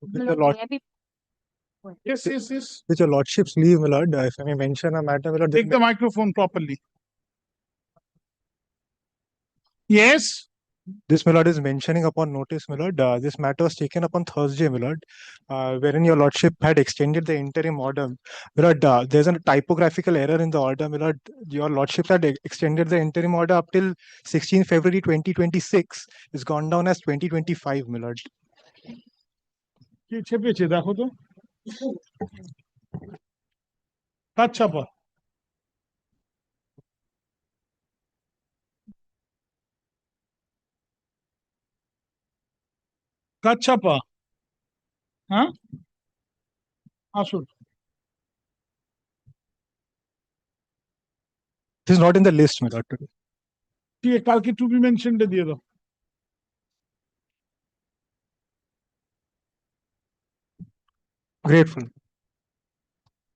With your lord, Yes, yes, yes. with your lordship's leave, my lord, if I may mention a matter, my lord. Take the microphone properly. Yes. This, my lord, is mentioning upon notice, my lord. This matter was taken up on Thursday, my lord, wherein your lordship had extended the interim order. My lord, there's a typographical error in the order, my lord. Your lordship had extended the interim order up till 16 February 2026. It's gone down as 2025, my lord. কি ছেপেছে দেখো তো কার ছাপা কার ছাপা হ্যাঁ আসুন This is not in the list, my lord, today. ঠিক আছে কালকে টু বি মেনশনটা দিয়ে দাও Grateful.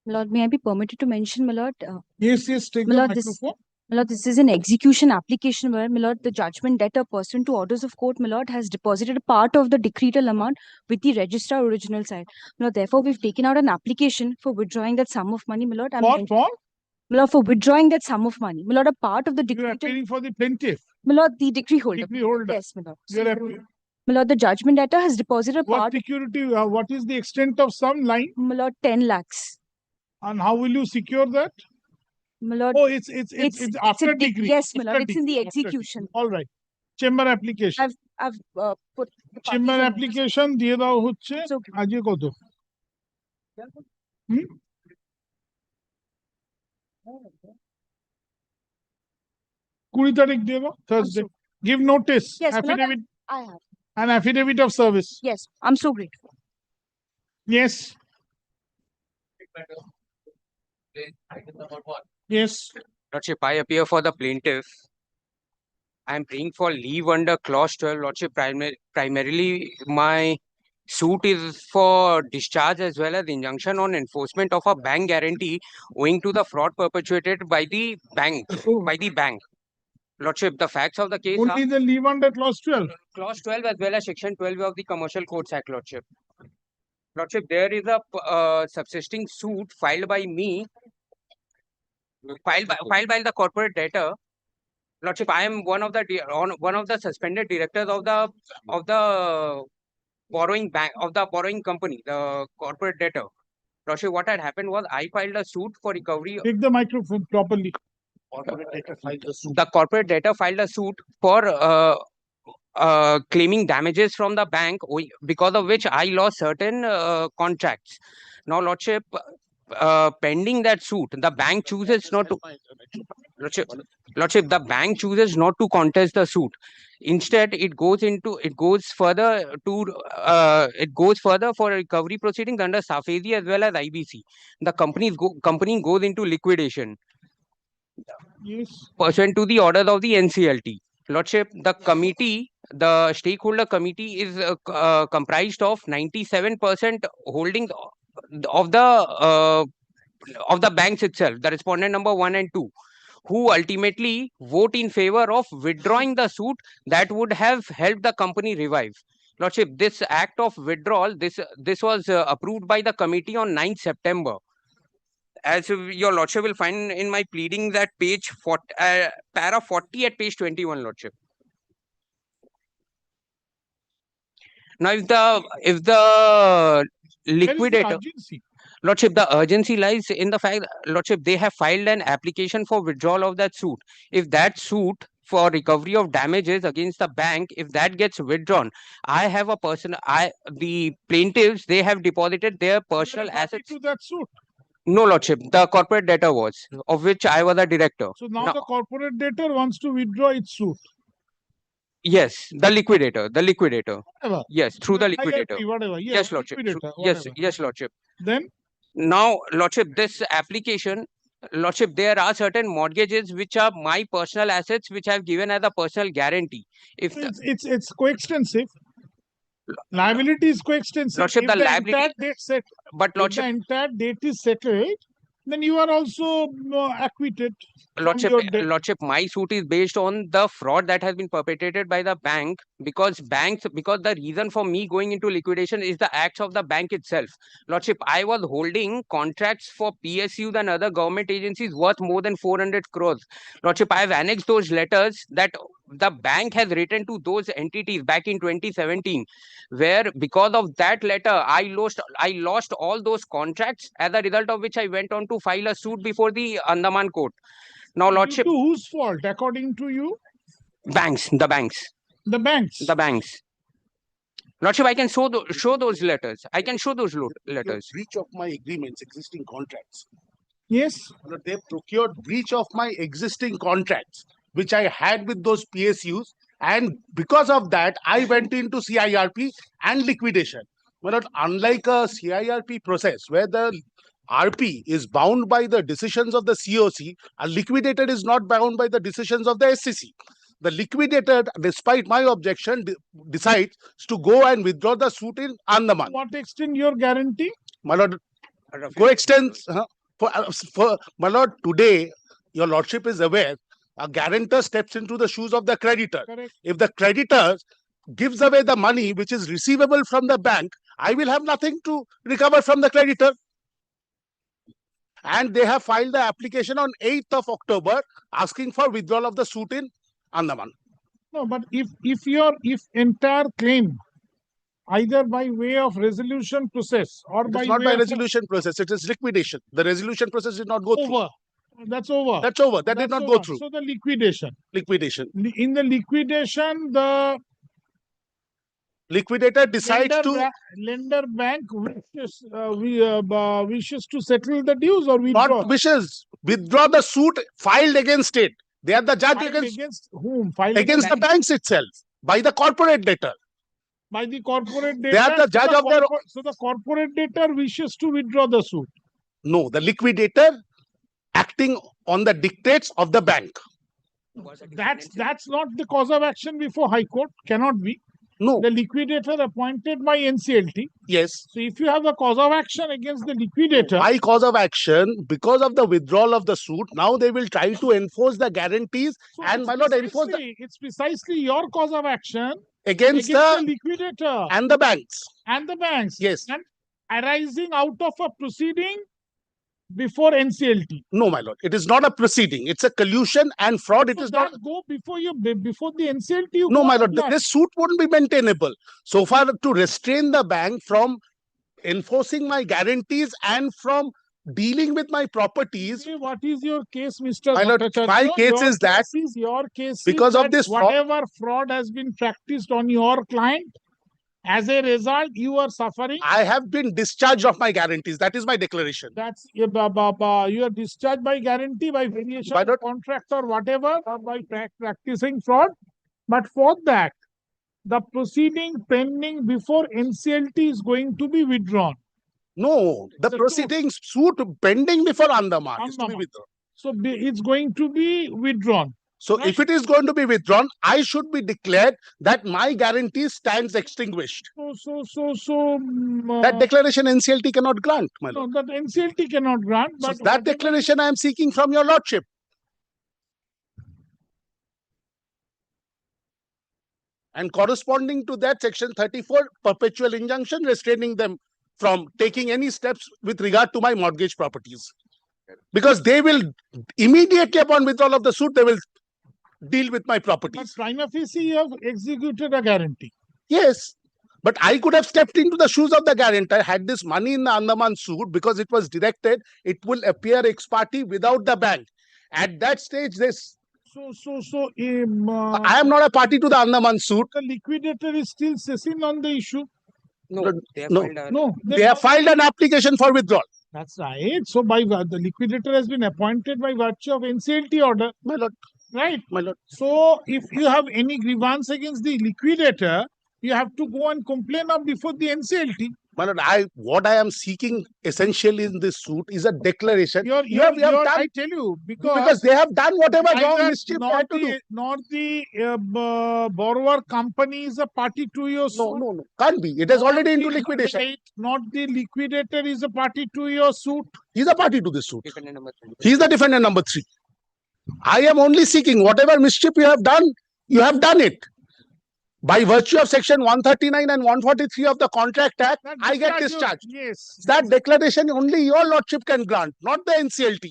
My lord, may I be permitted to mention, my lord? yes yes take My the lord, microphone My lord, this is an execution application where, my lord, the judgment debtor pursuant to orders of court, my lord, has deposited a part of the decretal amount with the registrar original side. My lord, therefore, we've taken out an application for withdrawing that sum of money, my lord. for My lord, for withdrawing that sum of money. My lord, a part of the you are decretal... appealing for the plaintiff My lord, the decree holder. Decree holder. Yes, my lord. you are appealing. My lord, the judgment debtor has deposited a What part... security what is the extent of some line My lord, 10 lakhs. and how will you secure that My lord... oh it's after degree Yes, my lord, After it's in the degree, after execution. degree. All right chamber application I've put... the chamber parties on application দিয়ে দাও হচ্ছে It's okay. আজকে কত হুম 20 তারিখ দিয়ে দাও Thursday give notice Yes, my lord, affidavit I have. an affidavit of service Yes, I'm so grateful. yes yes Lordship, I appear for the plaintiff. I am praying for leave under clause 12. Lordship, primarily my suit is for discharge as well as injunction on enforcement of a bank guarantee owing to the fraud perpetrated by the bank. Lordship, the facts of the case only are the leave under clause 12 clause 12 as well as section 12 of the Commercial Codes Act, Lordship. Lordship, there is a subsisting suit filed by me, filed by the corporate debtor. Lordship, I am one of the suspended directors of the borrowing bank of the borrowing company, the corporate debtor. Lordship, what had happened was I filed a suit for recovery. take the microphone properly The corporate debtor filed a suit for claiming damages from the bank because of which I lost certain contracts. Now, Lordship, pending that suit, the bank chooses not to. Lordship, the bank chooses not to contest the suit. Instead, it goes further for recovery proceedings under SAFEZI as well as IBC. The company goes into liquidation yes pursuant to the orders of the NCLT. Lordship, the stakeholder committee is comprised of 97% holding of the banks itself, the respondent number 1 and 2, who ultimately vote in favor of withdrawing the suit that would have helped the company revive. Lordship, this act of withdrawal, this was approved by the committee on 9th September. As your Lordship will find in my pleadings at page 40, para 40 at page 21, Lordship. Now, if the liquidator, urgency Lordship, the urgency lies in the fact, Lordship, they have filed an application for withdrawal of that suit. If that suit for recovery of damages against the bank, if that gets withdrawn, the plaintiffs, they have deposited their personal assets to that suit No, Lordship, the corporate debtor was, of which I was a director. so now the corporate debtor wants to withdraw its suit Yes, the liquidator. whatever Yes, through the liquidator. whatever yeah, Yes, Lordship. liquidator, Yes, whatever. yes, Lordship. Then Now, Lordship, this application, Lordship, there are certain mortgages which are my personal assets which I've given as a personal guarantee. If the, it's coextensive. Liability is coextensive. Lordship, If the the liability- entire date set, but if the Lordship, entire date is settled, then you are also acquitted. Lordship, your debt. Lordship, my suit is based on the fraud that has been perpetrated by the bank because the reason for me going into liquidation is the acts of the bank itself. Lordship, I was holding contracts for PSUs and other government agencies worth more than 400 crores. Lordship, I have annexed those letters that the bank has written to those entities back in 2017, where because of that letter, I lost all those contracts, as a result of which I went on to file a suit before the Andaman court. Now, Due Lordship, to whose fault? According to you? the banks. The banks. The banks. Lordship, I can show those letters. I can show those letters. Breach of my agreements, existing contracts. Yes. They procured breach of my existing contracts, which I had with those PSUs. And because of that, I went into CIRP and liquidation. Well, unlike a CIRP process where the RP is bound by the decisions of the COC, a liquidator is not bound by the decisions of the SCC. The liquidator, despite my objection, decides to go and withdraw the suit in Andaman. To what extent your guarantee? My lord, co-extends. My lord, today, your lordship is aware, a guarantor steps into the shoes of the creditor. Correct. If the creditor gives away the money which is receivable from the bank, I will have nothing to recover from the creditor. And they have filed the application on 8th of October asking for withdrawal of the suit in Andaman. No, but if entire claim, either by way of resolution process or It's not by resolution process, it is liquidation. The resolution process did not go through. over. That's over. That's over. That did That's not over. go through. So the liquidation. Liquidation. In the liquidation, the Liquidator decides lender bank wishes to settle the dues or withdraw. not wishes, withdraw the suit filed against it. They are the judge Filed against whom? Filed the banks itself by the corporate debtor. by the corporate debtor. They are the judge of their. So the corporate debtor wishes to withdraw the suit. No, the liquidator acting on the dictates of the bank. That's not the cause of action before High Court. Cannot be. No. The liquidator appointed by NCLT. Yes. So if you have a cause of action against the liquidator, My cause of action, because of the withdrawal of the suit, now they will try to enforce the guarantees so and it's my lord enforce it's precisely your cause of action against the the liquidator and the banks. and the banks. Yes. And arising out of a proceeding before NCLT. No, my lord. It is not a proceeding. It's a collusion and fraud. It So is that not. go before the NCLT. You No, go my and lord. apply. This suit wouldn't be maintainable. So far to restrain the bank from enforcing my guarantees and from dealing with my properties. Okay, what is your case, Mr. My lord, Bhattacharya? my case is that Your case because is of that this fraud- whatever fraud has been practiced on your client, as a result, you are suffering. I have been discharged of my guarantees. That is my declaration. That's you are discharged by guarantee by variation Why of not? contract or whatever, or by practicing fraud. But for that, the proceeding pending before NCLT is going to be withdrawn. No, the The proceedings suit pending before Andaman is to be Andaman. withdrawn. So it's going to be withdrawn. So Right. if it is going to be withdrawn, I should be declared that my guarantee stands extinguished. That declaration NCLT cannot grant, my lord. no, that NCLT cannot grant. So But that whatever- declaration I am seeking from your lordship. And corresponding to that, section 34, perpetual injunction restraining them from taking any steps with regard to my mortgage properties. Because they will immediately upon withdrawal of the suit, they will deal with my But properties. prima facie, you have executed a guarantee. Yes. But I could have stepped into the shoes of the guarantor, had this money in the Andaman suit, because it was directed, it will appear ex parte without the bank. At that stage, I am not a party to the Andaman suit. the liquidator is still sitting on the issue. No, they have No. filed a- No, They have filed an application for withdrawal. That's right. So the liquidator has been appointed by virtue of NCLT order, My lord, right? my lord. So if you have any grievance against the liquidator, you have to go and complain of before the NCLT. My lord, what I am seeking essentially in this suit is a declaration. I tell you, Because they have done whatever wrong neither mischief they had to do. not the borrower company is a party to your suit. No. Can't be. It is already into liquidation. Not the liquidator is a party to your suit. He's a party to this suit. Defendant number 3. He is the defendant number 3. I am only seeking whatever mischief you have done it. By virtue of section 139 and 143 of the Contract Act, I get discharged. Yes. That declaration only your lordship can grant, not the NCLT.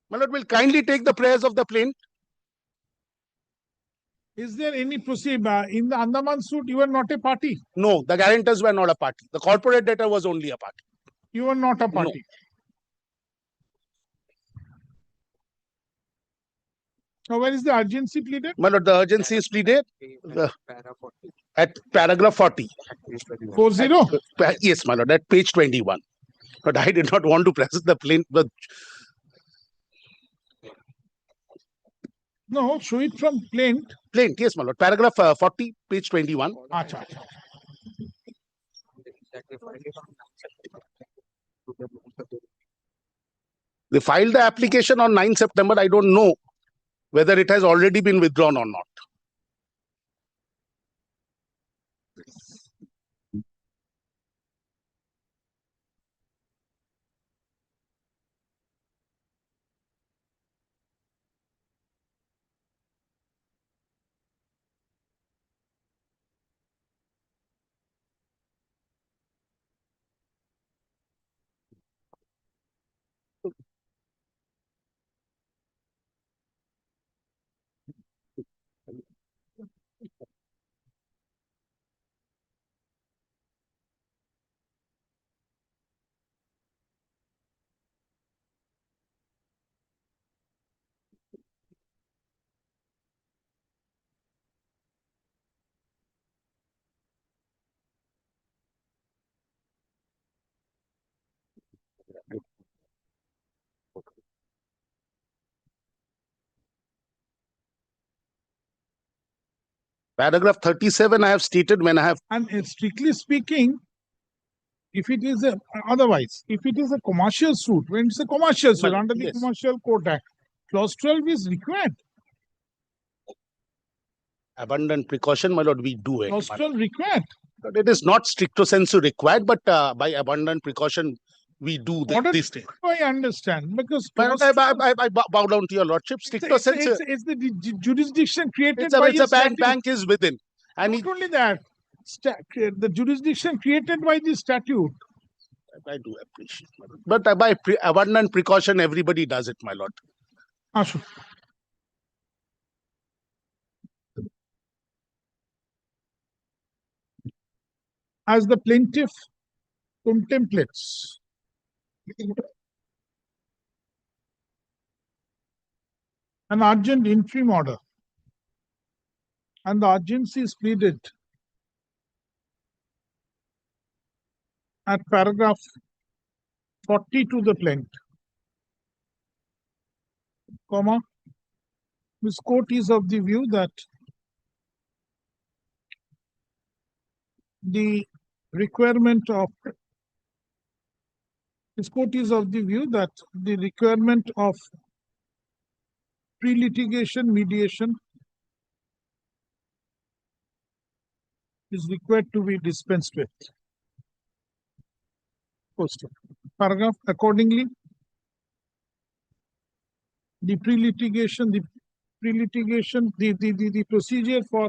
My lord will kindly take the prayers of the plaintiff. Is there any procedure in the Andaman suit? You are not a party. No, the guarantors were not a party. The corporate debtor was only a party. You are not a party. So where is the urgency pleaded? My lord, the urgency is pleaded at paragraph 40. 40? Yes, my lord, at page 21. But I did not want to present the plaintiff. No, show it from plaint. Plaintiff, yes, my lord. Paragraph 40, page 21. Acha. They filed the application on 9 September. I don't know whether it has already been withdrawn or not. Paragraph 37, I have stated when I have. And strictly speaking, if it is otherwise, if it is a commercial suit, when it's a commercial suit under the Commercial Court Act, clause 12 is required. Abundant precaution, my lord, we do it. Clause 12 required. But it is not stricto sensu required, but by abundant precaution, we do this thing. I understand, because I bow down to your lordship. Stricto sensu. It's the jurisdiction created by a statute. Bank is within. And not only that, the jurisdiction created by the statute. I do appreciate it. But by abundant precaution, everybody does it, my lord. Ashu. As the plaintiff contemplates an urgent interim order and the urgency is pleaded at paragraph 40 to the plaintiff, comma, this court is of the view that the requirement of pre-litigation mediation is required to be dispensed with. Post paragraph. Accordingly, the procedure for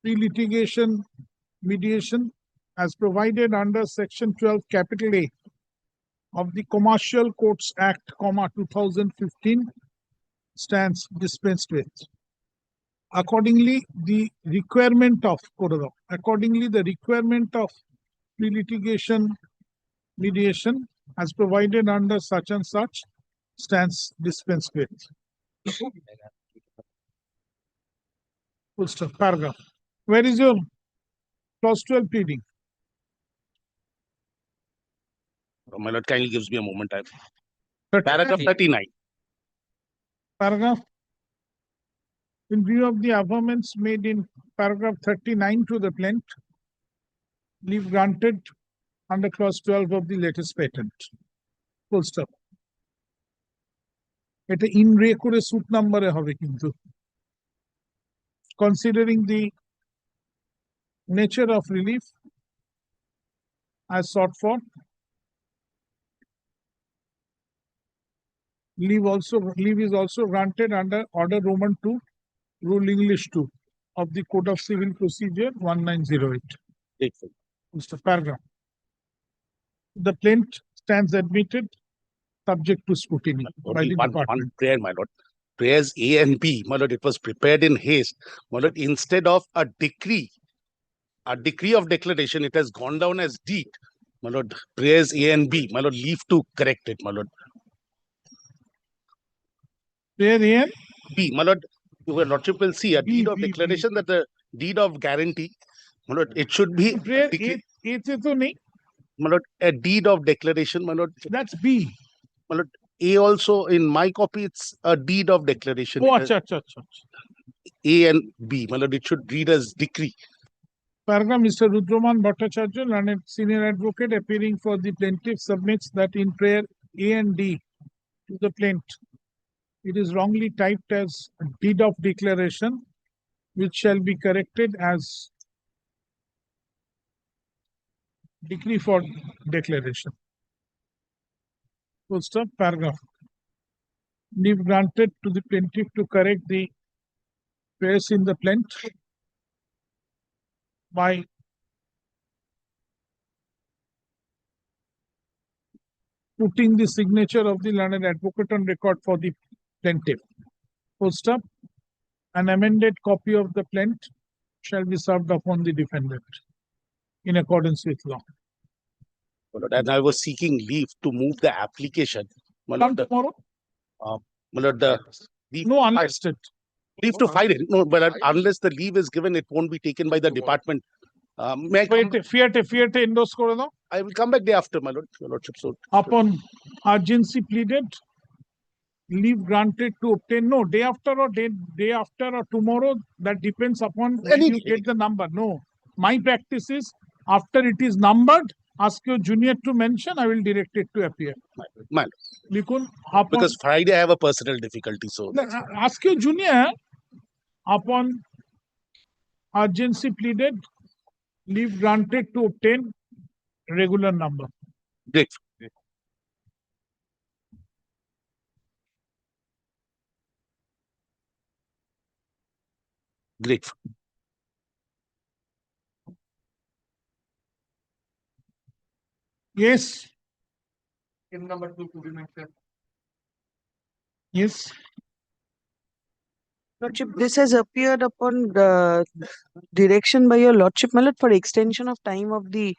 pre-litigation mediation as provided under section 12 capital A of the Commercial Courts Act, 2015 stands dispensed with. Accordingly, the requirement of pre-litigation mediation as provided under such and such stands dispensed with. Full stop. Paragraph. Where is your clause 12 pleading? My lord kindly gives me a moment. Paragraph 39. Paragraph. In view of the averments made in paragraph 39 to the plaintiff, Leave granted under clause 12 of the latest patent. Full stop. এটা in re করে suit number হবে কিন্তু considering the nature of relief as sought for, leave is also granted under order Roman 2 rule English 2 of the Code of Civil Procedure 1908. Mr. Paragraph. The plaintiff stands admitted subject to scrutiny by Only the one department. prayer, my lord. Prayers A and B, my lord, it was prepared in haste. My lord, instead of a decree of declaration, it has gone down as deed. My lord, prayers A and B, my lord, leave to correct it, my lord. Prayer A and B, my lord, your lordship will see a B, deed of B, B. declaration that the deed of guarantee, my lord, it should be prayer decree- A তে তো নেই, my lord, a deed of declaration, my lord. that's B. My lord, A also in my copy, it's a deed of declaration. Oh, It has acha. A and B, my lord, it should read as decree. Paragraph. Mr. Rudroman Bhattacharya, learned senior advocate appearing for the plaintiff, submits that in prayer A and D to the plaintiff, it is wrongly typed as deed of declaration, which shall be corrected as decree for declaration. Full stop. Paragraph. Leave granted to the plaintiff to correct the prayers in the plaintiff by putting the signature of the learned advocate on record for the plaintiff. Full stop. An amended copy of the plaintiff shall be served upon the defendant in accordance with law. My lord, and I was seeking leave to move the application. My Come lord, tomorrow? my lord, the No, unlisted. leave to file it. No, but unless the leave is given, it won't be taken by the department. May I come? Fiat endorse করে দাও. I will come back day after, my lord, your lordship. So, Upon urgency pleaded, leave granted to obtain. No, day after or tomorrow, that depends upon when Any you day. get the number. No, my practice is after it is numbered, ask your junior to mention, I will direct it to appear. my lord, লিখুন upon, because Friday I have a personal difficulty. So, ask your junior upon urgency pleaded, leave granted to obtain regular number. great. Great. Yes. Number 2 to be mentioned. Yes. Lordship, this has appeared upon the direction by your Lordship, my lord, for extension of time of the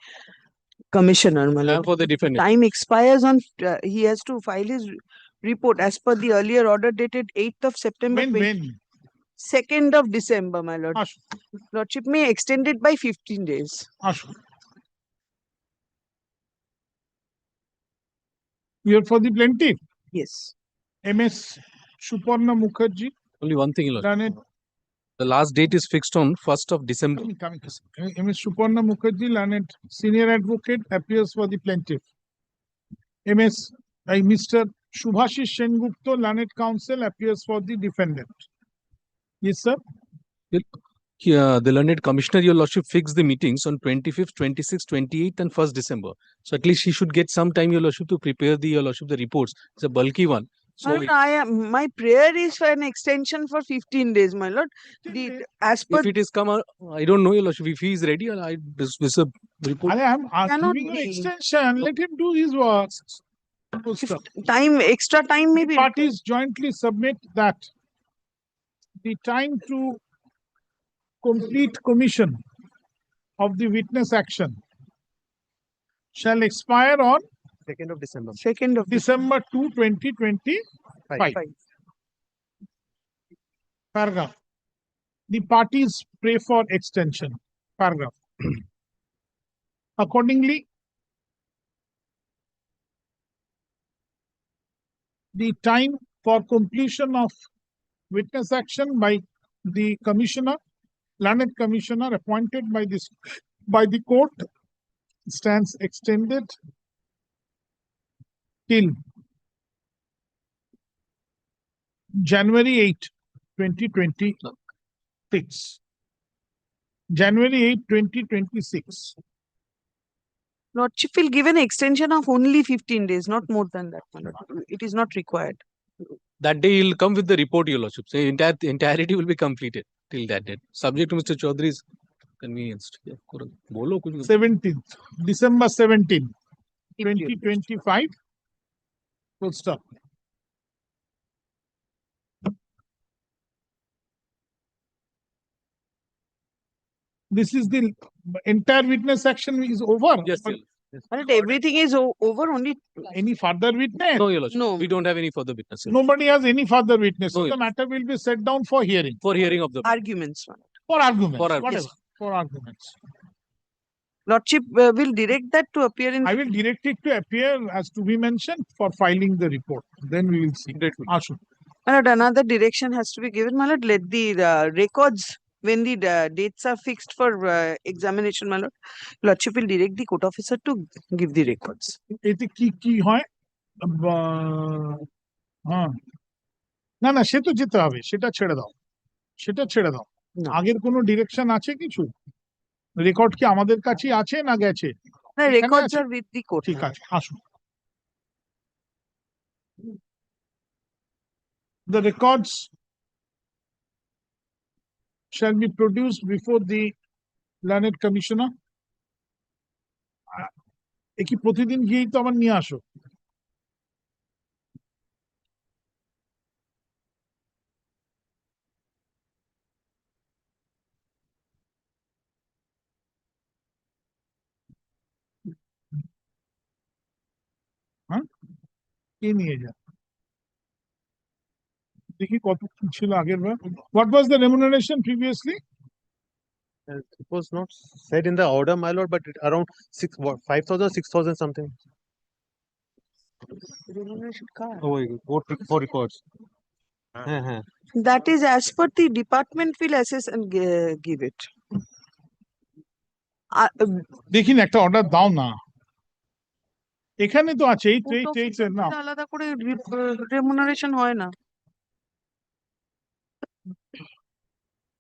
commissioner, my lord. For the defendant. Time expires on, he has to file his report as per the earlier order dated 8th of September, When? 2nd of December, my lord. আসুন, Lordship may extend it by 15 days. আসুন. You are for the plaintiff. Yes. MS Suparna Mukherjee, Only one thing, Lord. done it. The last date is fixed on 1st of December. Coming. MS Suparna Mukherjee, learned senior advocate, appears for the plaintiff. Mr. Subhashish Sengupta, learned counsel, appears for the defendant. Yes, sir. Here, the learned commissioner, your lordship, fixed the meetings on 25th, 26th, 28th, and 1st December. So at least he should get some time, your lordship, to prepare the, your lordship, the reports. It's a bulky one. So My lord, my prayer is for an extension for 15 days, my lord. As per if it is come, I don't know, your lordship, if he is ready, this a report. I'm Cannot giving an be. extension. Let him do his work. Full stop. extra time may be. Parties jointly submit that the time to complete commission of the witness action shall expire on 2nd of December. 2nd of December 2, 2025. December. Paragraph. The parties pray for extension. Paragraph. Accordingly, the time for completion of witness action by the commissioner, learned commissioner appointed by the court, stands extended till January 8, 2026. January 8, 2026. Lordship will give an extension of only 15 days, not more than that, my lord. It is not required. That day he'll come with the report, your lordship. So entirety will be completed till that date, subject to Mr. Chaudhary's convenience. Yeah, bolo kuch. 17th, December 17, 2025. Full stop. This is the entire witness action is over. Yes, But yes. But everything is over, only any further witness? No, your lordship. No. We don't have any further witnesses. Nobody has any further witnesses. No, The yes. matter will be set down for hearing, For hearing of the arguments, my lord. for arguments, For arguments. whatever, for arguments. Lordship will direct that to appear in. I will direct it to appear as to be mentioned for filing the report. Then we will see. Grateful. Ashu. My lord, another direction has to be given, my lord. Let the records, when the dates are fixed for examination, my lord, Lordship will direct the court officer to give the records. এতে কি কি হয় হ্যাঁ না না সে তো যেতে হবে, সেটা ছেড়ে দাও, সেটা ছেড়ে দাও। না। আগের কোনো ডিরেকশন আছে কিছু? রেকর্ড কি আমাদের কাছে আছে না গেছে? না, এখানে records আছে? are with the court. ঠিক my lord. আছে, আসুন। The records shall be produced before the learned commissioner. এ কি প্রতিদিন গিয়েই তো আবার নিয়ে আসো? হ্যাঁ, কে নিয়ে যায়? দেখি কত কি ছিল আগের বার। What was the remuneration previously? It was not said in the order, my lord, but around 5,000, 6,000 something. Remuneration card. Oh, for records. That is as per the department will assess and give it. দেখি না, একটা order দাও না। এখানে তো আছে এই court এই officer না, থেকে আলাদা করে remuneration হয় না।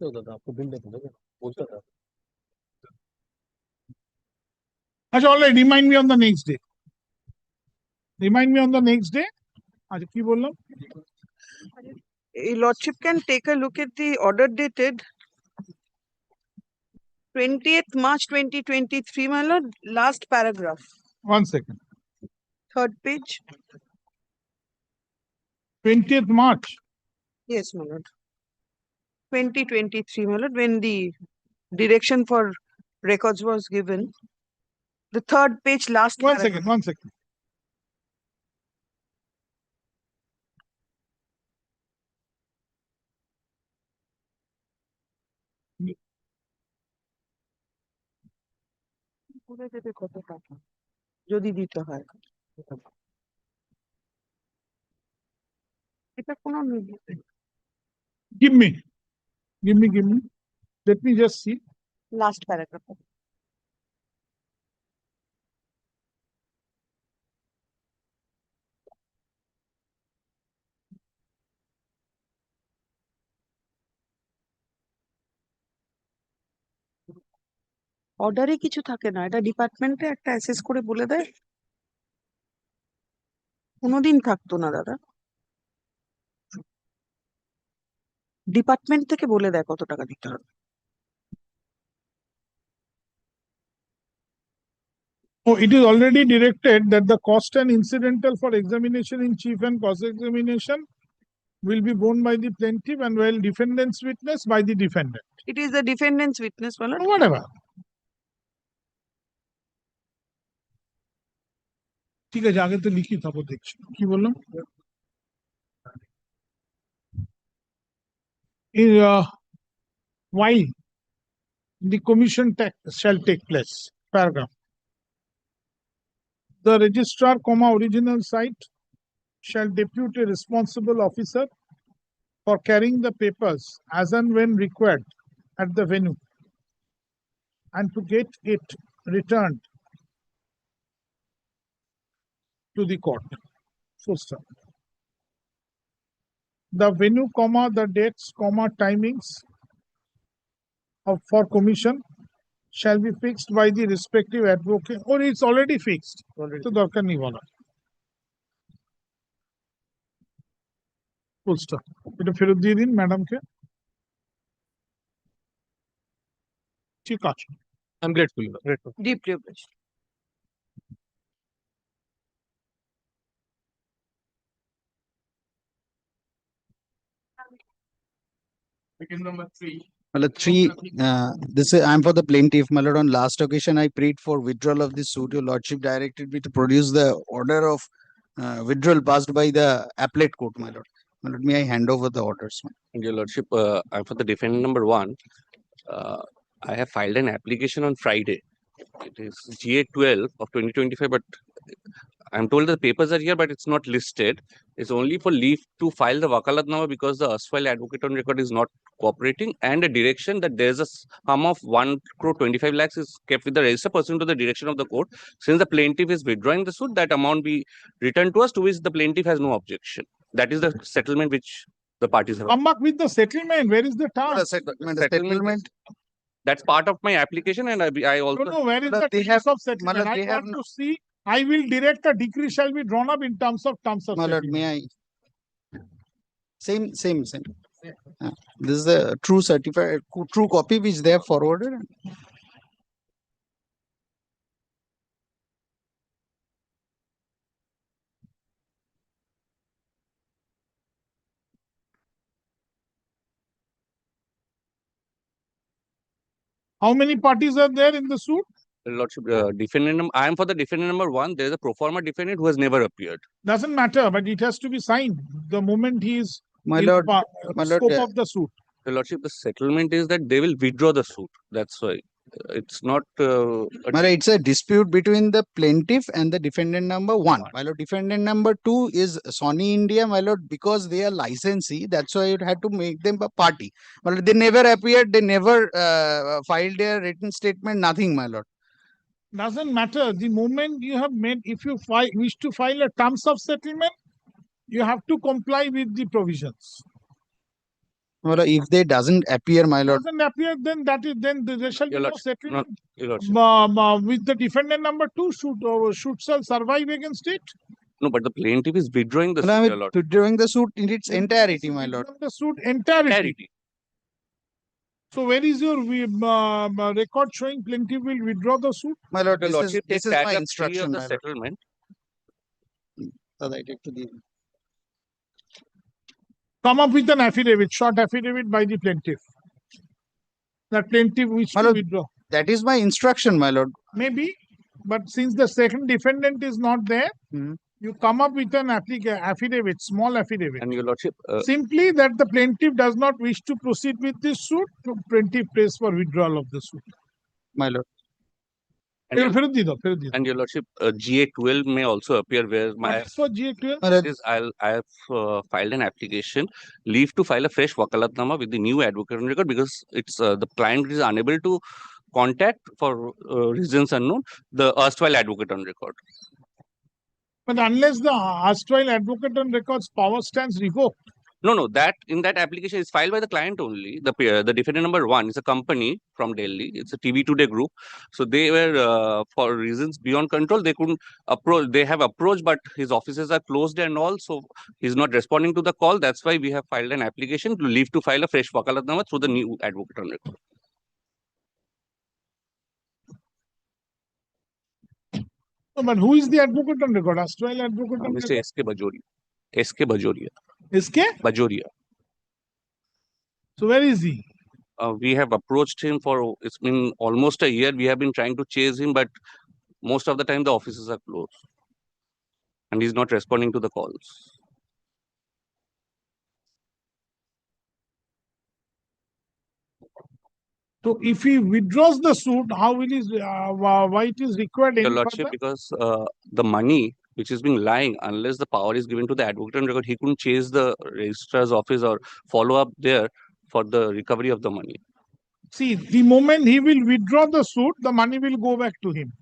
तो दादा आपको बिल दे दूंगा बोलता था আচ্ছা, alright, remind me on the next day, remind me on the next day. আচ্ছা, কি বললাম? A lordship can take a look at the order dated 20th March 2023, my lord, last paragraph, 1 second. 3rd page. 20th March. Yes, my lord. 2023, my lord, when the direction for records was given. The 3rd page, last 1 paragraph. second, 1 second. বলে দেবে কত টাকা যদি দিতে হয়। এটা কোনো Give me. Let me just see. last paragraph. অর্ডারে কিছু থাকে না, এটা ডিপার্টমেন্টে একটা অ্যাসেস করে বলে দেয়। কোনোদিন থাকতো না দাদা, ডিপার্টমেন্ট থেকে বলে দেয় কত টাকা দিতে হবে। Oh, it is already directed that the cost and incidental for examination in chief and cross-examination will be borne by the plaintiff and while defendant's witness by the defendant. It is the defendant's witness, my lord. Whatever. ঠিক আছে, আগে তো লিখি, তারপর দেখছি। কি বললাম? While the commission shall take place, paragraph. The registrar, original site shall depute a responsible officer for carrying the papers as and when required at the venue and to get it returned to the court. Full stop. The venue, comma, the dates, comma, timings for commission shall be fixed by the respective advocate, or it's already fixed. So দরকার নেই বলা। Full stop. এটা ফেরত দিয়ে দিন ম্যাডামকে। ঠিক আছে। I'm grateful. Your Lordship. Grateful. Deeply obliged. My lord, I'm for the plaintiff. My lord, on last occasion, I prayed for withdrawal of this suit. Your lordship directed me to produce the order of withdrawal passed by the appellate court, my lord. My lord, may I hand over the orders? Your Lordship, I'm for the defendant number 1. I have filed an application on Friday. It is GA12 of 2025, but I'm told the papers are here, but it's not listed. It's only for leave to file the wakalatnama because the erstwhile advocate on record is not cooperating, and a direction that there's a sum of 1 crore 25 lakhs is kept with the register pursuant to the direction of the court. Since the plaintiff is withdrawing the suit, that amount be returned to us, to which the plaintiff has no objection. That is the settlement which the parties have. Come back with the settlement. Where is the term? Settlement. That's part of my application, and I also. No, where is But the they terms have- of settlement? Malad, I they have want to see. I will direct a decree shall be drawn up in terms of My lord, settlement. may I? Same. This is a true certified, true copy which they have forwarded. How many parties are there in the suit? Lordship, I am for the defendant number 1. There is a pro forma defendant who has never appeared. Doesn't matter, but it has to be signed the moment he is My in lord, scope my lord, of the suit. Your Lordship, the settlement is that they will withdraw the suit. That's why it's not. my lord, it's a dispute between the plaintiff and the defendant number 1. My lord, defendant number 2 is Sony India, my lord, because they are licensee. That's why you had to make them a party. My lord, they never appeared. They never filed their written statement. Nothing, my lord. Doesn't matter. The moment you have made, if you wish to file a terms of settlement, you have to comply with the provisions. My lord, if they doesn't appear, my lord, Doesn't appear, then there shall be Your no Lordship, settlement. Your Lordship. With the defendant number 2, should shall survive against it. No, but the plaintiff is withdrawing the my suit, Your lord, Lordship. during the suit in its entirety, my lord. The suit entirety. Clarity. So where is your record showing plaintiff will withdraw the suit? My lord, Your Lordship, this take is my paragraph 3 instruction, of the my lord. settlement. That I take to the Come up with an affidavit, short affidavit by the plaintiff. That plaintiff wishes My to lord, withdraw. that is my instruction, my lord. Maybe, but since the second defendant is not there, Mhm. you come up with an affidavit, small affidavit. And Your Lordship, Simply that the plaintiff does not wish to proceed with this suit, the plaintiff prays for withdrawal of the suit. My lord. and your, ফেরত দিয়ে দাও, ফেরত দিয়ে দাও। and Your Lordship, GA12 may also appear where my. What is for GA12? My lord, Is I have filed an application, leave to file a fresh wakalatnama with the new advocate on record because it's the client is unable to contact for reasons unknown the erstwhile advocate on record. But unless the erstwhile advocate on record's power stands revoked, No, that in that application is filed by the client only. The defendant number 1 is a company from Delhi. It's a TV Today group. So they were for reasons beyond control. They couldn't approach. They have approached, but his offices are closed and all. So he's not responding to the call. That's why we have filed an application to leave to file a fresh wakalatnama through the new advocate on record. no, but who is the advocate on record? Erstwhile advocate on Mr. record? S.K. Bajoria. S.K. Bajoria. SK? Bajoria. So where is he? We have approached him for, it's been almost a year. We have been trying to chase him, but most of the time the offices are closed. And he's not responding to the calls. So if he withdraws the suit, how will he, why it is required Your any Lordship, further? because the money which is being lying, unless the power is given to the advocate on record, he couldn't chase the registrar's office or follow up there for the recovery of the money. See, the moment he will withdraw the suit, the money will go back to him.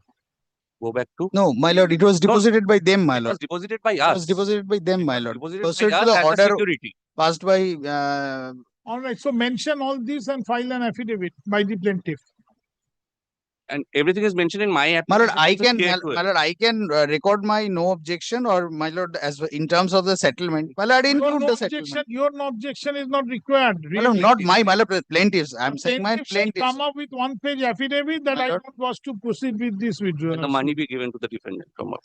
go back to? No, my lord, it was deposited by them, my It was lord. deposited by It us. was deposited by them, my It was lord. deposited by Pursuant to us the as a order security. passed by, All right, so mention all this and file an affidavit by the plaintiff. And everything is mentioned in my my lord, application. my lord, I can record my no objection, or my lord, as in terms of the settlement, my lord, include the settlement. Your no objection is not required. My lord, Really. not my lord, plaintiffs. I'm saying my Plaintiff shall plaintiffs. come up with one-page affidavit that My I lord. don't was to proceed with this withdrawal. And the money be given to the defendant from up.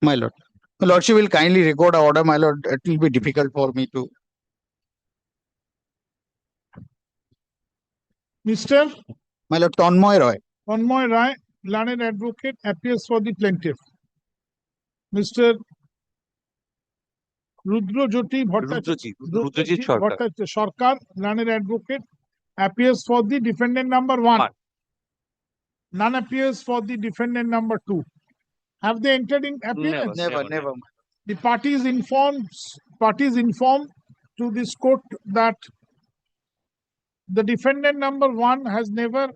My lord. My lordship will kindly record the order, my lord. It will be difficult for me to. Mr. My lord, Tanmoy Roy. Hon'ble Rai, learned advocate, appears for the plaintiff. Mr. Rudrajyoti Rudrajit Sarkar. Bhattacharya Sarkar, learned advocate, appears for the defendant number 1. None appears for the defendant number 2. Have they entered in appearance? Never. The parties informed to this court that the defendant number 1 has never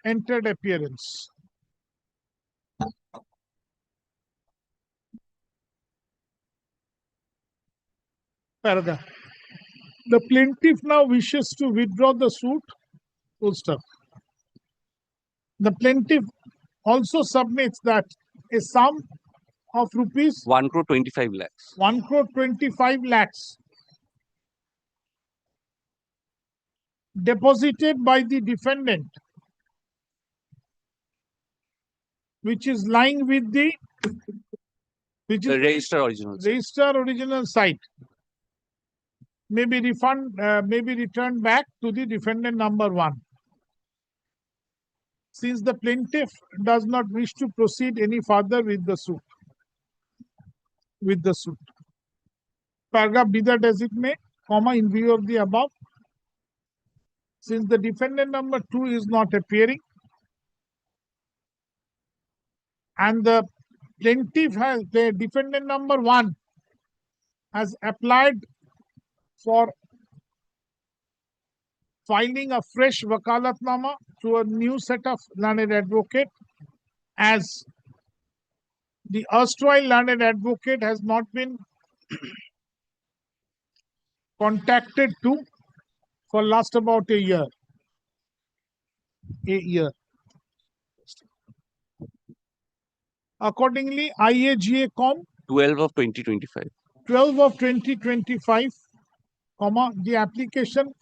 entered appearance. Paragraph. The plaintiff now wishes to withdraw the suit. Full stop. The plaintiff also submits that a sum of rupees 1 crore 25 lakhs. 1 crore 25 lakhs deposited by the defendant, which is lying with the The register original site, may be returned back to the defendant number 1. Since the plaintiff does not wish to proceed any further with the suit. Paragraph B that designate, in view of the above, since the defendant number 2 is not appearing and the defendant number 1 has applied for filing a fresh wakalatnama to a new set of learned advocate, as the erstwhile learned advocate has not been contacted to for last about a year. Accordingly, IAGA Com 12 of 2025. 12 of 2025, the application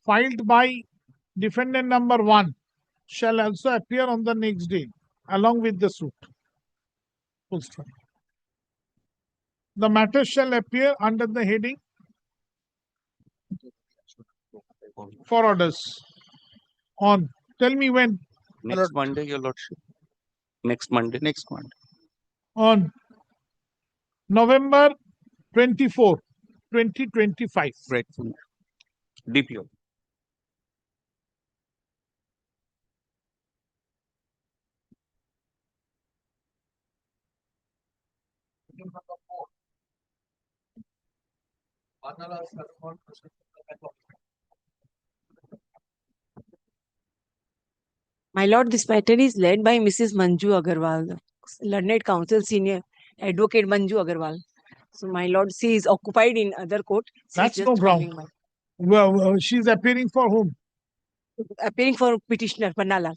filed by defendant number 1 shall also appear on the next day along with the suit. Full stop. The matter shall appear under the heading for orders on. Tell me when. Next Monday, your lordship. Next Monday. On November 24, 2025. Right. DPO. My lord, this matter is led by Mrs. Manju Agarwal, Learned Counsel Senior Advocate Manju Agarwal. So, my lord, she is occupied in other court. That's no ground. Well, she's appearing for whom? Appearing for petitioner, Pannalal.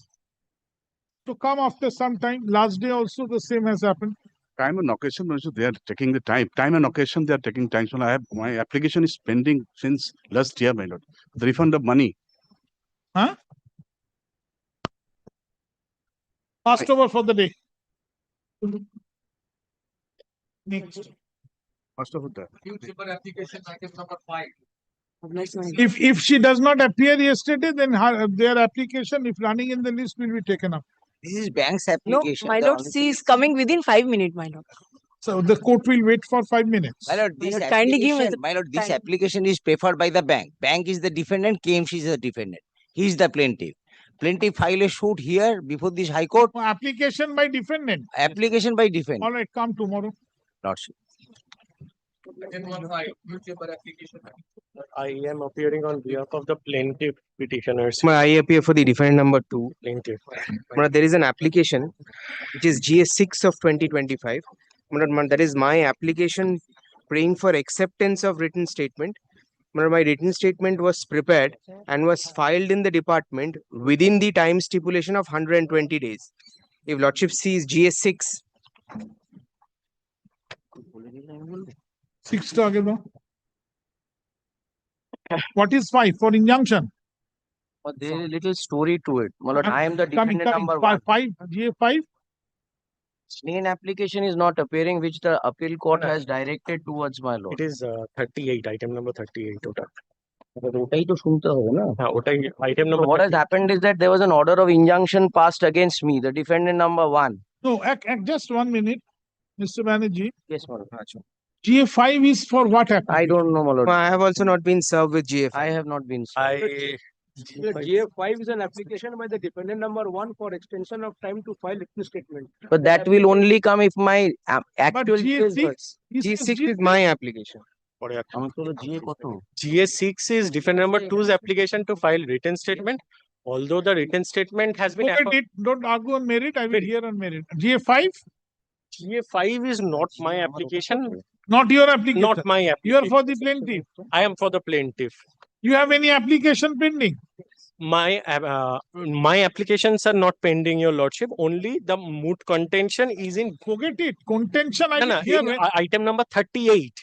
To come after some time. Last day also the same has happened. Time and occasion, also they are taking the time. Time and occasion, they are taking time. So my application is pending since last year, my lord. The refund of money. Huh? Passed over for the day. Next. First of all, that. Application item number 5. If she does not appear yesterday, then their application, if running in the list, will be taken up. This is bank's No, application. my The lord, only she thing is coming within 5 minutes, my lord. So the court will wait for 5 minutes. My lord, this lord, kindly give us application, my lord, this time. application is preferred by the bank. Bank is the defendant, KMC is the defendant. He is the plaintiff. Plaintiff file a suit here before this High Court. Application by defendant. Application by defendant. All right, come tomorrow. Lordship. I am appearing on behalf of the plaintiff petitioners. I appear for the defendant number 2. Plaintiff. There is an application which is GS6 of 2025. That is my application praying for acceptance of written statement. My written statement was prepared and was filed in the department within the time stipulation of 120 days. If Lordship sees GS6. 6 টা আগে দাও। What is 5 for injunction? But there is a little story to it. My lord, I am the Coming, defendant number 1. 5, GA5. Main application is not appearing, which the appeal court has directed towards my lord. It is 38, item number 38. ওটাই তো শুনতে হবে না? হ্যাঁ, ওটাই item So number what has 38. happened is that there was an order of injunction passed against me, the defendant number 1. No, just 1 minute, Mr. Banerjee. Yes, my lord. GA5 is for what happened? I don't know, my lord. I have also not been served with GF. I have not been served. GF5 is an application by the defendant number 1 for extension of time to file written statement. But that will only come if my actual GA6 is my application. GS6 is defendant number 2's application to file written statement. Although the written statement has been Don't argue on merit, I will hear on merit. GA5? GA5 is not my application. Not your application. Not my application. You are for the plaintiff. I am for the plaintiff. You have any application pending? My applications are not pending, your lordship. Only the moot contention is in. Forget it. Contention, I will hear. Item number 38,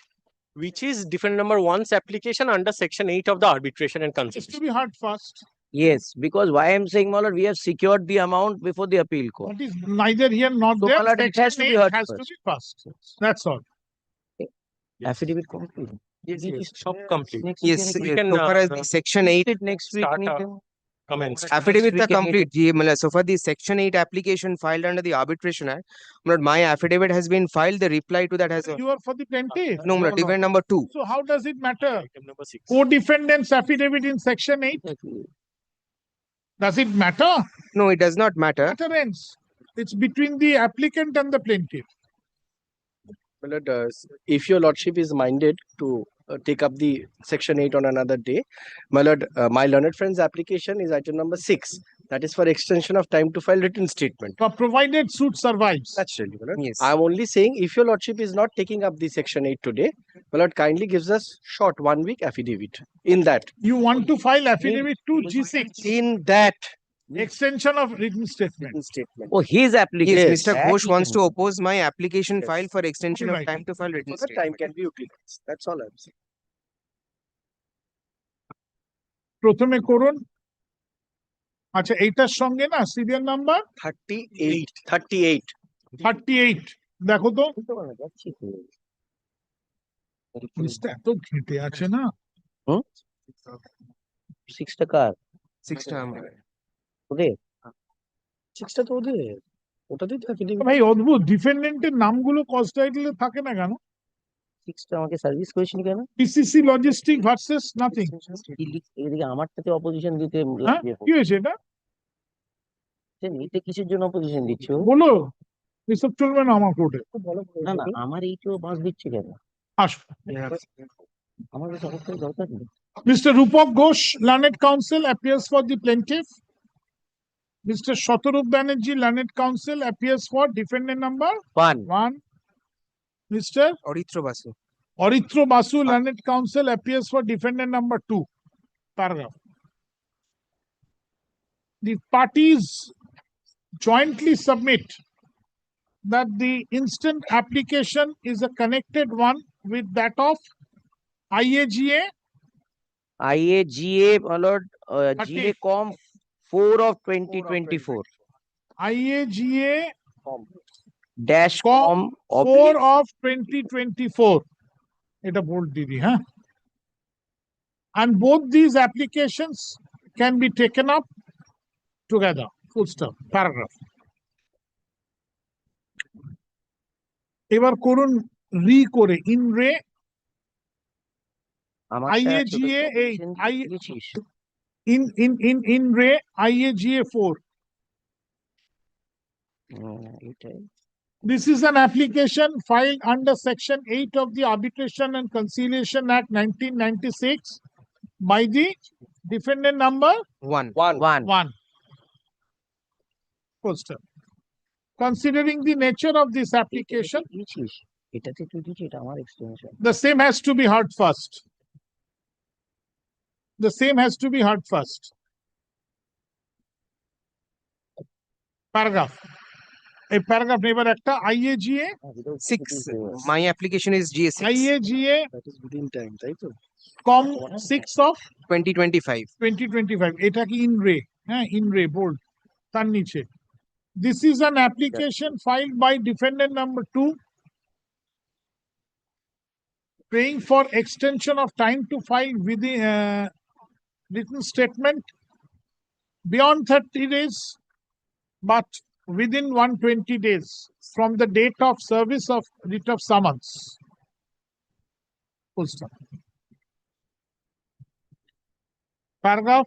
which is defendant number 1's application under section 8 of the arbitration and It's concession. to be heard first. Yes, because why I'm saying, my lord, we have secured the amount before the appeal court. That is neither here nor So, there. my lord, it has to be heard has to first. be first. That's all. Affidavit complete. Yes, shop complete. Yes, we can, so far as the section 8 next week. start, commence. affidavits are we can complete. So far the section 8 application filed under the arbitration act, my affidavit has been filed. The reply to that has You are for the plaintiff. no, defendant number 2. So how does it matter? Item number 6. Co-defendant's affidavit in section 8? Does it matter? No, it does not matter. Matterance. It's between the applicant and the plaintiff. My lord, if your lordship is minded to take up the section 8 on another day, my lord, my learned friend's application is item number 6. That is for extension of time to file written statement. Provided suit survives. That's really, my lord. Yes. I'm only saying if your lordship is not taking up the section 8 today, my lord, kindly gives us short 1 week affidavit. In that. You want to file affidavit to G6. In that. Extension of written statement. Oh, his application. Yes, Mr. Ghosh wants to oppose my application file for extension of Right. time to file written So the time statement. can be utilized. That's all I'm saying. প্রথমে করুন। আচ্ছা, এইটার সঙ্গে না serial number 38. 38 দেখো তো। জিনিসটা এত ঘেঁটে আছে না। 6 টাকা 6 টাকা ওদের 6 টা তো ওদের ওটাতেই তো affidavit। ভাই অদ্ভুত, ডিফেন্ডেন্টের নামগুলো কস্ট টাইটেলে থাকে না কেন? 6 টা আমাকে সার্ভিস করেছিল কেন? PCC logistic versus nothing. এদিকে আমারটাতে অপোজিশন দিতে হ্যাঁ, কি হয়েছে এটা? এতে কিসের জন্য অপোজিশন দিচ্ছ? বলো, এসব চলবে না আমার কোর্টে। না না, আমার এইটাও বাস দিচ্ছে কেন? আসো। আমার কাছে অবশ্যই দরকার নেই। Mr. Rupak Ghosh, Learned Counsel, appears for the plaintiff. Mr. Shatarup Banerjee, Learned Counsel, appears for defendant number 1. Mr. Orithro Basu. Orithro Basu, Learned Counsel, appears for defendant number 2. Paragraph. The parties jointly submit that the instant application is a connected one with that of IAGA. IAGA, my lord, GA-COM 4 of 2024. IAGA Dash COM 4 of 2024. Eta bold didi, huh? And both these applications can be taken up together. Full stop. Paragraph. এবার করুন রি করে in রে IAGA 8 in ray IAGA 4. এটাই This is an application filed under Section 8 of the Arbitration and Conciliation Act 1996 by the defendant number One. one. Poster. Considering the nature of this application, the same has to be heard first. The same has to be heard first. Paragraph. A paragraph neighbor acta IAGA 6. My application is GA6. IAGA That is within time, right? com 6 of 2025. 2025. এটা কি in ray, in ray bold তার নিচে. This is an application filed by defendant number 2 praying for extension of time to file within written statement beyond 30 days but within 120 days from the date of service of writ of summons. Full stop. Paragraph.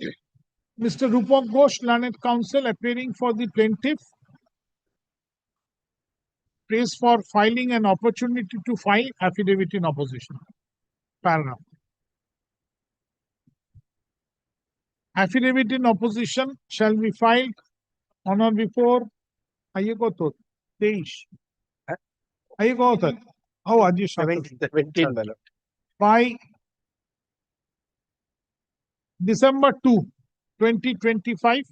Mr. Rupak Ghosh, learned counsel, appearing for the plaintiff, prays for filing an opportunity to file affidavit in opposition. Paragraph. Affidavit in opposition shall be filed on or before আজকে কত 23 আজকে কত আজকে 17 by December 2, 2025.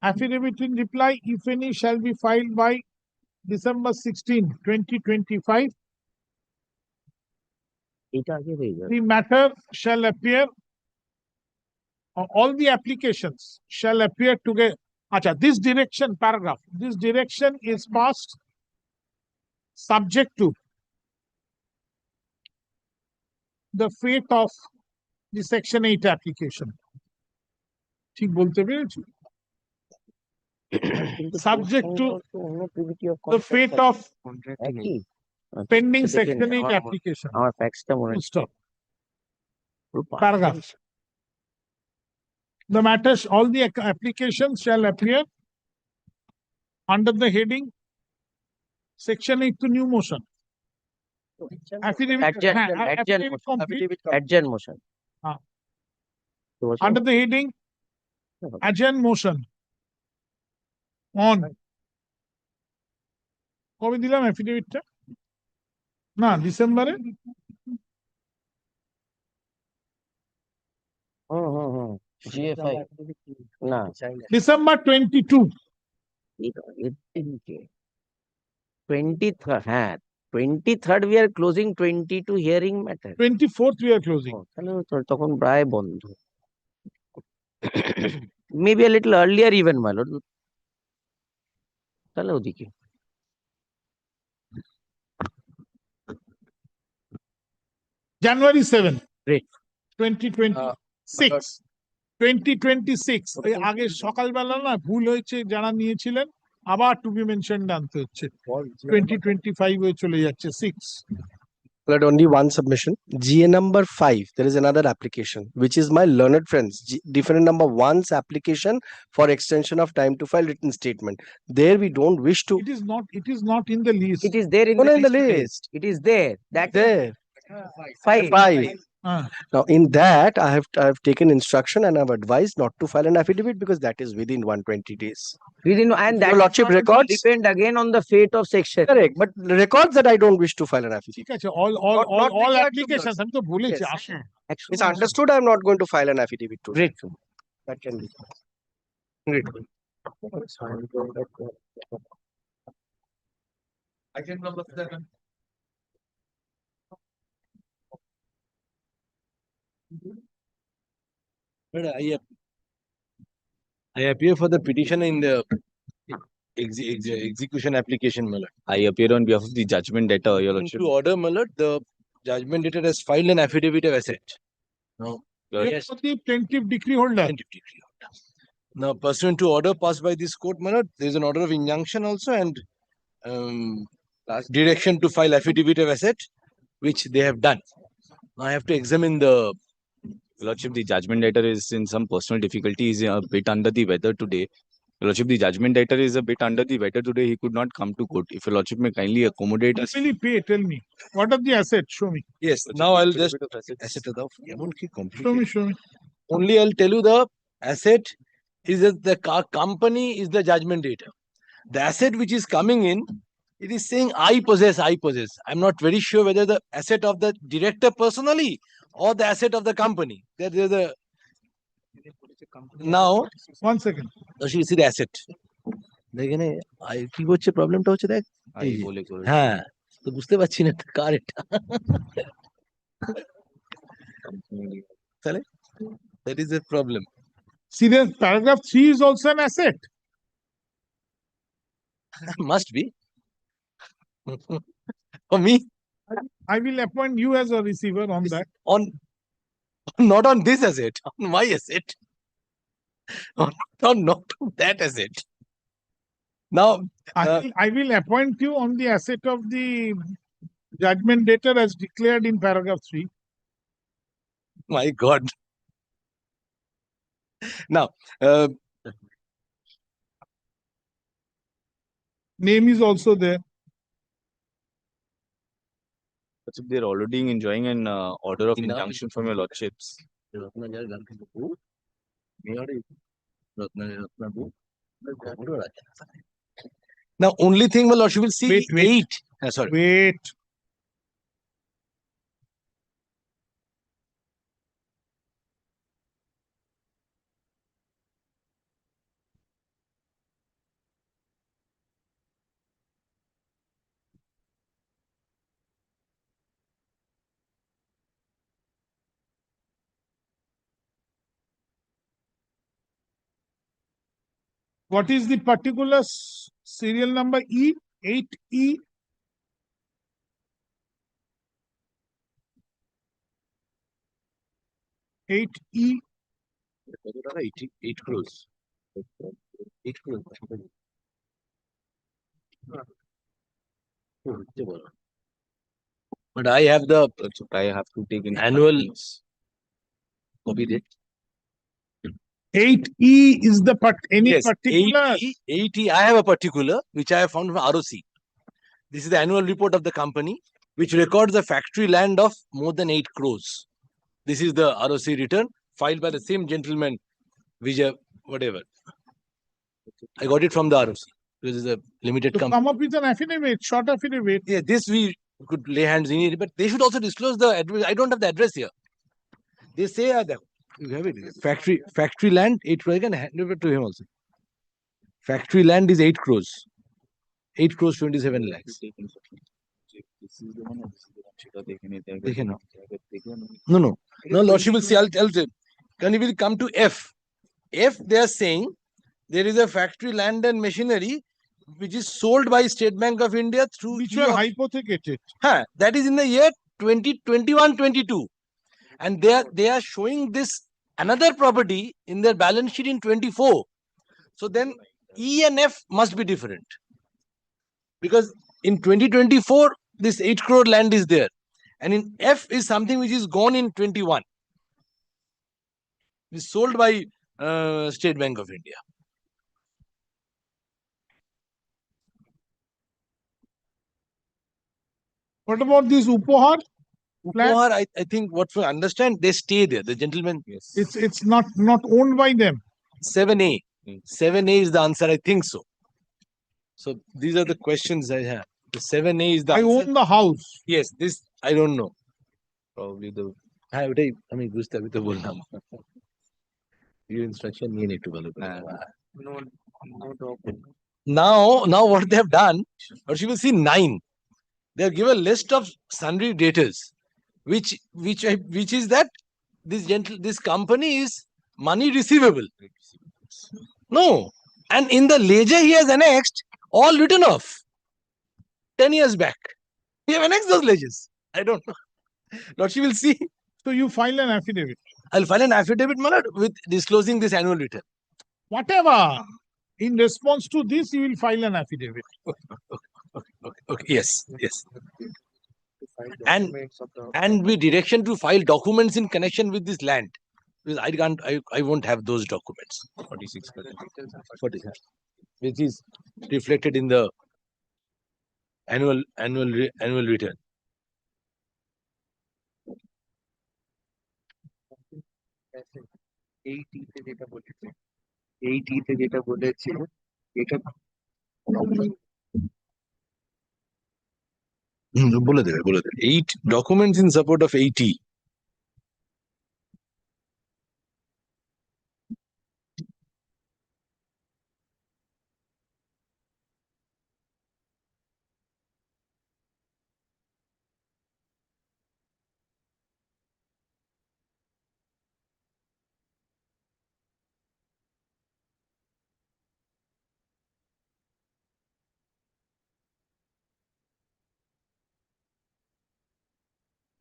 Affidavit in reply, if any, shall be filed by December 16, 2025. The matter shall appear, all the applications shall appear together. This direction, paragraph, this direction is passed subject to the fate of the Section 8 application. ঠিক বলতে পেরেছি? Subject to the fate of pending Section 8 application. Full stop. Paragraph. The matters, all the applications shall appear under the heading Section 8 to new motion. Affidavit, Adjourn motion. Under the heading adjourn motion on কবে দিলাম অ্যাফিডেভিটটা না ডিসেম্বরে GA5 না December 22 23rd হ্যাঁ 23rd we are closing 22 hearing matter 24th we are closing তাহলে তখন প্রায় বন্ধ maybe a little earlier even my lord তাহলে ওদিকে January 7 great 2026 2026 আগে সকালবেলা না ভুল হয়েছে যারা নিয়েছিলেন আবার টু বি মেনশনড আনতে হচ্ছে 2025 এ চলে যাচ্ছে 6 But only one submission. GA number 5, there is another application, which is my learned friends. Different number 1's application for extension of time to file written statement. There we don't wish to. It is not in the list. it is there in Not the in the list list. it is there that There. 5 Now in that I have taken instruction and I've advised not to file an affidavit because that is within 120 days. within and that Your lordship records depend again on the fate of section correct, but the records that I don't wish to file an affidavit. ঠিক আছে all required to applications আমি তো বলেছি Yes. আসুন It's understood I'm not going to file an affidavit today. great That can be. Great. Item number 7. I appear for the petition in the execution application, my lord. I appear on behalf of the judgment debtor, your lordship. To order, my lord, the judgment debtor has filed an affidavit of asset. Now, Yes. The plaintiff decree holder. Now, pursuant to order passed by this court, my lord, there is an order of injunction also and direction to file affidavit of asset, which they have done. Now, I have to examine the Your lordship, the judgment debtor is in some personal difficulty. He is a bit under the weather today. Your Lordship, the judgment debtor is a bit under the weather today. He could not come to court. If Your Lordship may kindly accommodate us. How will he pay? Tell me. What are the assets? Show me. Yes, now I'll just asset of the Show me. Show me. only I'll tell you the asset is that the company is the judgment debtor. The asset which is coming in, it is saying I possess, I possess. I'm not very sure whether the asset of the director personally or the asset of the company. There's a now 1 second. she see the asset. দেখেনে কি হচ্ছে প্রবলেমটা হচ্ছে দেখ হ্যাঁ তো বুঝতে পারছি না কার এটা তাহলে that is a problem. See, then paragraph 3 is also an asset. Must be. For me, I will appoint you as a receiver on that. On not on this asset, on my asset. Not on that asset. Now, I will appoint you on the asset of the judgment debtor as declared in paragraph 3. My God. Now, name is also there. They're already enjoying an order of injunction from Your Lordships. Now, only thing, my Lordship will see Wait. 8. Sorry. Wait. What is the particular serial number E? 8E? Eight E. 8 crores. 8 crores. But I have the. I have to take in annual copy date. 8E is the particular. 8E, I have a particular which I have found from ROC. This is the annual report of the company which records the factory land of more than 8 crores. This is the ROC return filed by the same gentleman, Vijay, whatever. I got it from the ROC. This is a limited To company. come up with an affidavit, short affidavit. Yeah, this we could lay hands in it, but they should also disclose the address. I don't have the address here. They say you have it. Factory land 8 crores. I can hand over to him also. Factory land is 8 crores. 8 crores 27 lakhs. No, Lordship will see. I'll tell them. Can you will come to F? F, they are saying there is a factory land and machinery which is sold by State Bank of India through. Which were hypothecated. That is in the year 2021-22. And they are showing this another property in their balance sheet in 24. So then E and F must be different. Because in 2024, this 8 crore land is there. And in F is something which is gone in 21. It's sold by State Bank of India. What about this Upohar? Upohar, I think what we understand, they stay there. The gentleman. Yes. It's not owned by them. 7A. 7A is the answer. I think so. So these are the questions I have. The 7A is the answer. own the house. Yes, this I don't know. Probably the. I mean, বুঝতে হবে তো বললাম। Your instruction you need to follow. Now what they have done, or you will see 9. They have given a list of sundry debtors, which is that this company is money receivable. No, and in the ledger he has annexed all written off 10 years back. We have annexed those ledgers. I don't know. Lordship will see. So you file an affidavit. I'll file an affidavit, my lord, with disclosing this annual return. Whatever. In response to this, you will file an affidavit. Okay. Yes. And with direction to file documents in connection with this land. Because I can't, I won't have those documents. 46. 46, which is reflected in the annual return. বলে দেবে 8 documents in support of 80.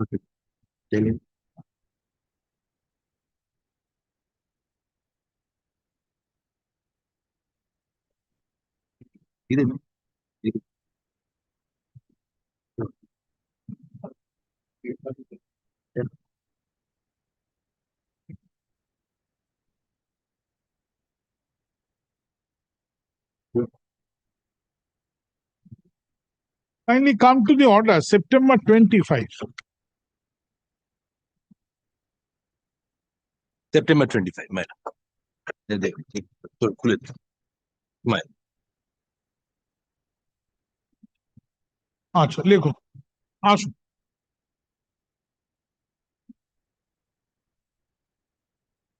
Okay. Tell him. Finally, come to the order, September 25. September 25, my খুলে দিন। আচ্ছা লেখো আসুন।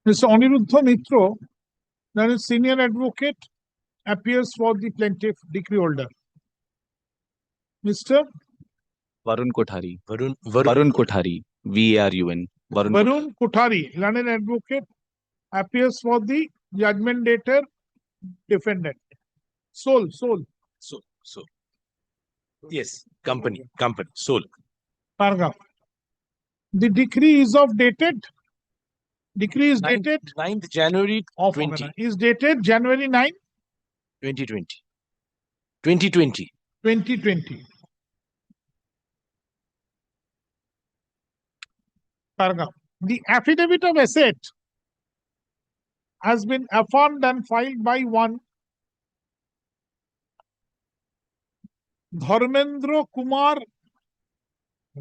Mr. Aniruddha Mitra, that is senior advocate, appears for the plaintiff decree holder. Mr. Varun Kothari. Varun Kothari. VARUN. Varun Kothari, learned advocate, appears for the judgment debtor defendant. Sole. So. Yes, company, sole. Paragraph. The decree is dated. Decree is dated 9th January 20. Is dated January 9, 2020. 2020. 2020. Paragraph. The affidavit of asset has been affirmed and filed by one Dharmendra Kumar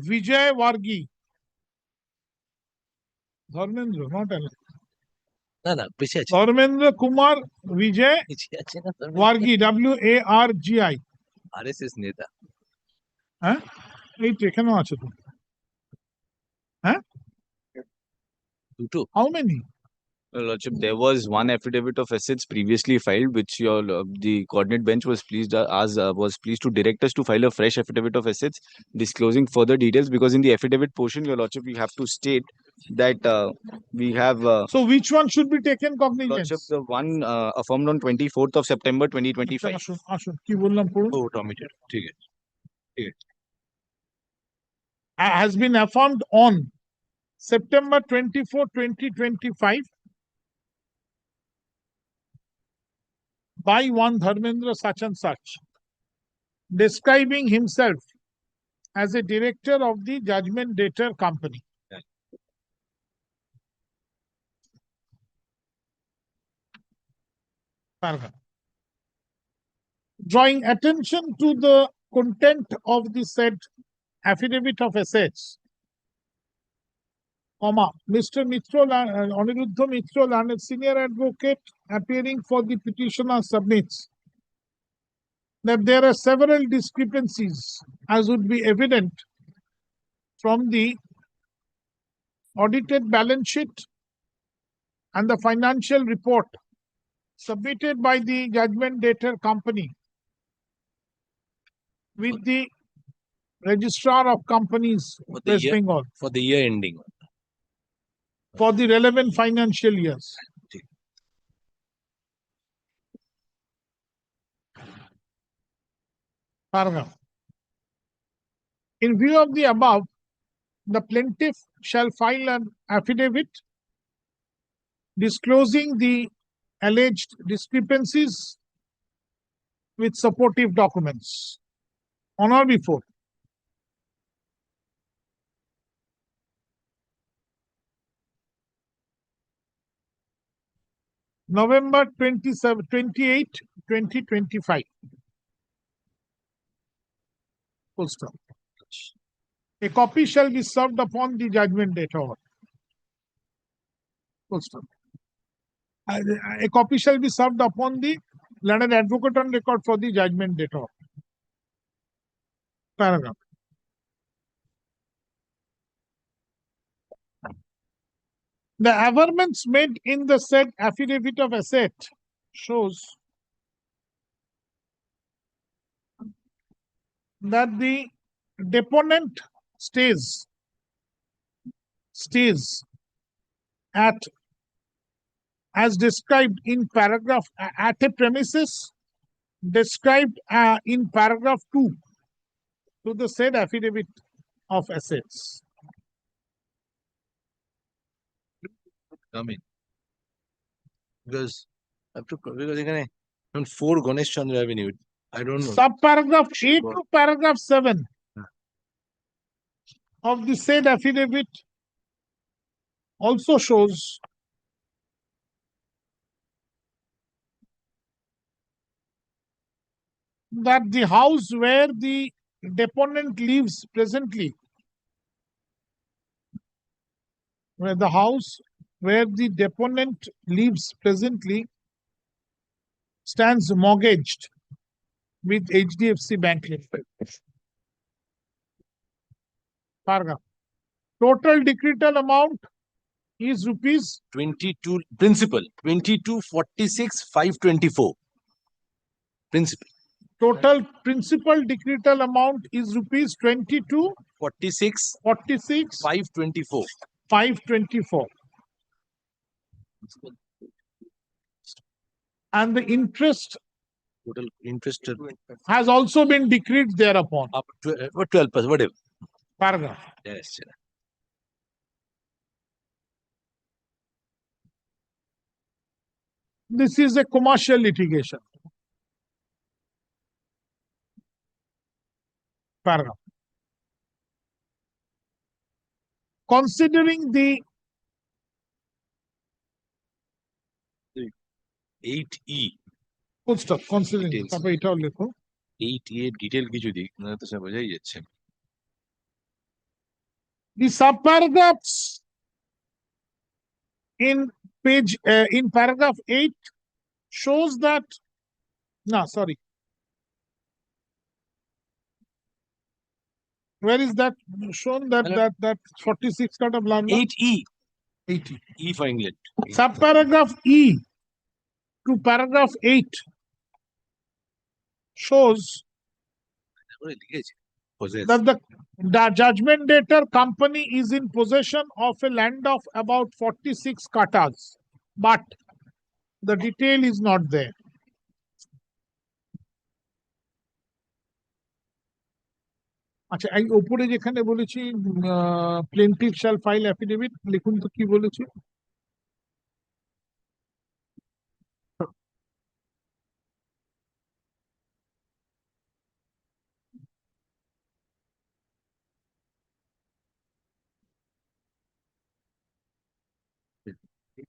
Vijay Vargi. Dharmendra, not Alan. না পিছিয়ে আছে Dharmendra Kumar Vijay পিছিয়ে আছে না Vargi, WARGI. RSS নেতা। হ্যাঁ এই তো এখানেও আছে তো। হ্যাঁ দুটো। How many? Lordship, there was one affidavit of assets previously filed, which the coordinate bench was pleased to direct us to file a fresh affidavit of assets, disclosing further details. Because in the affidavit portion, Your Lordship, we have to state that we have. So which one should be taken cognizance? Lordship, the one affirmed on 24th of September 2025. আসুন কি বললাম পড়ুন। ও tomato ঠিক আছে Has been affirmed on September 24, 2025 by one Dharmendra such and such, describing himself as a director of the judgment debtor company. Paragraph. Drawing attention to the content of the said affidavit of assets, Mr. Mitra, Aniruddha Mitra, learned senior advocate appearing for the petitioner submits that there are several discrepancies, as would be evident from the audited balance sheet and the financial report submitted by the judgment debtor company with the registrar of companies West Bengal for the year ending. For the relevant financial years. Paragraph. In view of the above, the plaintiff shall file an affidavit disclosing the alleged discrepancies with supportive documents on or before November 28, 2025. Full stop. A copy shall be served upon the judgment date or full stop. A copy shall be served upon the learned advocate on record for the judgment date or paragraph. The averments made in the said affidavit of asset shows that the deponent stays at as described in paragraph at a premises described in paragraph 2 to the said affidavit of assets. Come in. Because এখানে 4 Ganesh Chandra Avenue. I don't know. Subparagraph 8 to paragraph 7 of the said affidavit also shows that the house where the deponent lives presently, stands mortgaged with HDFC Bank Limited. Paragraph. Total decretal amount is rupees 22 principal 2246,524. Principal. Total principal decretal amount is rupees 524. And the interest Total interest has also been decreed thereupon. up to 12%, whatever. Paragraph. Yes. This is a commercial litigation. Paragraph. Considering the 8E. full stop. Considering Details. তারপর এটাও লেখো 8E এর detail কিছু দিক না তো সব বোঝাই যাচ্ছে। the subparagraphs in paragraph 8 shows that where is that shown that 46 cut of blah, blah? 8E. 80. E for England. Subparagraph E to paragraph 8 shows that the judgment debtor company is in possession of a land of about 46 katas, but the detail is not there. আচ্ছা এই উপরে যেখানে বলেছি প্লেন্টিফ shall file affidavit লিখুন তো কি বলেছি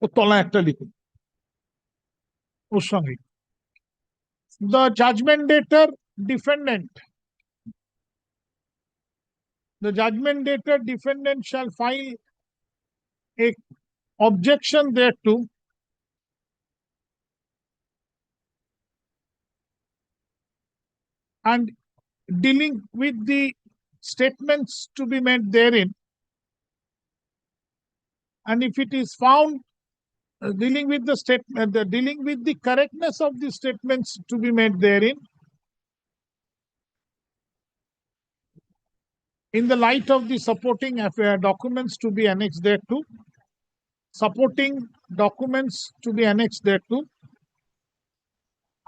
ও তলায় একটা লিখুন ওর সঙ্গে the judgment debtor defendant shall file a objection thereto and dealing with the statements to be made therein, and if it is found dealing with the correctness of the statements to be made therein, in the light of the supporting documents to be annexed thereto,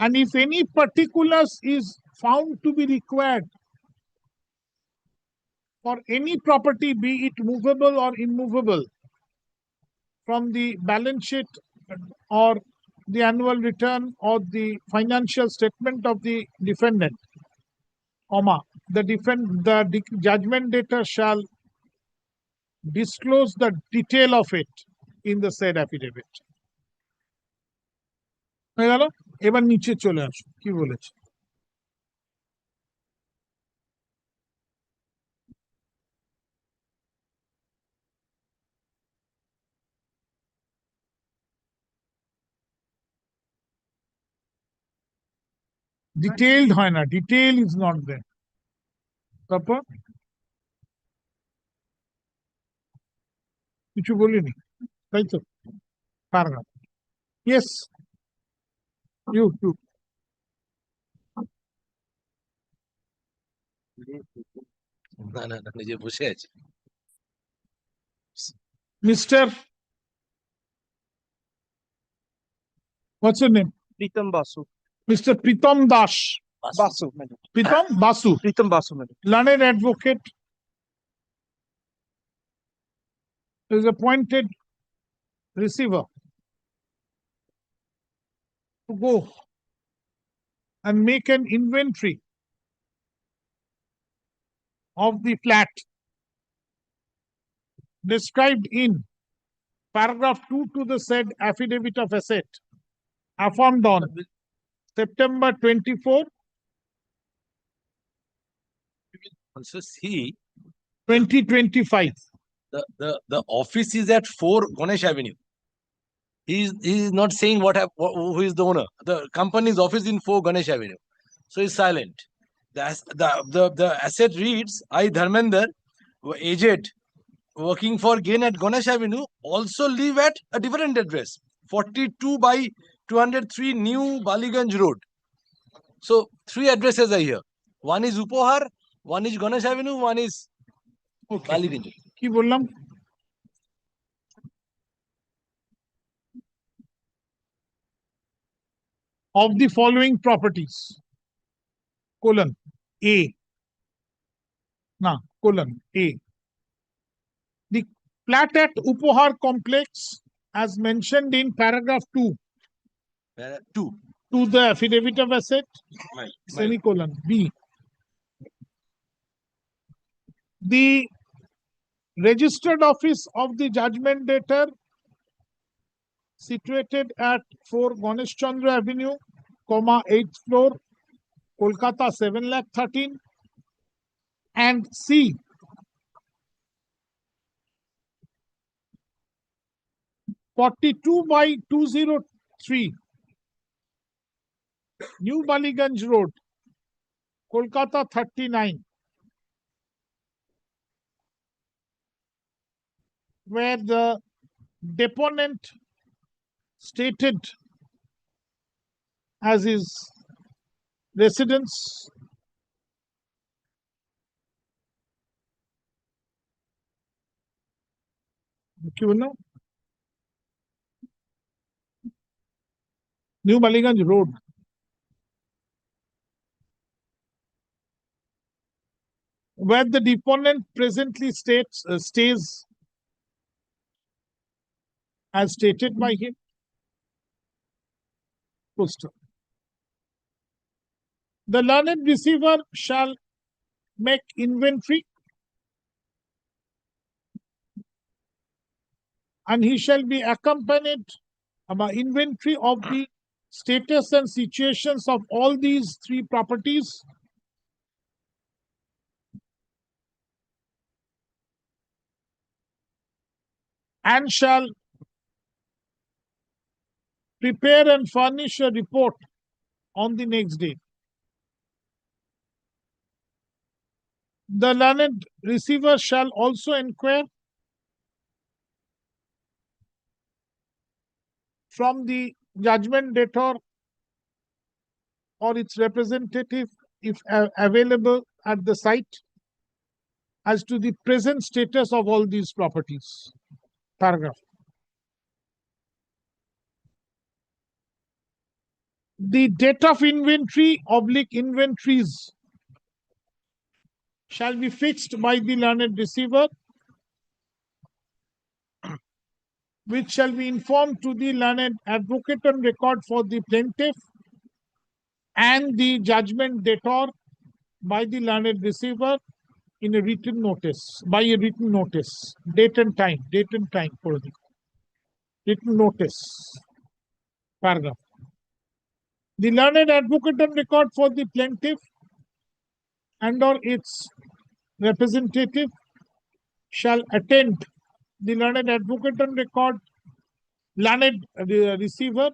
and if any particulars is found to be required for any property, be it movable or immovable, from the balance sheet or the annual return or the financial statement of the defendant, the judgment debtor shall disclose the detail of it in the said affidavit. হয়ে গেল। এবার নিচে চলে আসো, কি বলেছে? Detailed হয় না, ডিটেইল ইজ নট দেয়ার। তারপর কিছু বলিনি, তাই তো? প্যারাগ্রাফ, ইয়েস, ইউ না না না, নিজে বসে আছে। Mister, what's your name? Pritam Basu. Mr. Pritam Das. Basu, madam. Pritam Basu. Pritam Basu, madam. Learned advocate is appointed receiver to go and make an inventory of the flat described in paragraph 2 to the said affidavit of asset affirmed on September 24, Also see 2025. the office is at 4 Ganesh Avenue. He is not saying who is the owner. The company's office in 4 Ganesh Avenue. So he's silent. The asset reads, I Dharmender, aged, working for Gain at Ganesh Avenue, also live at a different address, 42 by 203 New Baliganj Road. So 3 addresses are here. One is Upohar, one is Ganesh Avenue, one is Baliganj. কি বললাম? Of the following properties, colon A, colon A, the flat at Upohar complex as mentioned in paragraph 2 to the affidavit of asset, semicolon B, the registered office of the judgment debtor situated at 4 Ganesh Chandra Avenue, 8th floor, Kolkata 7,13,000, and C, (42 by 203 New Baliganj Road, Kolkata 39, where the deponent stated as his residence কি বললাম? New Baliganj Road, where the deponent presently stays as stated by him. Poster. The learned receiver shall make inventory and he shall be accompanied by inventory of the status and situations of all these 3 properties and shall prepare and furnish a report on the next day. The learned receiver shall also inquire from the judgment debtor or its representative, if available at the site, as to the present status of all these properties. Paragraph. The date of inventory / inventories shall be fixed by the learned receiver, which shall be informed to the learned advocate on record for the plaintiff and the judgment debtor by the learned receiver in a written notice, by a written notice, date and time for the written notice. Paragraph. The learned advocate on record for the plaintiff and or its representative shall attend the learned advocate on record, learned receiver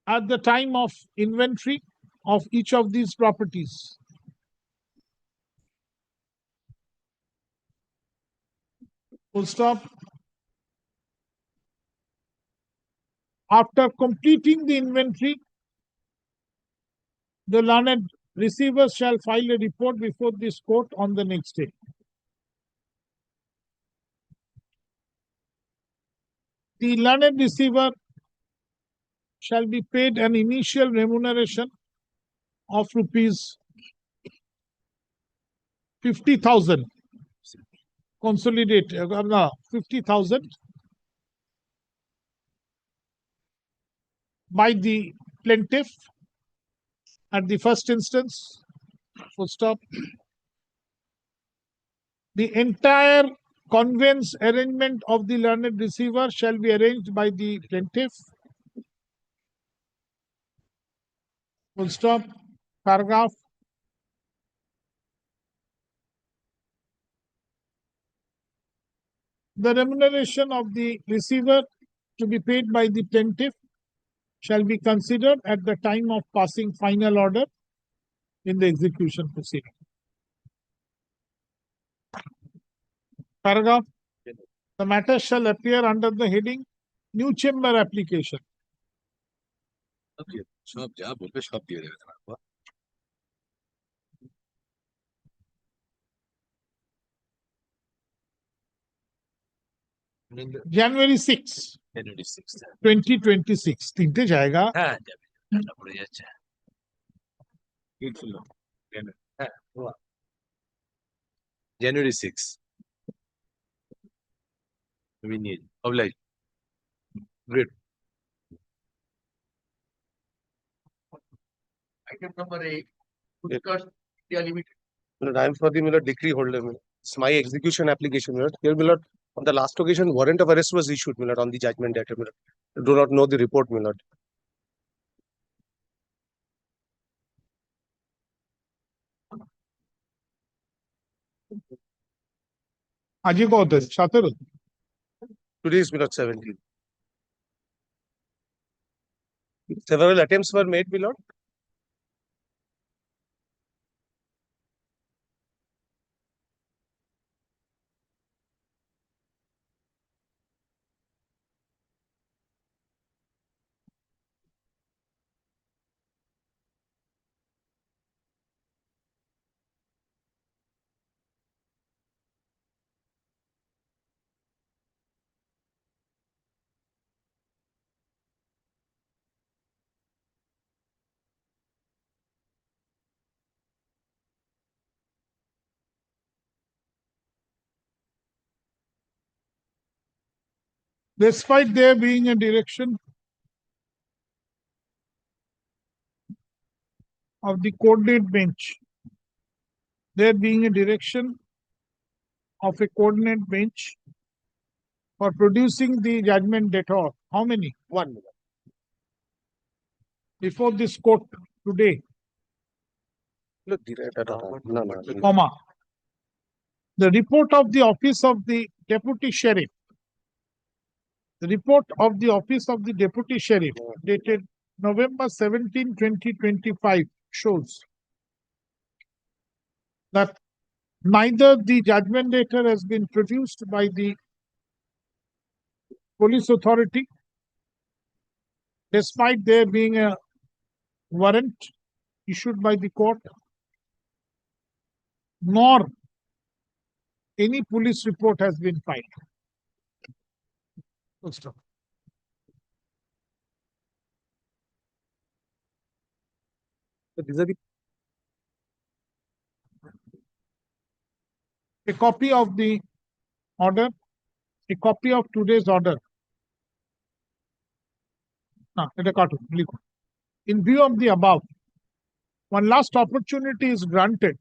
at the time of inventory of each of these properties. Full stop. After completing the inventory, the learned receiver shall file a report before this court on the next day. The learned receiver shall be paid an initial remuneration of rupees 50,000 consolidated, 50,000 by the plaintiff at the first instance. Full stop. The entire conveyance arrangement of the learned receiver shall be arranged by the plaintiff. Full stop. Paragraph. The remuneration of the receiver to be paid by the plaintiff shall be considered at the time of passing final order in the execution proceeding. Paragraph. The matter shall appear under the heading New Chamber Application. January 6, 2026. তিনটে জায়গা January 6. We need oblige. Great. Item number 8. India Limited. I am for the decree holder. It's my execution application. Here, on the last occasion, warrant of arrest was issued on the judgment date. I do not know the report. আজকে কত 17? Today is 17. Several attempts were made, Milord. Despite there being a direction of the coordinate bench, there being a direction of a coordinate bench for producing the judgment debtor. How many? One. Before this court today, comma. The report of the office of the deputy sheriff. The report of the office of the deputy sheriff dated November 17, 2025 shows that neither the judgment debtor has been produced by the police authority, despite there being a warrant issued by the court, nor any police report has been filed. Full stop. A copy of the order, a copy of today's order. In view of the above, one last opportunity is granted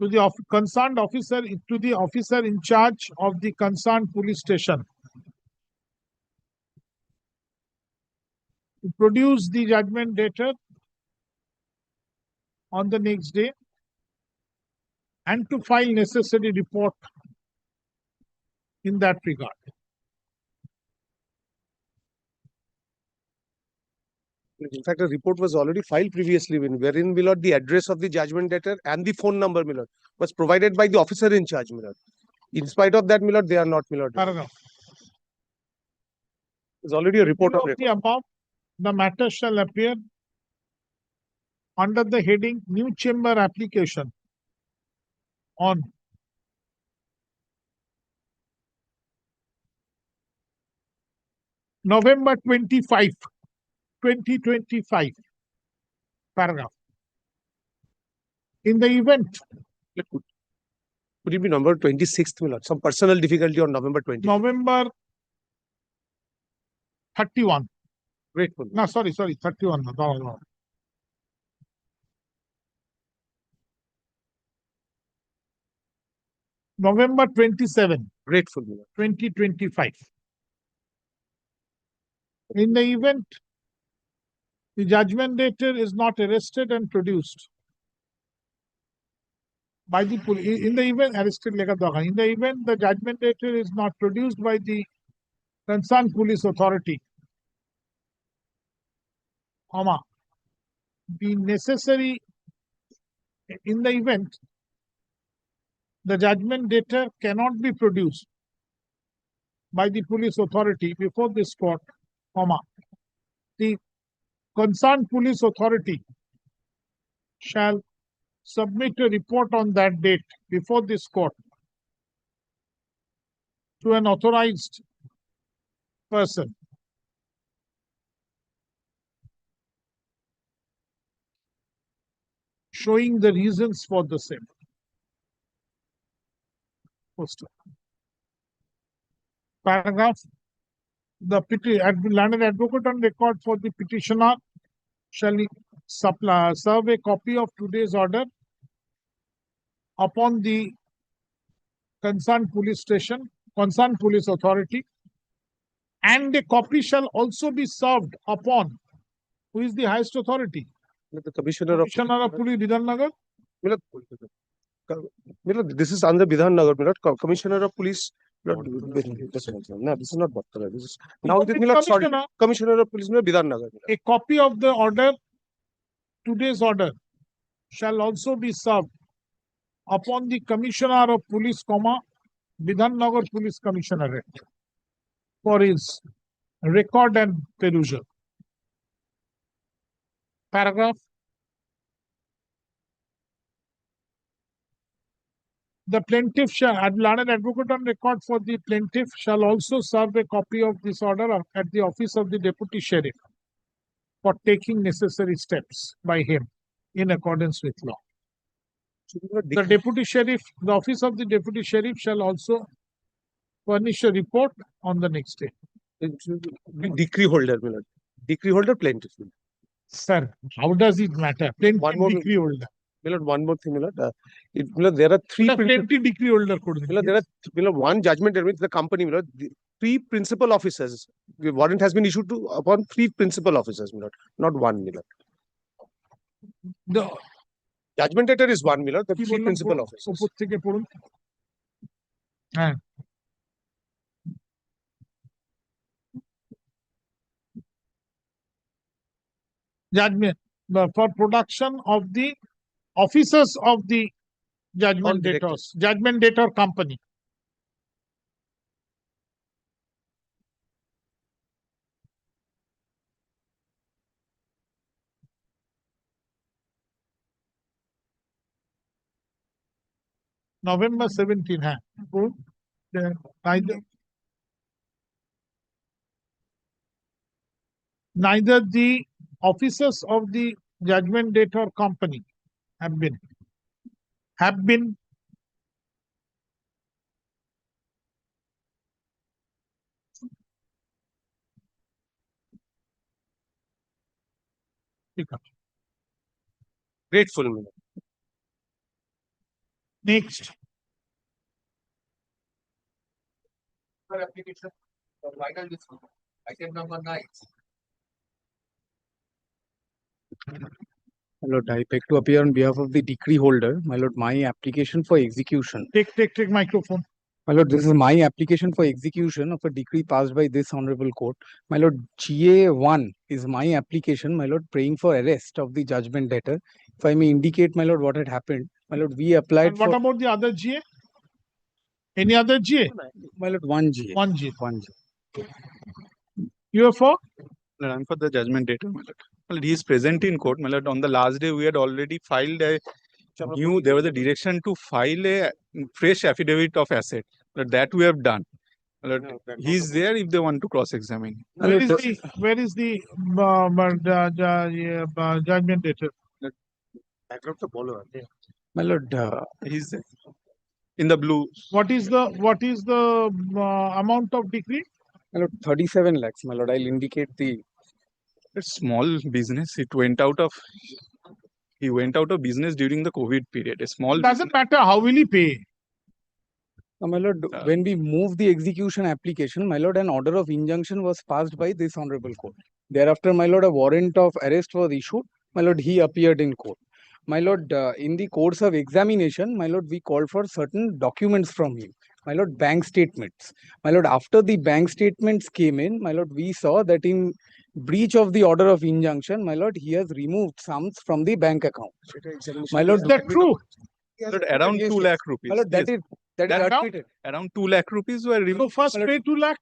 to the concerned officer, to the officer in charge of the concerned police station to produce the judgment dated on the next day and to file necessary report in that regard. In fact, a report was already filed previously, wherein, my lord, the address of the judgment debtor and the phone number, my lord, was provided by the officer in charge, my lord. In spite of that, my lord, they are not, my lord. Paragraph. There's already a report of The record. above, the matter shall appear under the heading New Chamber Application on November 25, 2025. Paragraph. In the event, Could it be November 26th, my lord? Some personal difficulty on November 20th. November 31. Grateful. No, sorry, 31. No. November 27. Grateful, my lord. 2025. In the event the judgment debtor is not arrested and produced by the police, in the event the judgment debtor is not produced by the concerned police authority, the necessary, in the event the judgment debtor cannot be produced by the police authority before this court, the concerned police authority shall submit a report on that date before this court to an authorized person showing the reasons for the same. Paragraph. The landed advocate on record for the petitioner shall serve a copy of today's order upon the concerned police station, concerned police authority, and a copy shall also be served upon who is the highest authority? The Commissioner of Police, Bidhan Nagar. This is under Bidhan Nagar, my lord. Commissioner of Police. No, this is not Bhattara. This is now this, my lord, sorry. Commissioner of Police, Bidhan Nagar. A copy of the order, today's order, shall also be served upon the Commissioner of Police, Bidhan Nagar Police Commissionerate for his record and perusal. Paragraph. The plaintiff shall, landed advocate on record for the plaintiff shall also serve a copy of this order at the office of the deputy sheriff for taking necessary steps by him in accordance with law. The deputy sheriff, the office of the deputy sheriff shall also furnish a report on the next day. Decree holder, my lord. Decree holder, plaintiff. Sir, how does it matter? Plaintiff, decree holder. My lord, one more thing, my lord. There are three. Plenty decree holder. There are one judgment that means the company, my lord, three principal officers. The warrant has been issued to upon three principal officers, my lord, not one, my lord. The judgment debtor is one, my lord. The three principal officers. Judgment for production of the officers of the judgment debtors, judgment debtor company. November 17, neither the officers of the judgment debtor company have been grateful, my lord. Next. Application for final dispute. Item number 9. My lord, I beg to appear on behalf of the decree holder. My lord, my application for execution. Take microphone. My lord, this is my application for execution of a decree passed by this honorable court. My lord, GA1 is my application, my lord, praying for arrest of the judgment debtor. If I may indicate, my lord, what had happened. My lord, we applied And what for... about the other GA? Any other GA? My lord, one GA. One GA. One GA. You are for? No, I'm for the judgment data, my lord. My lord, he is present in court, my lord. On the last day, we had already filed a new, there was a direction to file a fresh affidavit of asset. But that we have done. My lord, he's there if they want to cross-examine. Where is the judgment data? My lord, he's in the blue. What is the amount of decree? My lord, 37 lakhs, my lord. I'll indicate the... It's small business. He went out of business during the COVID period. A small Doesn't matter how will he pay. My lord, when we moved the execution application, my lord, an order of injunction was passed by this honorable court. Thereafter, my lord, a warrant of arrest was issued. My lord, he appeared in court. My lord, in the course of examination, my lord, we called for certain documents from him. My lord, bank statements. My lord, after the bank statements came in, my lord, we saw that in breach of the order of injunction, my lord, he has removed sums from the bank account. My lord, is that true? Lord, around 2 lakh rupees. My lord, that is admitted. Around 2 lakh rupees were removed. So first pay 2 lakh.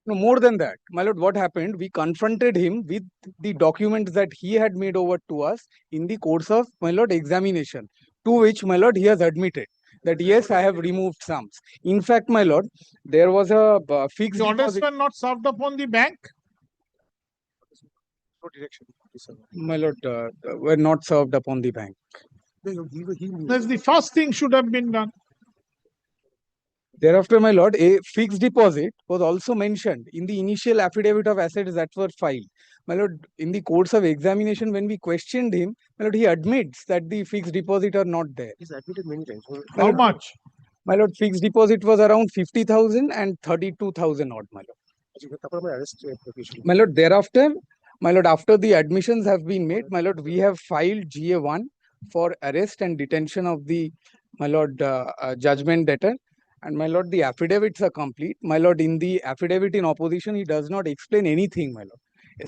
No, more than that. My lord, what happened? We confronted him with the documents that he had made over to us in the course of, my lord, examination, to which, my lord, he has admitted that yes, I have removed sums. In fact, my lord, there was a fixed The orders deposit. were not served upon the bank. My lord, were not served upon the bank. That's the first thing should have been done. Thereafter, my lord, a fixed deposit was also mentioned in the initial affidavit of assets that were filed. My lord, in the course of examination, when we questioned him, my lord, he admits that the fixed deposit are not there. He's admitted many times. How much? My lord, fixed deposit was around 50,000 and 32,000 odd, my lord. My lord, thereafter, my lord, after the admissions have been made, my lord, we have filed GA1 for arrest and detention of the, my lord, judgment debtor. And my lord, the affidavits are complete. My lord, in the affidavit in opposition, he does not explain anything, my lord.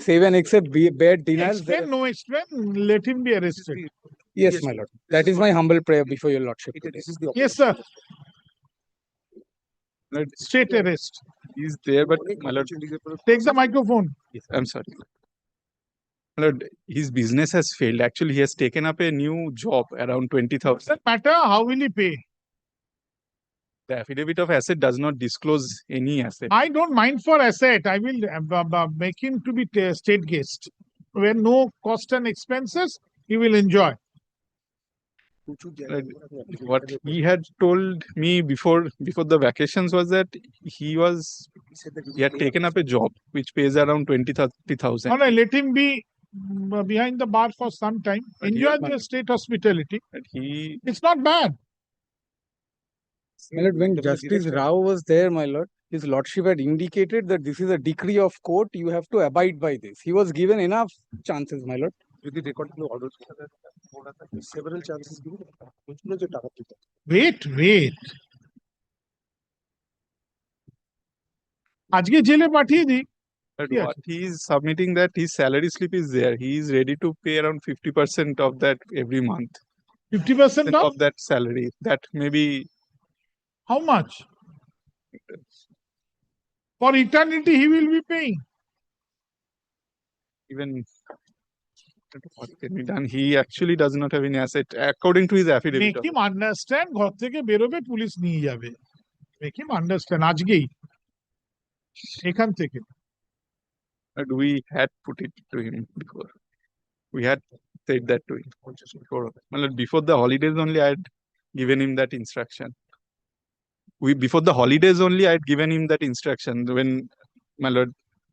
Save and except bare denials. Explain, no explain, let him be arrested. Yes, my lord. That is my humble prayer before your lordship. Yes, sir. Straight arrest. He's there, but my lord, Take the microphone. yes, I'm sorry. My lord, his business has failed. Actually, he has taken up a new job around 20,000. Doesn't matter how will he pay. The affidavit of asset does not disclose any asset. I don't mind for asset. I will make him to be state guest. Where no cost and expenses, he will enjoy. What he had told me before the vacations was that he had taken up a job which pays around 20,000-30,000. No, let him be behind the bar for some time. Enjoy the state hospitality. It's not bad. My lord, when Justice Rao was there, my lord, his lordship had indicated that this is a decree of court, you have to abide by this. He was given enough chances, my lord. Several chances given. Wait. আজকে জেলে পাঠিয়ে দিই। But what he is submitting, that his salary slip is there. He is ready to pay around 50% of that every month. 50% of that salary. That maybe. How much? For eternity, he will be paying. Even what can be done? He actually does not have any asset according to his affidavit. Make him understand. ঘর থেকে বেরোবে police নিয়ে যাবে। Make him understand. আজকেই এখান থেকে। But we had put it to him before. We had said that to him before the holidays only. I had given him that instruction. Before the holidays only, I had given him that instruction when my lord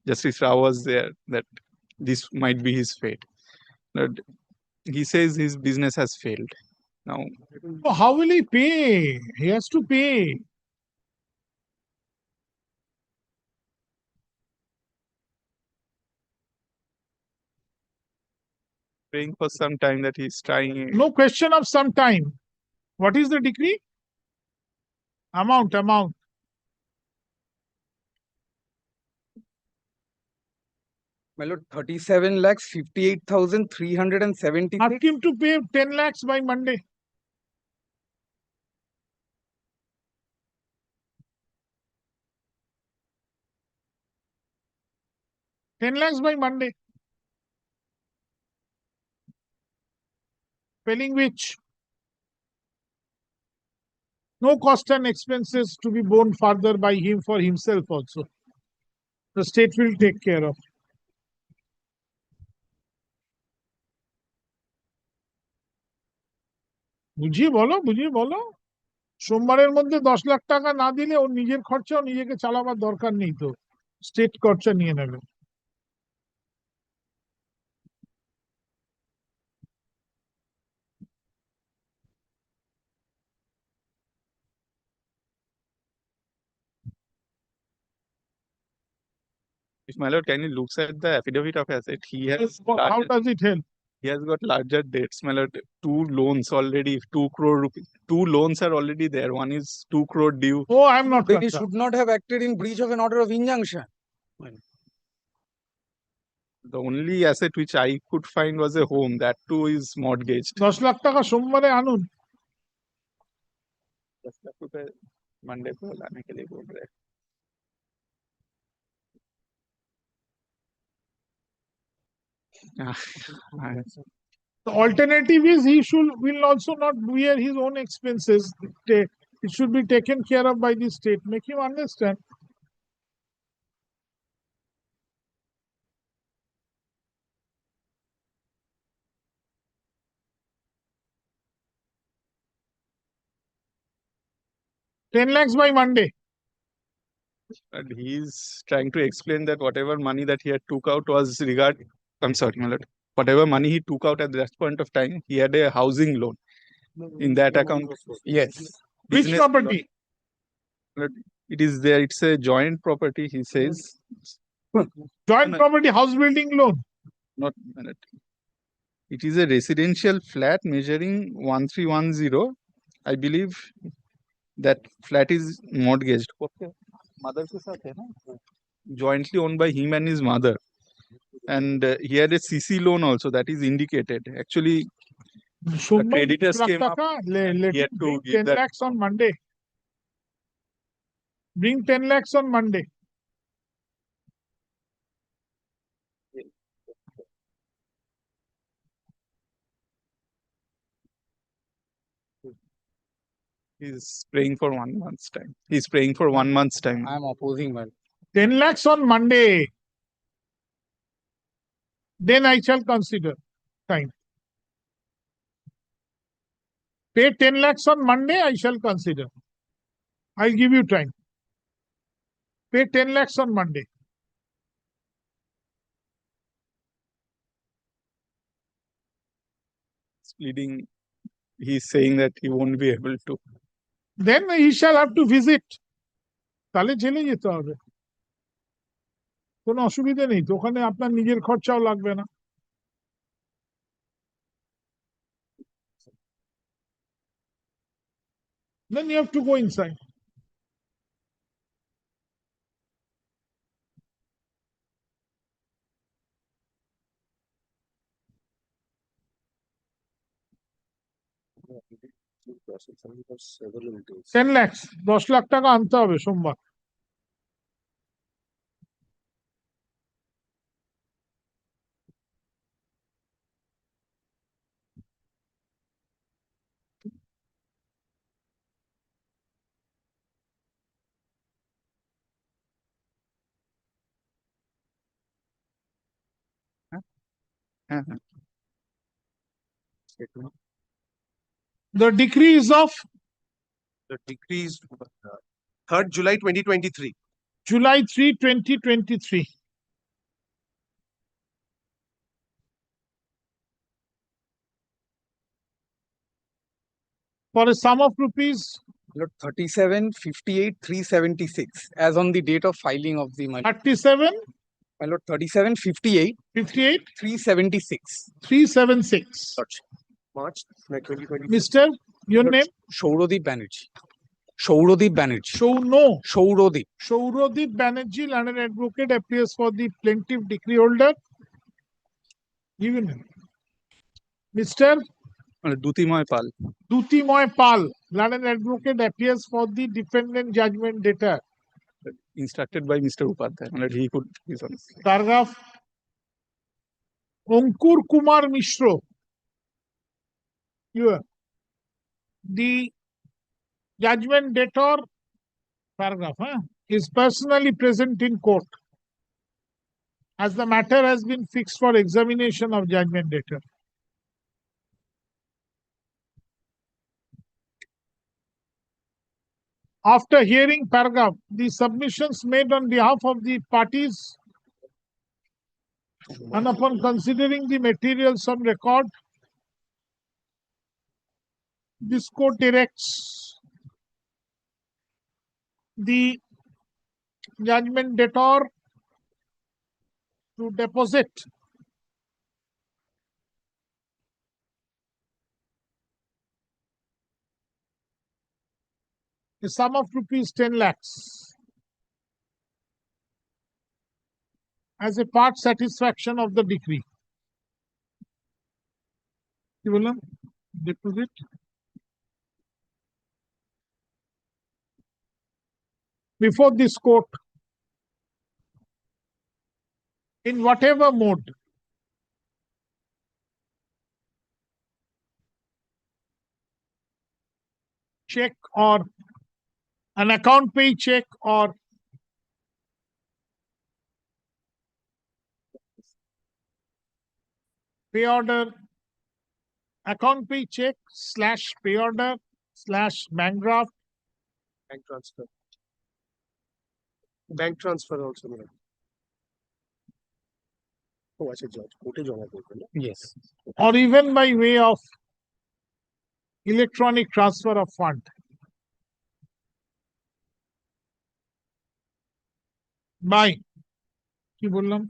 Justice Rao was there, that this might be his fate. Lord, he says his business has failed. Now, So how will he pay? He has to pay. praying for some time that he's trying. No question of some time. What is the decree? Amount. My lord, 37 lakhs 58,376. Ask him to pay 10 lakhs by Monday. $10 lakhs by Monday. Spelling which? No cost and expenses to be borne further by him for himself also. The state will take care of. বুঝিয়ে বলো সোমবারের মধ্যে 10 লাখ টাকা না দিলে ওর নিজের খরচা নিজেকে চালাবার দরকার নেই তো স্টেট খরচা নিয়ে নেবে If my lord kindly looks at the affidavit of asset, he has How does it help? he has got larger debts, my lord. 2 loans already, 2 crore rupees. 2 loans are already there. One is 2 crore due. Oh, I'm not Then he concerned. should not have acted in breach of an order of injunction. The only asset which I could find was a home. That too is mortgaged. 10 lakh টাকা সোমবারে আনুন 10 लाख रुपए Monday को लाने के लिए बोल रहे हैं. The alternative is he will also not bear his own expenses. It should be taken care of by the state. Make him understand. $10 lakhs by Monday. And he's trying to explain that whatever money that he had took out was I'm sorry, my lord. Whatever money he took out at that point of time, he had a housing loan in that account. Yes. Which Business property? loan. It is there. It's a joint property, he says. Joint property house building loan. Not my lord. It is a residential flat measuring 1310. I believe that flat is mortgaged. Mother ke saath hai na? Jointly owned by him and his mother. And he had a CC loan also that is indicated. Actually, the creditors came up. Let He had him to bring give 10 that. lakhs on Monday. Bring 10 lakhs on Monday. He's praying for 1 month's time. He's praying for 1 month's time. I am opposing, man. 10 lakhs on Monday. Then I shall consider time. Pay 10 lakhs on Monday, I shall consider. I'll give you time. Pay 10 lakhs on Monday. He's pleading. He's saying that he won't be able to. Then he shall have to visit. তাহলে জেলে যেতে হবে কোনো অসুবিধা নেই তো ওখানে আপনার নিজের খরচাও লাগবে না Then you have to go inside. $10 lakhs, 10 lakh টাকা আনতে হবে সোমবার The decree is of The decree is 3rd July 2023. July 3, 2023. for a sum of rupees My lord, 37,58,376 as on the date of filing of the my 37 my lord 37,58 58 376. 376. March 2020. Mr. Your name? Shourodip Banerjee. Shourodip Banerjee. No. Shourodip. Shourodip Banerjee, London advocate, appears for the plaintiff decree holder. Give him. Mr. Dutimoy Pal. Dutimoy Pal, London advocate, appears for the defendant judgment debtor. Instructed by Mr. Upadhyay. He could resolve. Paragraph. Ankur Kumar Mishro. Here. The judgment debtor, paragraph, is personally present in court as the matter has been fixed for examination of judgment debtor. After hearing paragraph, the submissions made on behalf of the parties and upon considering the materials on record, this court directs the judgment debtor to deposit a sum of rupees 10 lakhs as a part satisfaction of the decree. Deposit. Before this court, in whatever mode, check or an account pay check or pay order, account pay check / pay order / bank draft, Bank transfer. Bank transfer also. My lord. Oh, I said George. Court is on. Yes. or even by way of electronic transfer of fund. By কি বললাম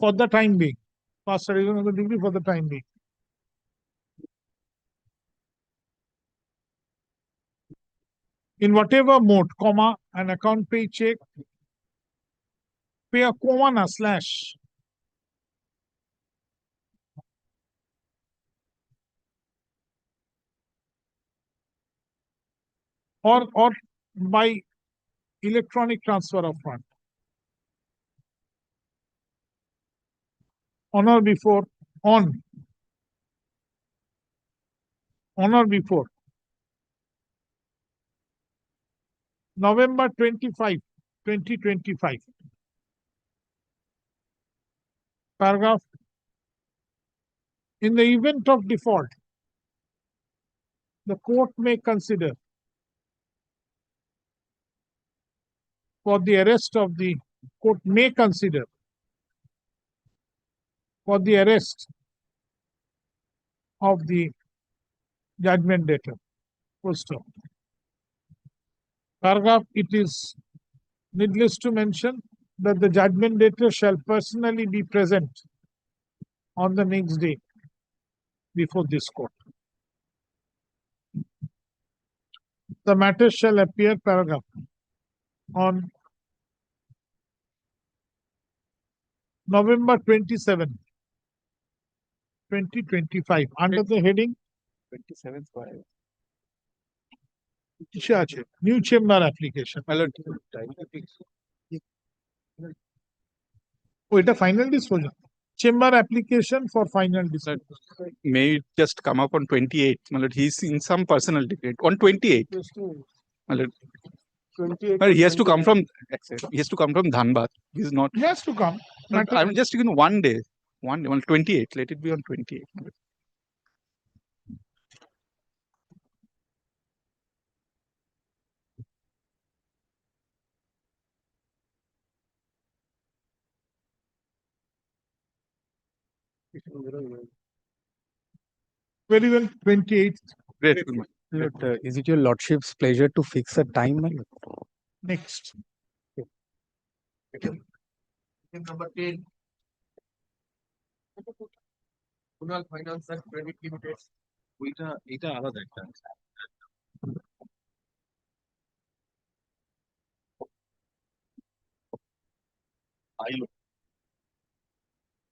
for the time being. Past revision of the degree for the time being. In whatever mode, comma, an account pay check, pay a comma na slash. Or by electronic transfer of fund. On or before November 25, 2025. Paragraph. In the event of default, the court may consider for the arrest of the court may consider for the arrest of the judgment debtor. Full stop. Paragraph, it is needless to mention that the judgment debtor shall personally be present on the next day before this court. The matter shall appear, paragraph, on November 27, 2025, under the heading 27th. কিসে আছে? New chamber application. এটা final disposal. Chamber application for final disposal. May it just come up on 28th. He's in some personal decree. On 28th. He has to come from Dhanbad. He's not. He has to come. I'm just thinking one day. 28th. Let it be on 28th. Very well, 28th. Great. Is it your lordship's pleasure to fix a time, my lord? Next. Number 10. Kunal Finance and Credit Limited. এটা আলাদা একটা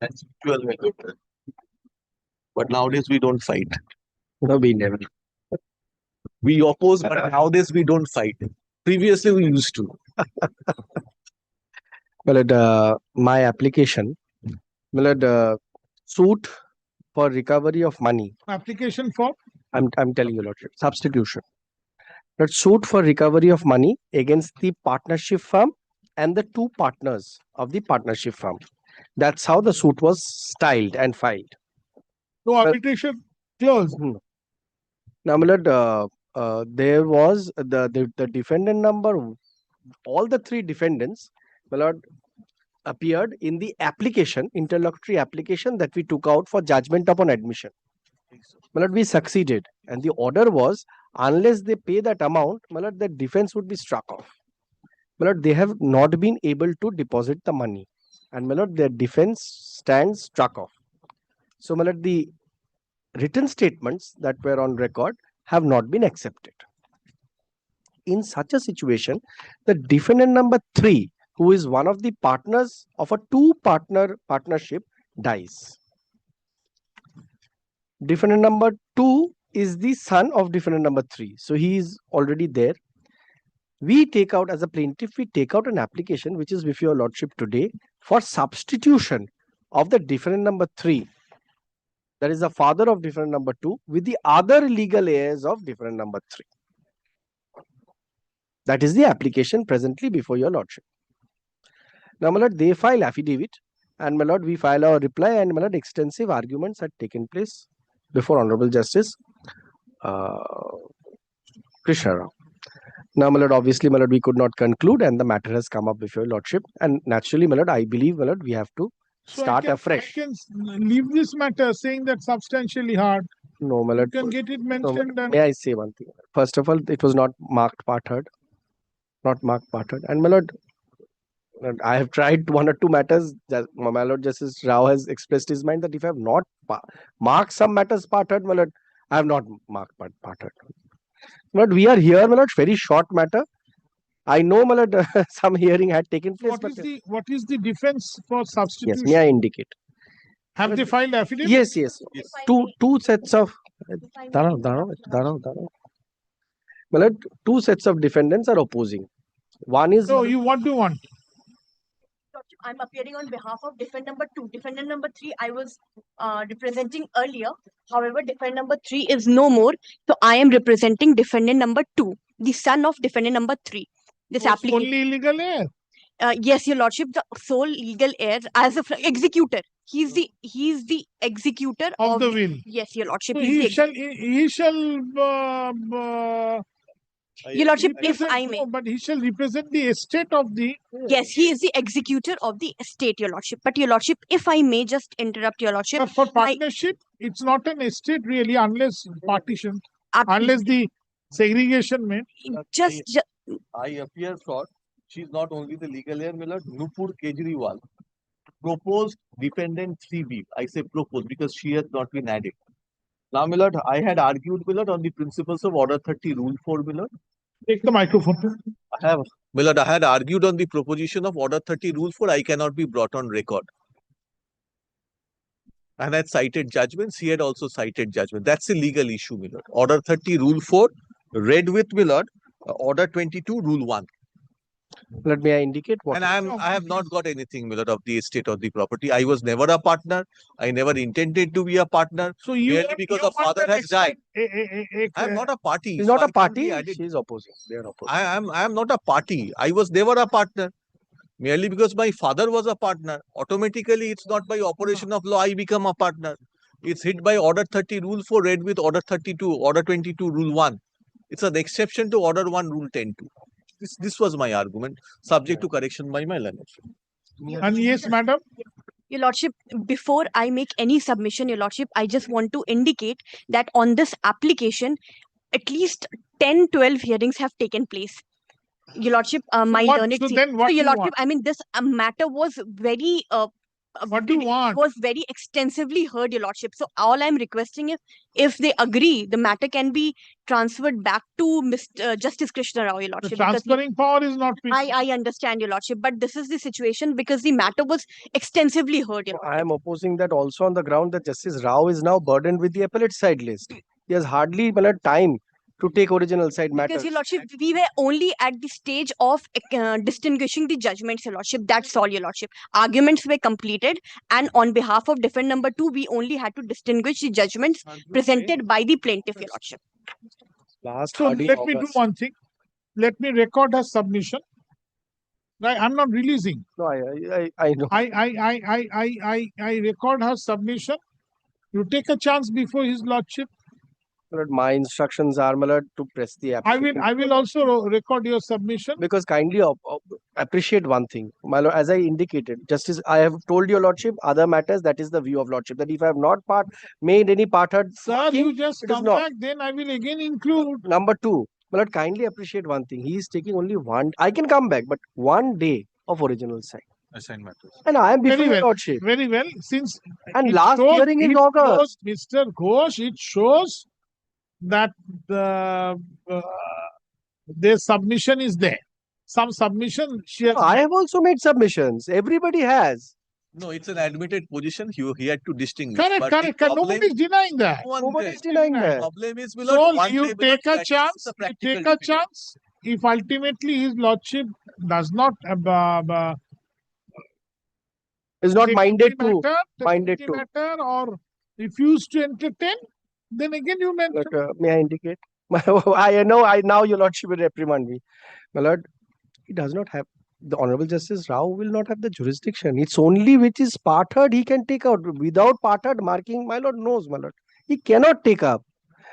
That's 12 method. But nowadays we don't fight. No, we never. We oppose, but nowadays we don't fight. Previously we used to. My application, suit for recovery of money. Application for? I'm telling you, lordship, substitution. That suit for recovery of money against the partnership firm and the two partners of the partnership firm. That's how the suit was styled and filed. No arbitration clause. Now, my lord, there was the defendant number, all the three defendants, my lord, appeared in the application, interlocutory application that we took out for judgment upon admission. My lord, we succeeded, and the order was, unless they pay that amount, my lord, the defense would be struck off. My lord, they have not been able to deposit the money, and my lord, their defense stands struck off. So, my lord, the written statements that were on record have not been accepted. In such a situation, the defendant number 3, who is one of the partners of a two-partner partnership, dies. Defendant number 2 is the son of defendant number 3. So he is already there. We take out, as a plaintiff, we take out an application which is with your lordship today for substitution of the defendant number 3. That is the father of defendant number 2 with the other legal heirs of defendant number 3. That is the application presently before your lordship. Now, my lord, they file affidavit, and my lord, we file our reply, and my lord, extensive arguments had taken place before Honorable Justice Krishna Rao. Now, my lord, obviously, my lord, we could not conclude, and the matter has come up before your lordship. And naturally, my lord, I believe, my lord, we have to start afresh. I can leave this matter saying that substantially hard. No, my lord. You can get it No, mentioned. and may I say one thing? First of all, it was not marked part heard. Not marked part heard. And my lord, I have tried one or two matters. My lord, Justice Rao has expressed his mind that if I have not marked some matters part heard, my lord, I have not marked part heard. My lord, we are here, my lord, very short matter. I know, my lord, some hearing had taken place. What is the defense for substitution? Yes, may I indicate? Have they filed affidavit? Yes, yes. Two sets of. My lord, two sets of defendants are opposing. One is. So, what do you want? I'm appearing on behalf of defendant number 2. Defendant number 3, I was representing earlier. However, defendant number 3 is no more. So, I am representing defendant number 2, the son of defendant number 3. This application. Only legal heir? Yes, your lordship, the sole legal heir as a executor. He's the executor of the will. Yes, your lordship. So He shall your lordship, if I may. No, but he shall represent the estate of the. Yes, he is the executor of the estate, your lordship. But your lordship, if I may just interrupt your lordship. But for partnership, it's not an estate really, unless partition, unless the segregation made. I appear for, she's not only the legal heir, my lord, Nupur Kejriwal proposed defendant 3B. I say proposed because she has not been added. Now, my lord, I had argued, my lord, on the principles of Order 30, Rule 4, my lord. Take the microphone. My lord, I had argued on the proposition of Order 30, Rule 4. I cannot be brought on record. And I had cited judgments. He had also cited judgment. That's a legal issue, my lord. Order 30, Rule 4, read with, my lord, Order 22, Rule 1. Let me indicate what. And I have not got anything, my lord, of the estate or the property. I was never a partner. I never intended to be a partner. So you merely because the father has died. I am not a party. He's not a party. She is opposing. They are opposing. I am not a party. I was never a partner. Merely because my father was a partner. Automatically, it's not by operation of law I become a partner. It's hit by Order 30, Rule 4, read with Order 32, Order 22, Rule 1. It's an exception to Order 1, Rule 10-2. This was my argument, subject to correction by my learned. And yes, madam. Your Lordship, before I make any submission, Your Lordship, I just want to indicate that on this application, at least 10, 12 hearings have taken place. Your Lordship, my learned So se- then what so do Your you Lordship, want? I mean, this matter was very What do you want? was very extensively heard, Your Lordship. So all I'm requesting is, if they agree, the matter can be transferred back to Mr. Justice Krishna Rao, Your The Lordship. because he- transferring power is not with I understand, Your Lordship, but this is the situation because the matter was extensively heard, Your Lordship. I am opposing that also on the ground that Justice Rao is now burdened with the appellate side list. He has hardly time to take original side Because, matters. Your Lordship, we were only at the stage of distinguishing the judgments, Your Lordship. That's all, Your Lordship. Arguments were completed, and on behalf of defendant number 2, we only had to distinguish the judgments presented by the plaintiff, Your Lordship. Last So let me do one thing. Let me record her submission. Right, I'm not releasing. No, I know. I record her submission. You take a chance before His Lordship. But my instructions are, my lord, to press the application. I will also record your submission. Because kindly appreciate one thing, my lord, as I indicated, Justice, I have told your lordship other matters. That is the view of lordship. That if I have not made any part-heard Sir, marking, you just it is come not. back, then I will again include. Number two, my lord, kindly appreciate one thing. He is taking only one. I can come back, but 1 day of original side. Assigned matters. And I am before Very your well. lordship. Very well. Since And it last shows- hearing is it August. shows, Mr. Ghosh, it shows that the their submission is there. Some submission she has. I have also made submissions. Everybody has. No, it's an admitted position. He had to distinguish. Correct, But the correct. problem- Nobody is denying that. No one Nobody said. is denying The that. problem is, my So lord, one you day, my take lord, a that is chance. the You practical take a difficulty. chance. If ultimately His Lordship does not Is not take minded the to. matter, Minded the to. matter or refuse to entertain, then again you mention. But, may I indicate? I know. Now your lordship will reprimand me, my lord. He does not have the Honorable Justice Rao will not have the jurisdiction. It's only which is part-heard he can take out. Without part-heard marking, my lord knows, my lord. He cannot take up.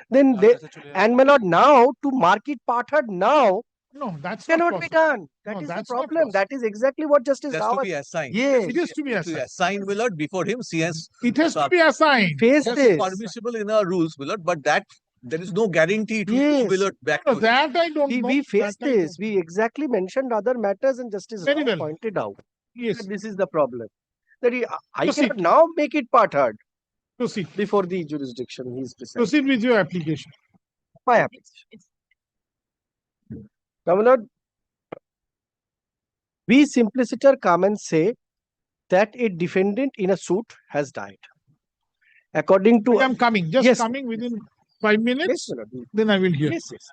Then they and my lord now to mark it part-heard now No, that's cannot not be possible. done. That No, is the that's not problem. That is exactly what Justice It has Rao to has. be assigned. Yes. It is to be assigned. Assigned, my lord, before him. CS. It has to be assigned. Face That's this. permissible in our rules, my lord, but that there is no guarantee to Yes. go, my lord, back No, to it. that I don't know. We faced That I this. We exactly mentioned other matters and Justice Very Rao well. pointed out Yes. that this is the problem. That I Proceed. cannot now make it part-heard Proceed. before the jurisdiction he is presiding. Proceed with your application. My application. Now, my lord, we simpliciter come and say that a defendant in a suit has died. According to I am coming. Just Yes. coming within 5 minutes. Yes, my lord. Then I will hear. Yes, yes.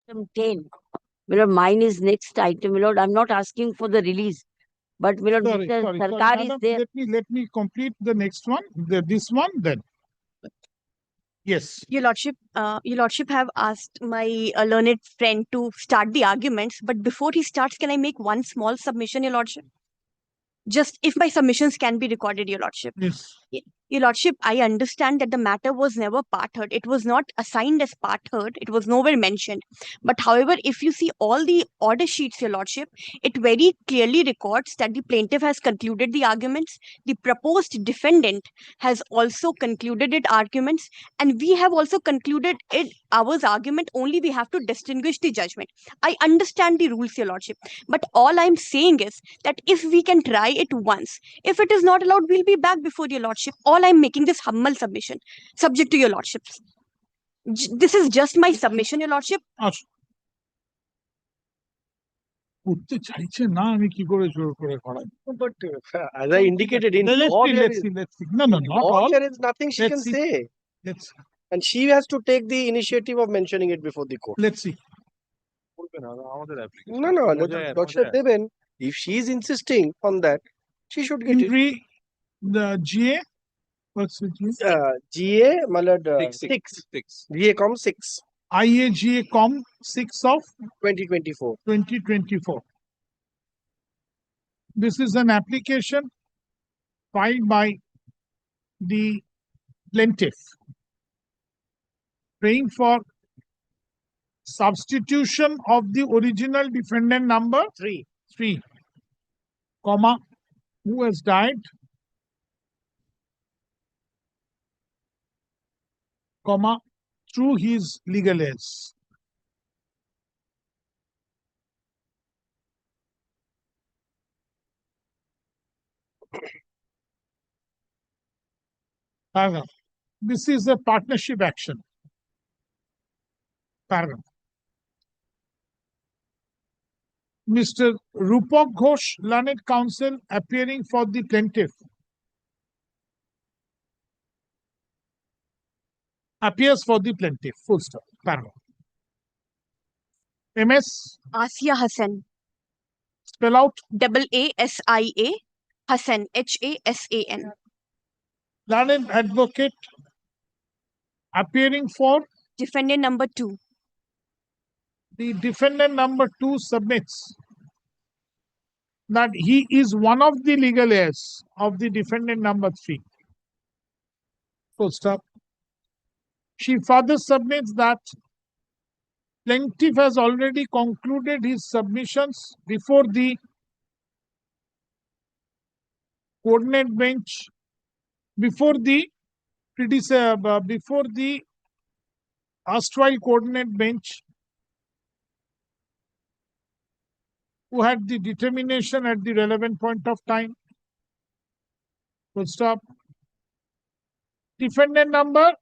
Item 10. My lord, mine is next item. My lord, I'm not asking for the release. But my lord, Sorry, Mr. sorry, Sarkar is madam, there. let me complete the next one, this one then. Yes. Your Lordship have asked my learned friend to start the arguments, but before he starts, can I make one small submission, Your Lordship? Just if my submissions can be recorded, Your Lordship. Yes. Your Lordship, I understand that the matter was never part heard. It was not assigned as part heard. It was nowhere mentioned. But however, if you see all the order sheets, Your Lordship, it very clearly records that the plaintiff has concluded the arguments. The proposed defendant has also concluded its arguments, and we have also concluded our argument. Only we have to distinguish the judgment. I understand the rules, Your Lordship, but all I'm saying is that if we can try it once, if it is not allowed, we'll be back before Your Lordship. All I'm making this humble submission, subject to Your Lordships. This is just my submission, Your Lordship. উঠতে চাইছে না, আমি কি করে জোর করে করাই? But as I indicated, in Let's law, see, there let's is, see, let's see. No, no, in not law, all. there is nothing she Let's can see. say. Let's And she has to take the initiative of mentioning it before the court. let's see. No, no, Lordship Devan, if she is insisting on that, she should get it. The GA, what's it? GA, Malad, 6. GA Com 6. IAGA Com 6 of 2024. 2024. This is an application filed by the plaintiff praying for substitution of the original defendant number 3, comma, who has died, comma, through his legal heirs. Paragraph. This is a partnership action. Paragraph. Mr. Rupak Ghosh, learned counsel, appearing for the plaintiff, appears for the plaintiff. Full stop. Paragraph. MS. Asia Hassan. Spell out. AASIA. Hassan. HASAN. Learned advocate, appearing for defendant number 2. The defendant number 2 submits that he is one of the legal heirs of the defendant number 3. Full stop. She further submits that plaintiff has already concluded his submissions before the coordinate bench, before the erstwhile coordinate bench, who had the determination at the relevant point of time. Full stop. Defendant number?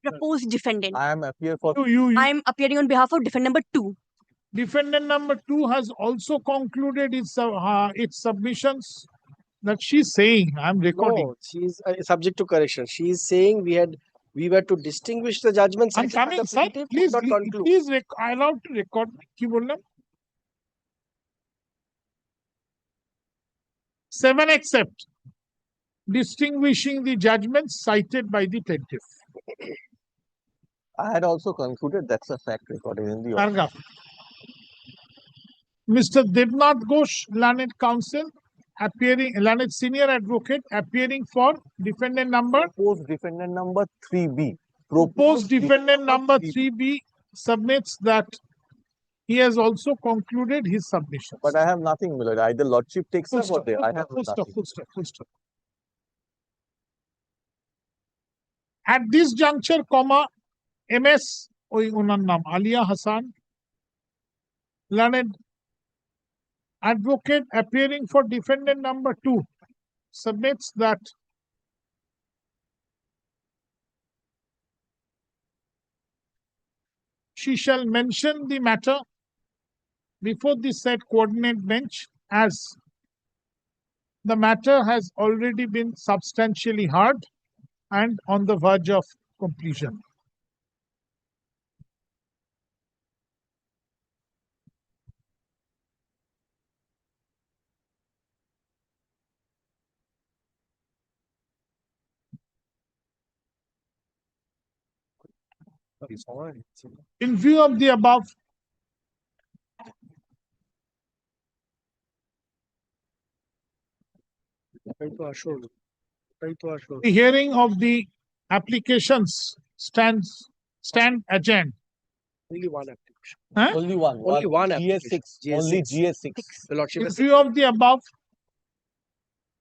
Proposed defendant. I am appear for I am appearing on behalf of defendant number 2. Defendant number 2 has also concluded its submissions. That she's saying, I'm recording. No, she is subject to correction. She is saying we were to distinguish the judgments. I'm coming, sir. Please, I allowed to record. কি বললাম? 7 accept distinguishing the judgments cited by the plaintiff. I had also concluded that's a fact recorded in the order. Paragraph. Mr. Devnath Ghosh, learned counsel, learned senior advocate, appearing for defendant number? Proposed defendant number 3B. Proposed defendant number 3B submits that he has also concluded his submission. But I have nothing, my lord. Either lordship takes up or I have full stop, nothing. full stop, full stop. At this juncture, comma, MS, ওনার নাম Alia Hassan, learned advocate appearing for defendant number 2, submits that she shall mention the matter before the said coordinate bench, as the matter has already been substantially heard and on the verge of completion. In view of the above, the hearing of the applications stand adjourned. Only one application. Huh? Only one. Only one application. GS6. Only GS6. GS6. The Lordship In has view of the above,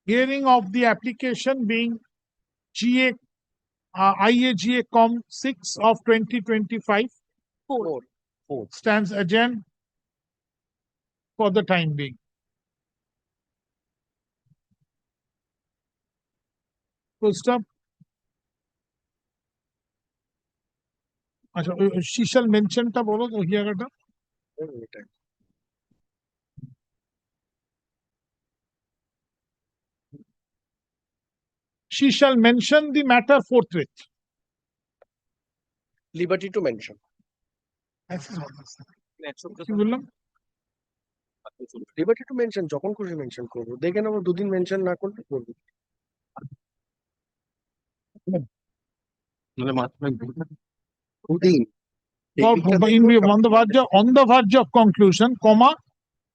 hearing of the application being GA IAGA Com 6 of 2025 four. stands adjourned for the time being. Full stop. আচ্ছা she shall mention টা বলো তো জায়গাটা she shall mention the matter forthwith. Liberty to mention. কি বললাম liberty two mention যখন খুশি mention করবো দেখে নেবো দুদিন মেনশন না করলে করবো দুদিন on the verge of conclusion, comma,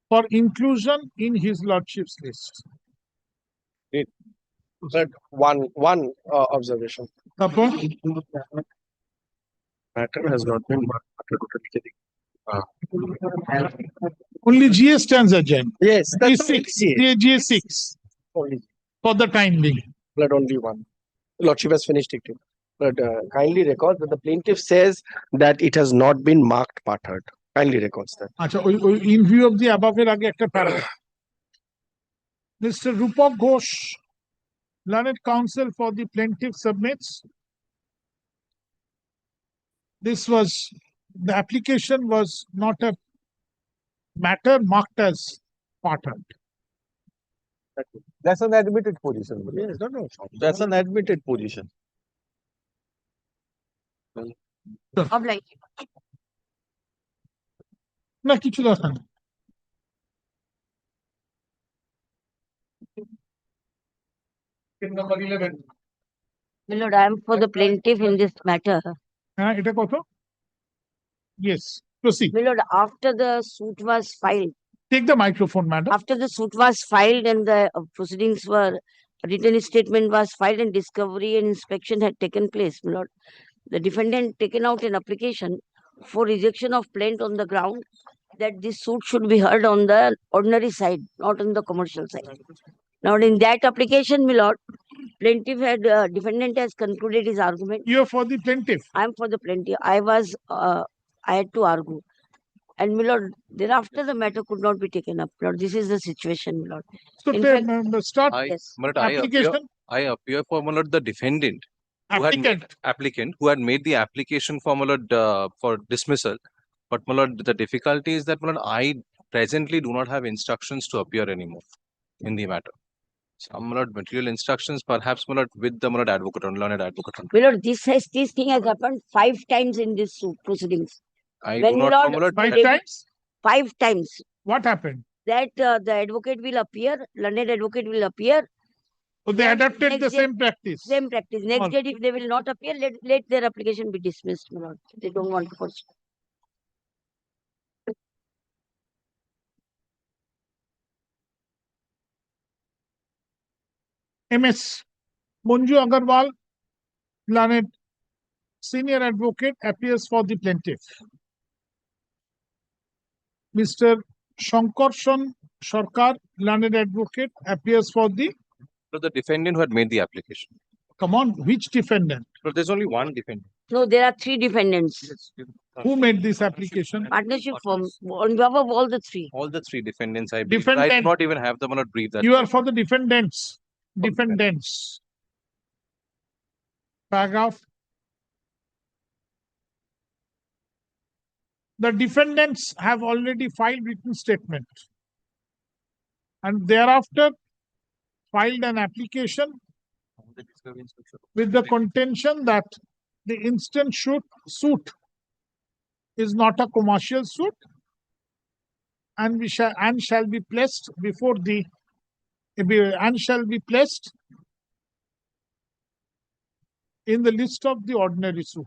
for inclusion in his lordship's list. But one observation. তারপর Matter has not been only GS stands adjourned. Yes, that's G6, GS6 only. for the time being. But only one. Lordship has finished dictating. But kindly record that the plaintiff says that it has not been marked part heard. Kindly records that. আচ্ছা in view of the above এর আগে একটা paragraph. Mr. Rupak Ghosh, learned counsel for the plaintiff submits. The application was not a matter marked as part heard. That's an admitted position. Yes, no. That's an admitted position. না কিছু দরকার নেই Number 11. My lord, I am for the plaintiff in this matter. হ্যাঁ এটা কত yes proceed. My lord, after the suit was filed, Take the microphone, madam. after the suit was filed and the proceedings were, written statement was filed and discovery and inspection had taken place, my lord, the defendant taken out an application for rejection of plaint on the ground that this suit should be heard on the ordinary side, not on the commercial side. Now, in that application, my lord, plaintiff had, defendant has concluded his argument. You are for the plaintiff. I am for the plaintiff. I had to argue. And my lord, thereafter the matter could not be taken up. Lord, this is the situation, my lord. So In fact, start yes. My lord, application. I appear for my lord the defendant applicant who had made the application for my lord for dismissal. But my lord, the difficulty is that my lord, I presently do not have instructions to appear anymore in the matter. Some my lord, material instructions, perhaps my lord, with the my lord advocate, learned advocate. My lord, this thing has happened 5 times in this suit proceedings. I When do my not lord, know, my lord, 5 that- times 5 times what happened that the advocate will appear, learned advocate will appear. so they Then adopted next the day- same practice. Same practice. Next All- day, if they will not appear, let their application be dismissed, my lord. They don't want to pursue. MS Manju Agarwal, learned senior advocate, appears for the plaintiff. Mr. Shankarshan Sarkar, learned advocate, appears for the. So the defendant who had made the application. Come on, which defendant? But there's only one defendant. No, there are 3 defendants. Who made this application? Partnership firm on behalf of all the 3. All the 3 defendants, I believe. But I do Defendant. not even have the my lord brief that. You are for the defendants. Defendants. Paragraph. The defendants have already filed written statement and thereafter filed an application with the contention that the instant suit is not a commercial suit and shall be placed before the and shall be placed in the list of the ordinary suit.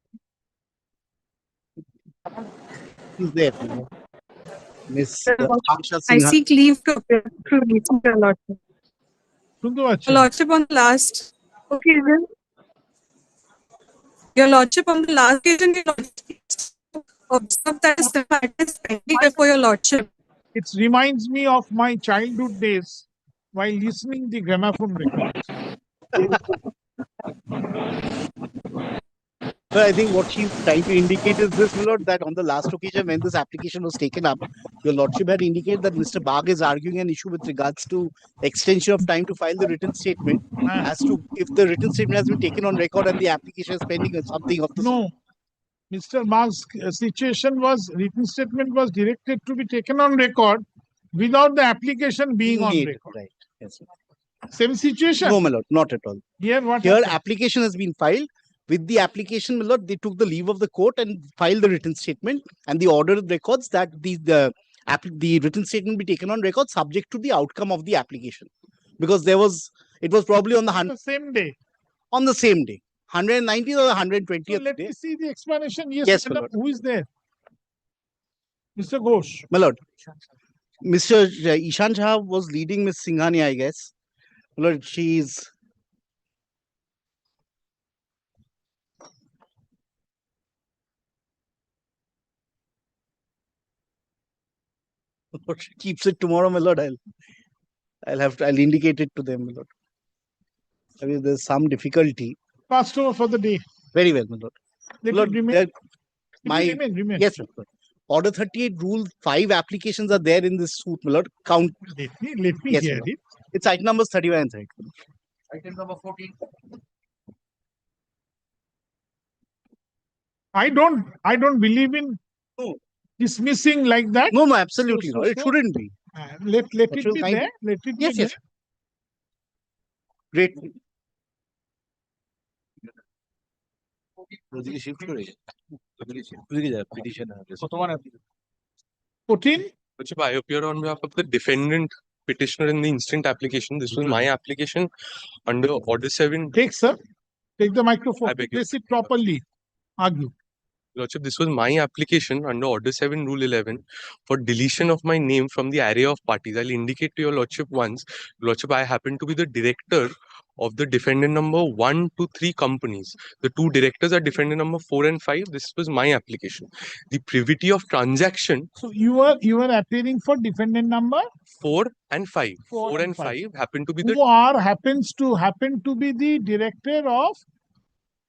Who's there? Miss Aksha I Sinha. seek leave to appear through recent your lordship. Your lordship on the last occasion. Your lordship on the last occasion, your lordship observed that the matter is pending before your lordship. It reminds me of my childhood days while listening the gramophone records. But I think what she's trying to indicate is this, my lord, that on the last occasion when this application was taken up, your lordship had indicated that Mr. Bagh is arguing an issue with regards to extension of time to file the written statement as to if the written statement has been taken on record and the application is pending or something of the No. Mr. Bagh's situation was written statement was directed to be taken on record without the application being on Made, record. right. Yes. Same situation? No, my lord, not at all. Here, what Here, happened? application has been filed. With the application, my lord, they took the leave of the court and filed the written statement, and the order records that the written statement be taken on record subject to the outcome of the application, because it was probably on the same day. On the same day, 190th or the 120th So let day. me see the explanation. Yes, Yes, my madam. lord. Who is there? Mr. Ghosh. My lord, Mr. Ishan Jha was leading Miss Singhani, I guess. My lord, she's she keeps it tomorrow, my lord. I'll indicate it to them, my lord. I mean, there's some difficulty. Passed over for the day. Very well, my lord. Let Lord, it remain. there- Let it remain. Yes, my lord. Order 38 rule 5 applications are there in this suit, my lord. Count. Let me Yes, hear my lord. it. It's item numbers 31 and 30. Item number 14. I don't believe in dismissing like that. No, absolutely not. It shouldn't be. Let That it should be kind- there. Let it Yes, be yes. Great. there. 14. I appear on behalf of the defendant petitioner in the instant application. This was my application under Order 7. Take, sir. Take the microphone. I beg your Place it properly. Argue. Lordship, this was my application under Order 7, Rule 11 for deletion of my name from the array of parties. I'll indicate to your Lordship once. Lordship, I happen to be the director of the defendant number 1 to 3 companies. The 2 directors are defendant number 4 and 5. This was my application. The privity of transaction. So you are appearing for defendant number 4 and 5. 4 and 5 happen to be who the happen to be the director of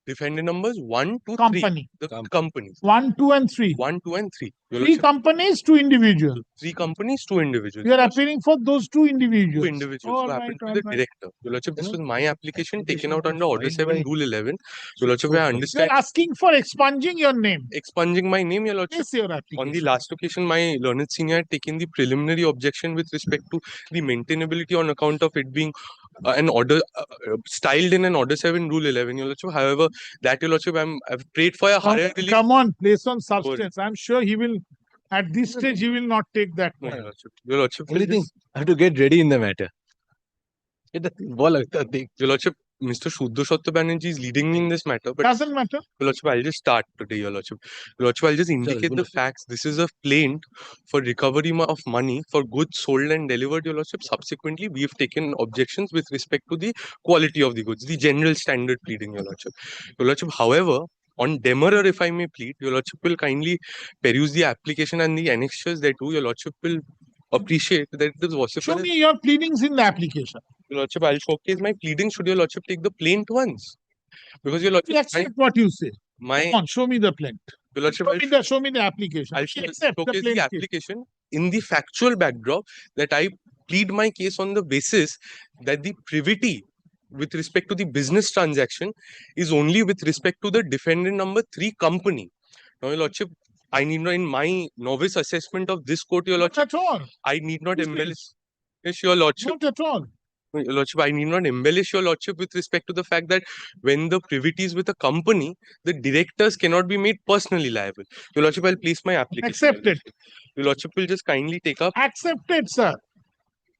defendant numbers 1 to 3. company. The companies. 1, 2, and 3. 1, 2, and 3. Your 3 Lordship, companies, 2 individuals. 3 companies, 2 individuals. You are appearing for those 2 individuals. 2 individuals All who right, happen to all be the right. director. Your Lordship, this was my application taken out under Order 7, Rule 11. Your Lordship, I You understand. are asking for expunging your name. Expunging my name, Your Lordship. Yes, your On the application. last occasion, my learned senior had taken the preliminary objection with respect to the maintainability on account of it being an order styled in an Order 7, Rule 11. Your Lordship, however, that Your Lordship, I've prayed for a higher relief. Come on, place on substance. I'm sure he will, at this stage, he will not take that. No, Your Lordship. Your Lordship, Only thing, I have to get ready in the matter. Your Lordship, Mr. Shuddha Sattva Banerjee is leading me in this matter, but Doesn't matter. Your Lordship, I'll just start today, Your Lordship. Your Lordship, I'll just indicate the facts. This is a plaint for recovery of money for goods sold and delivered, Your Lordship. Subsequently, we have taken objections with respect to the quality of the goods, the general standard pleading, Your Lordship. Your Lordship, however, on demurrer, if I may plead, Your Lordship will kindly peruse the application and the annexures thereto. Your Lordship will appreciate that it is vociferous. Show me your pleadings in the application. Your Lordship, I'll showcase my pleadings. Should Your Lordship take the plaint once? Because Your Lordship, Accept what you say. my Come on, show me the plaint. Your Lordship, Show me the application. I'll Accept showcase the plaint. application in the factual backdrop that I plead my case on the basis that the privity with respect to the business transaction is only with respect to the defendant number 3 company. Now, Your Lordship, I need not, in my novice assessment of this court, Your Lordship, Not at all. I need not Who's embellish. this? Yes, Your Lordship. Not at all. Your Lordship, I need not embellish Your Lordship with respect to the fact that when the privity is with a company, the directors cannot be made personally liable. Your Lordship, I'll place my application. Accepted. Your Lordship will just kindly take up. Accepted, sir.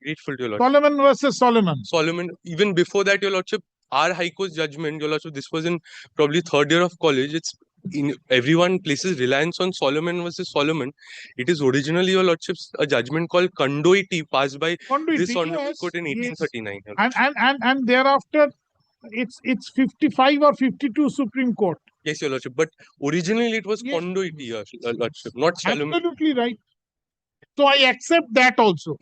Grateful to Your Lordship. Solomon versus Solomon. Solomon, even before that, Your Lordship, our High Court's judgment, Your Lordship, this was in probably 3rd year of college. It's in everyone places reliance on Solomon versus Solomon. It is originally, your lordships, a judgment called Condoiti passed by this honorable yes, court in yes. 1839. your And thereafter, it's 55 or 52 Supreme Court. Yes, your lordship. But originally it was Condoiti, your lordship, not Solomon. Absolutely right. So I accept that also.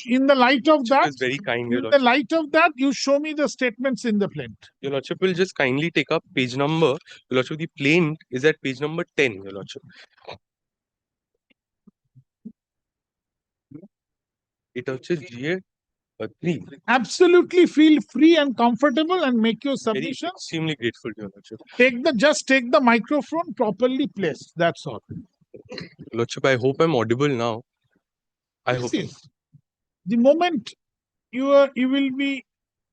In the light of that, Is very kind, your in the lordship. light of that, you show me the statements in the plaint. Your lordship will just kindly take up page number. Your lordship, the plaint is at page number 10, your lordship. It touches GA 3. Absolutely feel free and comfortable and make your submissions. Extremely grateful, your lordship. Just take the microphone properly placed. That's all. Lordship, I hope I'm audible now. I hope. The moment you will be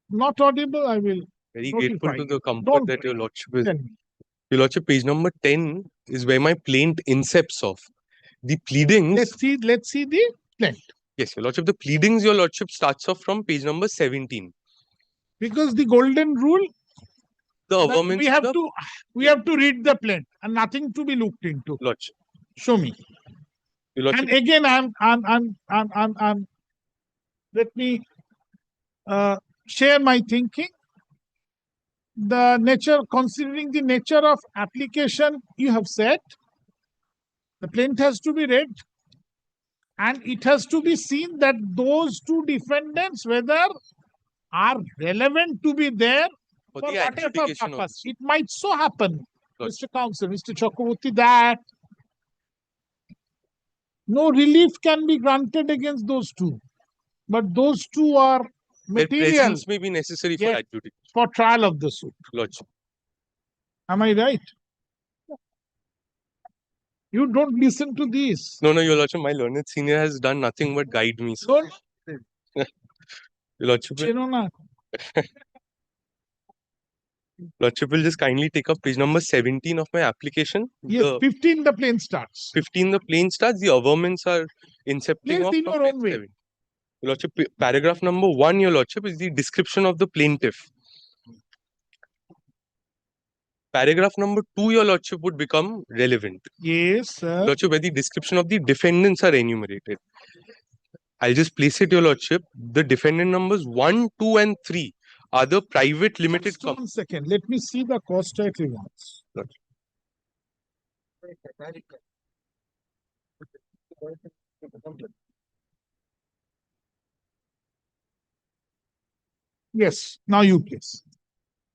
not audible, I will Very notify grateful to the comfort Don't that your lordship is. Tell me. Your lordship, page number 10 is where my plaint incepts of. The pleadings. Let's see the plaint. Yes, your lordship. The pleadings, your lordship, starts off from page number 17. Because the golden rule, The that averments we have to read the plaint and nothing to be looked into. Lordship. Show me. Your lordship. And again, let me share my thinking. Considering the nature of application you have said, the plaint has to be read and it has to be seen that those two defendants, whether are relevant to be there for the whatever adjudication of purpose. It might so happen, Mr. Counsel, Mr. Chakraborty, that no relief can be granted against those two. But those two are Their material presence may be necessary for adjudication. for trial of the suit. Lordship. Am I right? You don't listen to these. No, your lordship, my learned senior has done nothing but guide me. So. Don't. Your lordship, lordship will just kindly take up page number 17 of my application. Yes, 15 the plaint starts. 15 the plaint starts. The averments are incepting Please off in from your own page way. 7. Your lordship, paragraph number 1, your lordship, is the description of the plaintiff. Paragraph number 2, your lordship, would become relevant. Yes, sir. Lordship, where the description of the defendants are enumerated. I'll just place it, your lordship. The defendant numbers 1, 2, and 3 are the private limited companies. 1 second. Let me see the cost title once. Yes, now you please.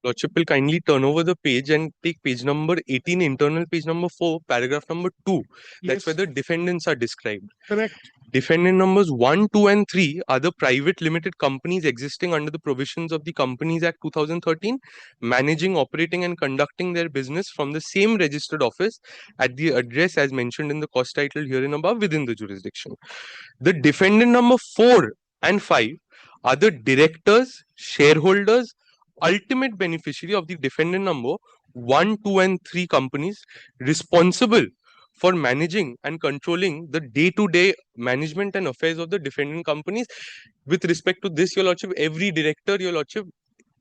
Lordship will kindly turn over the page and take page number 18, internal page number 4, paragraph number 2. That's where the defendants are described. Correct. Defendant numbers 1, 2, and 3 are the private limited companies existing under the provisions of the Companies Act 2013, managing, operating, and conducting their business from the same registered office at the address as mentioned in the cost title herein above within the jurisdiction. The defendant number 4 and 5 are the directors, shareholders, ultimate beneficiary of the defendant number 1, 2, and 3 companies responsible for managing and controlling the day-to-day management and affairs of the defendant companies. With respect to this, your lordship, every director, your lordship,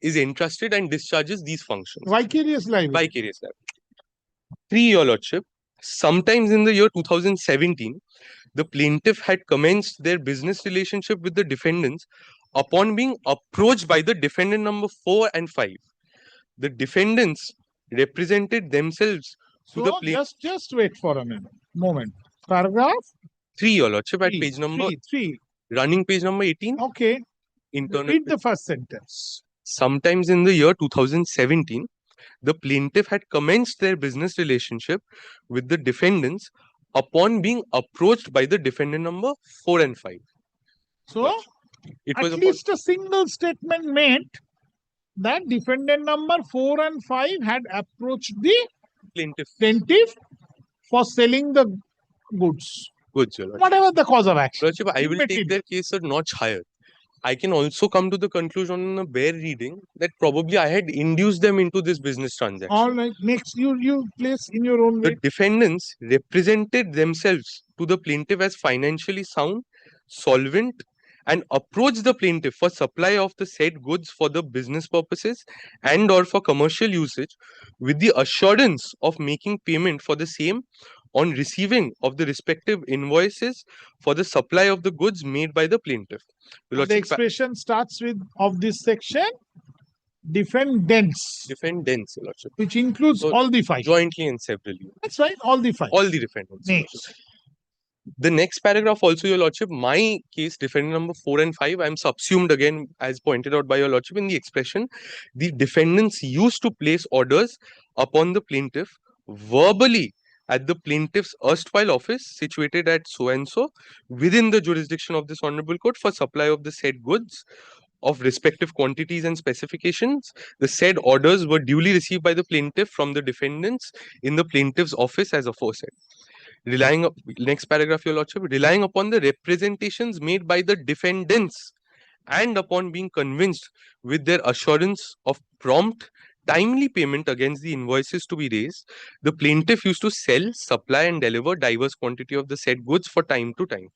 is entrusted and discharges these functions. Vicarious liability. Vicarious liability. 3, your lordship, sometimes in the year 2017, the plaintiff had commenced their business relationship with the defendants upon being approached by the defendant number 4 and 5. The defendants represented themselves to the plaintiff. Just wait for a moment. Paragraph 3, your lordship, at page number 3. Running page number 18. Okay. Internal. Read the first sentence. Sometimes in the year 2017, the plaintiff had commenced their business relationship with the defendants upon being approached by the defendant number 4 and 5. So, it at was least a single statement made that defendant number 4 and 5 had approached the plaintiff for selling the goods. Goods, your lordship. Whatever the cause of action. Lordship, I will take their case a notch higher. I can also come to the conclusion in a bare reading that probably I had induced them into this business transaction. All right. Next, you place in your own way. The defendants represented themselves to the plaintiff as financially sound, solvent, and approach the plaintiff for supply of the said goods for the business purposes and or for commercial usage with the assurance of making payment for the same on receiving of the respective invoices for the supply of the goods made by the plaintiff. Your The Lordship, expression starts with of this section, defendants, defendants, Your Lordship. which includes So, all the five. jointly and severally. That's right, all the five. All the defendants. Your Next. Lordship. The next paragraph also, Your Lordship, my case, defendant number 4 and 5, I am subsumed again, as pointed out by Your Lordship, in the expression, the defendants used to place orders upon the plaintiff verbally at the plaintiff's erstwhile office situated at so-and-so within the jurisdiction of this Honorable Court for supply of the said goods of respective quantities and specifications. The said orders were duly received by the plaintiff from the defendants in the plaintiff's office as aforesaid. Next paragraph, Your Lordship, relying upon the representations made by the defendants and upon being convinced with their assurance of prompt, timely payment against the invoices to be raised, the plaintiff used to sell, supply, and deliver diverse quantity of the said goods from time to time.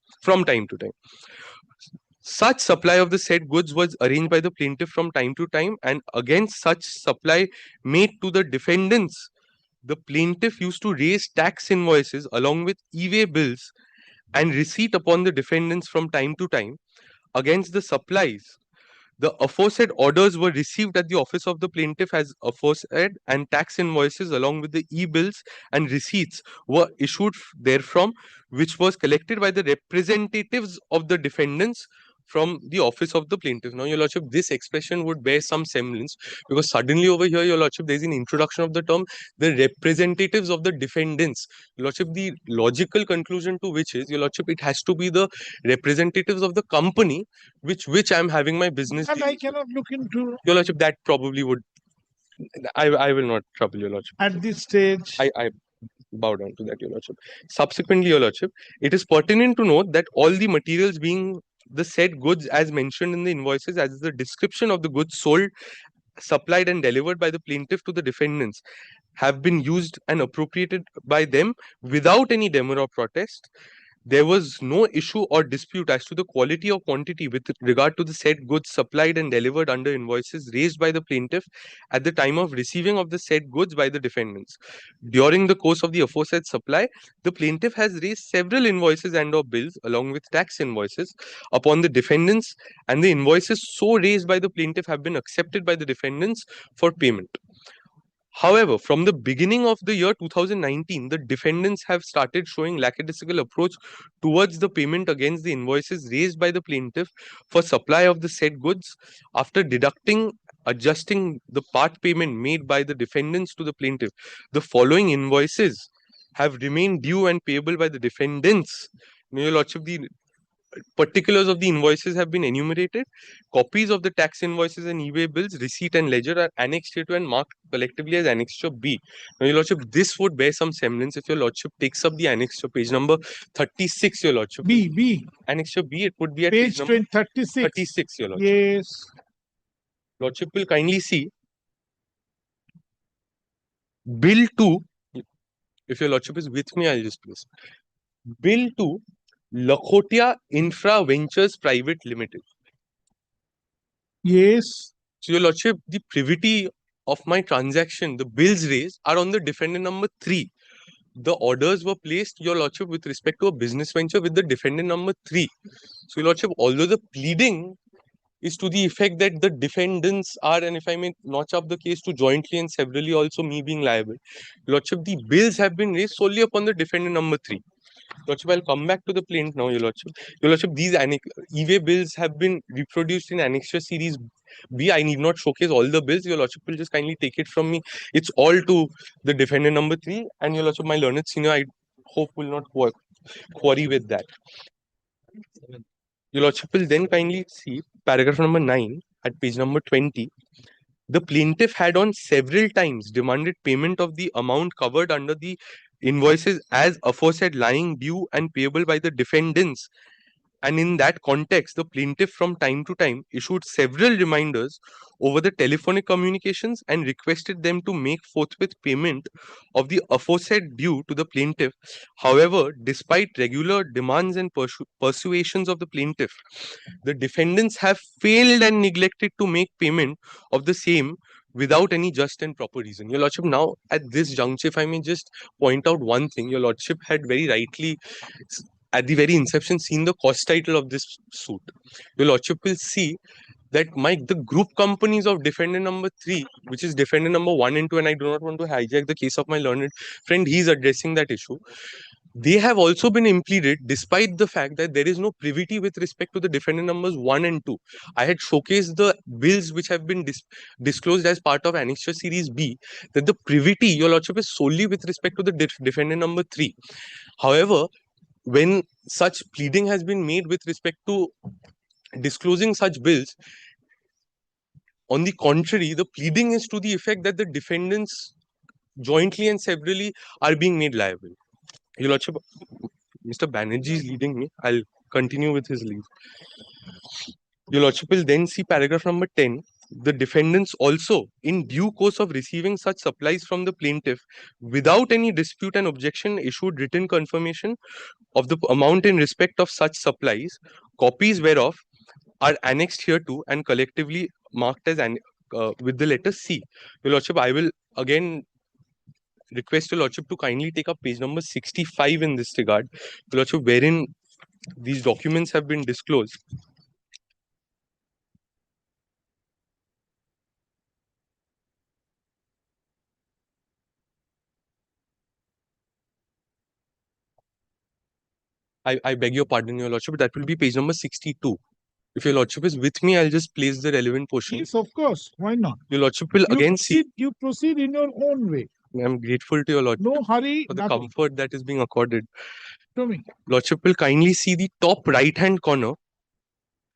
Such supply of the said goods was arranged by the plaintiff from time to time, and against such supply made to the defendants, the plaintiff used to raise tax invoices along with e-way bills and receipt upon the defendants from time to time against the supplies. The aforesaid orders were received at the office of the plaintiff as aforesaid, and tax invoices along with the e-bills and receipts were issued therefrom, which was collected by the representatives of the defendants from the office of the plaintiff. Now, Your Lordship, this expression would bear some semblance, because suddenly over here, Your Lordship, there is an introduction of the term the representatives of the defendants. Your Lordship, the logical conclusion to which is, Your Lordship, it has to be the representatives of the company which I am having my business. And I cannot look into Your Lordship, that probably would. I will not trouble Your Lordship. at this stage. I bow down to that, Your Lordship. Subsequently, Your Lordship, it is pertinent to note that all the materials being the said goods as mentioned in the invoices as the description of the goods sold, supplied, and delivered by the plaintiff to the defendants have been used and appropriated by them without any demur or protest. There was no issue or dispute as to the quality or quantity with regard to the said goods supplied and delivered under invoices raised by the plaintiff at the time of receiving of the said goods by the defendants. During the course of the aforesaid supply, the plaintiff has raised several invoices and or bills along with tax invoices upon the defendants, and the invoices so raised by the plaintiff have been accepted by the defendants for payment. However, from the beginning of the year 2019, the defendants have started showing lackadaisical approach towards the payment against the invoices raised by the plaintiff for supply of the said goods after adjusting the part payment made by the defendants to the plaintiff. The following invoices have remained due and payable by the defendants. Your Lordship, the particulars of the invoices have been enumerated. Copies of the tax invoices and e-way bills, receipt and ledger are annexed to and marked collectively as Annexure B. Now, Your Lordship, this would bear some semblance if Your Lordship takes up the Annexure, page number 36, Your Lordship. B. Annexure B, it would be at Page number 36. 36, Your Lordship. Yes. Lordship will kindly see Bill 2. If Your Lordship is with me, I'll just place. Bill 2, Lakhotia Infra Ventures Private Limited. Yes. So, Your Lordship, the privity of my transaction, the bills raised are on the defendant number 3. The orders were placed, Your Lordship, with respect to a business venture with the defendant number 3. So, Your Lordship, although the pleading is to the effect that the defendants are, and if I may notch up the case to jointly and severally also me being liable, Your Lordship, the bills have been raised solely upon the defendant number 3. Lordship, I'll come back to the plaint now, Your Lordship. Your Lordship, these e-way bills have been reproduced in Annexure Series B. I need not showcase all the bills. Your Lordship will just kindly take it from me. It's all to the defendant number 3. And Your Lordship, my learned senior, I hope will not quarry with that. Your Lordship will then kindly see paragraph number 9 at page number 20. The plaintiff had on several times demanded payment of the amount covered under the invoices as aforesaid lying due and payable by the defendants And in that context, the plaintiff from time to time issued several reminders over the telephonic communications and requested them to make forthwith payment of the aforesaid due to the plaintiff. However, despite regular demands and persuasions of the plaintiff, the defendants have failed and neglected to make payment of the same without any just and proper reason. Your Lordship, now at this juncture, if I may just point out one thing, Your Lordship had very rightly at the very inception seen the cost title of this suit. Your Lordship will see that the group companies of defendant number 3, which is defendant number 1 and 2, and I do not want to hijack the case of my learned friend, he is addressing that issue. They have also been impleaded despite the fact that there is no privity with respect to the defendant numbers 1 and 2. I had showcased the bills which have been disclosed as part of Annexure Series B, that the privity, Your Lordship, is solely with respect to the defendant number 3. However, when such pleading has been made with respect to disclosing such bills, on the contrary, the pleading is to the effect that the defendants jointly and severally are being made liable. Your Lordship, Mr. Banerjee is leading me. I'll continue with his leave. Your Lordship will then see paragraph number 10. The defendants also, in due course of receiving such supplies from the plaintiff, without any dispute and objection, issued written confirmation of the amount in respect of such supplies, copies whereof are annexed hereto and collectively marked as with the letter C. Your Lordship, I will again request Your Lordship to kindly take up page number 65 in this regard, Your Lordship, wherein these documents have been disclosed. I beg your pardon, Your Lordship, but that will be page number 62. If Your Lordship is with me, I'll just place the relevant portion. Yes, of course. Why not? Your Lordship will again see. You proceed in your own way. I'm grateful to Your Lordship No hurry. for the comfort that is being accorded. To me. Lordship will kindly see the top right-hand corner.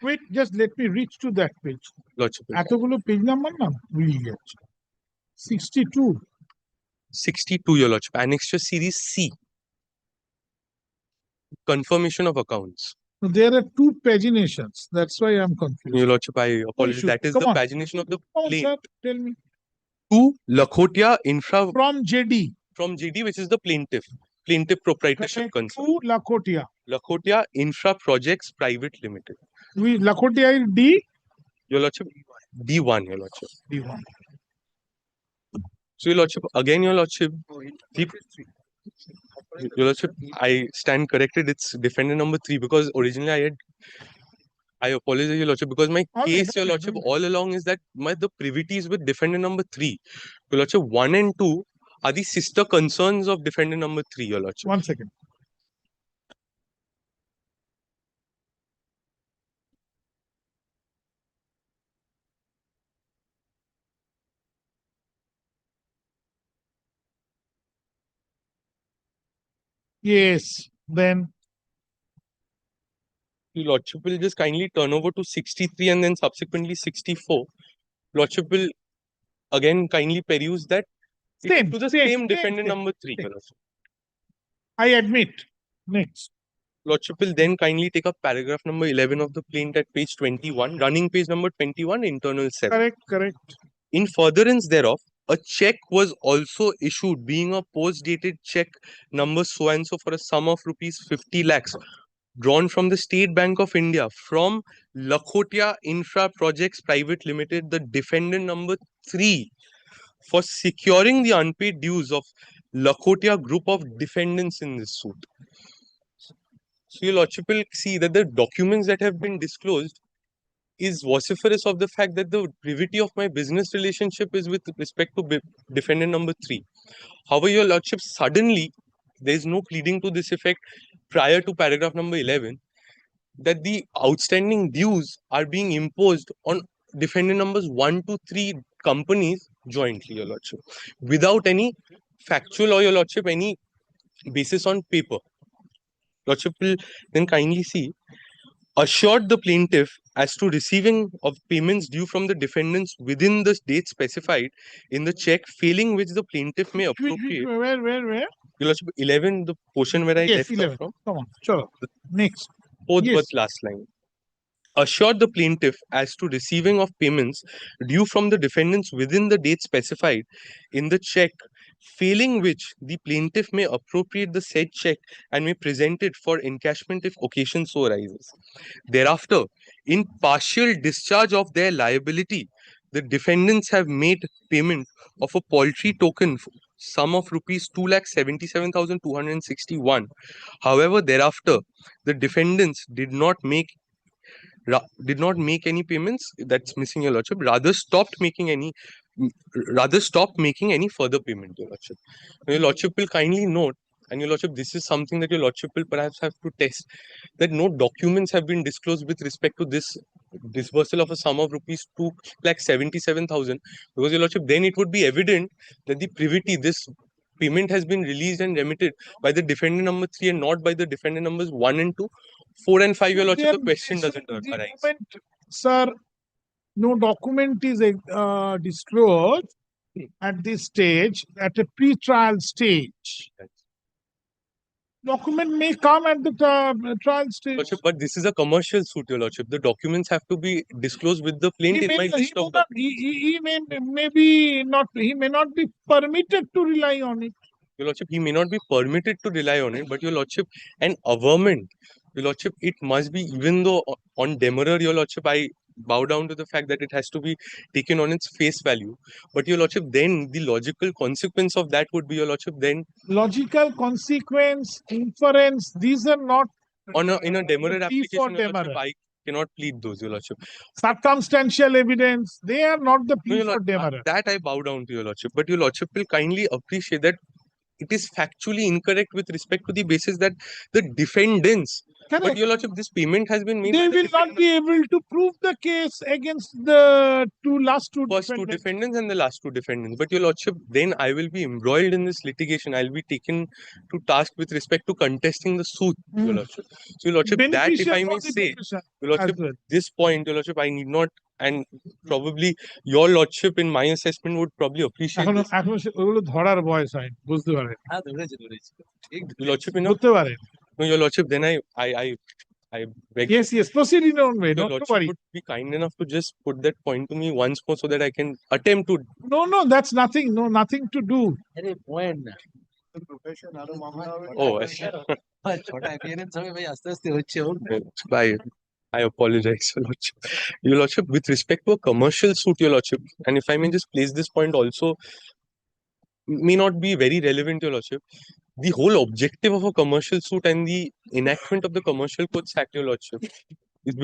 Wait, just let me reach to that page. Lordship. এতগুলো page number না ভুলে যাচ্ছি 62. 62, Your Lordship. Annexure Series C. Confirmation of accounts. There are two paginations. That's why I'm confused. Your Lordship, I apologize. That is the pagination of the plaint. Sir, tell me. To Lakhotia Infra. From JD. From JD, which is the plaintiff. Plaintiff proprietorship concern. To Lakhotia. Lakhotia Infra Projects Private Limited. Lakhotia is D? Your Lordship, D1, Your Lordship. D1. So, Your Lordship, again, Your Lordship, Your Lordship, I stand corrected. It's defendant number 3 because originally I apologize, Your Lordship, because my case, Your Lordship, all along is that the privity is with defendant number 3. Your Lordship, 1 and 2 are the sister concerns of defendant number 3, Your Lordship. 1 second. Yes, then. Your Lordship will just kindly turn over to 63 and then subsequently 64. Lordship will again kindly peruse that. Same, to the same defendant number 3. Your Lordship. I admit. Next. Lordship will then kindly take up paragraph number 11 of the plaint at page 21, running page number 21, internal 7. Correct. In furtherance thereof, a check was also issued, being a post-dated check number so and so for a sum of rupees 50 lakhs, drawn from the State Bank of India from Lakhotia Infra Projects Private Limited, the defendant number 3, for securing the unpaid dues of Lakhotia group of defendants in this suit. So, Your Lordship will see that the documents that have been disclosed is vociferous of the fact that the privity of my business relationship is with respect to defendant number 3. However, Your Lordship, suddenly, there is no pleading to this effect prior to paragraph number 11, that the outstanding dues are being imposed on defendant numbers 1 to 3 companies jointly, Your Lordship, without any factual or, Your Lordship, any basis on paper. Lordship will then kindly see, assured the plaintiff as to receiving of payments due from the defendants within the date specified in the check, failing which the plaintiff may appropriate. Where? Your Lordship, 11, the portion where I left 11. from. Come on, sure. Next. Fourth Yes. but last line. Assured the plaintiff as to receiving of payments due from the defendants within the date specified in the check, failing which the plaintiff may appropriate the said check and may present it for encashment if occasion so arises. Thereafter, in partial discharge of their liability, the defendants have made payment of a paltry token sum of rupees 2,77,261. However, thereafter, the defendants did not make any payments. That's missing, your lordship. Rather stopped making any further payment, your lordship. Now, your lordship will kindly note, and your lordship, this is something that your lordship will perhaps have to test, that no documents have been disclosed with respect to this disbursal of a sum of rupees 2,77,000, because your lordship, then it would be evident that the privity, this payment has been released and remitted by the defendant number 3 and not by the defendant numbers 1 and 2. 4 and 5, your lordship, the question doesn't arise. Sir, no document is disclosed at this stage, at a pre-trial stage. Document may come at the trial stage. Lordship, but this is a commercial suit, your lordship. The documents have to be disclosed with the He plaintiff. may, he may not be permitted to rely on it. Your lordship, he may not be permitted to rely on it, but your lordship, an averment, your lordship, it must be, even though on demurrer, your lordship, I bow down to the fact that it has to be taken on its face value. But your lordship, then the logical consequence of that would be, your lordship, then Logical consequence, inference, these are not in a demurrer plea for application, your lordship, demurrer. I cannot plead those, your lordship. Circumstantial evidence, they are not the No, plea your for lordship, demurrer. that I bow down to, your lordship. But your lordship will kindly appreciate that it is factually incorrect with respect to the basis that the defendants. But Correct. your lordship, this payment has been made. They by the will not be able to prove the case against the last two first two defendants. defendants and the last two defendants. But your lordship, then I will be embroiled in this litigation. I'll be taken to task with respect to contesting the suit, your lordship. So, your lordship, that if Beneficial I for may the say, petition your lordship, as well. this point, your lordship, I need not, and probably your lordship, in my assessment, would probably appreciate this. ওগুলো ধরার বয়স হয় বুঝতে পারেন Your lordship, বুঝতে পারেন no, your lordship, then I beg. Yes, proceed in your own way, Your not to lordship worry. would be kind enough to just put that point to me once more so that I can attempt to. No, that's nothing. No, nothing to do. Oh, I apologize, your lordship. Your lordship, with respect to a commercial suit, your lordship, and if I may just place this point also, may not be very relevant, your lordship. The whole objective of a commercial suit and the enactment of the Commercial Codes Act, your lordship, is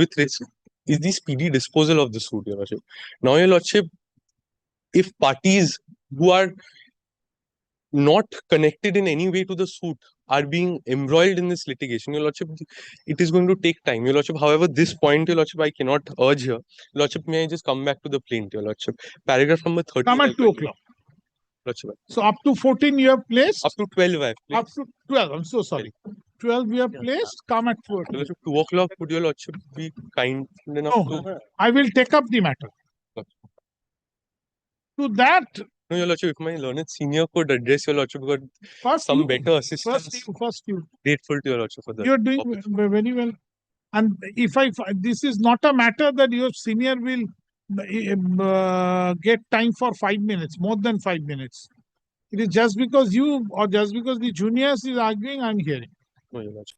the speedy disposal of the suit, your lordship. Now, your lordship, if parties who are not connected in any way to the suit are being embroiled in this litigation, your lordship, it is going to take time, your lordship. However, this point, your lordship, I cannot urge here. Your lordship, may I just come back to the plaint, your lordship? Paragraph number 13. Come at 2 o'clock. Lordship. So up to 14 you have placed? Up to 12 I have placed. Up to 12, I'm so sorry. 12 you have placed, come at 4. Your lordship, 2 o'clock, would your lordship be kind enough to... I will take up the matter. To that... No, your lordship, if my learned senior could address your lordship, because First some you, better assistance. First you. Grateful to your lordship for that. You're doing very well. And if this is not a matter that your senior will get time for 5 minutes, more than 5 minutes. It is just because you or just because the juniors is arguing, I'm hearing. No, your lordship.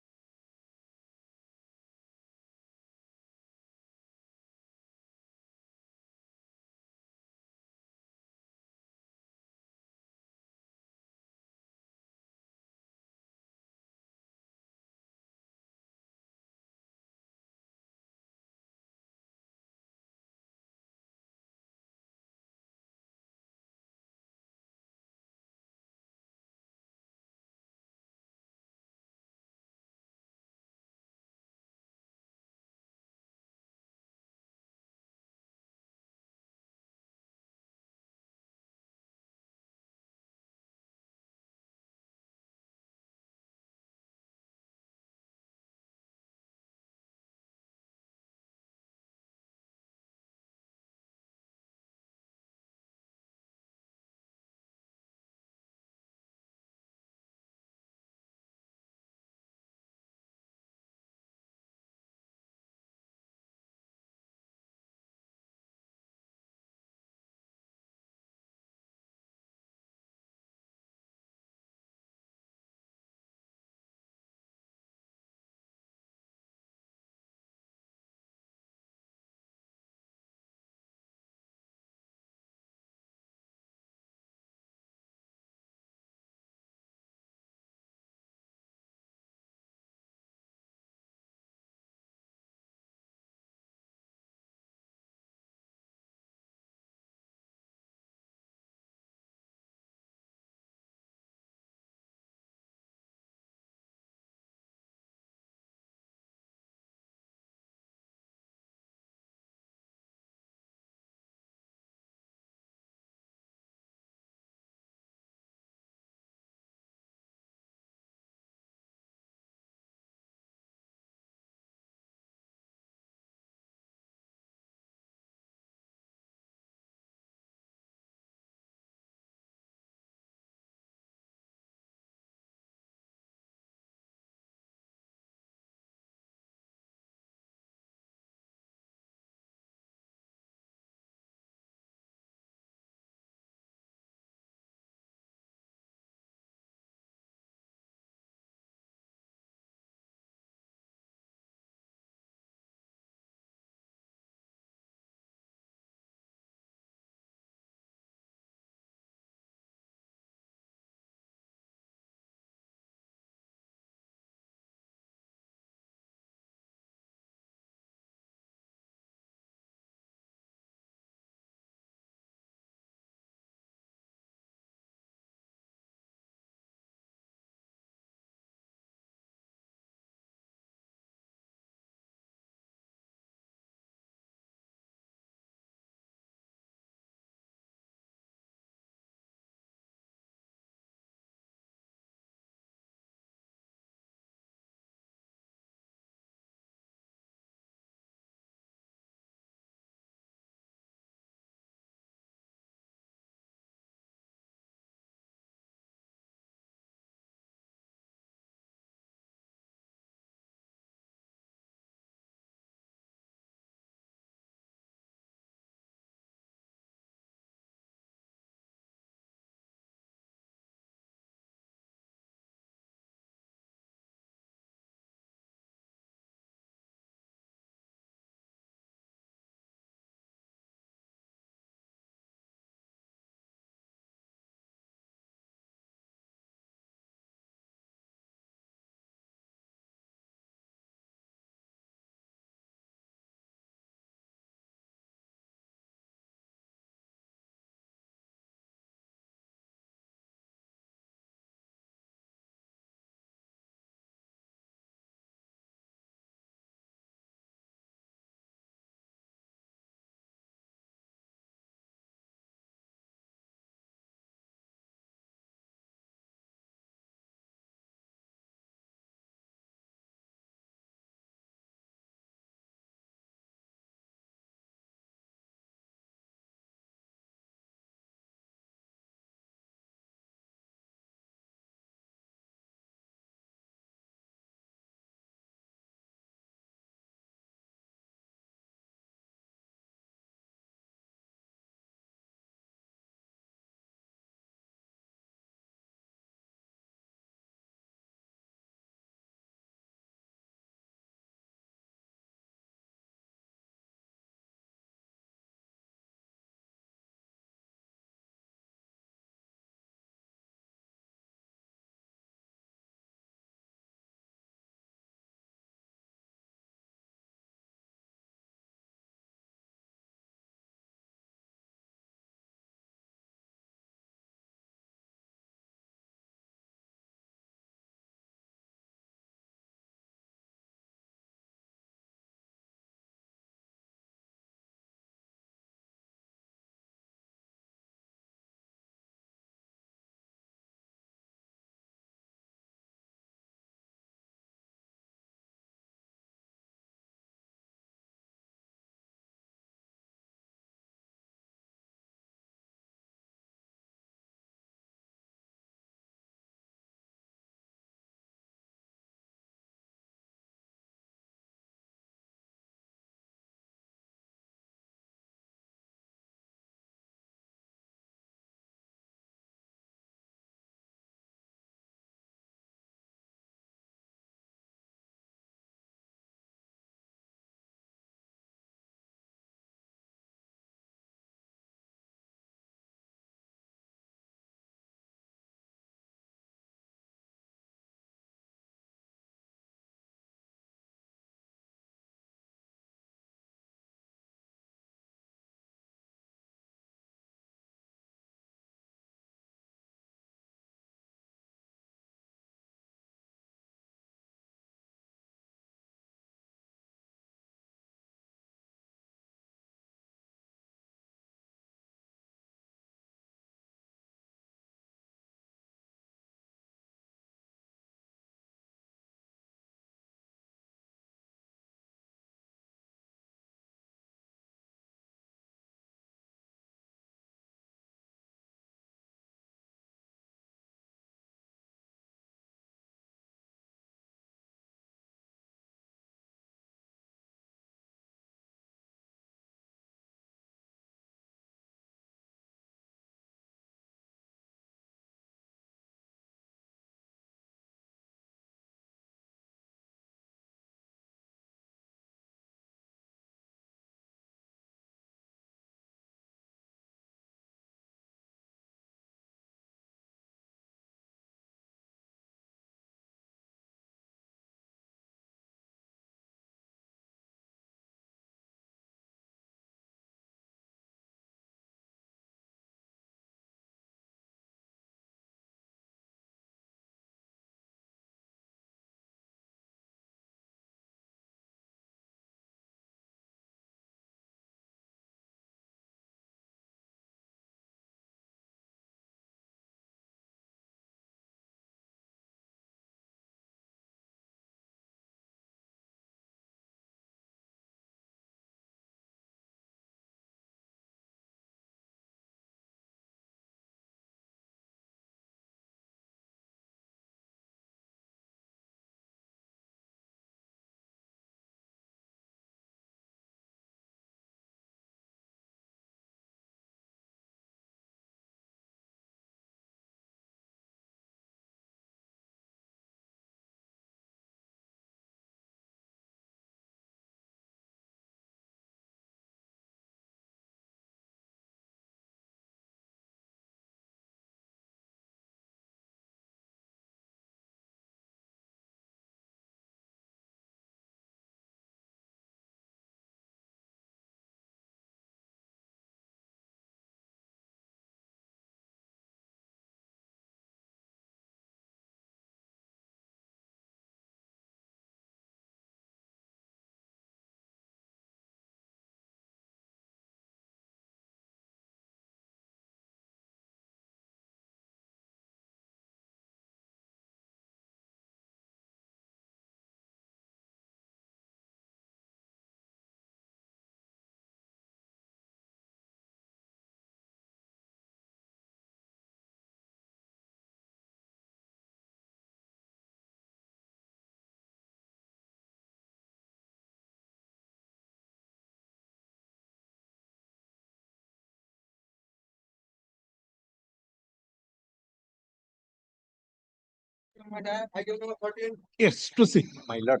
Yes, proceed. My lord,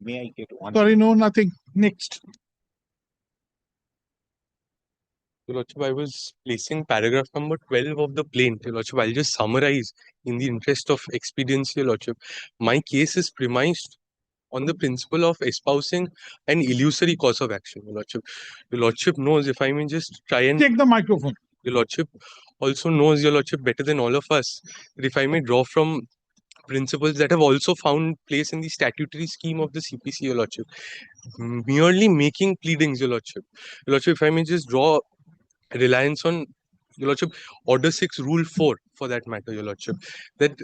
may I get one? Sorry, no, nothing. Next. Your Lordship, I was placing paragraph number 12 of the plaint. Your Lordship, I'll just summarize in the interest of expediency, Your Lordship. My case is premised on the principle of espousing an illusory cause of action, Your Lordship. Your Lordship knows, if I may just try and take the microphone. Your Lordship also knows, Your Lordship, better than all of us, that if I may draw from principles that have also found place in the statutory scheme of the CPC, Your Lordship. Merely making pleadings, Your Lordship. Your Lordship, if I may just draw reliance on, Your Lordship, Order 6, Rule 4, for that matter, Your Lordship, that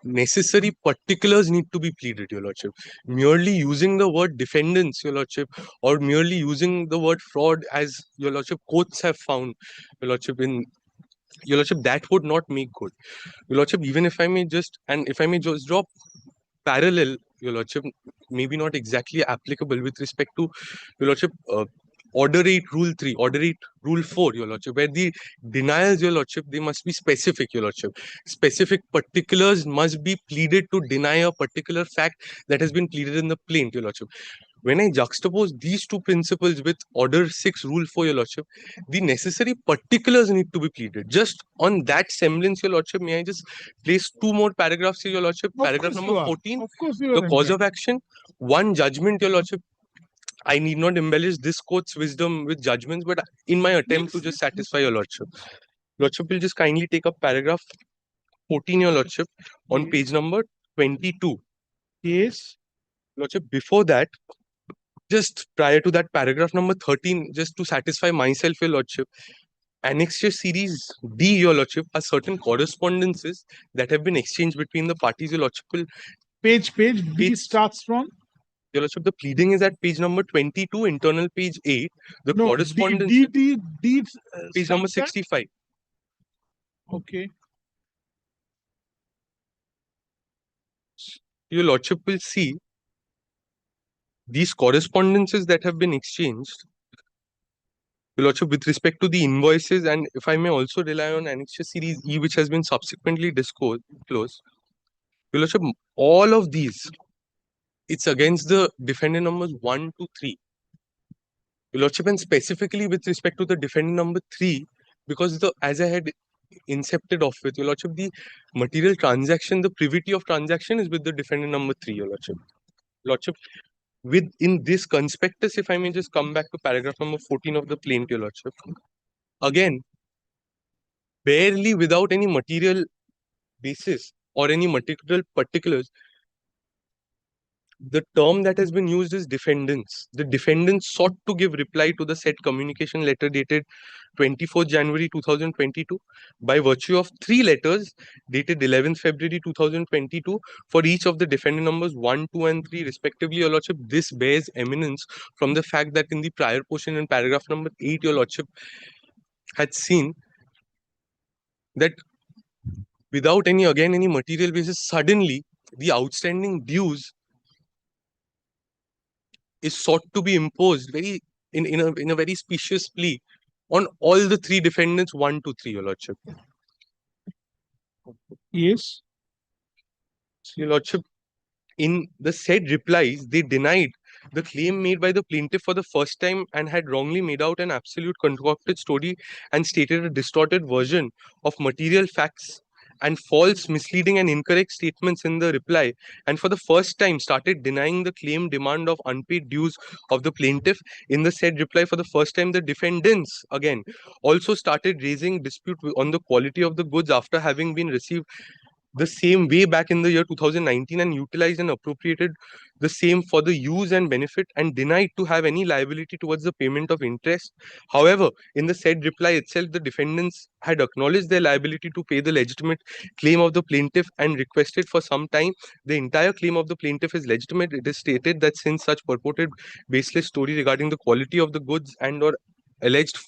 necessary particulars need to be pleaded, Your Lordship. Merely using the word defendants, Your Lordship, or merely using the word fraud, as Your Lordship, courts have found, Your Lordship, Your Lordship, that would not make good. Your Lordship, even if I may just draw parallel, Your Lordship, maybe not exactly applicable with respect to, Your Lordship, Order 8, Rule 3, Order 8, Rule 4, Your Lordship, where the denials, Your Lordship, they must be specific, Your Lordship. Specific particulars must be pleaded to deny a particular fact that has been pleaded in the plaint, Your Lordship. When I juxtapose these two principles with Order 6, Rule 4, Your Lordship, the necessary particulars need to be pleaded. Just on that semblance, Your Lordship, may I just place two more paragraphs here, Your Lordship? Paragraph number 14, Of course you the are. cause of action, one judgment, Your Lordship. I need not embellish this court's wisdom with judgments, but in my attempt to just satisfy Your Lordship, Lordship will just kindly take up paragraph 14, Your Lordship, on page number 22. Yes. Lordship, before that, just prior to that, paragraph number 13, just to satisfy myself, Your Lordship, Annexure Series D, Your Lordship, are certain correspondences that have been exchanged between the parties, Your Lordship. Page B starts from? Your Lordship, the pleading is at page number 22, internal page 8. The No, correspondence, D page number starts at? 65. Okay. Your Lordship will see these correspondences that have been exchanged, Your Lordship, with respect to the invoices, and if I may also rely on Annexure Series E, which has been subsequently disclosed, Your Lordship, all of these, it's against the defendant numbers 1 to 3. Your Lordship, and specifically with respect to the defendant number 3, because as I had incepted off with, Your Lordship, the material transaction, the privity of transaction is with the defendant number 3, Your Lordship. Lordship, within this conspectus, if I may just come back to paragraph number 14 of the plaint, Your Lordship. Again, barely without any material basis or any material particulars, the term that has been used is defendants. The defendants sought to give reply to the said communication letter dated 24th January 2022 by virtue of 3 letters dated 11th February 2022 for each of the defendant numbers 1, 2 and 3 respectively, Your Lordship. This bears eminence from the fact that in the prior portion in paragraph number 8, Your Lordship had seen that without any material basis, suddenly the outstanding dues is sought to be imposed in a very specious plea on all the 3 defendants 1 to 3, Your Lordship. Yes. Your Lordship, in the said replies, they denied the claim made by the plaintiff for the first time and had wrongly made out an absolute concocted story and stated a distorted version of material facts and false, misleading and incorrect statements in the reply, and for the first time started denying the claim demand of unpaid dues of the plaintiff. In the said reply, for the first time, the defendants again also started raising dispute on the quality of the goods after having been received the same way back in the year 2019 and utilized and appropriated the same for the use and benefit and denied to have any liability towards the payment of interest. However, in the said reply itself, the defendants had acknowledged their liability to pay the legitimate claim of the plaintiff and requested for some time the entire claim of the plaintiff is legitimate. It is stated that since such purported baseless story regarding the quality of the goods and or alleged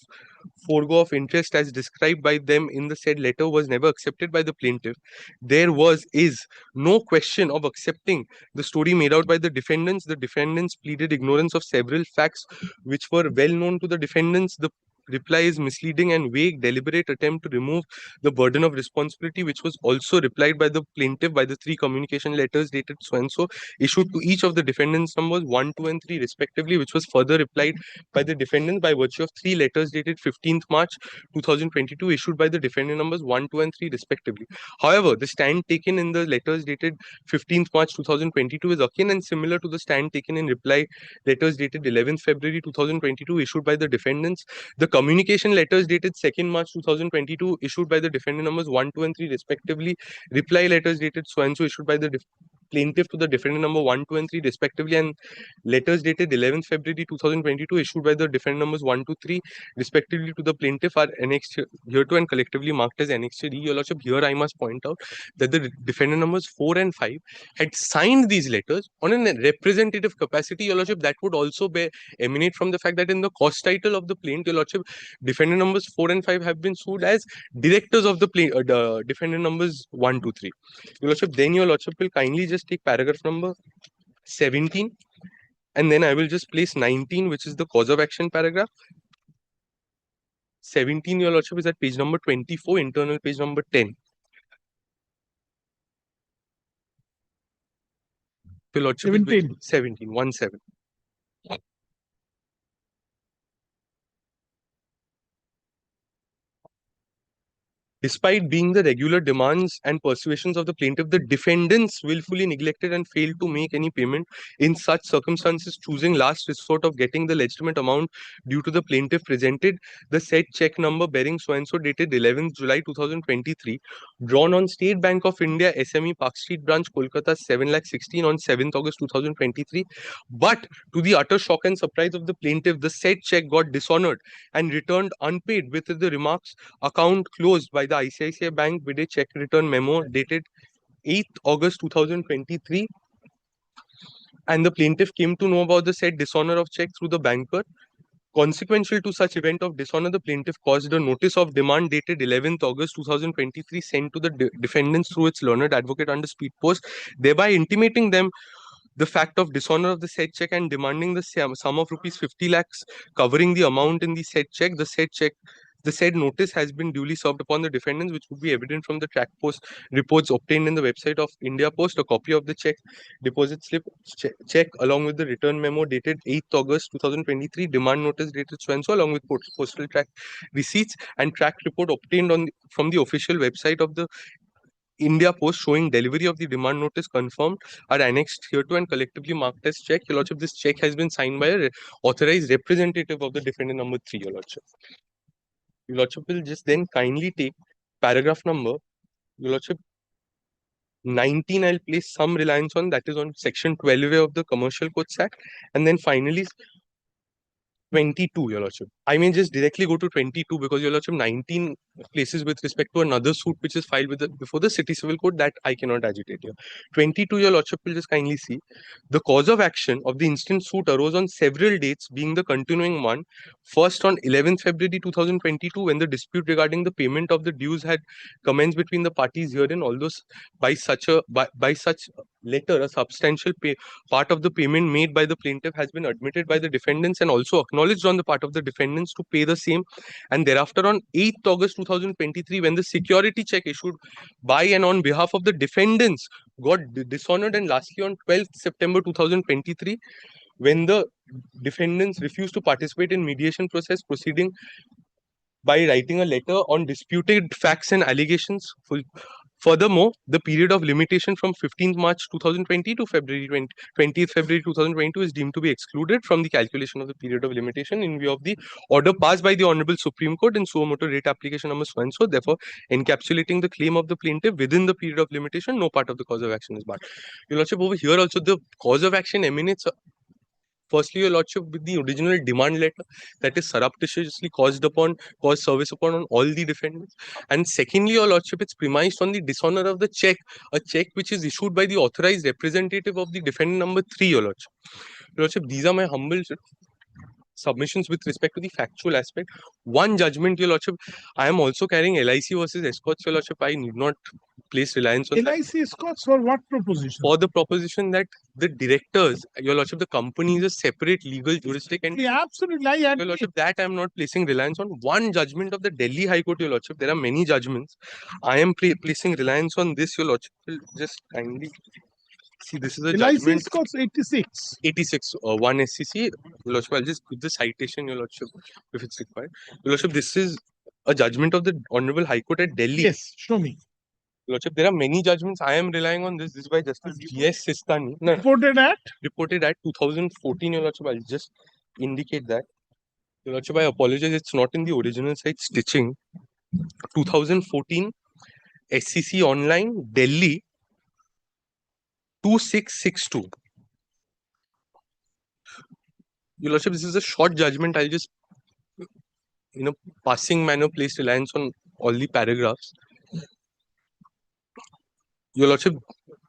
forego of interest as described by them in the said letter was never accepted by the plaintiff, there is no question of accepting the story made out by the defendants. The defendants pleaded ignorance of several facts which were well known to the defendants. The reply is misleading and vague, deliberate attempt to remove the burden of responsibility, which was also replied by the plaintiff by the 3 communication letters dated so and so, issued to each of the defendants numbers 1, 2, and 3 respectively, which was further replied by the defendant by virtue of 3 letters dated 15th March 2022, issued by the defendant numbers 1, 2, and 3 respectively. However, the stand taken in the letters dated 15th March 2022 is akin and similar to the stand taken in reply letters dated 11th February 2022, issued by the defendants. The communication letters dated 2nd March 2022, issued by the defendant numbers 1, 2, and 3 respectively. Reply letters dated so and so, issued by the plaintiff to the defendant number 1, 2, and 3 respectively, and letters dated 11th February 2022, issued by the defendant numbers 1, 2, 3 respectively to the plaintiff, are annexed hereto and collectively marked as Annex D. Your Lordship, here I must point out that the defendant numbers 4 and 5 had signed these letters on a representative capacity. Your Lordship, that would also emanate from the fact that in the cost title of the plaintiff, Your Lordship, defendant numbers 4 and 5 have been sued as directors of the defendant numbers 1, 2, 3. Your Lordship, then Your Lordship will kindly just take paragraph number 17, and then I will just place 19, which is the cause of action paragraph. 17, Your Lordship, is at page number 24, internal page number 10. Your Lordship, 17, 1, 7. Despite being the regular demands and persuasions of the plaintiff, the defendants willfully neglected and failed to make any payment. In such circumstances, choosing last resort of getting the legitimate amount due to the plaintiff, presented the said check number bearing so and so dated 11th July 2023, drawn on State Bank of India SME Park Street branch, Kolkata, 7,16,000 on 7th August 2023. But to the utter shock and surprise of the plaintiff, the said check got dishonored and returned unpaid with the remarks, account closed by the ICICI Bank with a check return memo dated 8th August 2023, and the plaintiff came to know about the said dishonor of check through the banker. Consequential to such event of dishonor, the plaintiff caused a notice of demand dated 11th August 2023 sent to the defendants through its learned advocate under speed post, thereby intimating them the fact of dishonor of the said check and demanding the sum of rupees 50 lakhs covering the amount in the said check. The said notice has been duly served upon the defendants, which would be evident from the track post reports obtained in the website of India Post. A copy of the check deposit slip check along with the return memo dated 8th August 2023, demand notice dated so and so, along with postal track receipts and track report obtained from the official website of the India Post showing delivery of the demand notice confirmed are annexed hereto and collectively marked as check. Your Lordship, this check has been signed by an authorized representative of the defendant number 3, Your Lordship. Your Lordship will just then kindly take paragraph number, Your Lordship, 19. I'll place some reliance on, that is on section 12A of the Commercial Codes Act, and then finally 22, Your Lordship. I may just directly go to 22 because, Your Lordship, 19 places with respect to another suit which is filed before the City Civil Court that I cannot agitate here. 22, Your Lordship will just kindly see. The cause of action of the instant suit arose on several dates, being the continuing one. First, on 11th February 2022, when the dispute regarding the payment of the dues had commenced between the parties herein, although by such letter, a substantial part of the payment made by the plaintiff has been admitted by the defendants and also acknowledged on the part of the defendants to pay the same. And thereafter, on 8th August 2023, when the security check issued by and on behalf of the defendants got dishonored, and lastly on 12th September 2023, when the defendants refused to participate in mediation process proceeding by writing a letter on disputed facts and allegations. Furthermore, the period of limitation from 15th March 2020 to 20th February 2022 is deemed to be excluded from the calculation of the period of limitation in view of the order passed by the Honorable Supreme Court in suo motu rate application number so and so. Therefore, encapsulating the claim of the plaintiff within the period of limitation, no part of the cause of action is barred. Your Lordship, over here also the cause of action emanates firstly, Your Lordship, with the original demand letter that is surreptitiously caused service upon on all the defendants. And secondly, Your Lordship, it's premised on the dishonor of the check, a check which is issued by the authorized representative of the defendant number 3, Your Lordship. Your Lordship, these are my humble submissions with respect to the factual aspect. One judgment, Your Lordship, I am also carrying LIC versus Escorts, Your Lordship. I need not place reliance on that. LIC Escorts for what proposition? For the proposition that the directors, Your Lordship, the company is a separate legal jurisdiction. Yeah, absolutely. I Your agree. Lordship, that I am not placing reliance on. One judgment of the Delhi High Court, Your Lordship. There are many judgments. I am placing reliance on this, Your Lordship. Just kindly see, this is a LIC judgment. Escorts 86. 86, 1 SCC. Your Lordship, I'll just give the citation, Your Lordship, if it's required. Your Lordship, this is a judgment of the Honorable High Court at Delhi. Yes, show me. Your Lordship, there are many judgments. I am relying on this. This is by Justice G.S. Sistani. No, Reported at? Reported at 2014, Your Lordship. I'll just indicate that. Your Lordship, I apologize. It's not in the original site stitching. 2014 SCC Online, Delhi, 2662. Your Lordship, this is a short judgment. I'll just, in a passing manner, place reliance on all the paragraphs. Your Lordship,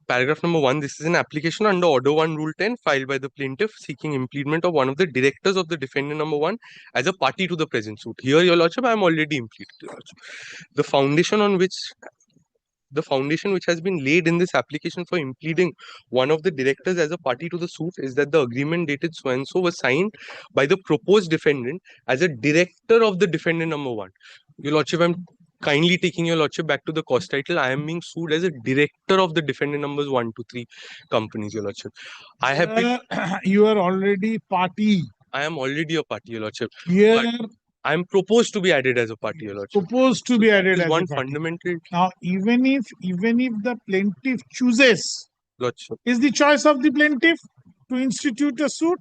paragraph number 1, this is an application under Order 1 Rule 10 filed by the plaintiff seeking impleadment of one of the directors of the defendant number 1 as a party to the present suit. Here, Your Lordship, I am already impleaded, Your Lordship. The foundation which has been laid in this application for impleading one of the directors as a party to the suit is that the agreement dated so and so was signed by the proposed defendant as a director of the defendant number 1. Your Lordship, I'm kindly taking Your Lordship back to the cause title. I am being sued as a director of the defendant numbers 1 to 3 companies, Your Lordship. I have been. You are already party. I am already a party, Your Lordship. Here, I am proposed to be added as a party, Your Lordship. supposed to be added This is as one a party. fundamental. Now, even if the plaintiff chooses, Lordship, is the choice of the plaintiff to institute a suit?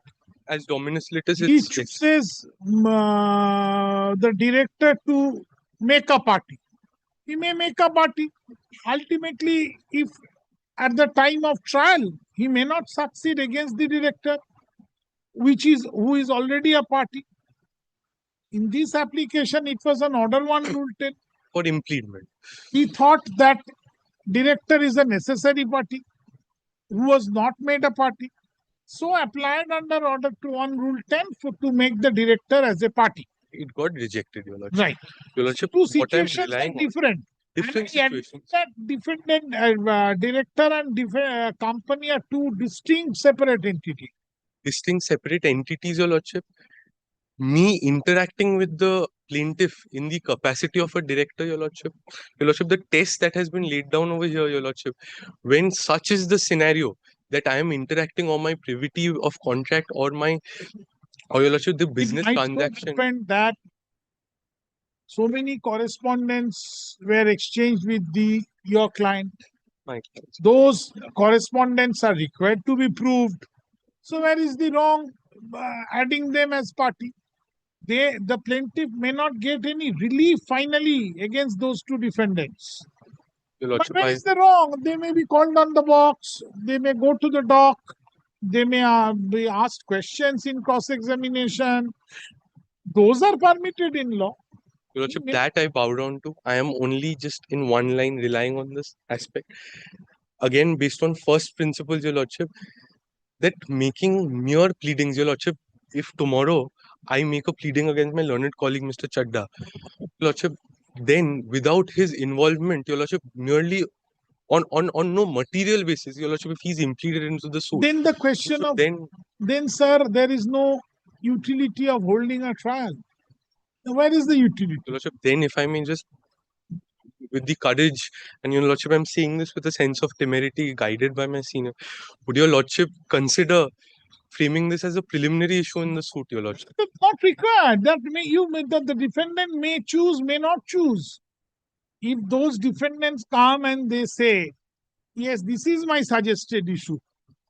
as Dominus Litis, He it's chooses the director to make a party. He may make a party. Ultimately, if at the time of trial, he may not succeed against the director, who is already a party. In this application, it was an Order 1 Rule 10. for impleadment. He thought that director is a necessary party, who was not made a party. So applied under Order 1 Rule 10 to make the director as a party. It got rejected, Your Lordship. Right. Your Lordship, Two what I'm situations are relying on, different. different And I admit situations. that defendant, director and company are two distinct separate entities. Distinct separate entities, Your Lordship. Me interacting with the plaintiff in the capacity of a director, Your Lordship. Your Lordship, the test that has been laid down over here, Your Lordship, when such is the scenario that I am interacting on my privity of contract or Your Lordship, the business It might so transaction. happen that so many correspondence were exchanged with your client. My Those correspondence are required to be proved. So where is the wrong adding them as party? The plaintiff may not get any relief finally against those two defendants. Your But Lordship, where is the wrong? They may be called on the box. They may go to the dock. They may be asked questions in cross-examination. Those are permitted in law. Your Lordship, that I bow down to. I am only just in one line relying on this aspect. Again, based on first principles, Your Lordship, that making mere pleadings, Your Lordship, if tomorrow I make a pleading against my learned colleague, Mr. Chadda, Your Lordship, then without his involvement, Your Lordship, merely on no material basis, Your Lordship, if he's impleaded into the suit. Then the question so of, then, sir, there is no utility of holding a trial. Where is the utility? Your Lordship, then if I may just, with the courage, and Your Lordship, I'm saying this with a sense of temerity guided by my senior, would Your Lordship consider framing this as a preliminary issue in the suit, Your Lordship? It's not required. That the defendant may choose, may not choose. If those defendants come and they say, yes, this is my suggested issue,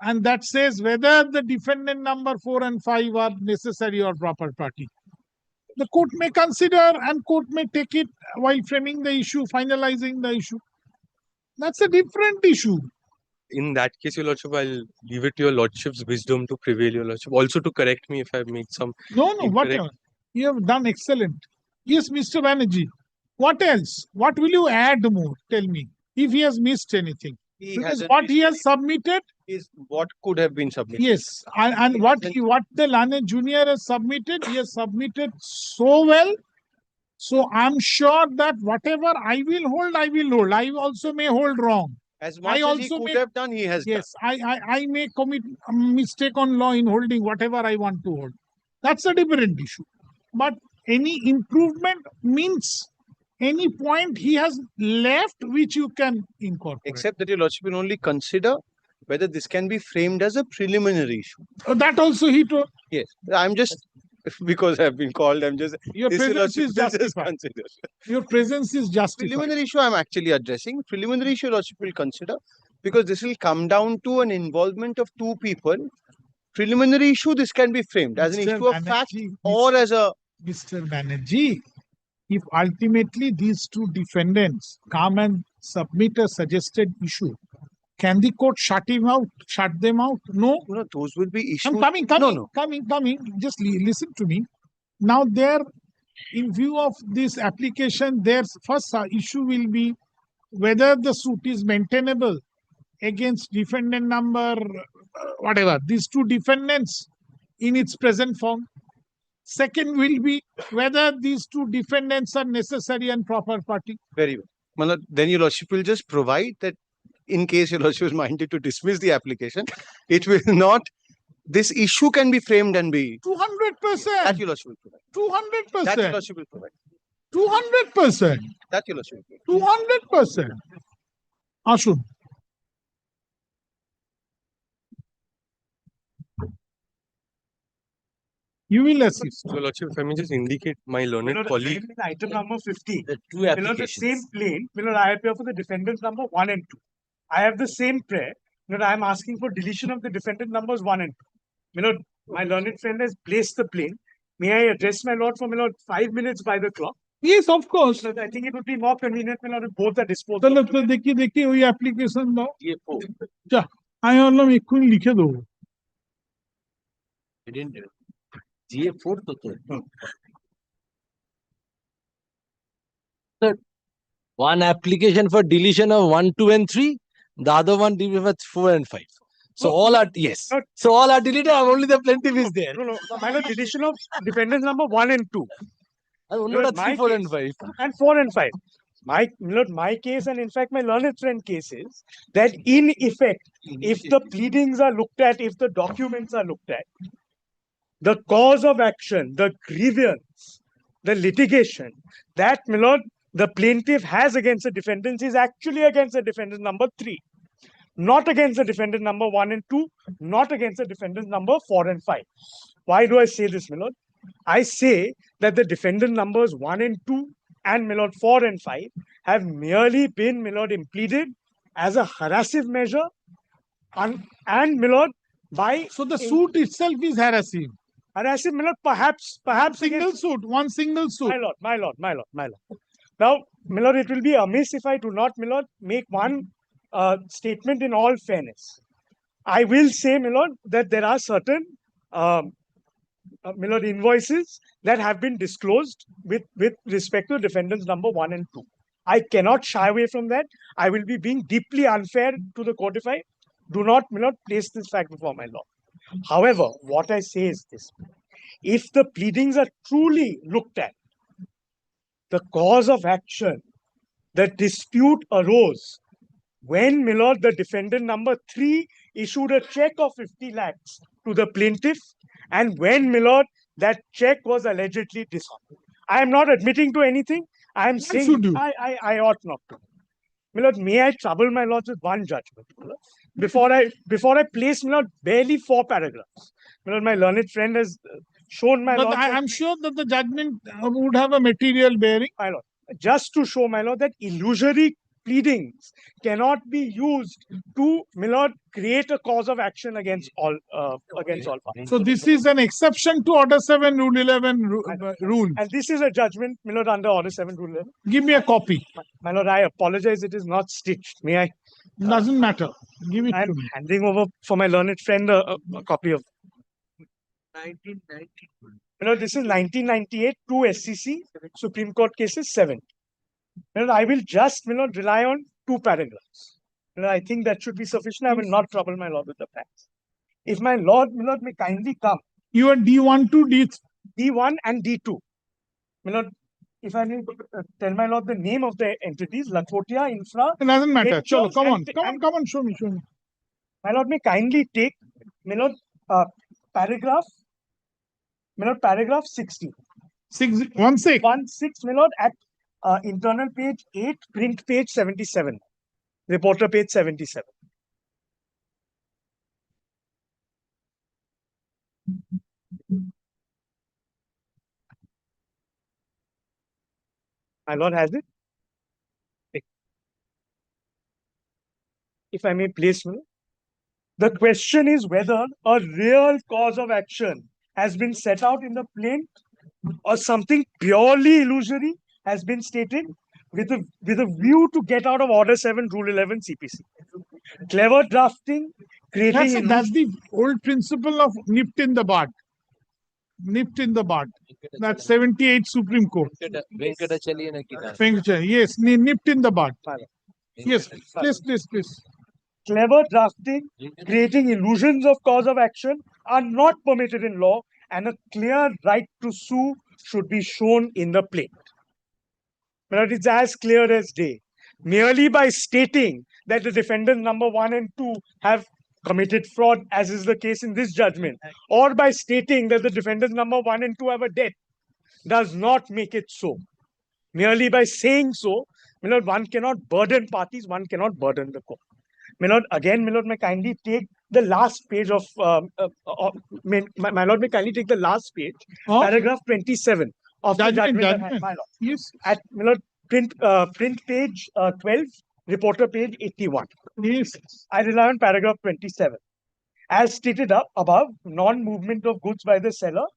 and that says whether the defendant number 4 and 5 are necessary or proper party, the court may consider and court may take it while framing the issue, finalizing the issue. That's a different issue. In that case, Your Lordship, I'll leave it to Your Lordship's wisdom to prevail, Your Lordship. Also to correct me if I've made some. No, incorrect- whatever. You have done excellent. Yes, Mr. Banerjee. What else? What will you add more? Tell me. If he has missed anything. He Because hasn't what he has submitted, is what could have been submitted. yes, and what the learned junior has submitted, he has submitted so well. So I'm sure that whatever I will hold, I will hold. I also may hold wrong. As much I as he also could may, have done, he has done. yes, I may commit a mistake on law in holding whatever I want to hold. That's a different issue. But any improvement means any point he has left which you can incorporate. Except that your lordship will only consider whether this can be framed as a preliminary issue. That also he told. Yes, I'm just because I've been called. I'm just Your this presence is lordship will just justified. consider. Your presence is justified. Preliminary issue I'm actually addressing. Preliminary issue lordship will consider because this will come down to an involvement of two people. Preliminary issue, this can be framed as an Mr. issue of fact Banerjee, or as a Mr. Banerjee, if ultimately these two defendants come and submit a suggested issue, can the court shut them out? No. No, those will be issues. I'm coming. Just listen to me. Now, in view of this application, their first issue will be whether the suit is maintainable against defendant number, whatever, these two defendants in its present form. Second will be whether these two defendants are necessary and proper party. Very well. Then your lordship will just provide that in case your lordship is minded to dismiss the application, it will not. This issue can be framed and be 200%. That your lordship will provide. 200%. That your lordship will provide. 200%. That your lordship will provide. 200%. Ashun. You will assist. So, Lordship, if I may just indicate my learned colleague. Item number 50. The two The applications. same plane, I appear for the defendants number 1 and 2. I have the same prayer. I am asking for deletion of the defendant numbers 1 and 2. My learned friend has placed the plane. May I address my lord for 5 minutes by the clock? Yes, of course. I think it would be more convenient if both are disposed তাহলে of. তো দেখি ওই application দাও যা আমি বললাম এক্ষুনি লিখে দেবো GA4 to Sir, one application for deletion of 1, 2, and 3, the other one deleted for 4 and 5. So all are yes. So all are deleted, and only the plaintiff is there. My lord, deletion of defendants number 1 and 2. And only the 3, 4, and 5. And 4 and 5. My case, and in fact my learned friend case is that in effect, if the pleadings are looked at, if the documents are looked at, the cause of action, the grievance, the litigation that the plaintiff has against the defendants is actually against the defendant number 3, not against the defendant number 1 and 2, not against the defendant number 4 and 5. Why do I say this, my lord? I say that the defendant numbers 1 and 2 and 4 and 5 have merely been impleaded as a harassive measure and by. So the suit itself is harassing. Harassing, perhaps single suit, one single suit. My lord. Now, it will be amiss if I do not, make one statement in all fairness. I will say, that there are certain invoices that have been disclosed with respect to defendants number 1 and 2. I cannot shy away from that. I will be being deeply unfair to the court if I do not, place this fact before my lord. However, what I say is this. If the pleadings are truly looked at, the cause of action, the dispute arose when, the defendant number 3 issued a check of 50 lakhs to the plaintiff, and when, that check was allegedly dishonored. I am not admitting to anything. I am saying I ought not to. May I trouble my lords with one judgment before I place barely 4 paragraphs. My learned friend has shown my lord. I'm sure that the judgment would have a material bearing. My lord, just to show my lord that illusory pleadings cannot be used to create a cause of action against all parties. So this is an exception to Order 7 Rule 11 rule. And this is a judgment, under Order 7 Rule 11. Give me a copy. My lord, I apologize. It is not stitched. May I? Doesn't matter. Give it to me. I'm handing over for my learned friend a copy of 1990. This is 1998 2 SCC Supreme Court cases 7. I will just rely on 2 paragraphs. I think that should be sufficient. I will not trouble my lord with the facts. If my lord may kindly come. You are D1 to D1 and D2. My lord, if I may tell my lord the name of the entities, Lakhotia Infra. It doesn't matter. Chalo, come on, show me. My lord may kindly take, my lord, paragraph 16. 16, my lord, at internal page 8, print page 77, reporter page 77. My lord has it. If I may place, the question is whether a real cause of action has been set out in the plaint or something purely illusory has been stated with a view to get out of Order 7, Rule 11 CPC. Clever drafting, creating... That's the old principle of nipped in the bud. Nipped in the bud. That's 78 Supreme Court. Yes, nipped in the bud. Yes, please. Clever drafting, creating illusions of cause of action are not permitted in law, and a clear right to sue should be shown in the plaint. But it's as clear as day. Merely by stating that the defendant number 1 and 2 have committed fraud, as is the case in this judgment, or by stating that the defendants number 1 and 2 have a debt, does not make it so. Merely by saying so, my lord, one cannot burden parties, one cannot burden the court. My lord, again, my lord, may kindly take the last page of, my lord, may kindly take the last page, paragraph 27 of the judgment. My lord. Yes. At, my lord, print page 12, reporter page 81. Yes. I rely on paragraph 27. As stated above, non-movement of goods by the seller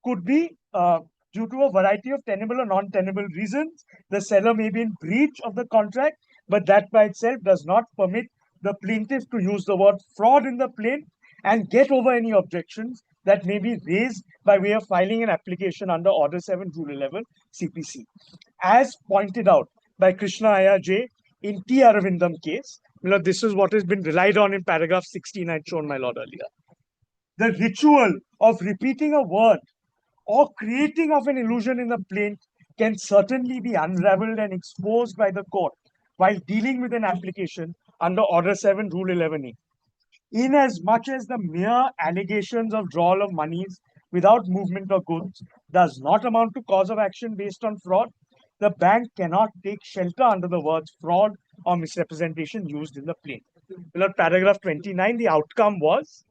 could be due to a variety of tenable or non-tenable reasons. The seller may be in breach of the contract, but that by itself does not permit the plaintiff to use the word fraud in the plaint and get over any objections that may be raised by way of filing an application under Order 7, Rule 11, CPC. As pointed out by Krishna IRJ in T. Aravindam case, this is what has been relied on in paragraph 16 I had shown my lord earlier. The ritual of repeating a word or creating of an illusion in the plaint can certainly be unraveled and exposed by the court while dealing with an application under Order 7, Rule 11A. Inasmuch as the mere allegations of drawal of monies without movement of goods does not amount to cause of action based on fraud, the bank cannot take shelter under the words fraud or misrepresentation used in the plaint. Paragraph 29, the outcome was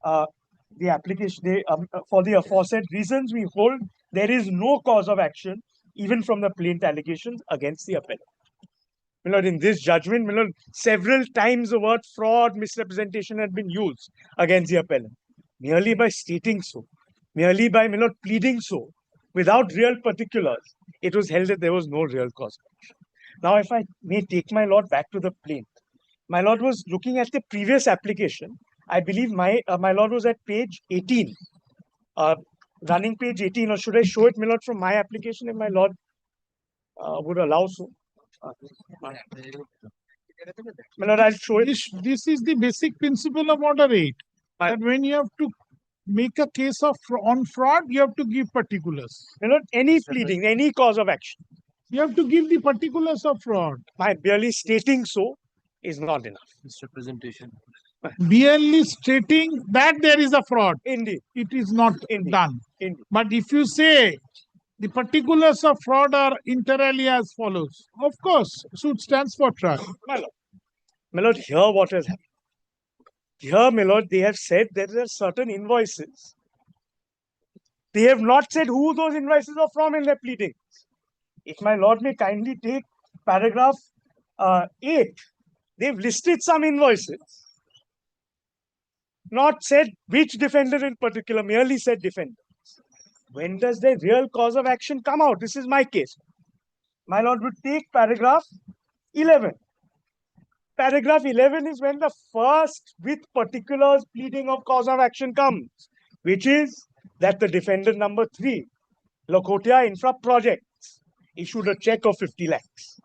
the application, for the aforesaid reasons, we hold there is no cause of action, even from the plaint allegations, against the appellant. In this judgment, several times the word fraud, misrepresentation had been used against the appellant. Merely by stating so, merely by pleading so, without real particulars, it was held that there was no real cause of action. Now, if I may take my lord back to the plaint, my lord was looking at the previous application. I believe my lord was at page 18, running page 18, or should I show it, my lord, from my application if my lord would allow so? My lord, I'll show it. This is the basic principle of Order 8. That when you have to make a case of on fraud, you have to give particulars. Any pleading, any cause of action. You have to give the particulars of fraud. My barely stating so is not enough. Misrepresentation. Barely stating that there is a fraud. Indeed. It is not done. Indeed. But if you say the particulars of fraud are inter alia as follows, of course, suit stands for trial. My lord, here what has happened. Here, my lord, they have said there are certain invoices. They have not said who those invoices are from in their pleadings. If my lord may kindly take paragraph 8, they've listed some invoices. Not said which defendant in particular, merely said defendant. When does the real cause of action come out? This is my case. My lord would take paragraph 11. Paragraph 11 is when the first with particulars pleading of cause of action comes, which is that the defendant number 3, Lakhotia Infra Projects, issued a check of 50 lakhs.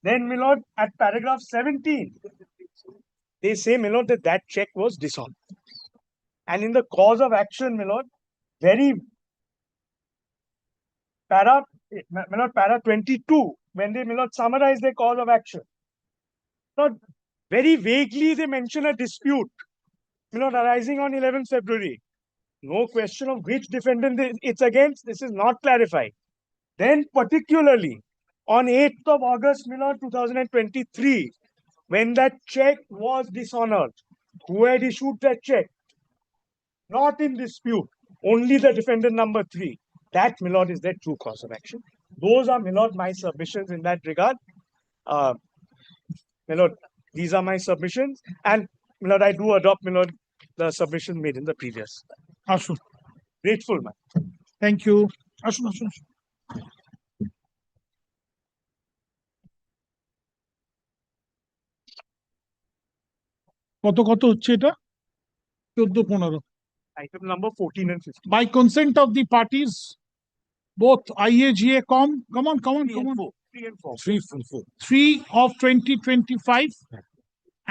Then, my lord, at paragraph 17, They say, my lord, that that check was dishonored. And in the cause of action, my lord, very para, my lord, para 22, when they, my lord, summarize their cause of action, lord, very vaguely they mention a dispute, my lord, arising on 11th February. No question of which defendant it's against. This is not clarified. Then particularly on 8th of August, 2023, when that check was dishonored, who had issued that check? Not in dispute, only the defendant number 3. That, my lord, is their true cause of action. Those are, my lord, my submissions in that regard. My lord, these are my submissions. And, my lord, I do adopt, my lord, the submission made in the previous. Ashun. Grateful, man. Thank you. Ashun, Ashun. কত কত হচ্ছে এটা 14-15 Item number 14 and 15. by consent of the parties both IAGA come on 3 and 4. 3 and 4 3 of 2025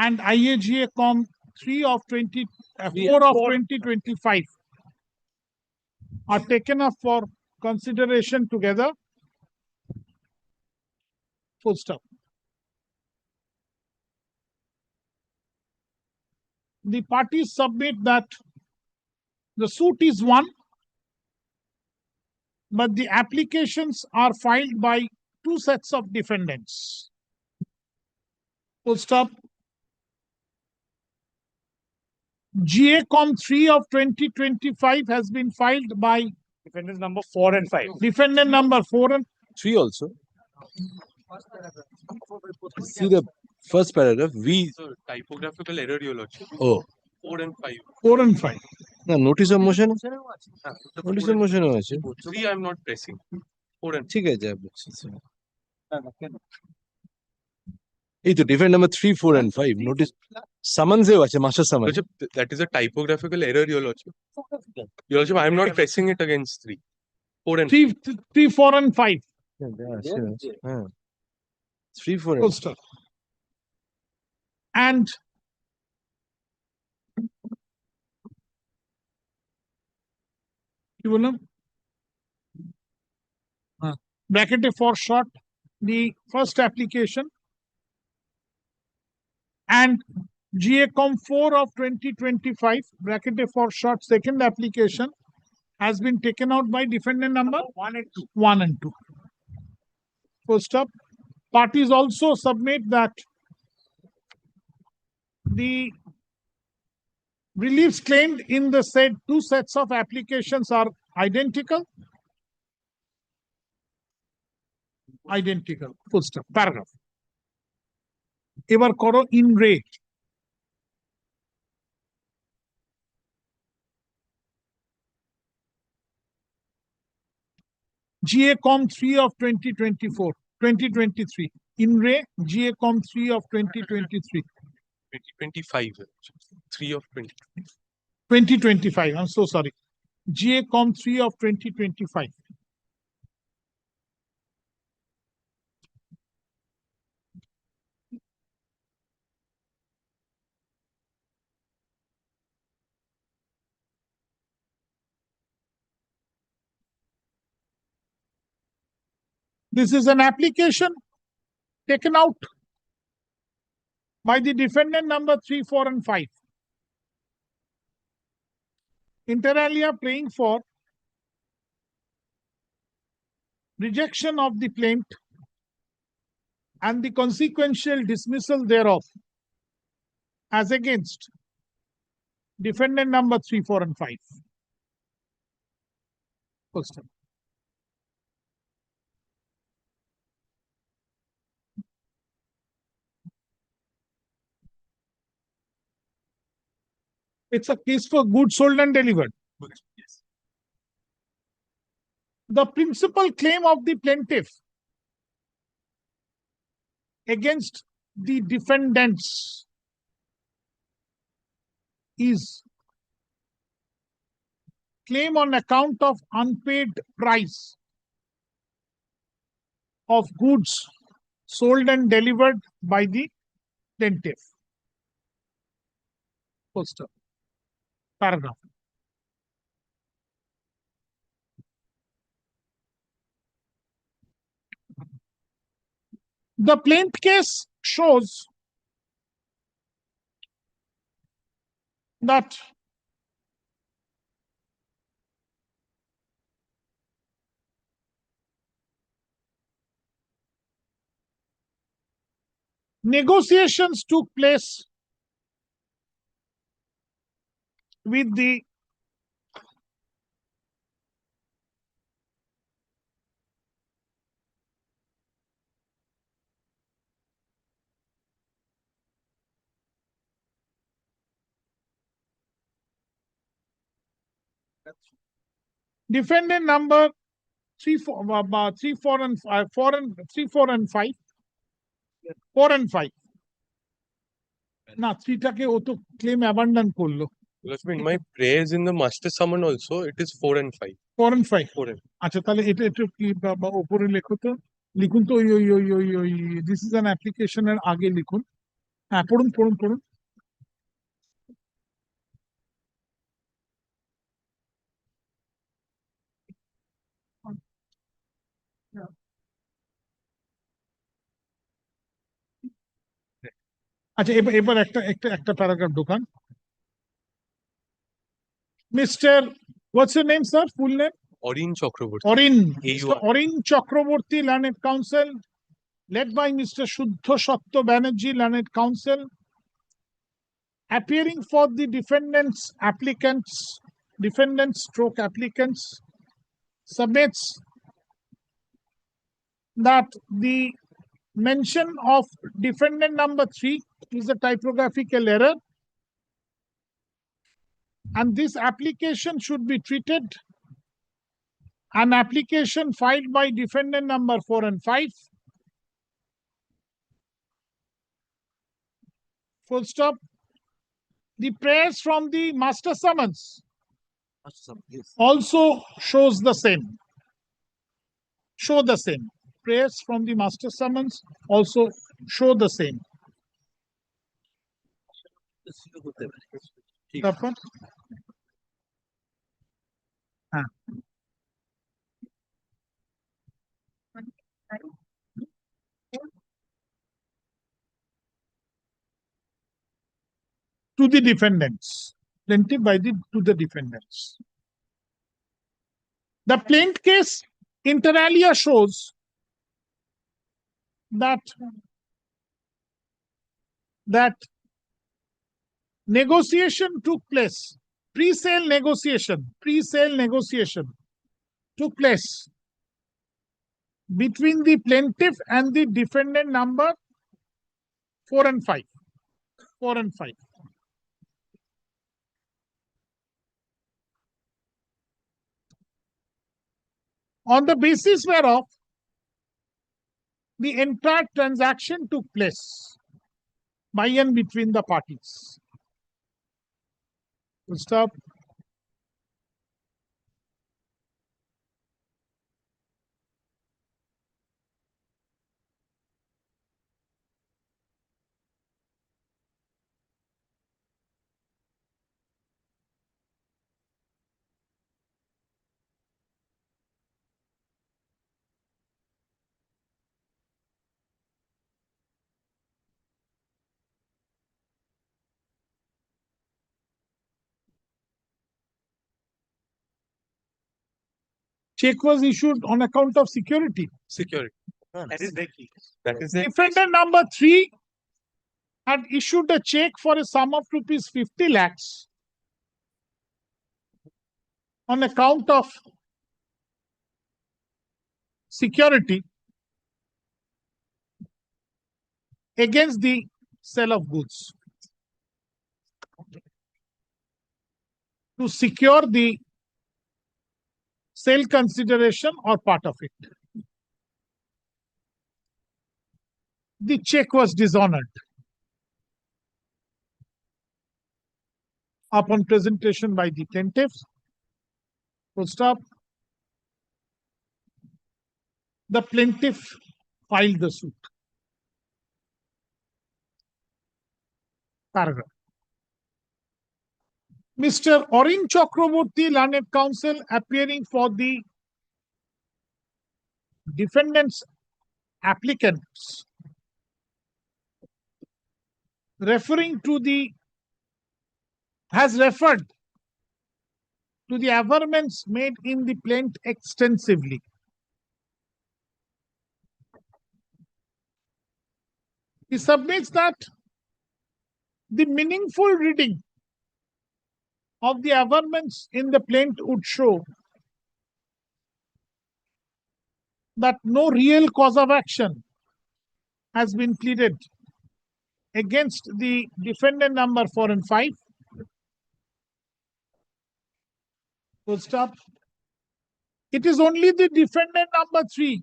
and IAGA com 3 of 20 4 of 2025 are taken up for consideration together. Full stop. The parties submit that the suit is one, but the applications are filed by two sets of defendants. Full stop. GACOM 3 of 2025 has been filed by defendants number 4 and 5. Defendant number 4 and 3 also. See the first paragraph. So, typographical error, your lordship. Oh. 4 and 5. 4 and 5. No, notice of motion. Notice of motion আছে 3 I'm not pressing. 4 and ঠিক আছে এই তো defend number 3 4 and 5 notice সামানসেও আছে master সামান that is a typographical error, your lordship. Your lordship, I'm not pressing it against 3. 4 and 3 4 and 5. 3 4 Full stop. And bracket for short the first application and GACOM 4 of 2025 bracket for short second application has been taken out by defendant number 1 and 2. 1 and 2. Full stop. Parties also submit that the reliefs claimed in the said two sets of applications are identical. Identical. Full stop. Paragraph. এবার করো in re. GACOM 3 of 2024, 2023. In re, GACOM 3 of 2023. 2025. 3 of 20. 2025. I'm so sorry. GACOM 3 of 2025. This is an application taken out by the defendant number 3, 4, and 5. Inter alia praying for rejection of the plaint and the consequential dismissal thereof as against defendant number 3, 4, and 5. Full stop. It's a case for goods sold and delivered. Yes. The principal claim of the plaintiff against the defendants is claim on account of unpaid price of goods sold and delivered by the plaintiff. Full stop. Paragraph. The plaintiff case shows that negotiations took place with the defendant number 3, 4, 3, 4 and 5, 4 and 3, 4 and 5, 4 and 5. না 3 টাকে ও তো claim abandon করলো। Lakshmi, in my prayers in the master summon also, it is 4 and 5. 4 and 5. 4 and আচ্ছা তাহলে এটা একটু কি উপরে লেখো তো, লিখুন তো ওই দিস ইজ অ্যান অ্যাপ্লিকেশনের আগে লিখুন। হ্যাঁ পড়ুন পড়ুন পড়ুন। আচ্ছা এবার একটা প্যারাগ্রাফ ঢোকান। Mister what's your name sir, full name? Orin Chakraborty. Orin Chakraborty, Learned Counsel, led by Mr. Shuddha Satya Banerjee, Learned Counsel, appearing for the defendants applicants, submits that the mention of defendant number 3 is a typographical error, and this application should be treated an application filed by defendant number 4 and 5. Full stop. The prayers from the master summons also shows the same. Show the same. Prayers from the master summons also show the same. তারপর হ্যাঁ to the defendants, plaintiff by to the defendants. The plaintiff case inter alia shows that negotiation took place, pre-sale negotiation took place between the plaintiff and the defendant number 4 and 5. 4 and 5. On the basis whereof the entire transaction took place by and between the parties. Full stop. Check was issued on account of security. Security. That is the defendant number 3 had issued a check for a sum of rupees 50 lakhs on account of security against the sale of goods to secure the sale consideration or part of it. The check was dishonored upon presentation by the plaintiffs. Full stop. The plaintiff filed the suit. Paragraph. Mr. Orin Chakraborty, learned counsel, appearing for the defendant's applicants, has referred to the averments made in the plaint extensively. He submits that the meaningful reading of the averments in the plaint would show that no real cause of action has been pleaded against the defendant number 4 and 5. Full stop. It is only the defendant number 3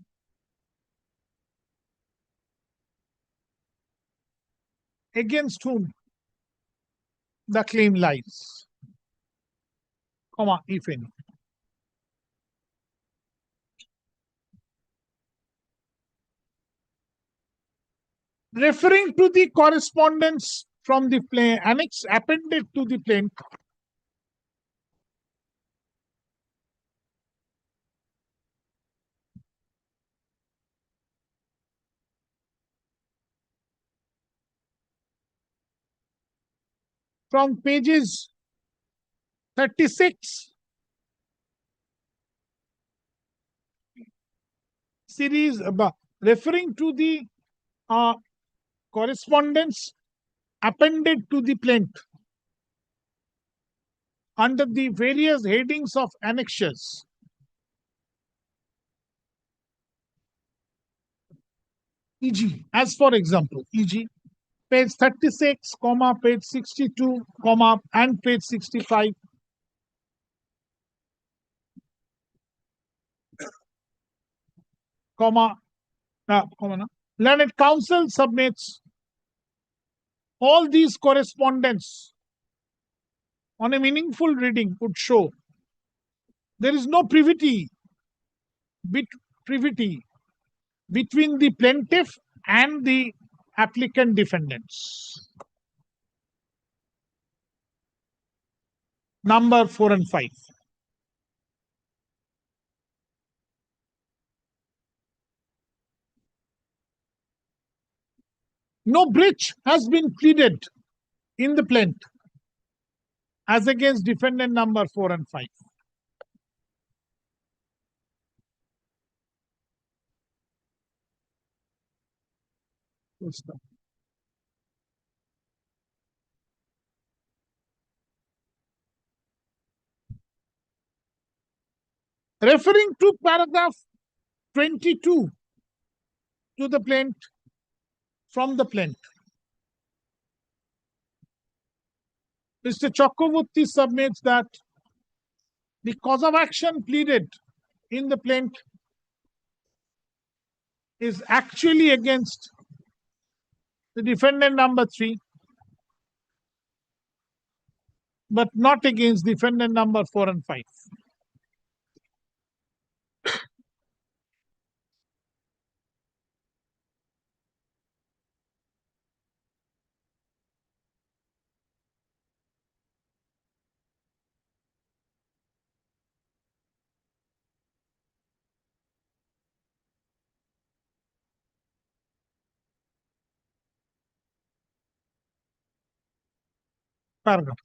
against whom the claim lies, comma, if any. Referring to the correspondence from the annex appended to the plaint, from pages 36 series, referring to the correspondence appended to the plaint under the various headings of annexures. E.g., as for example, e.g., page 36, comma, page 62, comma, and page 65. Learned counsel submits all these correspondence on a meaningful reading would show there is no privity between the plaintiff and the applicant defendants. Number 4 and 5. No breach has been pleaded in the plaint as against defendant number 4 and 5. Referring to paragraph 22 to the plaint, from the plaint, Mr. Chakraborty submits that the cause of action pleaded in the plaint is actually against the defendant number 3, but not against defendant number 4 and 5. Paragraph.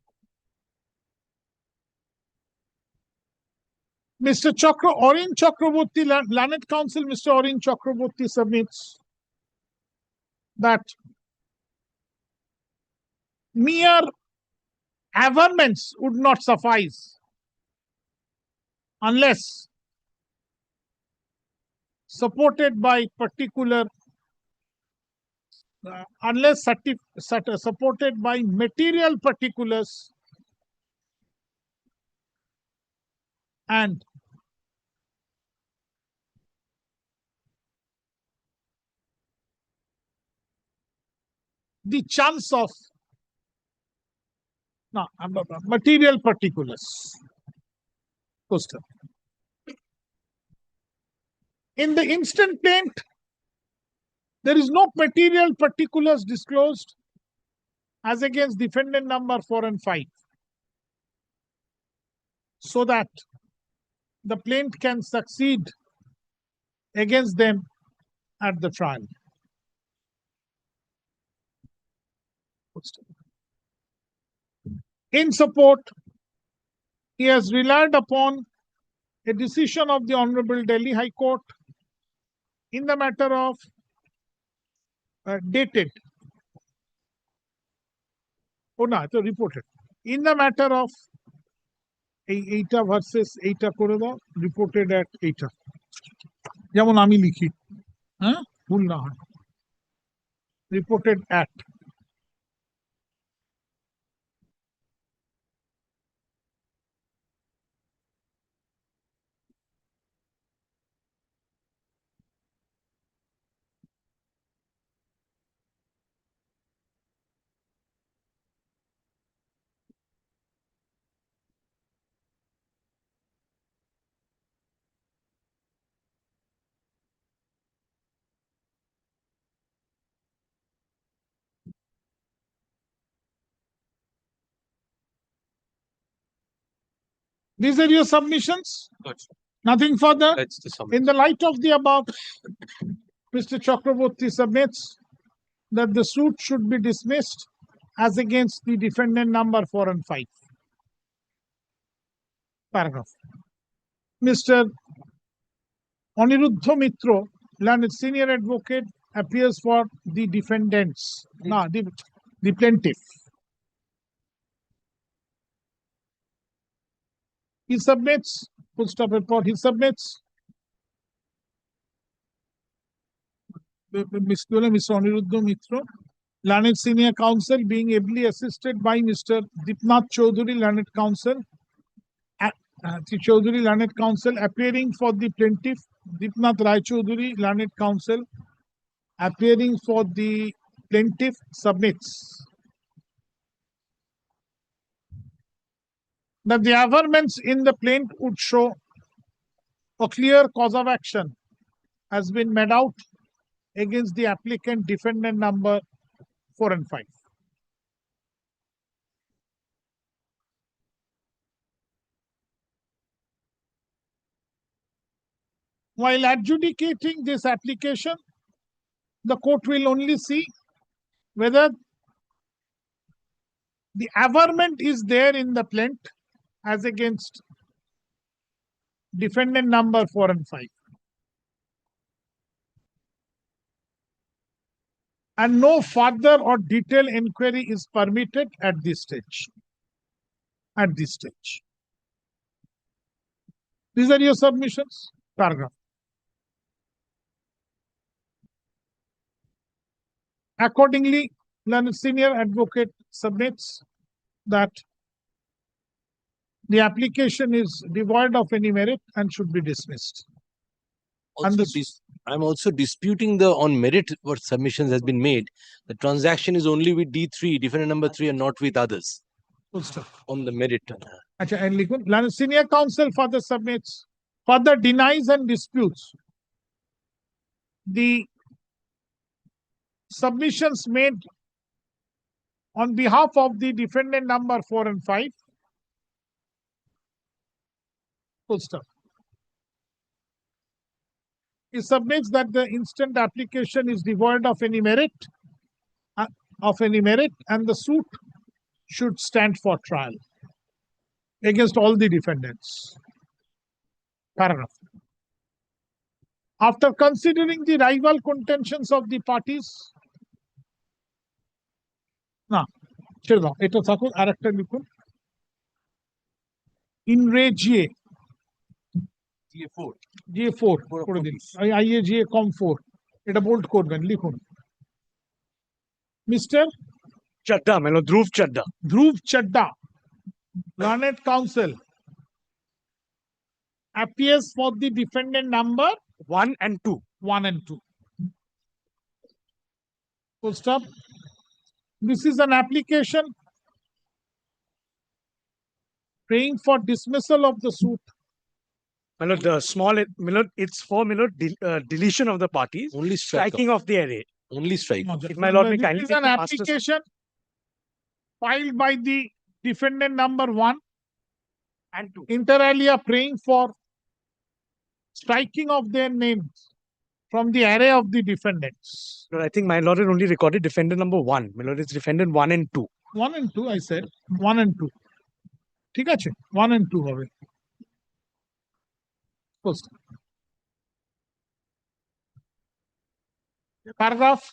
Mr. Orin Chakraborty, learned counsel, Mr. Orin Chakraborty submits that mere averments would not suffice unless supported by particular, supported by material particulars and the chance of material particulars. In the instant plaint, there is no material particulars disclosed as against defendant number 4 and 5. so that the plaintiff can succeed against them at the trial. In support, he has relied upon a decision of the Honorable Delhi High Court in the matter of dated. Oh no, it's reported. In the matter of এইটা versus এইটা করে দাও, reported at এইটা, যেমন আমি লিখি, হ্যাঁ, ভুল না হয়, reported at. These are your submissions. Nothing further. In the light of the above, Mr. Chakraborty submits that the suit should be dismissed as against the defendant number 4 and 5. Paragraph. Mr. Aniruddha Mitro, learned senior advocate, appears for the defendants, the plaintiff. He submits, full stop report, he submits, Mr. Aniruddha Mitro, learned senior counsel, being ably assisted by Mr. Dipnath Chaudhary, learned counsel, learned counsel, appearing for the plaintiff, Dipnath Rai Chaudhary, learned counsel, appearing for the plaintiff, submits that the averments in the plaint would show a clear cause of action has been made out against the applicant defendant number 4 and 5. While adjudicating this application, the court will only see whether the averment is there in the plaint as against defendant number 4 and 5. And no further or detailed inquiry is permitted at this stage. At this stage. These are your submissions. Paragraph. Accordingly, learned senior advocate submits that the application is devoid of any merit and should be dismissed. I'm also disputing the on merit what submissions has been made. The transaction is only with D3, defendant number 3, and not with others. On the merit. And learned senior counsel further submits, further denies and disputes the submissions made on behalf of the defendant number 4 and 5. Full stop. He submits that the instant application is devoid of any merit, and the suit should stand for trial against all the defendants. Paragraph. After considering the rival contentions of the parties, ছেড়ে দাও, এটা থাকুক, আরেকটা লিখুন, in re GA GA4 করে দিন, IA GA com 4, এটা bold করবেন, লিখুন mister Chadda, Dhruv Chadda. Dhruv Chadda, learned counsel, appears for the defendant number 1 and 2. 1 and 2. Full stop. This is an application praying for dismissal of the suit. The small, it's for deletion of the parties, only striking of the array. Only strike. If my lord may This kindly is an application filed by the defendant number 1 And 2. Inter alia praying for striking of their names from the array of the defendants. I think my lord had only recorded defendant number 1. My lord, it's defendant 1 and 2. 1 and 2, I said. 1 and 2. ঠিক আছে 1 and 2 হবে First. Paragraph.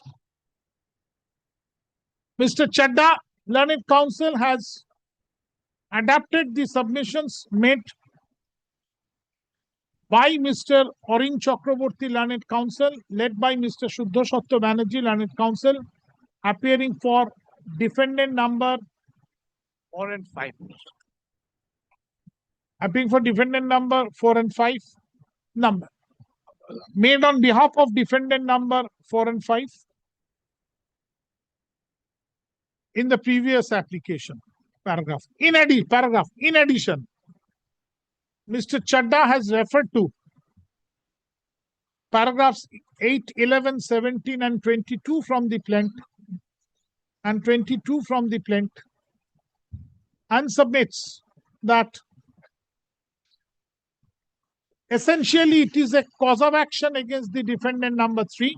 Mr. Chadda, Learned Counsel has adapted the submissions made by Mr. Orin Chakraborty, Learned Counsel, led by Mr. Shuddha Sattva Banerjee, Learned Counsel, appearing for defendant number 4 and 5. Appearing for defendant number 4 and 5. Number. Made on behalf of defendant number 4 and 5 in the previous application. Paragraph. In addition, Mr. Chadda has referred to paragraphs 8, 11, 17 and 22 from the plaintiff and 22 from the plaintiff and submits that essentially it is a cause of action against the defendant number 3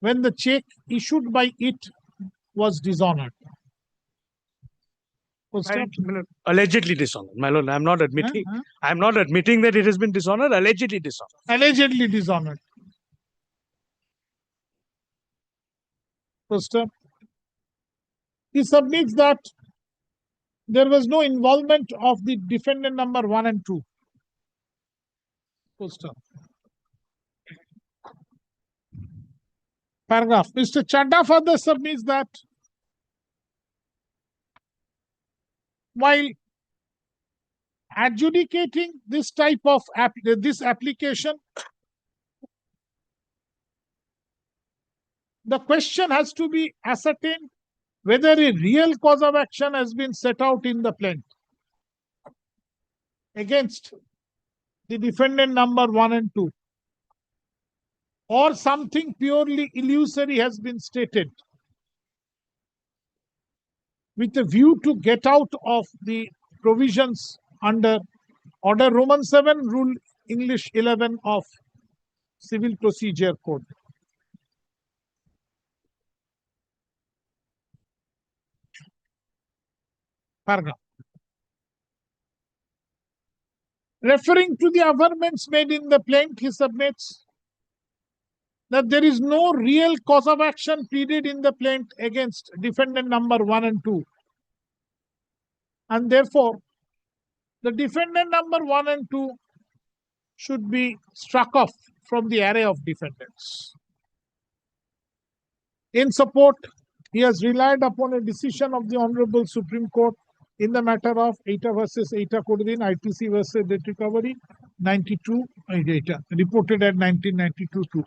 when the check issued by it was dishonored. Allegedly dishonored. My lord, I'm not admitting. I'm not admitting that it has been dishonored. Allegedly dishonored. Allegedly dishonored. First up, he submits that there was no involvement of the defendant number 1 and 2. First up. Paragraph. Mr. Chadda further submits that while adjudicating this type of this application, the question has to be ascertained whether a real cause of action has been set out in the plaintiff against the defendant number 1 and 2, or something purely illusory has been stated with a view to get out of the provisions under Order Roman 7, Rule English 11 of Civil Procedure Code. Paragraph. Referring to the averments made in the plaint, he submits that there is no real cause of action pleaded in the plaint against defendant number 1 and 2. And therefore, the defendant number 1 and 2 should be struck off from the array of defendants. In support, he has relied upon a decision of the Honorable Supreme Court in the matter of ETA versus ETA Kodin, ITC versus Debt Recovery, 92, reported at 1992 too.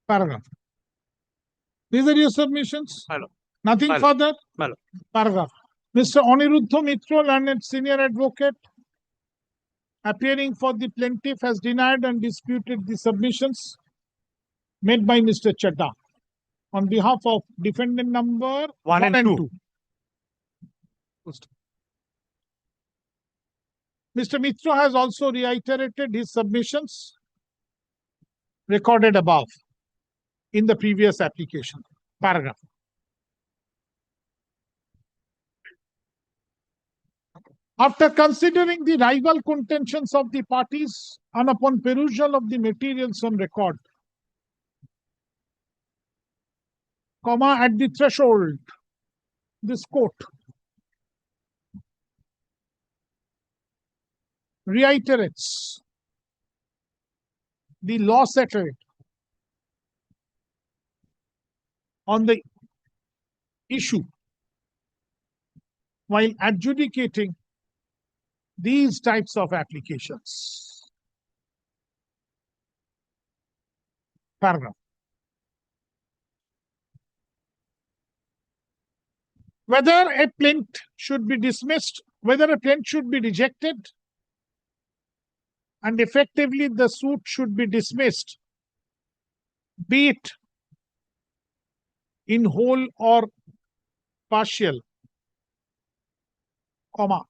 Paragraph. These are your submissions? Hello. Nothing Hello. further? Hello. Paragraph. Mr. Aniruddha Mitra, learned senior advocate, appearing for the plaintiff, has denied and disputed the submissions made by Mr. Chadda on behalf of defendant number 1 and 2. Mr. Mitra has also reiterated his submissions recorded above in the previous application. Paragraph. After considering the rival contentions of the parties and upon perusal of the materials on record, at the threshold, this court reiterates the law settled on the issue while adjudicating these types of applications. Paragraph. whether a plaint should be dismissed, whether a plaint should be rejected, and effectively the suit should be dismissed, be it in whole or partial, comma.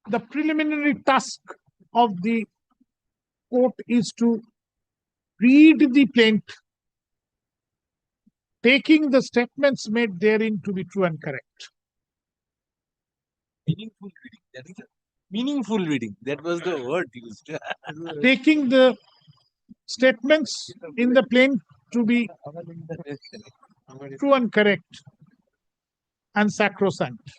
The preliminary task of the court is to read the plaint, taking the statements made therein to be true and correct. Meaningful reading. That is meaningful reading. That was the word used. Taking the statements in the plaint to be true and correct and sacrosanct.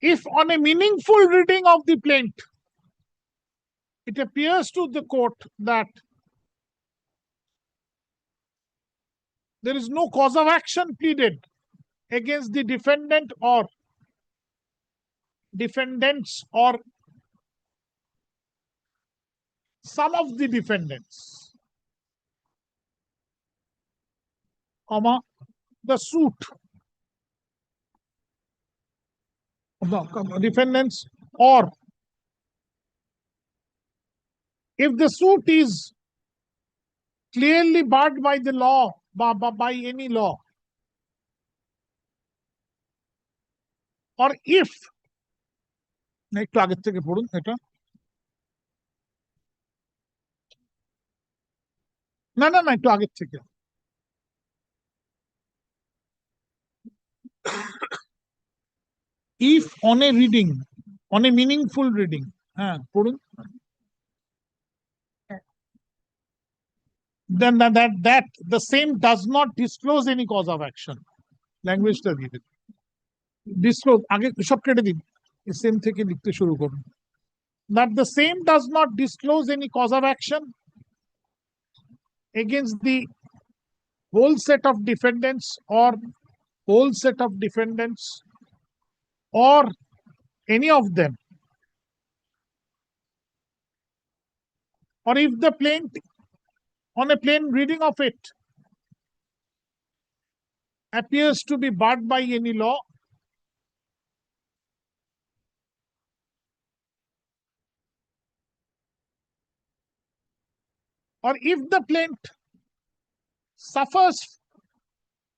If on a meaningful reading of the plaint, it appears to the court that there is no cause of action pleaded against the defendant or defendants or some of the defendants, comma, the suit, defendants, or if the suit is clearly barred by the law, by any law, or if, একটু আগের থেকে পড়ুন এটা, না না না একটু আগের থেকে, if on a reading, on a meaningful reading, হ্যাঁ পড়ুন, then that the same does not disclose any cause of action. ল্যাঙ্গুয়েজটা দিয়ে দিন, disclose আগে সব কেটে দিন, সেম থেকে লিখতে শুরু করুন, that the same does not disclose any cause of action against the whole set of defendants or whole set of defendants or any of them, or if the plaint on a plain reading of it appears to be barred by any law, or if the plaint suffers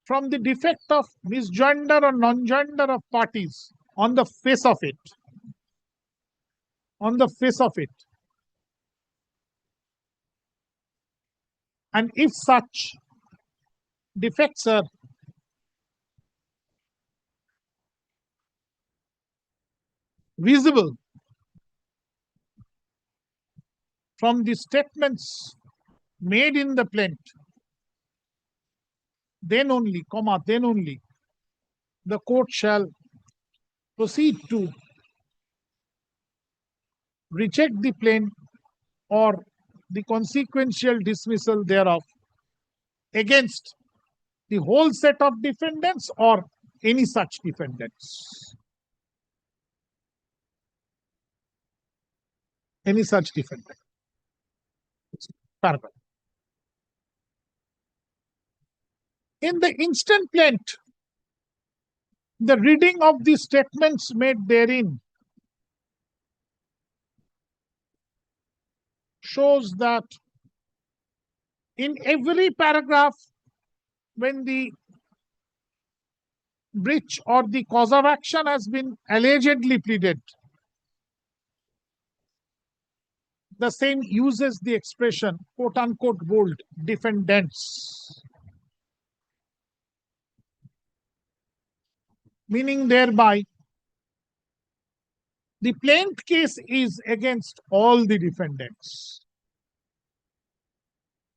from the defect of misjoinder or non-joinder of parties on the face of it, on the face of it, and if such defects are visible from the statements made in the plaint, then only, comma, then only the court shall proceed to reject the plaint or the consequential dismissal thereof against the whole set of defendants or any such defendants. Any such defendant. Paragraph. In the instant plaint, the reading of the statements made therein shows that in every paragraph, when the breach or the cause of action has been allegedly pleaded, the same uses the expression, quote unquote, bold, defendants, meaning thereby the plaint case is against all the defendants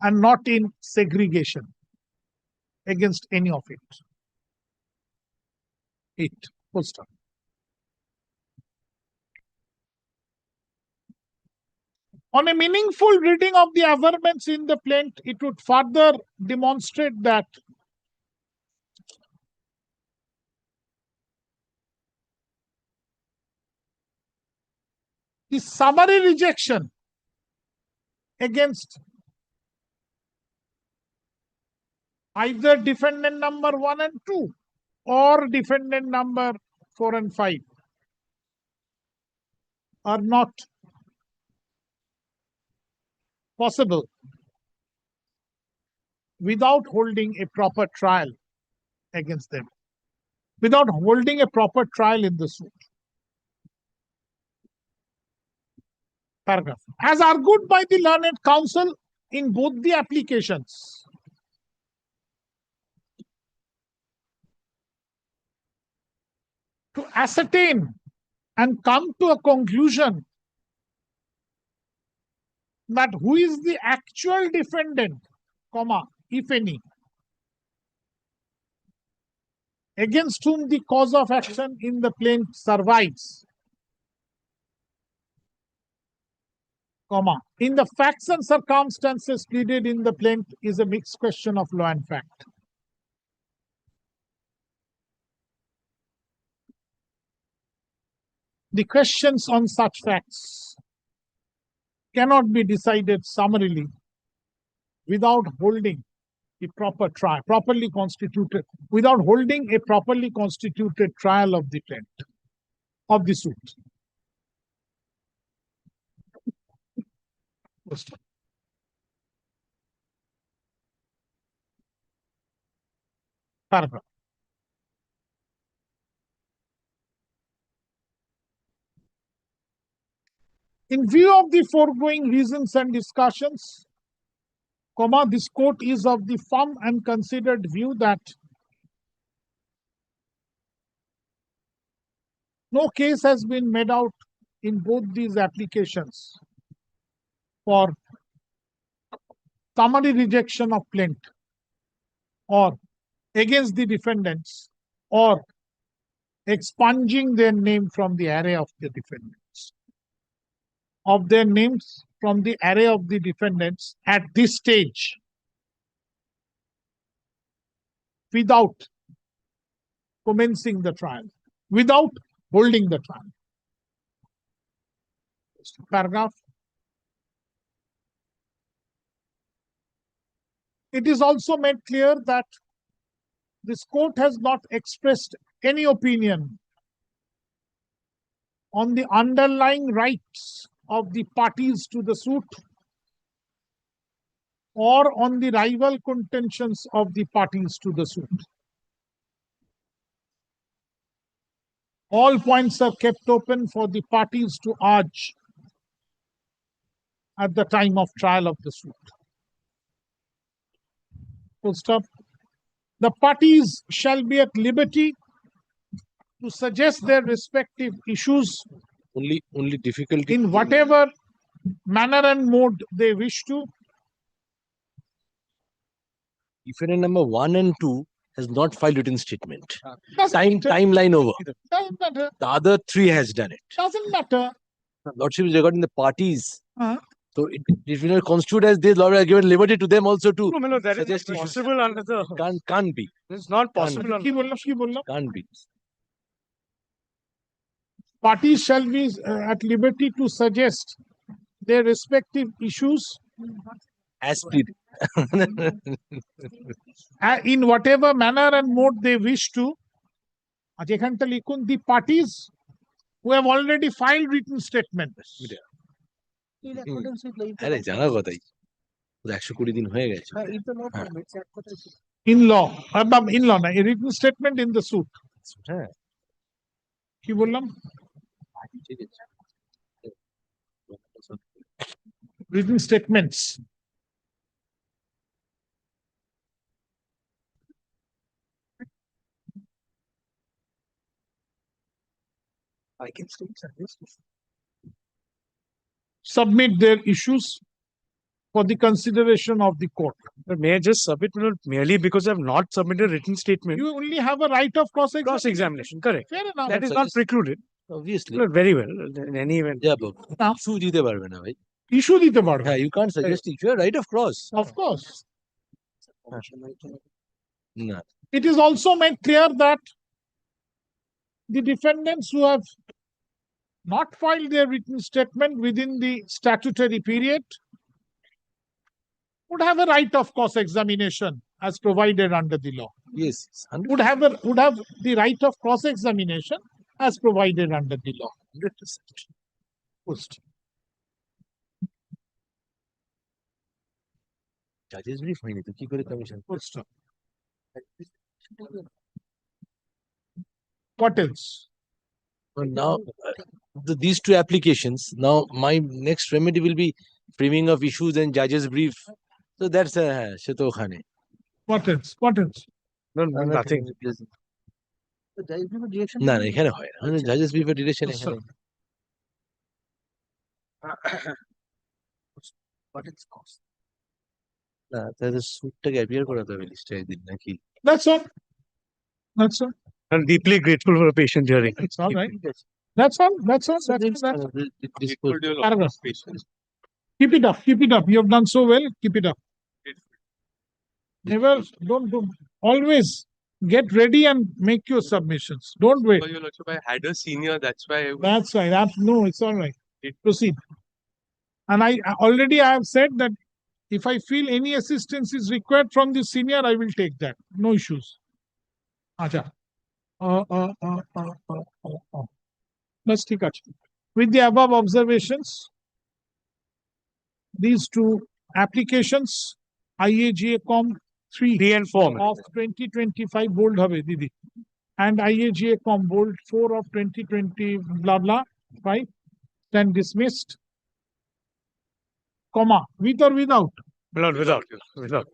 and not in segregation against any of it. Full stop. On a meaningful reading of the averments in the plaint, it would further demonstrate that the summary rejection against either defendant number 1 and 2 or defendant number 4 and 5 are not possible without holding a proper trial against them, without holding a proper trial in the suit. Paragraph. As argued by the learned counsel in both the applications, to ascertain and come to a conclusion that who is the actual defendant, comma, if any, against whom the cause of action in the plaint survives, comma, in the facts and circumstances pleaded in the plaint is a mixed question of law and fact. The questions on such facts cannot be decided summarily without holding a proper trial, without holding a properly constituted trial of the plaint, of the suit. Paragraph. In view of the foregoing reasons and discussions, comma, this court is of the firm and considered view that no case has been made out in both these applications for summary rejection of plaint or against the defendants or expunging their name from the array of the defendants, of their names from the array of the defendants at this stage without commencing the trial, without holding the trial. Paragraph. It is also made clear that this court has not expressed any opinion on the underlying rights of the parties to the suit or on the rival contentions of the parties to the suit. All points are kept open for the parties to urge at the time of trial of the suit. Full stop. The parties shall be at liberty to suggest their respective issues Only difficulty in whatever manner and mode they wish to. defendant number 1 and 2 has not filed written statement. Doesn't matter. Timeline over. Doesn't matter. The other 3 has done it. Doesn't matter. Lordship is regarding the parties. So it will not constitute as this lawyer has given liberty to them also to No, that is suggest not issues. possible under the. Can't be. It's not possible. Can't be. Parties shall be at liberty to suggest their respective issues As pleaded. in whatever manner and mode they wish to. The parties who have already filed written statements. আরে জানা কথাই 120 দিন হয়ে গেছে In law, a written statement in the suit. হ্যাঁ কি বললাম? ঠিক আছে Written statements. I can still suggest. Submit their issues for the consideration of the court. But may I just submit merely because I have not submitted a written statement? You only have a right of cross-examination. Cross-examination, correct. Fair enough. That is not precluded. Obviously. Well, very well. In any event. Yeah, but issue দিতে পারবে না ভাই Issue দিতে পারবে। Yeah, you can't suggest it. You have right of cross. Of course. না It is also made clear that the defendants who have not filed their written statement within the statutory period would have a right of cross-examination as provided under the law. Yes. Would have the right of cross-examination as provided under the law. 100%. Post. Judges brief হয়নি তো কি করে commission? Post. What else? But now, these two applications, now my next remedy will be framing of issues and judges brief. So that's সে তো ওখানে। What else? What else? No, nothing. না না এখানে হয় না জাজেস ব্রিফের ডিরেকশন এখানে What else cost? না তাহলে সুটটাকে অ্যাপিয়ার করাতে হবে লিস্টে একদিন নাকি That's all. That's all. I'm deeply grateful for a patient hearing. It's all right. That's all. That's all. That's all. Paragraph. Keep it up. Keep it up. You have done so well. Keep it up. Never, don't do. Always get ready and make your submissions. Don't wait. Your Lordship, I had a senior, that's why I was That's right. No, it's all right. Proceed. And I have said that if I feel any assistance is required from the senior, I will take that. No issues. Acha. Let's take it. With the above observations, these two applications, IAGACOM 3 and 4 of 2025 bold have Didi, and IAGACOM bold 4 of 2020 blah blah 5, then dismissed. Comma, with or without? Without.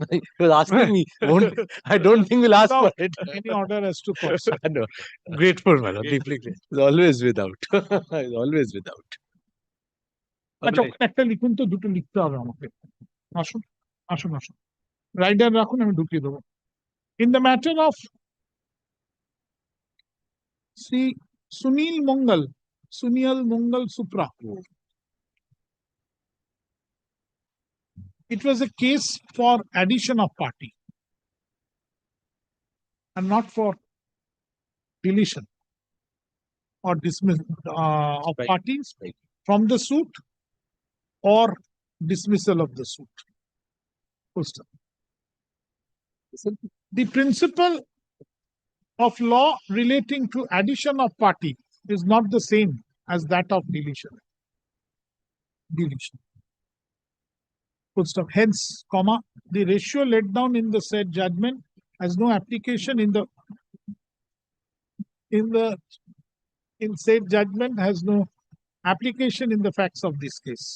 He was asking me. I don't think we'll ask for it. Any order has to cost. No. Grateful, my lord. Deeply grateful. It's always without. It's always without. আচ্ছা একটা লিখুন তো দুটো লিখতে হবে আমাকে আসুন আসুন আসুন রাইডার রাখুন আমি ঢুকিয়ে দেবো in the matter of Shri Sunil Mangal supra it was a case for addition of party and not for deletion or dismissal of parties from the suit or dismissal of the suit. The principle of law relating to addition of party is not the same as that of deletion. Hence, comma, the ratio laid down in the said judgment has no application in said judgment has no application in the facts of this case.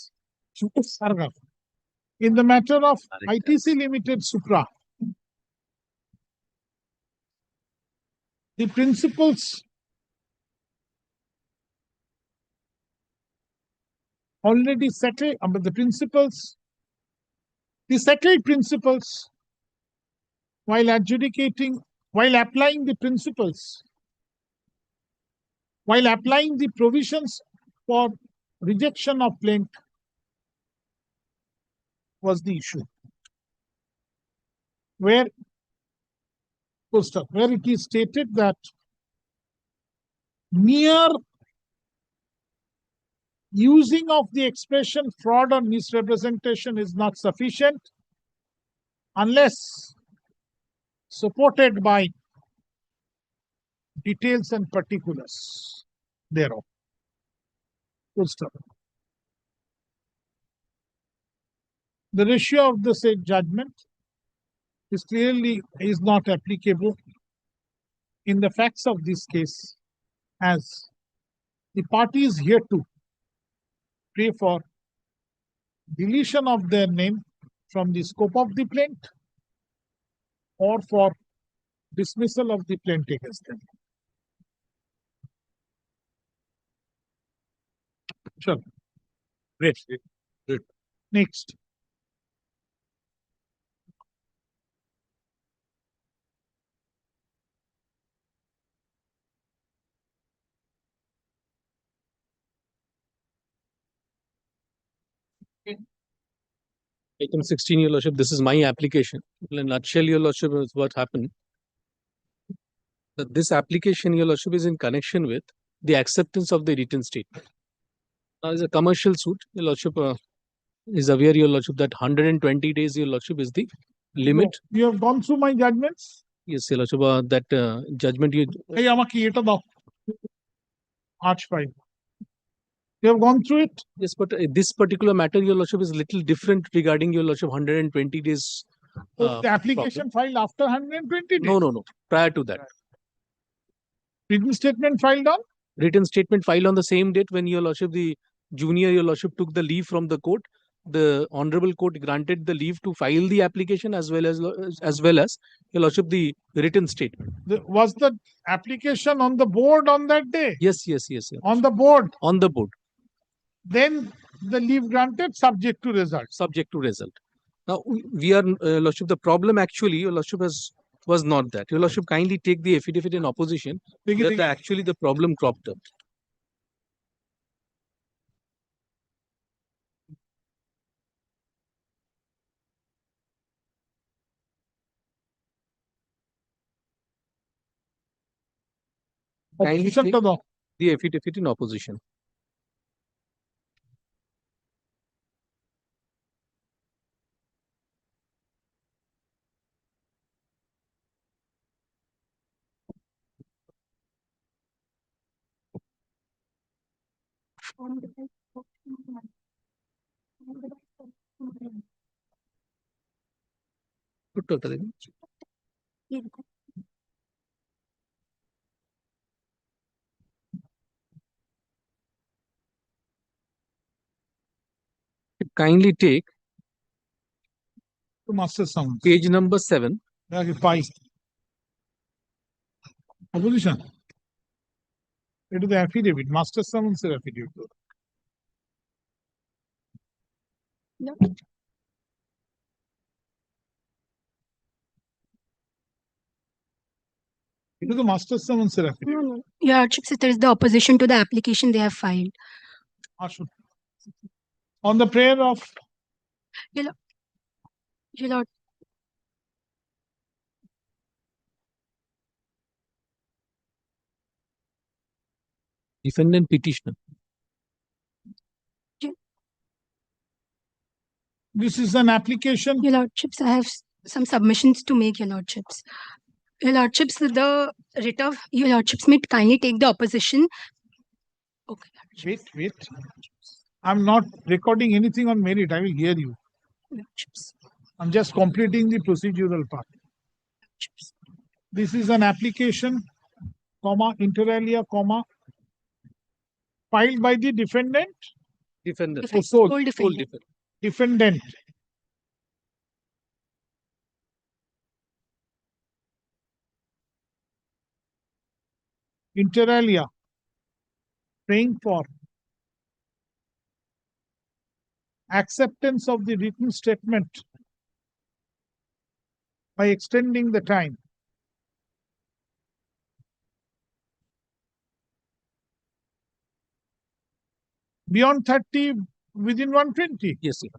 Paragraph. In the matter of ITC Limited Supra, the principles already settled, but the settled principles, while applying the provisions for rejection of plaint was the issue. Where it is stated that mere using of the expression fraud or misrepresentation is not sufficient unless supported by details and particulars thereof. The ratio of the said judgment is not applicable in the facts of this case, as the parties hereto pray for deletion of their name from the scope of the plaint or for dismissal of the plaint against them. Sure. Great. Next. Item 16, Your Lordship, this is my application. In a nutshell, Your Lordship, is what happened. That this application, Your Lordship, is in connection with the acceptance of the written statement. Now, as a commercial suit, Your Lordship is aware, Your Lordship, that 120 days, Your Lordship, is the limit. You have gone through my judgments. Yes, Your Lordship, that judgment you এই আমাকে এটা দাও 8-5 you have gone through it. Yes, but this particular matter, Your Lordship, is little different regarding Your Lordship 120 days. The application filed after 120 days. No. Prior to that. Written statement filed on? Written statement filed on the same date when Your Lordship, the junior Your Lordship, took the leave from the court. The Honorable Court granted the leave to file the application as well as Your Lordship, the written statement. Was the application on the board on that day? Yes. On the board. On the board. Then the leave granted subject to result. Subject to result. Now we are Your Lordship. The problem actually, Your Lordship, was not that. Your Lordship, kindly take the affidavit in opposition. Actually the problem cropped up. Kindly take the affidavit in opposition. Kindly take to master sounds. Page number 7. Opposition. It is the affidavit, master summons affidavit. No. It is the master summons affidavit. No. Your Lordship, there is the opposition to the application they have filed. On the prayer of Your Lord. Defendant petitioner. This is an application. Your Lordships, I have some submissions to make, Your Lordships. Your Lordships, the writ of Your Lordships may kindly take the opposition. Okay. Wait. I'm not recording anything on merit. I will hear you. Lordships. I'm just completing the procedural part. This is an application, inter alia, filed by the defendant. Defendant. Sole defendant. Defendant. Inter alia, praying for acceptance of the written statement by extending the time. Beyond 30, within 120. Yes, sir.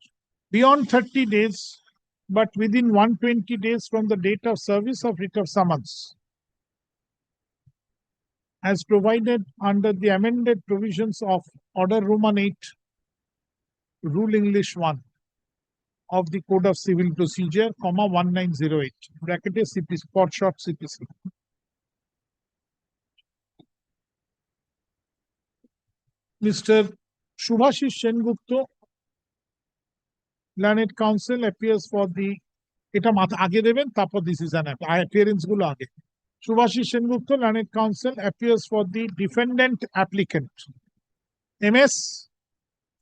Beyond 30 days, but within 120 days from the date of service of writ of summons, as provided under the amended provisions of Order Roman 8, Rule English 1 of the Code of Civil Procedure, 1908, bracket CPC, for short CPC. Mr. Shubhashish Sengupta, Learned Counsel, appears for the এটা মাথা আগে দেবেন তারপর this is an appearance গুলো আগে. Shubhashish Sengupta, Learned Counsel, appears for the defendant applicant. MS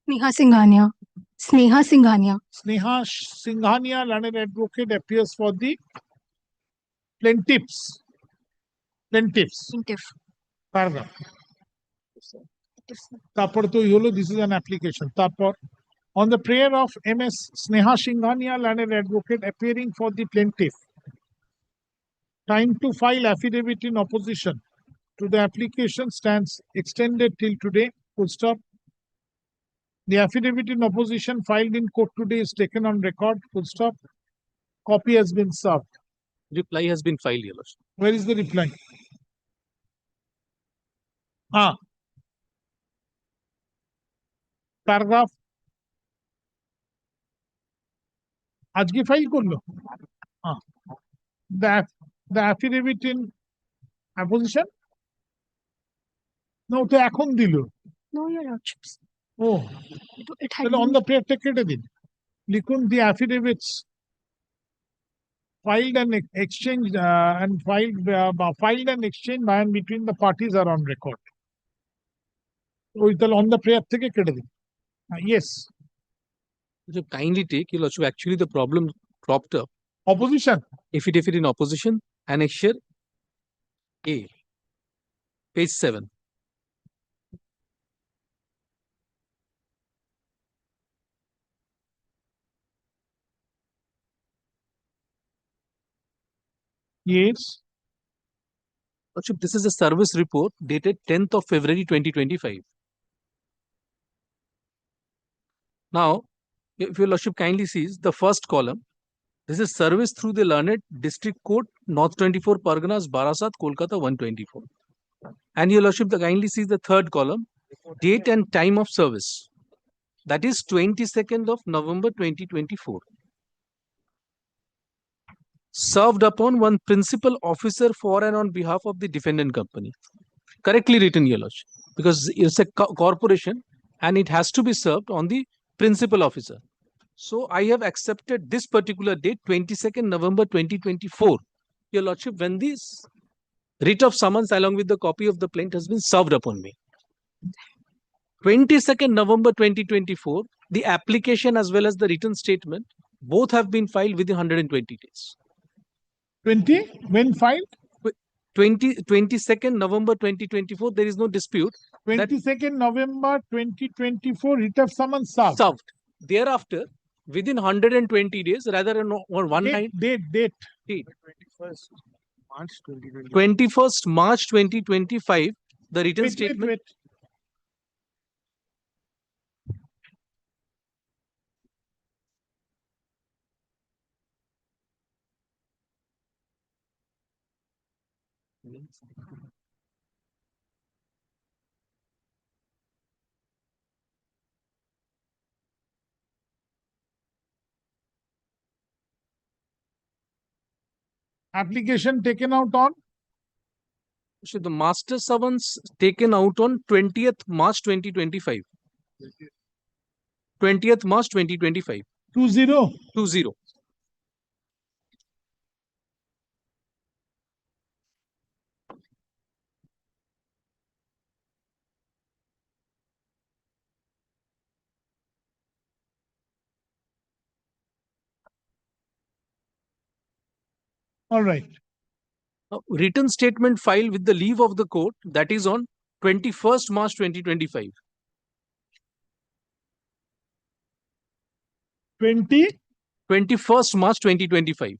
Sneha Singhania. Sneha Singhania, Learned Advocate, appears for the plaintiffs. Plaintiff. Paragraph. তারপর তো হলো this is an application. তারপর on the prayer of MS Sneha Singhania, Learned Advocate, appearing for the plaintiff, time to file affidavit in opposition to the application stands extended till today. Full stop. The affidavit in opposition filed in court today is taken on record. Full stop. Copy has been served. Reply has been filed, Your Lordship. Where is the reply? Paragraph. আজকে file করলো The, the affidavit in opposition? No, তো এখন দিল। No, your lordships. Oh, It had তাহলে on been the prayer কেটে দিন। লিখুন the affidavits filed and exchanged filed and exchanged by and between the parties are on record. ওই তাহলে on the prayer থেকে কেটে দিন। Yes. So kindly take your lordship. Actually, the problem cropped up. Opposition. Affidavit in opposition, annexure A, page 7. Yes. Lordship, this is a service report dated 10th of February 2025. Now, if your lordship kindly sees the first column, this is service through the learned district court, North 24 Parganas, Barasat, Kolkata 124. And your lordship kindly sees the third column, date and time of service. That is 22nd of November 2024. Served upon one principal officer for and on behalf of the defendant company. Correctly written, your lordship, because it's a corporation and it has to be served on the principal officer. So I have accepted this particular date, 22nd November 2024, your lordship, when this writ of summons along with the copy of the plaint has been served upon me. 22nd November 2024, the application as well as the written statement, both have been filed within 120 days. 20? When filed? 22nd November 2024, there is no dispute. 22nd November 2024, writ of summons served. Served. Thereafter, within 120 days, rather than or one night. Date. 21st March 2025. 21st March 2025, the written statement. Application taken out on? So the master summons taken out on 20th March 2025. 20th March 2025. 20? 20. All right. Written statement filed with the leave of the court, that is on 21st March 2025. 21st March 2025.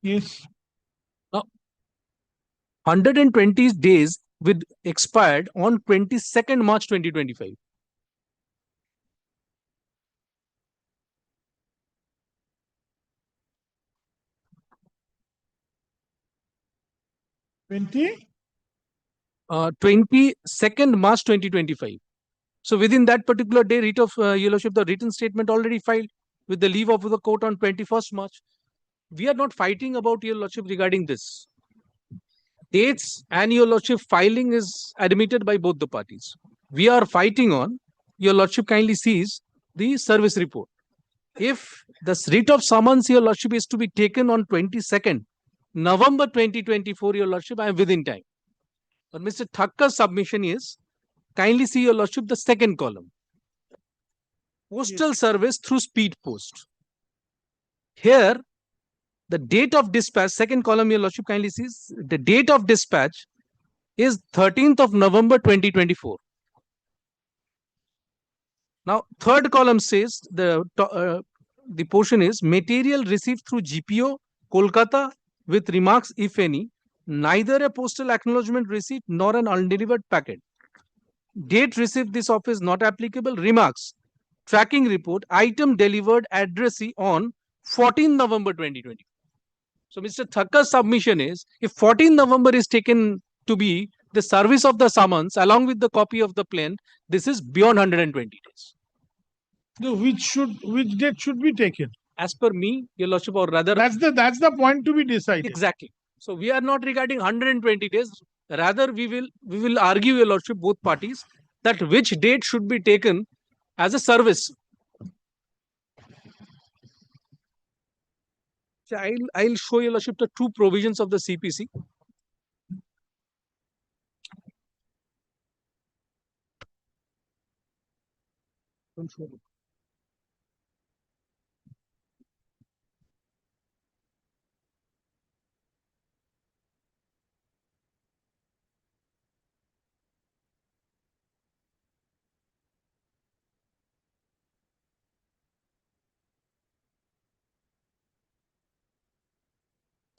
Yes. Now, 120 days with expired on 22nd March 2025. Twenty 22nd March 2025. So within that particular day, writ of your lordship, the written statement already filed with the leave of the court on 21st March. We are not fighting about your lordship regarding this. Dates and your lordship filing is admitted by both the parties. We are fighting on, your lordship kindly sees the service report. If the writ of summons, your lordship, is to be taken on 22nd November 2024, your lordship, I am within time. But Mr. Thakkar's submission is, kindly see, your lordship, the second column. Postal service through speed post. Here, the date of dispatch, second column, your lordship, kindly sees, the date of dispatch is 13th of November 2024. Now, third column says, the portion is material received through GPO, Kolkata, with remarks, if any, neither a postal acknowledgement receipt nor an undelivered packet. Date received this office not applicable. Remarks. Tracking report. Item delivered addressee on 14 November 2020. So Mr. Thakkar's submission is, if 14 November is taken to be the service of the summons along with the copy of the plaint, this is beyond 120 days. So which date should be taken? As per me, your lordship, or rather, That's the point to be decided. exactly. So we are not regarding 120 days. Rather, we will argue, your lordship, both parties, that which date should be taken as a service. So I'll show your lordship the two provisions of the CPC. Don't show it.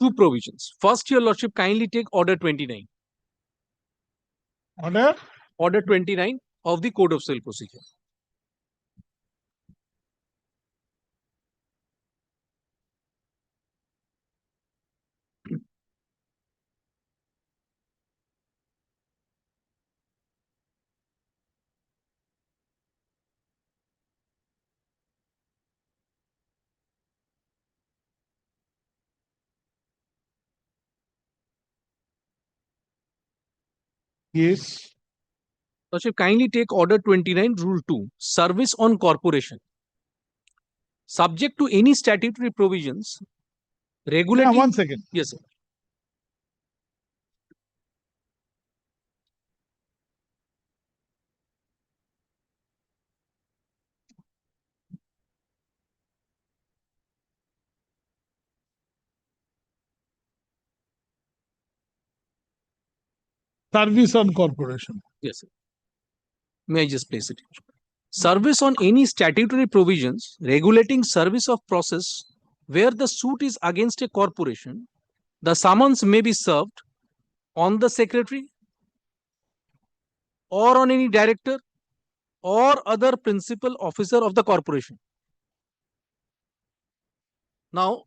Two provisions. First, your lordship, kindly take order 29. Order 29 of the Code of Civil Procedure. Yes. Lordship, kindly take order 29, rule 2, service on corporation. Subject to any statutory provisions regulating. One second. Yes, sir. Service on corporation. Yes, sir. May I just place it? Service on any statutory provisions regulating service of process where the suit is against a corporation, the summons may be served on the secretary or on any director or other principal officer of the corporation. Now,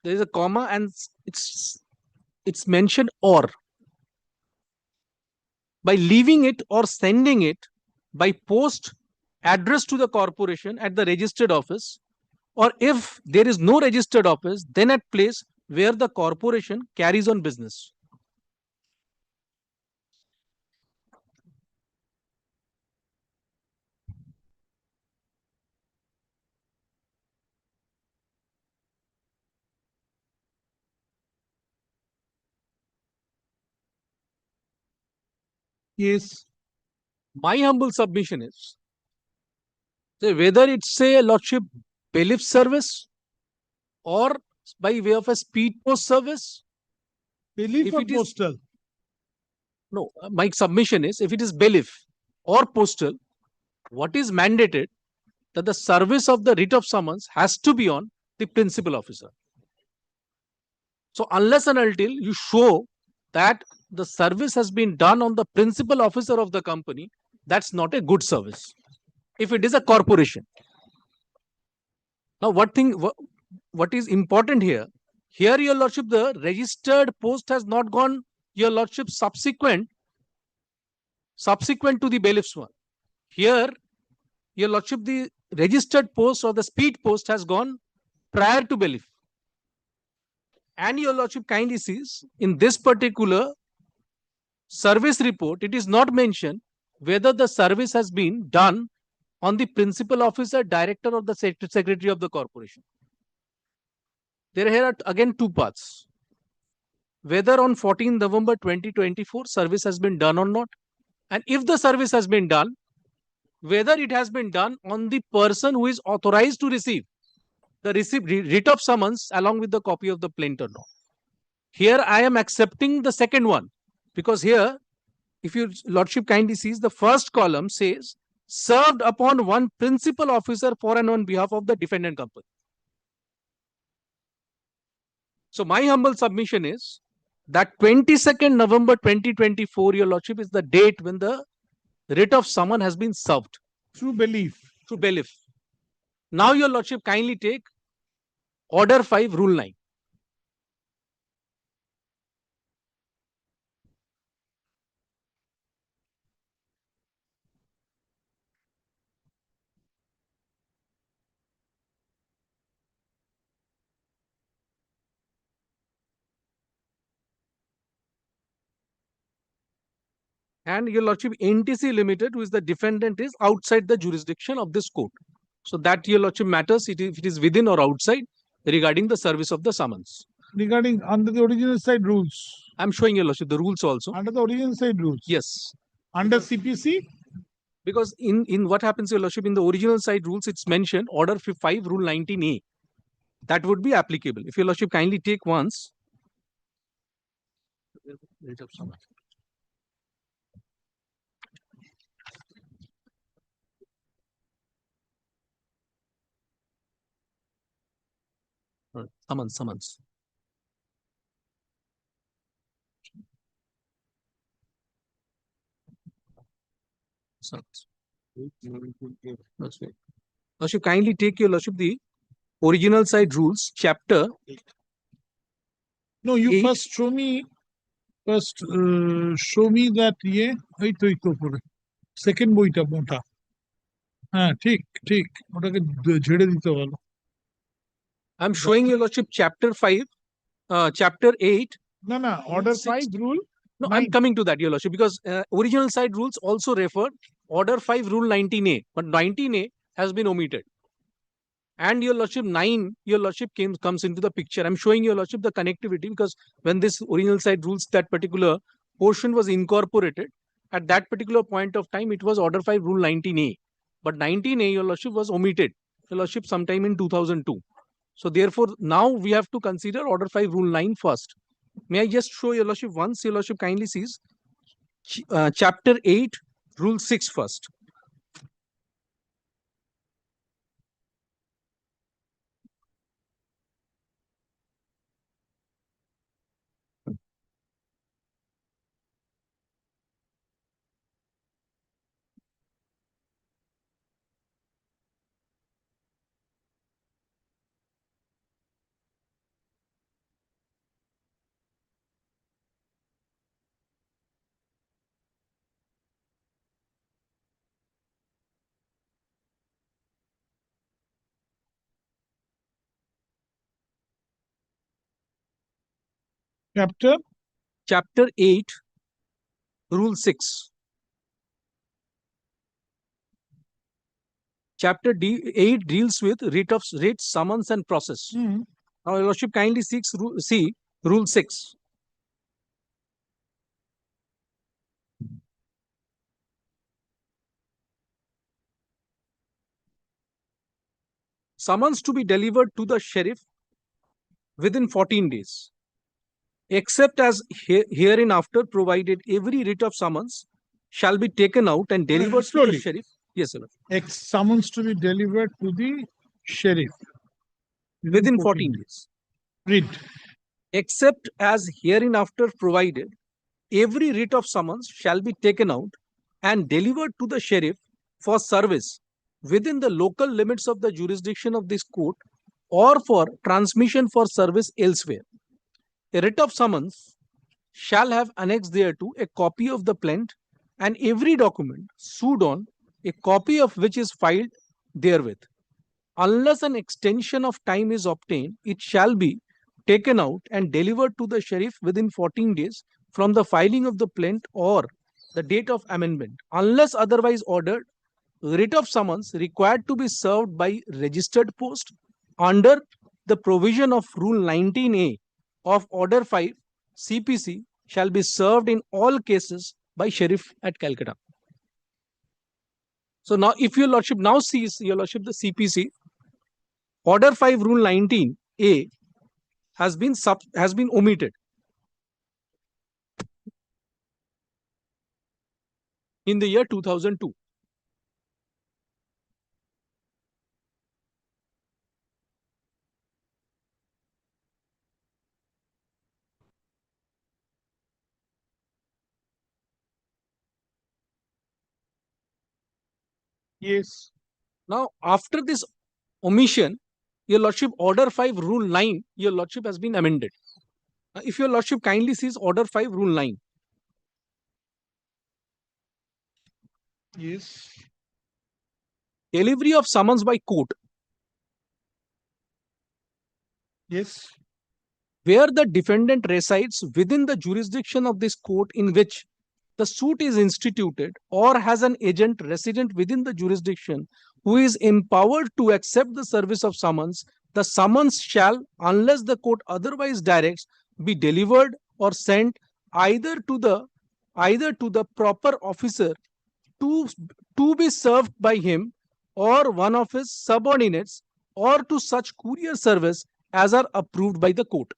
there is a comma and it's mentioned or. By leaving it or sending it by post addressed to the corporation at the registered office, or if there is no registered office, then at place where the corporation carries on business. Yes. My humble submission is whether it's a lordship bailiff service or by way of a speed post service. Bailiff or postal? No, my submission is if it is bailiff or postal, what is mandated that the service of the writ of summons has to be on the principal officer. So unless and until you show that the service has been done on the principal officer of the company, that's not a good service. If it is a corporation. Now what is important here? Here, your lordship, the registered post has not gone, your lordship, subsequent to the bailiff's one. Here, your lordship, the registered post or the speed post has gone prior to bailiff. And your lordship kindly sees in this particular service report, it is not mentioned whether the service has been done on the principal officer, director, or the secretary of the corporation. There are again two parts. Whether on 14 November 2024 service has been done or not. And if the service has been done, whether it has been done on the person who is authorized to receive the writ of summons along with the copy of the plaint or not. Here I am accepting the second one because here, if your lordship kindly sees, the first column says served upon one principal officer for and on behalf of the defendant company. So my humble submission is that 22nd November 2024, your lordship, is the date when the writ of summons has been served. Through bailiff. Through bailiff. Now, your lordship, kindly take order 5, rule 9. and your lordship NTC Limited, who is the defendant, is outside the jurisdiction of this court. So that your lordship matters if it is within or outside regarding the service of the summons. Regarding under the original side rules. I'm showing your lordship the rules also. Under the original side rules. Yes. Under CPC. Because in what happens, your lordship, in the original side rules, it's mentioned order 5 rule 19A. That would be applicable. If your lordship kindly take once. Summons. Lordship, kindly take your lordship the original side rules, chapter. No, you first show me. First, show me that ये second বইটা মোটা হ্যাঁ ঠিক ঠিক ওটাকে ঝেড়ে দিতে বলো I'm showing your lordship chapter 5, chapter 8. No, order 5 rule. No, I'm coming to that, your lordship, because original side rules also refer order 5 rule 19A, but 19A has been omitted. And your lordship 9, your lordship comes into the picture. I'm showing your lordship the connectivity, because when this original side rules, that particular portion was incorporated, at that particular point of time, it was order 5 rule 19A. But 19A, your lordship, was omitted, your lordship, sometime in 2002. So therefore, now we have to consider order 5 rule 9 first. May I just show your lordship once, your lordship kindly sees chapter 8 rule 6 first. Chapter 8, rule 6. Chapter 8 deals with writ, summons and process. Now, your lordship kindly see rule 6. Summons to be delivered to the sheriff within 14 days. Except as hereinafter provided, every writ of summons shall be taken out and delivered to the sheriff. Yes, sir. Summons to be delivered to the sheriff within 14 days. Read. Except as hereinafter provided, every writ of summons shall be taken out and delivered to the sheriff for service within the local limits of the jurisdiction of this court or for transmission for service elsewhere. A writ of summons shall have annexed thereto a copy of the plaint and every document sued on, a copy of which is filed therewith. Unless an extension of time is obtained, it shall be taken out and delivered to the sheriff within 14 days from the filing of the plaint or the date of amendment. Unless otherwise ordered, writ of summons required to be served by registered post under the provision of Rule 19A of Order 5 CPC shall be served in all cases by sheriff at Calcutta. So now, if your lordship now sees, your lordship, the CPC, Order 5 Rule 19A has been omitted. In the year 2002. Yes. Now, after this omission, your lordship, Order 5 Rule 9, your lordship, has been amended. If your lordship kindly sees Order 5 Rule 9. Yes. Delivery of summons by court. Yes. Where the defendant resides within the jurisdiction of this court in which the suit is instituted or has an agent resident within the jurisdiction who is empowered to accept the service of summons, the summons shall, unless the court otherwise directs, be delivered or sent either to the proper officer to be served by him or one of his subordinates, or to such courier service as are approved by the court.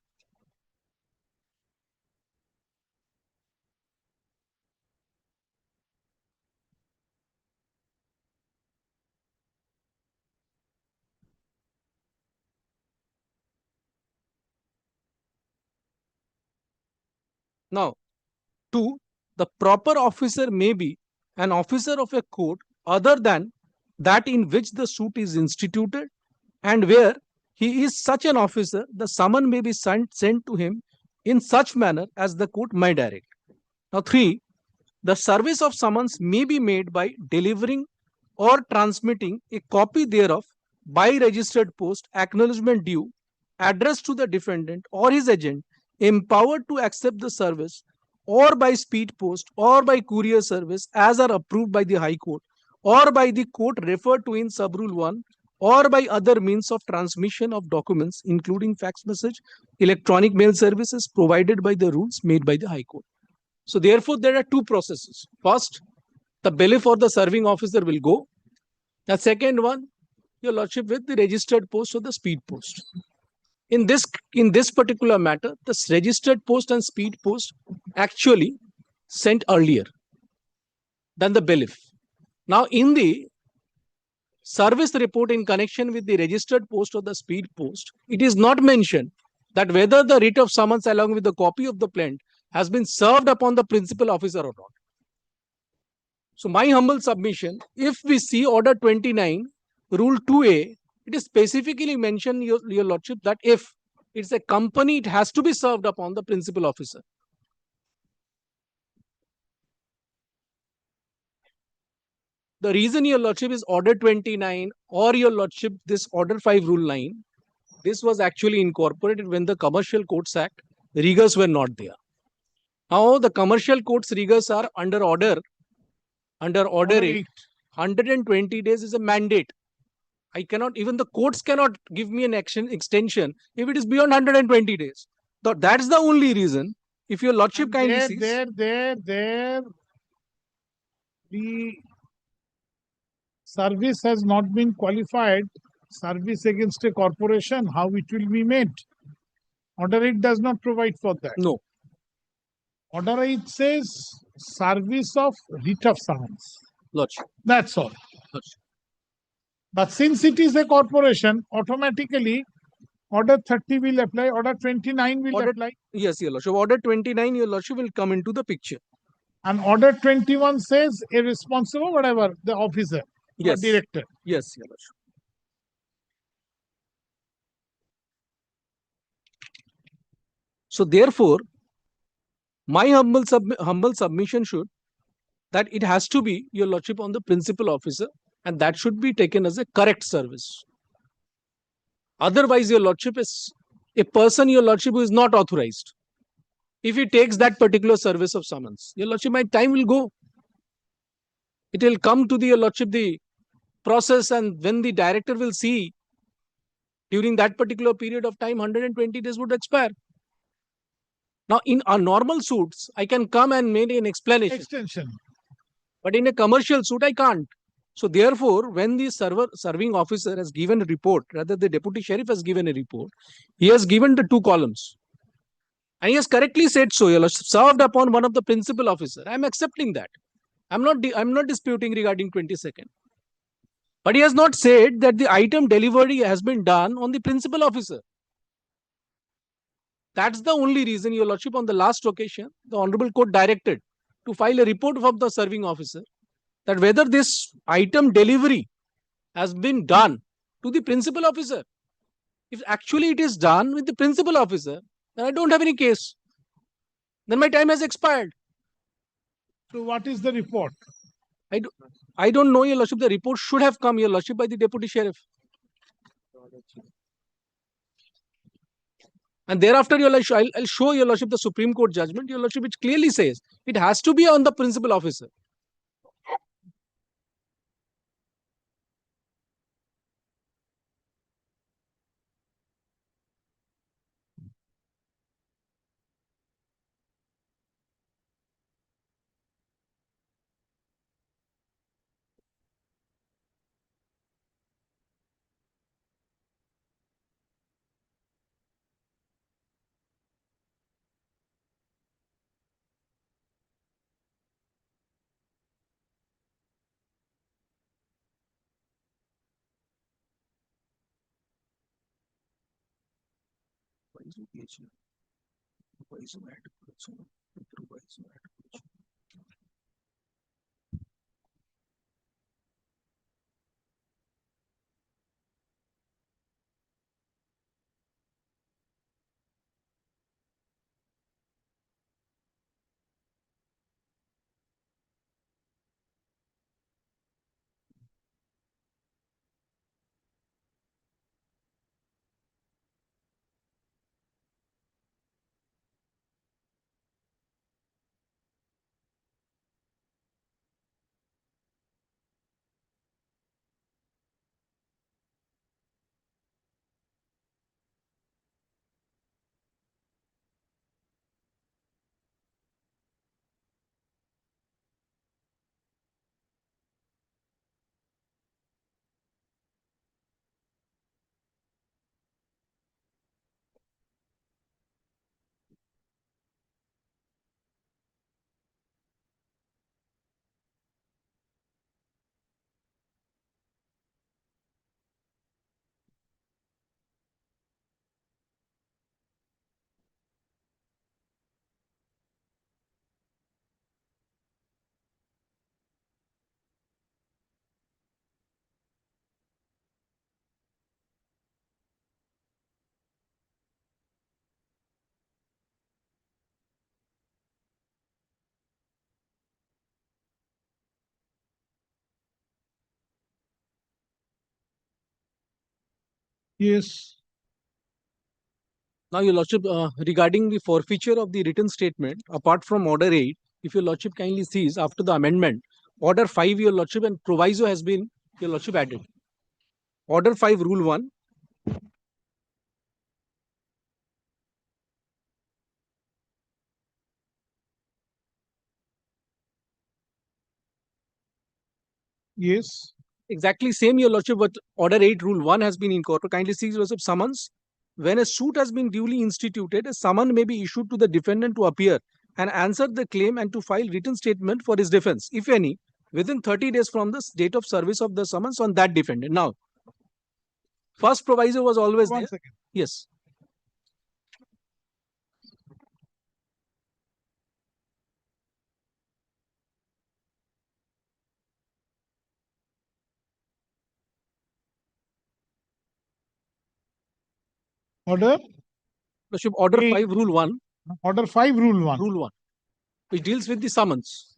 Now, 2. The proper officer may be an officer of a court other than that in which the suit is instituted, and where he is such an officer, the summon may be sent to him in such manner as the court may direct. Now, 3. The service of summons may be made by delivering or transmitting a copy thereof by registered post, acknowledgement due, addressed to the defendant or his agent empowered to accept the service, or by speed post or by courier service as are approved by the High Court or by the court referred to in Subrule 1, or by other means of transmission of documents including fax message, electronic mail services provided by the rules made by the High Court. So therefore, there are two processes. First, the bailiff or the serving officer will go. The second one, your lordship, with the registered post or the speed post. In this particular matter, the registered post and speed post actually sent earlier than the bailiff. Now, in the service report in connection with the registered post or the speed post, it is not mentioned that whether the writ of summons along with the copy of the plaint has been served upon the principal officer or not. So, my humble submission, if we see Order 29, Rule 2A, it is specifically mentioned, your lordship, that if it's a company, it has to be served upon the principal officer. The reason, your lordship, is Order 29 or, your lordship, this Order 5 Rule 9, this was actually incorporated when the Commercial Courts Act rigors were not there. Now, the Commercial Courts rigors are under Order 8. 120 days is a mandate. I cannot, even the courts cannot give me an action extension if it is beyond 120 days. So that's the only reason. If your lordship kindly sees. The service has not been qualified. Service against a corporation, how it will be made? Order 8 does not provide for that. No. Order 8 says service of writ of summons. Lordship. That's all. Lordship. But since it is a corporation, automatically Order 30 will apply, Order 29 will apply. Yes, your lordship. Order 29, your lordship, will come into the picture. And Order 21 says a responsible, whatever, the officer, yes, or director. Yes, your lordship. So therefore, my humble submission should that it has to be, your lordship, on the principal officer, and that should be taken as a correct service. Otherwise, your lordship, is a person, your lordship, who is not authorized. If he takes that particular service of summons, your lordship, my time will go. It will come to the, your lordship, the process, and when the director will see during that particular period of time, 120 days would expire. Now, in our normal suits, I can come and make an explanation. Extension. But in a commercial suit, I can't. So therefore, when the serving officer has given a report, rather the deputy sheriff has given a report, he has given the 2 columns. And he has correctly said so, your lordship, served upon one of the principal officer. I am accepting that. I'm not disputing regarding 22nd. But he has not said that the item delivery has been done on the principal officer. That's the only reason, your lordship, on the last occasion, the Honorable Court directed to file a report from the serving officer that whether this item delivery has been done to the principal officer. If actually it is done with the principal officer, then I don't have any case. Then my time has expired. So what is the report? I don't know, your lordship. The report should have come, your lordship, by the deputy sheriff. And thereafter, your lordship, I'll show your lordship the Supreme Court judgment, your lordship, which clearly says it has to be on the principal officer. Yes. Now, your lordship, regarding the forfeiture of the written statement, apart from order 8, if your lordship kindly sees after the amendment, order 5, your lordship, and proviso has been, your lordship, added. Order 5, rule 1. Yes. Exactly same, your lordship, but order 8, rule 1 has been incorporated. Kindly see, your lordship, summons. When a suit has been duly instituted, a summon may be issued to the defendant to appear and answer the claim and to file written statement for his defense, if any, within 30 days from the date of service of the summons on that defendant. Now, first proviso was always One there. second. Yes. Order? Lordship, order 8. 5, rule 1. Order 5, rule 1. Rule 1, which deals with the summons.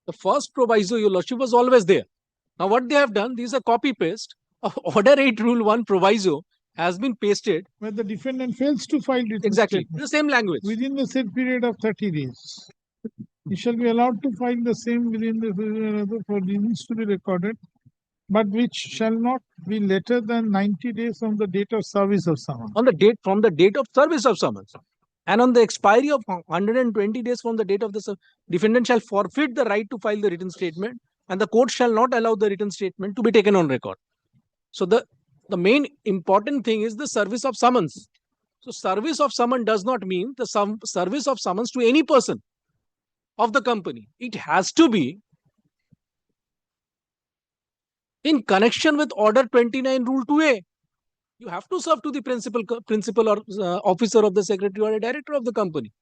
The first proviso, your lordship, was always there. Now, what they have done, these are copy paste of order 8, rule 1 proviso has been pasted. Where the defendant fails to file written Exactly statement the same language within the said period of 30 days. He shall be allowed to file the same within the for reasons to be recorded, but which shall not be later than 90 days from the date of service of summons. on the date from the date of service of summons, and on the expiry of 120 days from the date of the defendant shall forfeit the right to file the written statement, and the court shall not allow the written statement to be taken on record. So the main important thing is the service of summons. So service of summons does not mean the service of summons to any person of the company. It has to be in connection with order 29, rule 2A. You have to serve to the principal or officer of the secretary or a director of the company.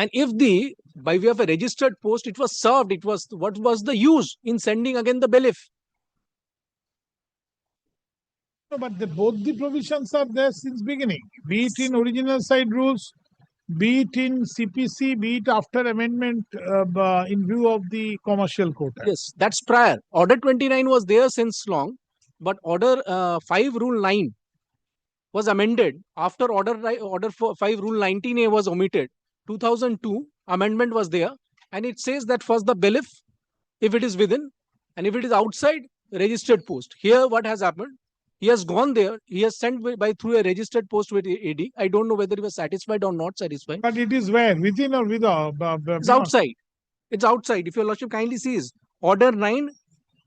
And if by way of a registered post, it was served, what was the use in sending again the belief? No, but both the provisions are there since beginning, be it in original side rules, be it in CPC, be it after amendment in view of the commercial code. Yes, that's prior. Order 29 was there since long, but Order 5 Rule 9 was amended after Order 5 Rule 19A was omitted. 2002 amendment was there, and it says that first the belief, if it is within, and if it is outside, registered post. Here, what has happened? He has gone there. He has sent through a registered post with AD. I don't know whether he was satisfied or not satisfied. But it is where? Within or without? It's outside. It's outside. If your lordship kindly sees Order 9,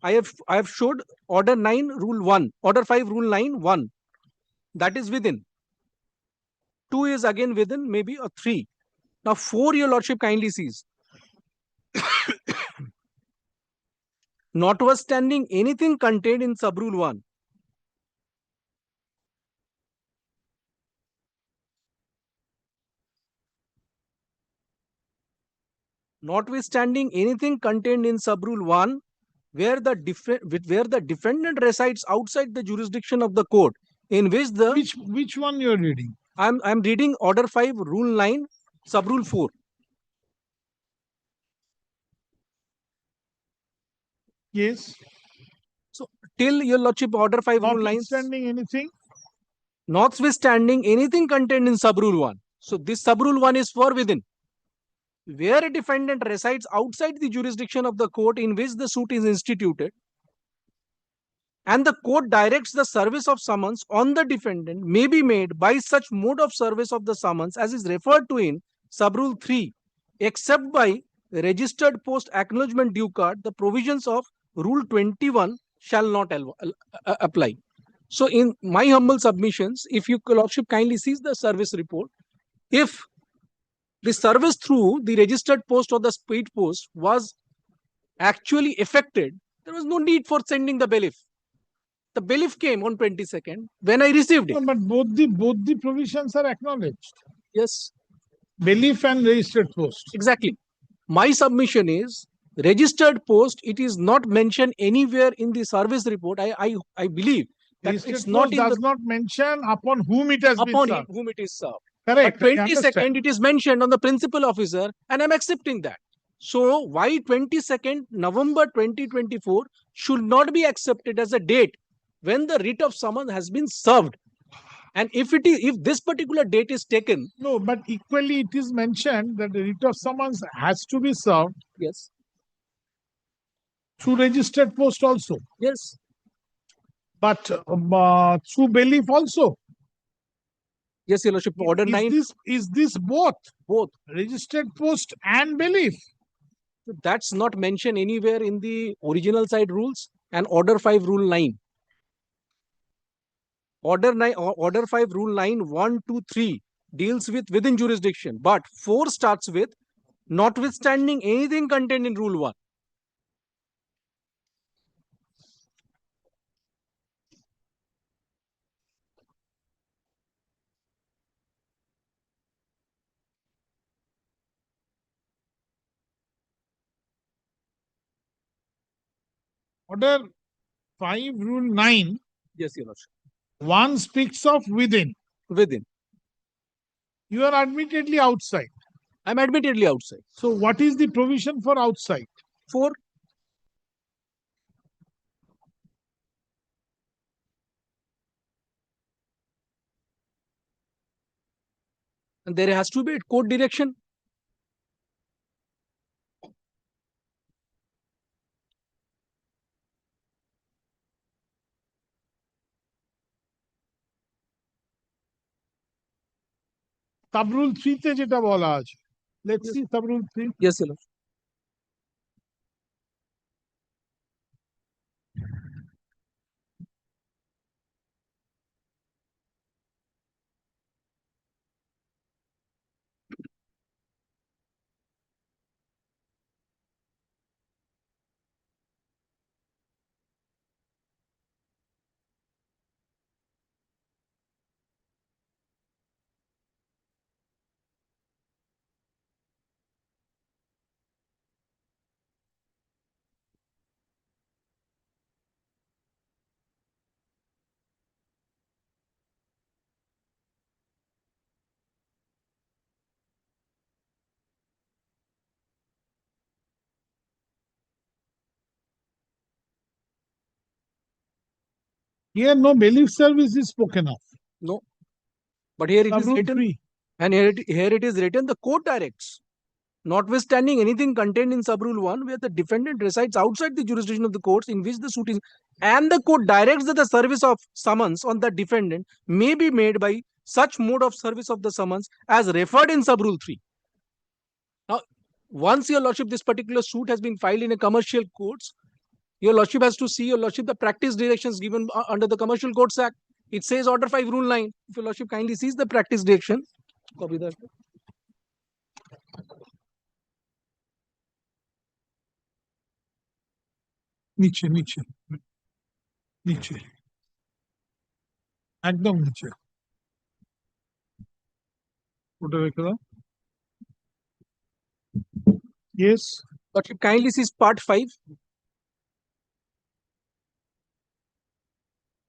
I have showed Order 9 Rule 1, Order 5 Rule 9 1. That is within. 2 is again within, maybe a 3. Now 4 your lordship kindly sees. Notwithstanding anything contained in Subrule 1. Notwithstanding anything contained in Subrule 1, where the defendant resides outside the jurisdiction of the court, in which which one you are reading? I'm reading Order 5 Rule 9 Subrule 4. Yes. So till your lordship Order 5 Rule 9. Notwithstanding anything? Notwithstanding anything contained in Subrule 1. So this Subrule 1 is for within. Where a defendant resides outside the jurisdiction of the court in which the suit is instituted, and the court directs the service of summons on the defendant, may be made by such mode of service of the summons as is referred to in Subrule 3, except by registered post acknowledgement due card, the provisions of Rule 21 shall not apply. So in my humble submissions, if your lordship kindly sees the service report, if the service through the registered post or the speed post was actually effected, there was no need for sending the belief. The belief came on 22nd when I received it. No, but both the provisions are acknowledged. Yes. Belief and registered post. Exactly. My submission is registered post. It is not mentioned anywhere in the service report. I believe that Registered it's not post in does not mention upon whom it has been served. whom it is served. Correct. But 22nd, it is mentioned on the principal officer, and I'm accepting that. So why 22nd November 2024 should not be accepted as a date when the writ of summons has been served? And if this particular date is taken. No, but equally it is mentioned that the writ of summons has to be served. Yes. Through registered post also. Yes. But through belief also. Yes, your lordship. Order 9. Is this both? Both. Registered post and belief. That's not mentioned anywhere in the original side rules and Order 5 Rule 9. Order 5 Rule 9 1, 2, 3 deals with within jurisdiction, but 4 starts with notwithstanding anything contained in Rule 1. Order 5 Rule 9. Yes, your lordship. 1 speaks of within. Within. You are admittedly outside. I'm admittedly outside. So what is the provision for outside? 4. And there has to be a court direction. Subrule 3 তে যেটা বলা আছে. Let's see Subrule 3. Yes, your lordship. Here no belief service is spoken of. No. But here it is Sub-rule written, 3. and here it is written, the court directs, notwithstanding anything contained in sub-rule 1, where the defendant resides outside the jurisdiction of the courts in which the suit is, and the court directs that the service of summons on the defendant may be made by such mode of service of the summons as referred in sub-rule 3. Now, once your lordship, this particular suit has been filed in a commercial courts, your lordship has to see, your lordship, the practice directions given under the Commercial Courts Act. It says Order 5, Rule 9. If your lordship kindly sees the practice direction, copy that. নিচে নিচে নিচে একদম নিচে ওটা রেখে দাও yes Lordship kindly sees part 5,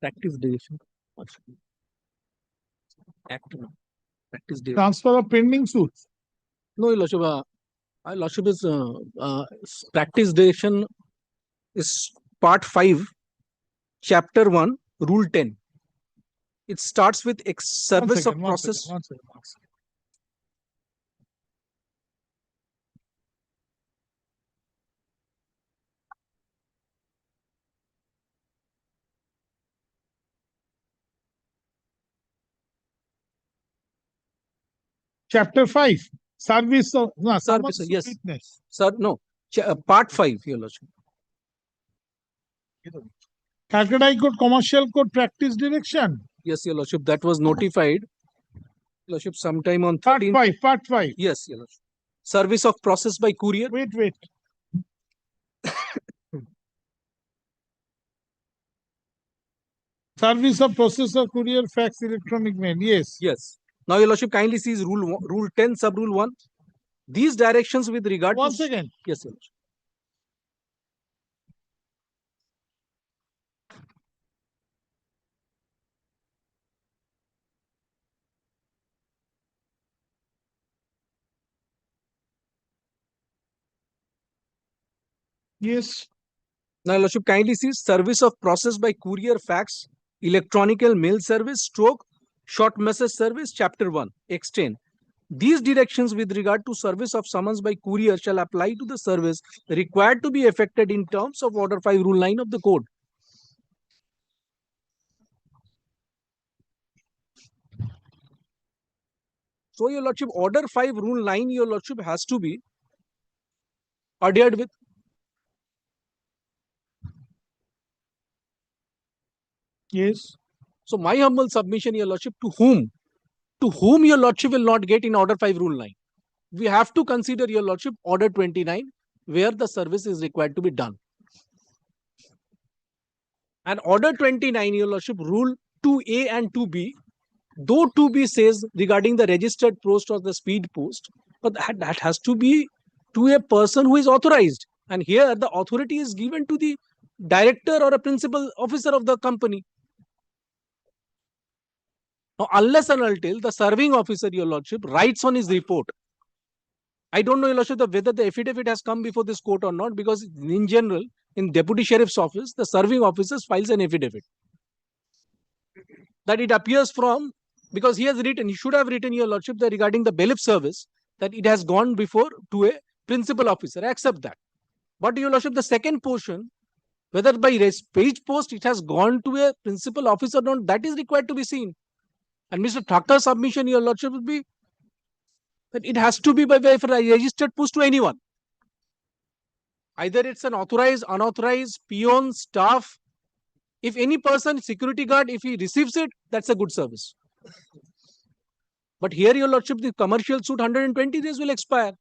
practice direction. Act practice direction. transfer of pending suits. No, your lordship, lordship is practice direction is part 5, chapter 1, rule 10. It starts with service of process. One second. Chapter 5, service of Service, yes. witness. Sir, no, part 5, your lordship. Calcutta High Court Commercial Court Practice Direction. Yes, your lordship, that was notified, lordship, sometime on Part 5. Yes, your lordship. Service of process by courier. Wait. Service of process of courier, fax, electronic mail. Yes. Yes. Now, your lordship kindly sees rule 10, sub rule 1. These directions with regard One to. second. Yes, your lordship. Yes. Now, your lordship kindly sees service of process by courier, fax, electronical mail service, stroke, short message service, chapter 1, extend. These directions with regard to service of summons by courier shall apply to the service required to be effected in terms of Order 5, Rule 9 of the Code. So, your lordship, Order 5, Rule 9, your lordship, has to be adhered with. Yes. So, my humble submission, your lordship, to whom your lordship will not get in Order 5, Rule 9. We have to consider, your lordship, Order 29, where the service is required to be done. And Order 29, your lordship, Rule 2A and 2B, though 2B says regarding the registered post or the speed post, but that has to be to a person who is authorized. And here the authority is given to the director or a principal officer of the company. Now, unless and until the serving officer, your lordship, writes on his report. I don't know, your lordship, whether the affidavit has come before this court or not, because in general, in deputy sheriff's office, the serving officers files an affidavit. That it appears from, because he has written, he should have written, your lordship, that regarding the bailiff service, that it has gone before to a principal officer. I accept that. But your lordship, the second portion, whether by page post it has gone to a principal officer or not, that is required to be seen. And Mr. Thakur's submission, your lordship, would be that it has to be by way of a registered post to anyone. Either it's an authorized, unauthorized, peon, staff. If any person, security guard, if he receives it, that's a good service. But here, your lordship, the commercial suit 120 days will expire.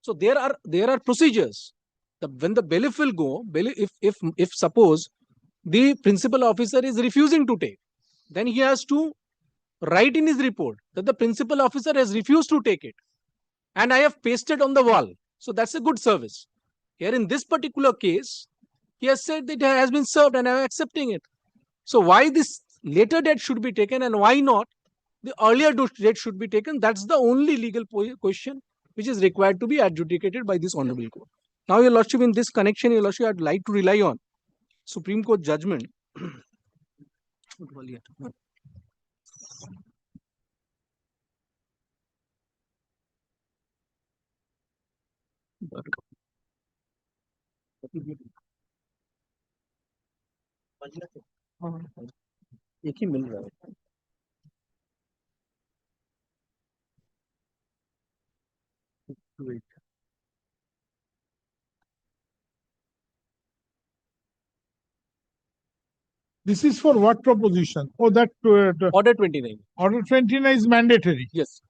So there are procedures. When the bailiff will go, if suppose the principal officer is refusing to take, then he has to write in his report that the principal officer has refused to take it. And I have pasted on the wall. So that's a good service. Here in this particular case, he has said that it has been served and I am accepting it. So why this later date should be taken and why not the earlier date should be taken? That's the only legal question which is required to be adjudicated by this honorable court. Now, your lordship, in this connection, your lordship, I'd like to rely on Supreme Court judgment. एक ही मिल रहा है. Wait. This is for what proposition? Oh, that Order 29. Order 29 is mandatory. Yes.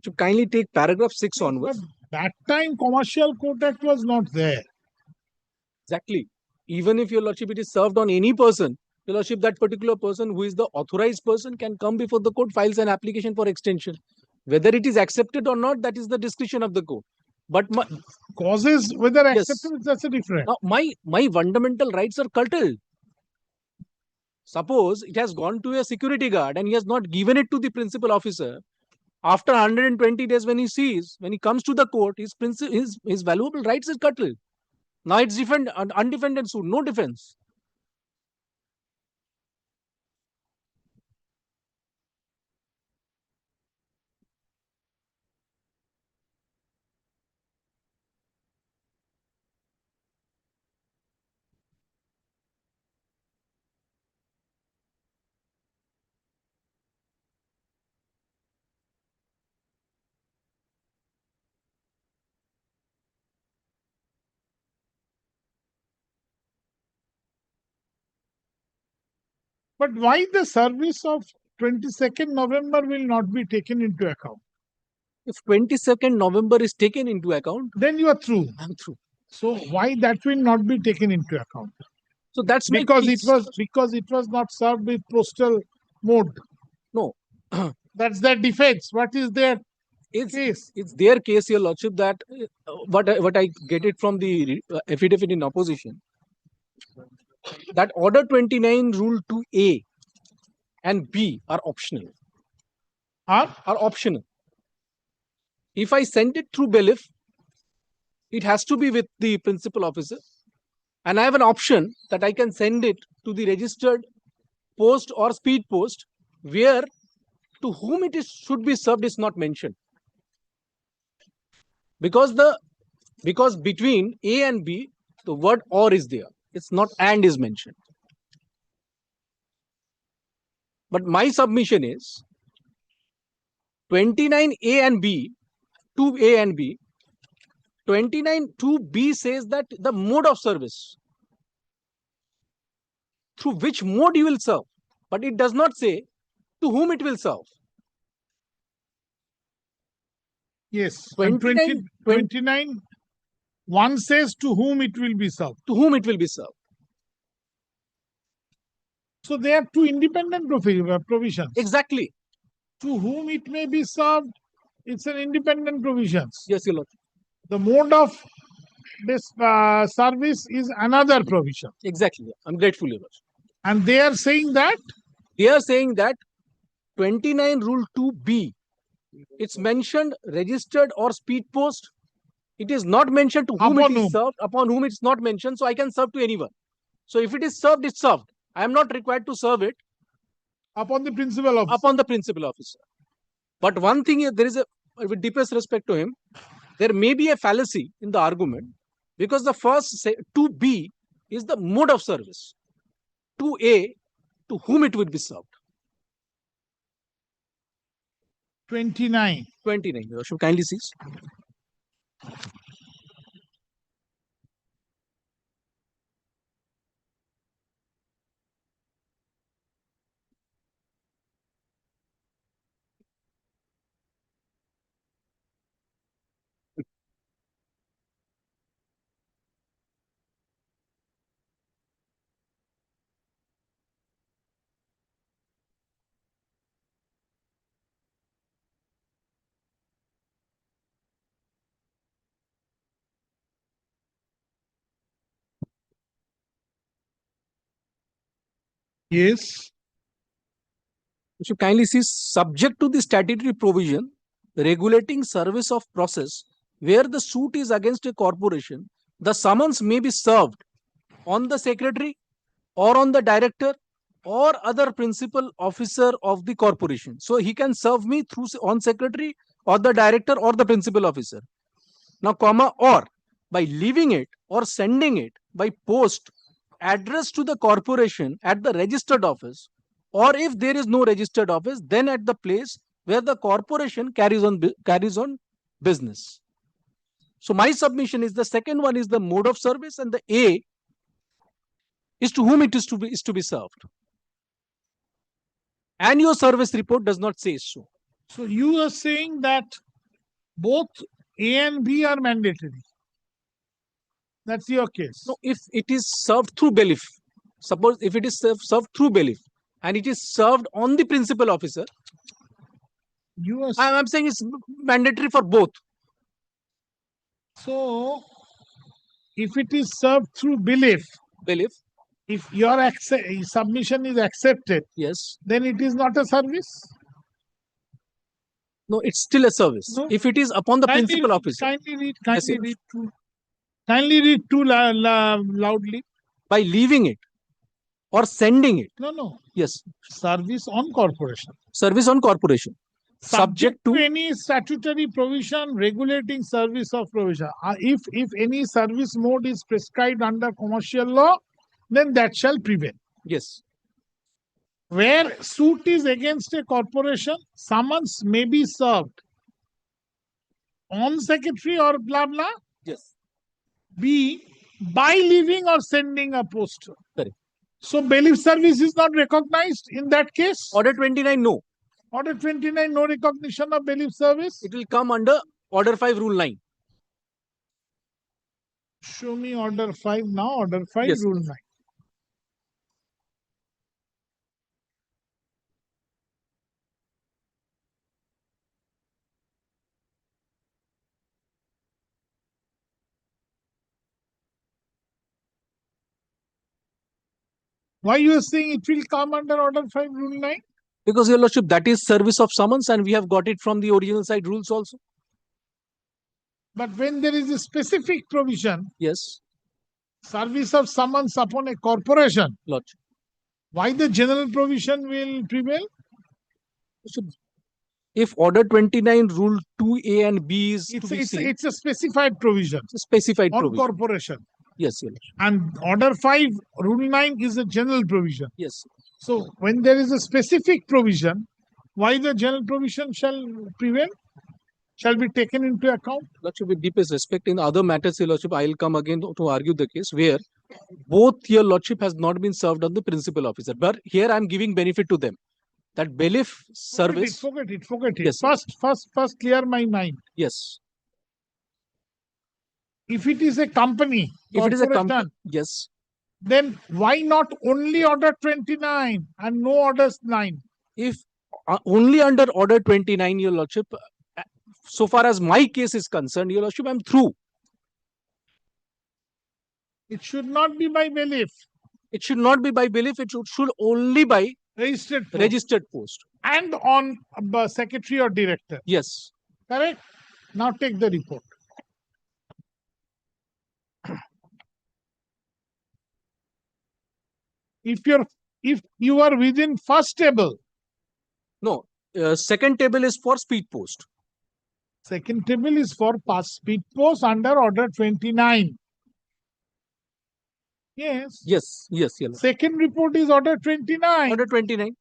To kindly take paragraph 6 onwards. That time Commercial Court Act was not there. Exactly. Even if your lordship it is served on any person, your lordship that particular person who is the authorized person can come before the court, files an application for extension. Whether it is accepted or not, that is the discretion of the court. But causes whether acceptance, that's a different. Now my fundamental rights are curtailed. Suppose it has gone to a security guard and he has not given it to the principal officer. After 120 days, when he comes to the court, his valuable rights is curtailed. Now it's undefended suit, no defense. But why the service of 22nd November will not be taken into account? If 22nd November is taken into account, then you are through. I'm through. So why that will not be taken into account? So that's because it was not served with postal mode. No. That's their defense. What is their case? It's their case, your lordship, that what I get it from the affidavit in opposition, that Order 29 Rule 2A and B are optional. Are optional. If I send it through bailiff, it has to be with the principal officer. And I have an option that I can send it to the registered post or speed post, where to whom it should be served is not mentioned. Because between A and B, the word or is there. It's not and is mentioned. But my submission is 29A and B, 2A and B, 29 2B says that the mode of service, through which mode you will serve, but it does not say to whom it will serve. Yes. 29 one says to whom it will be served. To whom it will be served. So they are two independent provisions. Exactly. To whom it may be served, it's an independent provisions. Yes, your lord. The mode of this service is another provision. Exactly. I'm grateful, your lord. And they are saying that? They are saying that 29 Rule 2B, it's mentioned registered or speed post. It is not mentioned to whom it is served, upon whom it's not mentioned, so I can serve to anyone. So if it is served, it's served. I am not required to serve it upon the principal officer. Upon the principal officer. But one thing is, there is with deepest respect to him, there may be a fallacy in the argument, because the first 2B is the mode of service. 2A, to whom it would be served. 29. 29. You should kindly see. Yes. You should kindly see, subject to the statutory provision regulating service of process where the suit is against a corporation, the summons may be served on the secretary or on the director or other principal officer of the corporation. So he can serve me through on secretary or the director or the principal officer. Now, comma, or by leaving it or sending it by post addressed to the corporation at the registered office, or if there is no registered office, then at the place where the corporation carries on business. So my submission is the second one is the mode of service, and the A is to whom it is to be served. And your service report does not say so. So you are saying that both A and B are mandatory. That's your case. No, if it is served through bailiff, suppose if it is served through bailiff and it is served on the principal officer, I'm saying it's mandatory for both. So if it is served through bailiff, if your submission is accepted, yes, then it is not a service. No, it's still a service. No. If it is upon the principal officer. Kindly read too loudly. By leaving it or sending it. No. Yes. Service on corporation. Service on corporation. Subject to any statutory provision regulating service of provision. If any service mode is prescribed under commercial law, then that shall prevail. Yes. Where suit is against a corporation, summons may be served on secretary or blah blah. Yes. B, by leaving or sending a post. Correct. So bailiff service is not recognized in that case. Order 29, no. Order 29, no recognition of bailiff service. It will come under Order 5, Rule 9. Show me Order 5 now. Order 5, yes. Rule 9. Why you are saying it will come under Order 5, Rule 9? Because, Your Lordship, that is service of summons and we have got it from the original side rules also. But when there is a specific provision, yes, service of summons upon a corporation, Lordship, why the general provision will prevail? If Order 29, Rule 2A and B is it's a specified provision. It's a specified on provision. Corporation. Yes, Your Lordship. And Order 5, Rule 9 is a general provision. Yes. So when there is a specific provision, why the general provision shall prevail? Shall be taken into account? Lordship, with deepest respect, in other matters, Your Lordship, I will come again to argue the case where both Your Lordship has not been served on the principal officer. But here I am giving benefit to them. That bailiff service. Forget it. Yes. First clear my mind. Yes. If it is a company, if it is a company, yes. Then why not only Order 29 and no Orders 9? If only under Order 29, Your Lordship, so far as my case is concerned, Your Lordship, I am through. It should not be by bailiff. It should not be by bailiff. It should only by registered post. And on secretary or director. Yes. Correct? Now take the report. If you are within first table. No, second table is for speed post. Second table is for speed post under Order 29. Yes. Yes. Second report is Order 29. Order 29.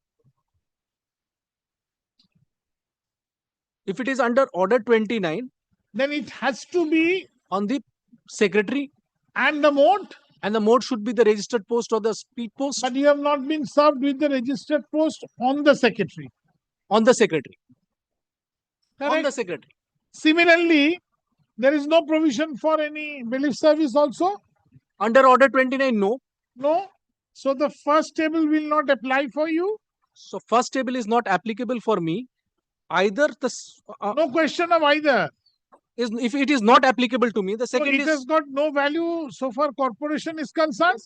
If it is under Order 29, then it has to be on the secretary. And the mode? And the mode should be the registered post or the speed post. But you have not been served with the registered post on the secretary. On the secretary. Correct? On the secretary. Similarly, there is no provision for any bailiff service also? Under Order 29, no. No. So the first table will not apply for you? So first table is not applicable for me. Either the... no question of either. If it is not applicable to me, the second so it has got no value so far corporation is concerned?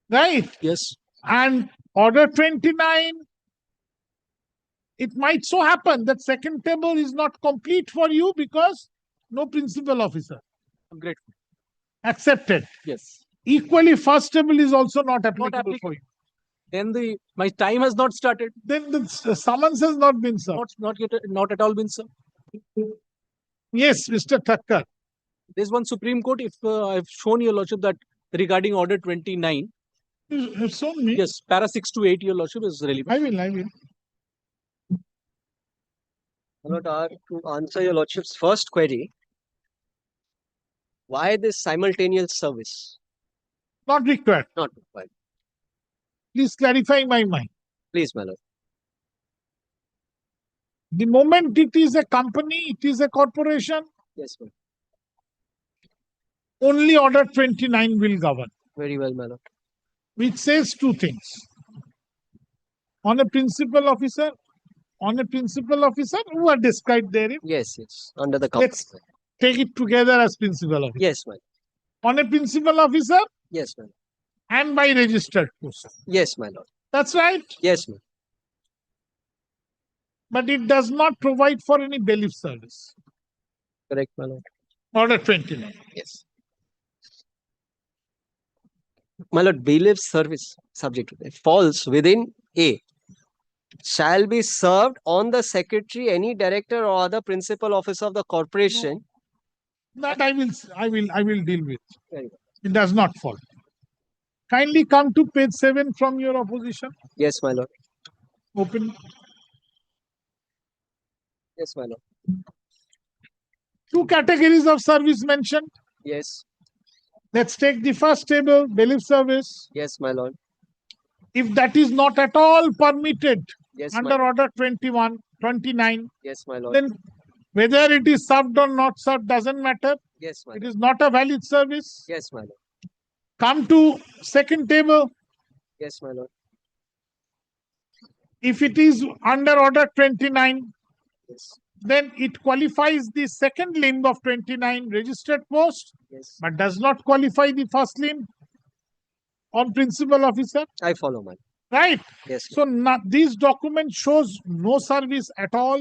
Right? Yes. And Order 29. It might so happen that second table is not complete for you because no principal officer. I'm grateful. Accepted. Yes. Equally, first table is also not applicable applicable. for you. Then my time has not started. Then the summons has not been served. Not at all been served. Yes, Mr. Thakkar. There's one Supreme Court. If I've shown your lordship that regarding Order 29. You've shown me. Yes, para 6 to 8, your lordship is relevant. I will. To answer your lordship's first query, why this simultaneous service? Not required. Not required. Please clarify my mind. Please, my lord. The moment it is a company, it is a corporation, Yes, ma'am. only Order 29 will govern, Very well, my lord. which says two things. On a principal officer who are described therein. Yes. Under the Let's company. take it together as principal officer. Yes, ma'am. On a principal officer Yes, ma'am. and by registered person. Yes, my lord. That's right. Yes, ma'am. But it does not provide for any bailiff service. Correct, my lord. Order 29. Yes. My lord, bailiff service subject to that falls within A. Shall be served on the secretary, any director or other principal officer of the corporation. That I will deal with. Very well. It does not fall. Kindly come to page 7 from your opposition. Yes, my lord. Open. Yes, my lord. Two categories of service mentioned. Yes. Let's take the first table, bailiff service. Yes, my lord. If that is not at all permitted Yes, under Order 29, Yes, my lord. then whether it is served or not served doesn't matter. Yes, my It lord. is not a valid service. Yes, my lord. Come to second table. Yes, my lord. If it is under Order 29, Yes. then it qualifies the second limb of 29, registered post, Yes. but does not qualify the first limb on principal officer. I follow, my lord. Right? Yes. So this document shows no service at all.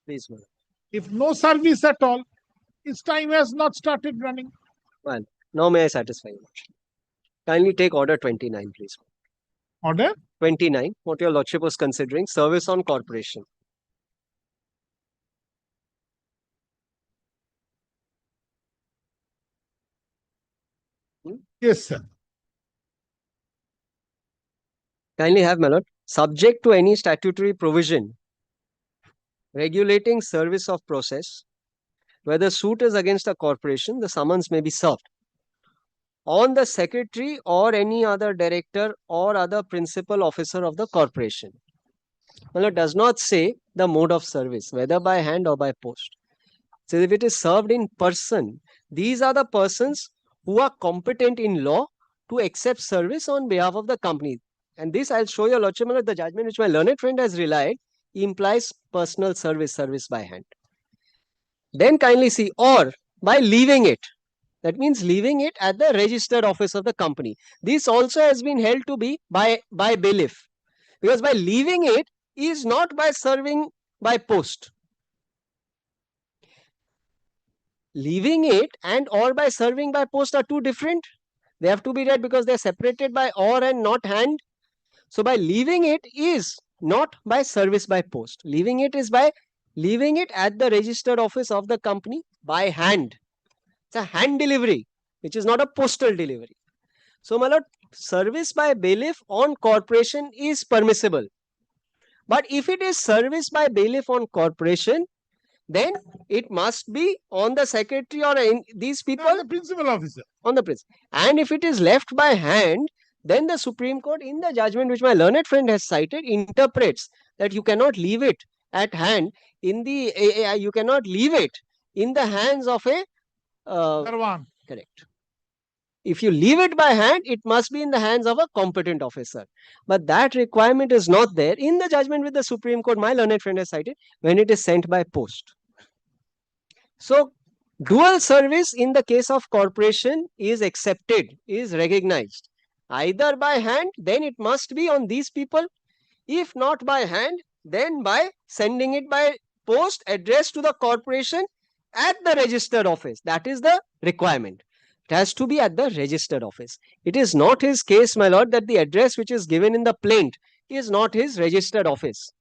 Please, my lord. If no service at all, its time has not started running. Well, now may I satisfy you? Kindly take Order 29, please. Order 29, what your lordship was considering, service on corporation. Yes, sir. Kindly have, my lord. Subject to any statutory provision regulating service of process, whether suit is against a corporation, the summons may be served on the secretary or any other director or other principal officer of the corporation. Well, it does not say the mode of service, whether by hand or by post. So if it is served in person, these are the persons who are competent in law to accept service on behalf of the company. And this I'll show your lordship, the judgment which my learned friend has relied implies personal service by hand. Then kindly see, or by leaving it. That means leaving it at the registered office of the company. This also has been held to be by bailiff. Because by leaving it is not by serving by post. Leaving it and or by serving by post are two different. They have to be read because they are separated by or and not hand. So by leaving it is not by service by post. Leaving it is by leaving it at the registered office of the company by hand. It's a hand delivery, which is not a postal delivery. So, my lord, service by bailiff on corporation is permissible. But if it is service by bailiff on corporation, then it must be on the secretary or these people. On the principal officer. On the principal. And if it is left by hand, then the Supreme Court, in the judgment which my learned friend has cited, interprets that you cannot leave it at hand in the you cannot leave it in the hands of a correct. If you leave it by hand, it must be in the hands of a competent officer. But that requirement is not there in the judgment with the Supreme Court, my learned friend has cited, when it is sent by post. So, dual service in the case of corporation is accepted, is recognized Either by hand, then it must be on these people. If not by hand, then by sending it by post addressed to the corporation at the registered office. That is the requirement. It has to be at the registered office. It is not his case, my lord, that the address which is given in the plaint is not his registered office.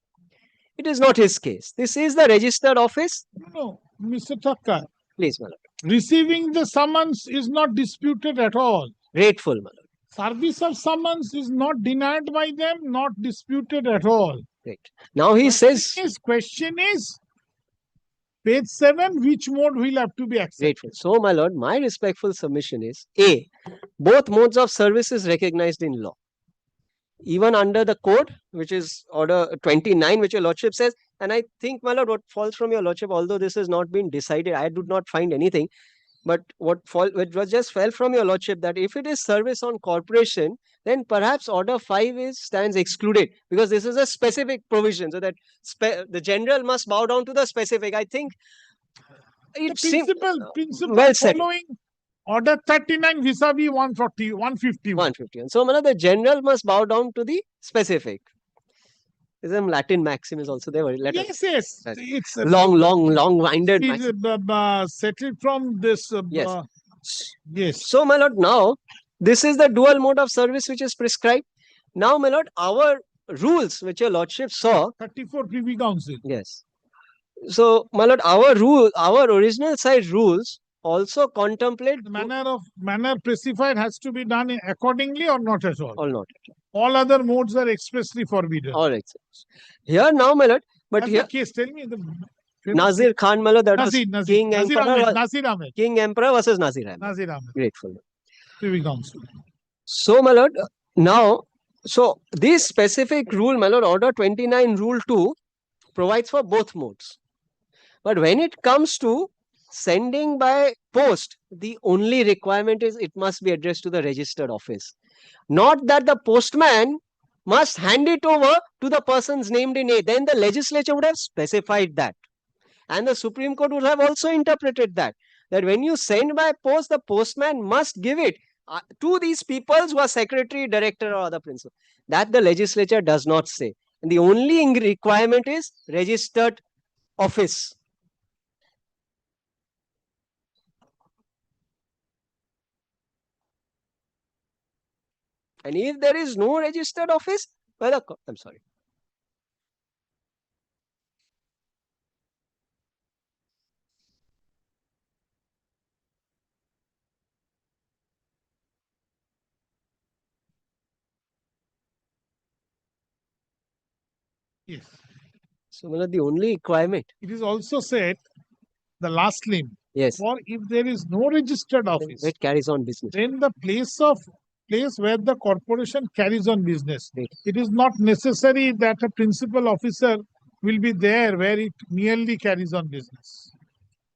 It is not his case. This is the registered office. No, Mr. Thakkar. Please, my lord. Receiving the summons is not disputed at all. Grateful, my lord. Service of summons is not denied by them, not disputed at all. Right. Now he says. His question is, page 7, which mode will have to be accepted? Grateful. So, my lord, my respectful submission is A. Both modes of service is recognized in law. Even under the code, which is order 29, which your lordship says, and I think, my lord, what falls from your lordship, although this has not been decided, I do not find anything, but what just fell from your lordship, that if it is service on corporation, then perhaps order 5 stands excluded, because this is a specific provision, so that the general must bow down to the specific. I think the principle well said. Following order 39 vis-a-vis 140, 151. 151. So, the general must bow down to the specific. Is a Latin maxim is also there. Yes. It's long-winded settled from this. Yes. So, my lord, now this is the dual mode of service which is prescribed. Now, my lord, our rules, which your lordship saw. 34 Privy Council. Yes. So, my lord, our original side rules also contemplate the manner specified has to be done accordingly or not at all. Or not. All other modes are expressly forbidden. All right. Here now, my lord, but That's here. The case. Tell me the. Nazir Khan, my lord, that Nazir, was King Nazir Emperor. Ahmed, Nazir Ahmed. King Emperor versus Nazir Ahmed. Nazir Ahmed. Grateful. Privy Council. So, my lord, now, so this specific rule, my lord, order 29 rule 2 provides for both modes. But when it comes to sending by post, the only requirement is it must be addressed to the registered office. Not that the postman must hand it over to the persons named in A. Then the legislature would have specified that. And the Supreme Court would have also interpreted that when you send by post, the postman must give it to these people who are secretary, director, or other principal. That the legislature does not say. And the only requirement is registered office. And if there is no registered office, well, I'm sorry. Yes. So, the only requirement. It is also said, the last limb. Yes. For if there is no registered office, it carries on business. Then the place where the corporation carries on business. Right. It is not necessary that a principal officer will be there where it merely carries on business.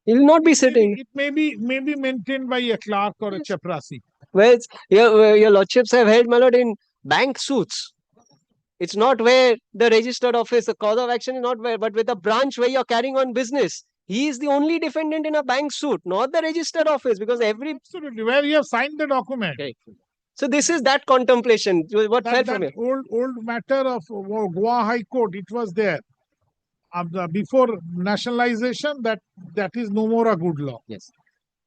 He will not be sitting. It may be maintained by a clerk or a chaprasi. Well, your lordships have held, my lord, in bank suits. It's not where the registered office, the cause of action is not where, but with a branch where you're carrying on business. He is the only defendant in a bank suit, not the registered office, because Absolutely, where you have signed the document. Okay. So this is that contemplation. What fell from it? Old matter of Goa High Court, it was there. Before nationalization, that is no more a good law. Yes.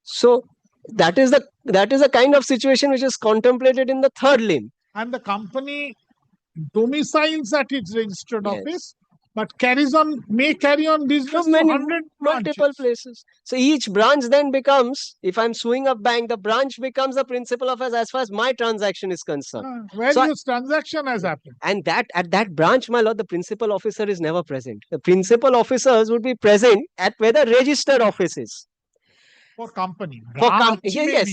So that is a kind of situation which is contemplated in the third limb. And the company domiciles at its registered office, but may carry on business from multiple places. So each branch then becomes, if I'm suing a bank, the branch becomes the principal office as far as my transaction is concerned. This transaction has happened. And at that branch, my lord, the principal officer is never present. The principal officers would be present at where the registered office is. For company. Yes.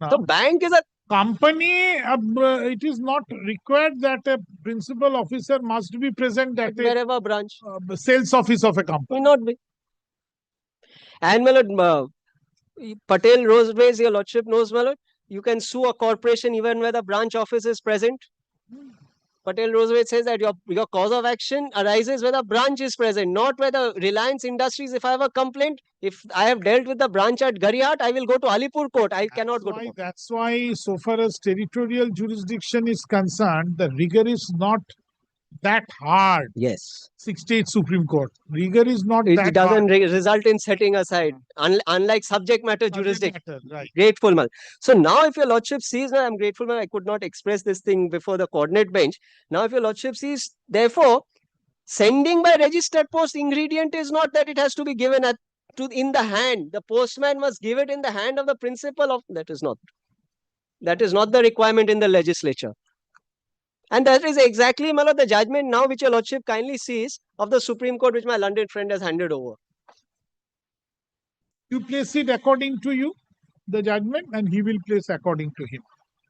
So bank is a company. It is not required that a principal officer must be present at wherever branch. Sales office of a company. May not be. And my lord, Patel Roseways, your lordship knows, my lord, you can sue a corporation even where the branch office is present. Patel Roseway says that your cause of action arises where the branch is present, not where the Reliance Industries. If I have a complaint, if I have dealt with the branch at Garihat, I will go to Alipur court. I cannot go to court. That's why, so far as territorial jurisdiction is concerned, the rigor is not that hard. Yes. 68 Supreme Court. Rigor is not It that doesn't hard. result in setting aside, unlike subject matter jurisdiction. Right. Grateful, man. So now, if your lordship sees, now I'm grateful, man, I could not express this thing before the coordinate bench. Now, if your lordship sees, therefore, sending by registered post ingredient is not that it has to be given in the hand. The postman must give it in the hand of the principal of. That is not the requirement in the legislature. And that is exactly, my lord, the judgment now which your lordship kindly sees of the Supreme Court, which my London friend has handed over. You place it according to you, the judgment, and he will place according to him.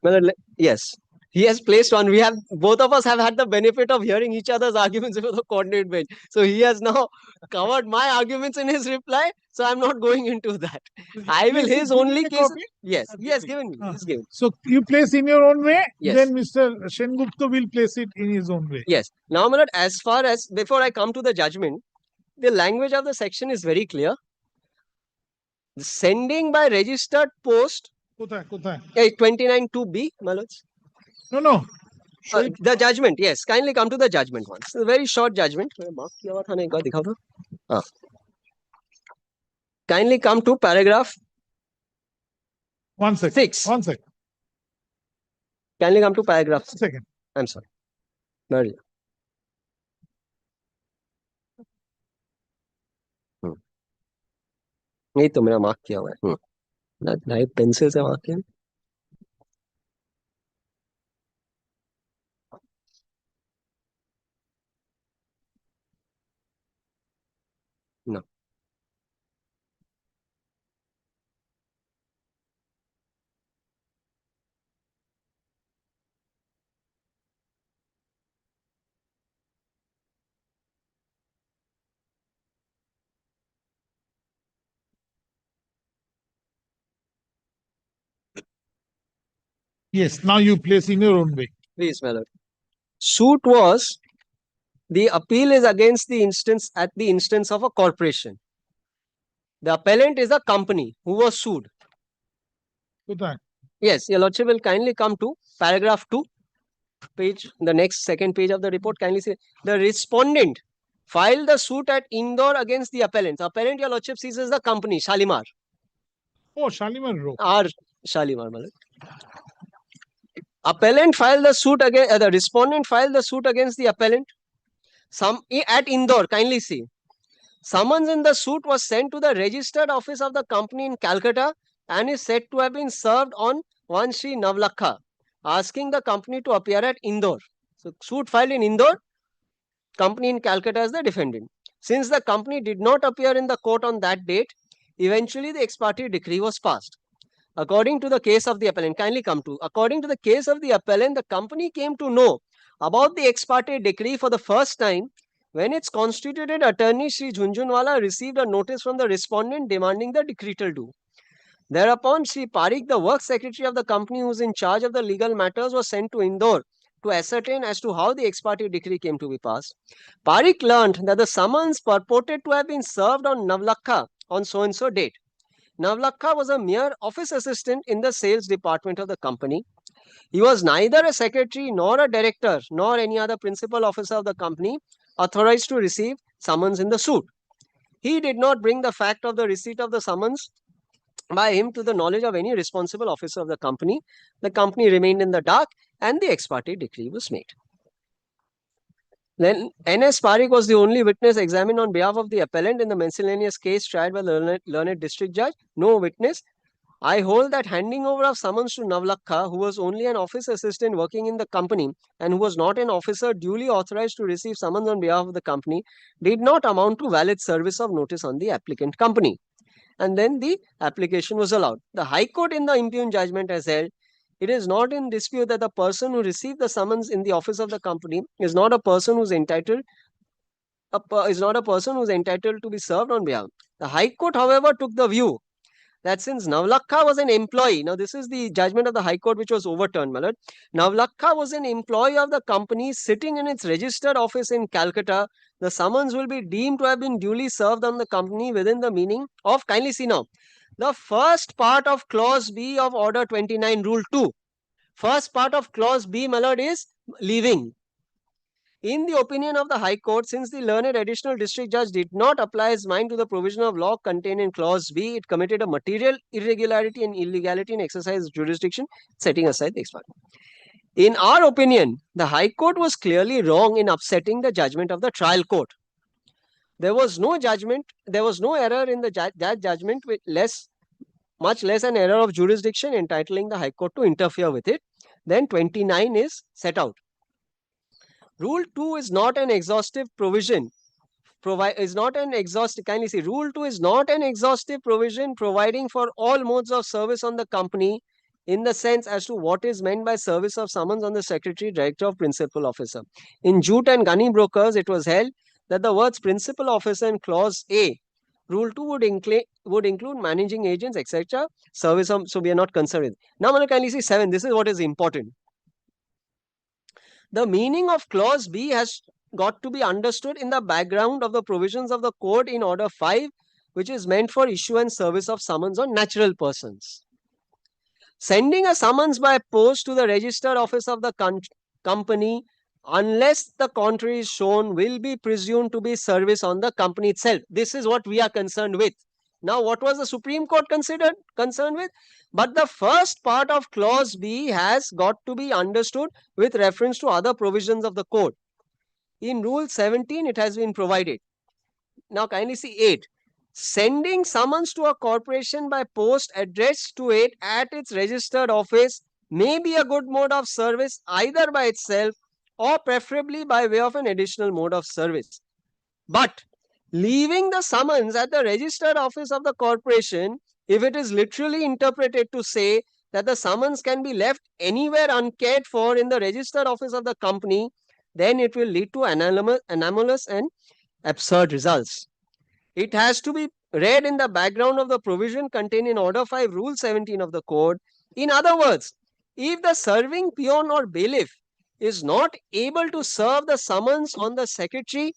My lord, yes. He has placed one. Both of us have had the benefit of hearing each other's arguments before the coordinate bench. So he has now covered my arguments in his reply. So I'm not going into that. I will his only case. Yes, he has given me. He's given. So you place in your own way, Yes. then Mr. Sengupta will place it in his own way. Yes. Now, my lord, as far as before I come to the judgment, the language of the section is very clear. Sending by registered post. 29(2)(b, my lords. No. The judgment, yes. Kindly come to the judgment once. It's a very short judgment. Kindly come to paragraph 6. 1 second. Kindly come to paragraph 1 second. I'm sorry. Very. नहीं तो मेरा mark किया हुआ है live pencil से mark किया No. Yes, now you place in your own way. Please, my lord. Suit was, the appeal is against the instance of a corporation. The appellant is a company who was sued. Yes, your lordship will kindly come to paragraph 2, the second page of the report. Kindly say the respondent filed the suit at Indore against the appellant. The appellant, your lordship sees, is the company Shalimar. Oh, Shalimar Row. Shalimar, my lord. Appellant filed the suit against the respondent filed the suit against the appellant. At Indore, kindly see. Summons in the suit was sent to the registered office of the company in Calcutta and is said to have been served on one Sri Navlakha, asking the company to appear at Indore. So, suit filed in Indore, company in Calcutta as the defendant. Since the company did not appear in the court on that date, eventually the ex parte decree was passed. According to the case of the appellant, according to the case of the appellant, the company came to know about the ex parte decree for the first time when its constituted attorney Sri Jhunjhunwala received a notice from the respondent demanding the decretal due. Thereupon, Sri Parikh, the work secretary of the company who was in charge of the legal matters, was sent to Indore to ascertain as to how the ex parte decree came to be passed. Parikh learned that the summons purported to have been served on Navlakha on so-and-so date. Navlakha was a mere office assistant in the sales department of the company. He was neither a secretary nor a director nor any other principal officer of the company authorized to receive summons in the suit. He did not bring the fact of the receipt of the summons by him to the knowledge of any responsible officer of the company. The company remained in the dark and the ex parte decree was made. Then N.S. Parikh was the only witness examined on behalf of the appellant in the miscellaneous case tried by the learned district judge. No witness. I hold that handing over of summons to Navlakha, who was only an office assistant working in the company and who was not an officer duly authorized to receive summons on behalf of the company, did not amount to valid service of notice on the applicant company. And then the application was allowed. The High Court in the impugned judgment has held it is not in dispute that the person who received the summons in the office of the company is not a person who is entitled to be served on behalf. The High Court, however, took the view that since Navlakha was an employee, now this is the judgment of the High Court which was overturned, my lord. Navlakha was an employee of the company sitting in its registered office in Calcutta. The summons will be deemed to have been duly served on the company within the meaning of, kindly see now, the first part of clause B of order 29 rule 2. First part of clause B, my lord, is leaving. In the opinion of the High Court, since the learned additional district judge did not apply his mind to the provision of law contained in clause B, it committed a material irregularity and illegality in exercise jurisdiction, setting aside the expert. In our opinion, the High Court was clearly wrong in upsetting the judgment of the trial court. There was no judgment, there was no error in that judgment, with much less an error of jurisdiction entitling the High Court to interfere with it. Then 29 is set out. Rule 2 is not an exhaustive provision. Kindly see, Rule 2 is not an exhaustive provision providing for all modes of service on the company in the sense as to what is meant by service of summons on the secretary, director, or principal officer. In Jute and Gunny Brokers, it was held that the words principal officer in clause A, Rule 2 would include managing agents, etc. Service of, so we are not concerned with. Now, kindly see 7. This is what is important. The meaning of clause B has got to be understood in the background of the provisions of the code in order 5, which is meant for issue and service of summons on natural persons. Sending a summons by post to the registered office of the company, unless the contrary is shown, will be presumed to be service on the company itself. This is what we are concerned with. Now, what was the Supreme Court concerned with? But the first part of clause B has got to be understood with reference to other provisions of the code. In Rule 17, it has been provided. Now, kindly see 8. Sending summons to a corporation by post addressed to it at its registered office may be a good mode of service either by itself or preferably by way of an additional mode of service. But leaving the summons at the registered office of the corporation, if it is literally interpreted to say that the summons can be left anywhere uncared for in the registered office of the company, then it will lead to anomalous and absurd results. It has to be read in the background of the provision contained in Order 5, Rule 17 of the Code. In other words, if the serving peon or bailiff is not able to serve the summons on the secretary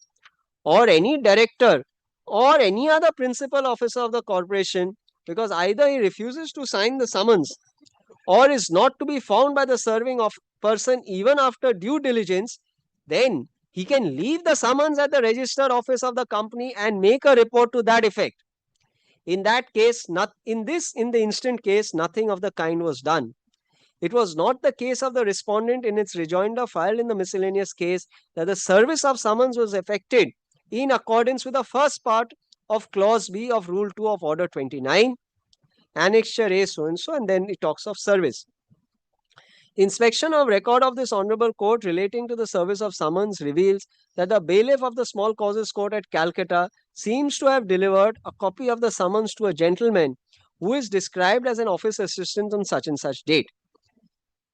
or any director or any other principal officer of the corporation, because either he refuses to sign the summons or is not to be found by the serving of person even after due diligence, then he can leave the summons at the registered office of the company and make a report to that effect. In that case, in the instant case, nothing of the kind was done. It was not the case of the respondent in its rejoinder filed in the miscellaneous case that the service of summons was effected in accordance with the first part of clause B of Rule 2 of Order 29, Annexure A so and so, and then it talks of service. Inspection of record of this Honorable Court relating to the service of summons reveals that the bailiff of the Small Causes Court at Calcutta seems to have delivered a copy of the summons to a gentleman who is described as an office assistant on such and such date.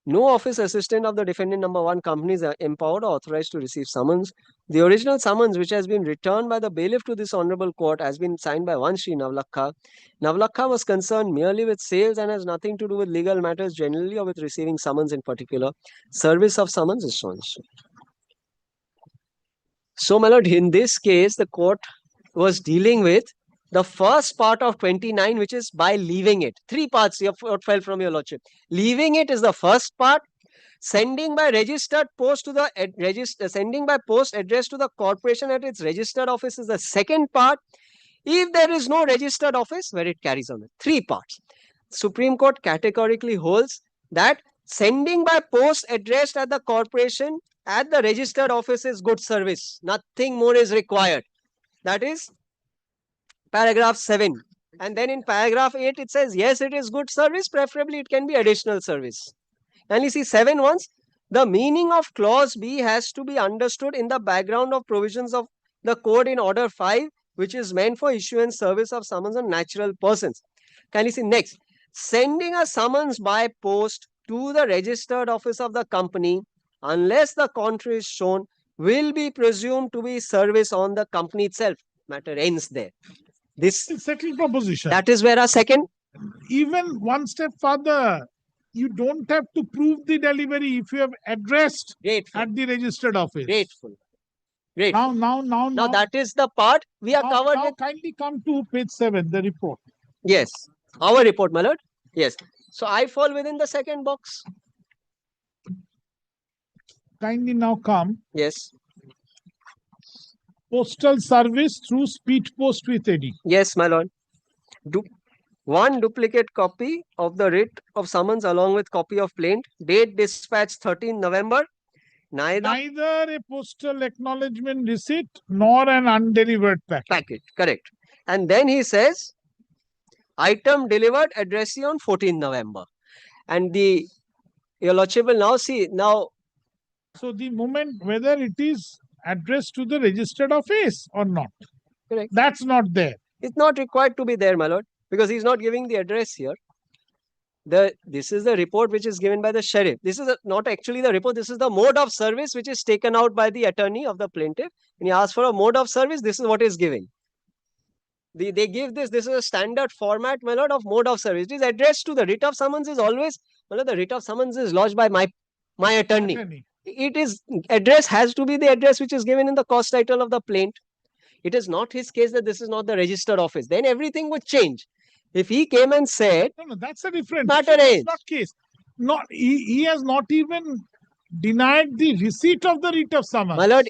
No office assistant of the defendant number 1 company is empowered or authorized to receive summons. The original summons, which has been returned by the bailiff to this Honorable Court, has been signed by one Sri Navlakha. Navlakha was concerned merely with sales and has nothing to do with legal matters generally or with receiving summons in particular. Service of summons is so and so. So, my lord, in this case, the court was dealing with the first part of 29, which is by leaving it. 3 parts you have fell from your lordship. Leaving it is the first part. Sending by registered post to the sending by post addressed to the corporation at its registered office is the second part. If there is no registered office, where it carries on. 3 parts. Supreme Court categorically holds that sending by post addressed at the corporation at the registered office is good service. Nothing more is required. That is paragraph 7. And then in paragraph 8, it says, yes, it is good service. Preferably, it can be additional service. And you see 7 once, the meaning of clause B has to be understood in the background of provisions of the code in Order 5, which is meant for issue and service of summons on natural persons. Can you see next? Sending a summons by post to the registered office of the company, unless the contrary is shown, will be presumed to be service on the company itself. Matter ends there. This settled proposition. That is where our second even one step further, you don't have to prove the delivery if you have addressed Grateful. at the registered office. Grateful. Grateful. Now, that is the part we are covered now with. kindly come to page 7, the report. Yes, our report, my lord. Yes. So I fall within the second box. Kindly now come. Yes. Postal service through speed post with AD. Yes, my lord. One duplicate copy of the writ of summons along with copy of plaint. Date dispatch 13 November. Neither a postal acknowledgement receipt nor an undelivered packet. Correct. And then he says, item delivered addressee on 14 November. And your lordship will now see now. So the moment whether it is addressed to the registered office or not. Correct. That's not there. It's not required to be there, my lord, because he's not giving the address here. This is the report which is given by the sheriff. This is not actually the report. This is the mode of service which is taken out by the attorney of the plaintiff. When he asks for a mode of service, this is what is given. They give this. This is a standard format, my lord, of mode of service. It is addressed to the writ of summons is always, my lord, the writ of summons is lodged by my attorney. It is address has to be the address which is given in the cause title of the plaint. It is not his case that this is not the registered office. Then everything would change. If he came and said, no, that's a different matter is not case. Not he has not even denied the receipt of the writ of summons. My lord,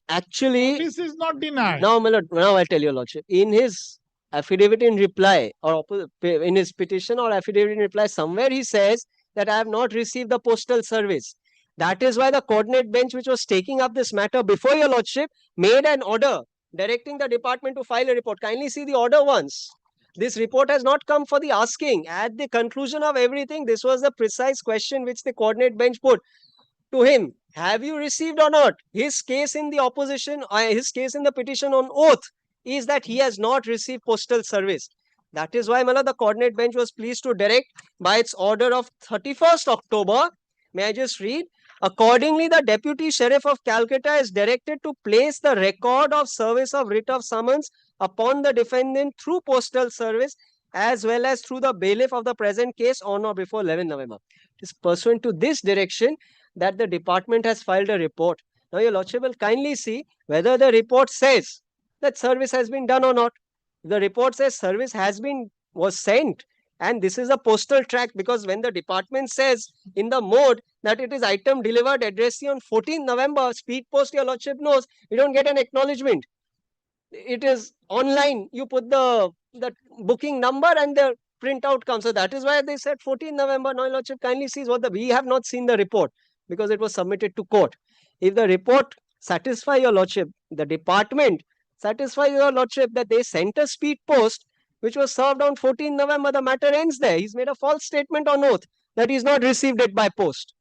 actually, this is not denied. Now, my lord, now I'll tell your lordship. In his affidavit in reply or in his petition or affidavit in reply, somewhere he says that I have not received the postal service. That is why the coordinate bench, which was taking up this matter before your lordship, made an order directing the department to file a report. Kindly see the order once. This report has not come for the asking. At the conclusion of everything, this was the precise question which the coordinate bench put to him. Have you received or not? His case in the opposition, his case in the petition on oath is that he has not received postal service. That is why, Mala, the coordinate bench was pleased to direct by its order of 31st October. May I just read? Accordingly, the Deputy Sheriff of Calcutta is directed to place the record of service of writ of summons upon the defendant through postal service as well as through the bailiff of the present case on or before 11 November. It is pursuant to this direction that the department has filed a report. Now, your lordship will kindly see whether the report says that service has been done or not. If the report says service was sent, and this is a postal tract, because when the department says in the mode that it is item delivered addressee on 14 November, speed post, your lordship knows, you don't get an acknowledgement. It is online. You put the booking number and the printout comes. So that is why they said 14 November. Now, your lordship kindly sees we have not seen the report because it was submitted to court. If the report satisfies your lordship, the department satisfies your lordship that they sent a speed post which was served on 14 November, the matter ends there. He's made a false statement on oath that he's not received it by post.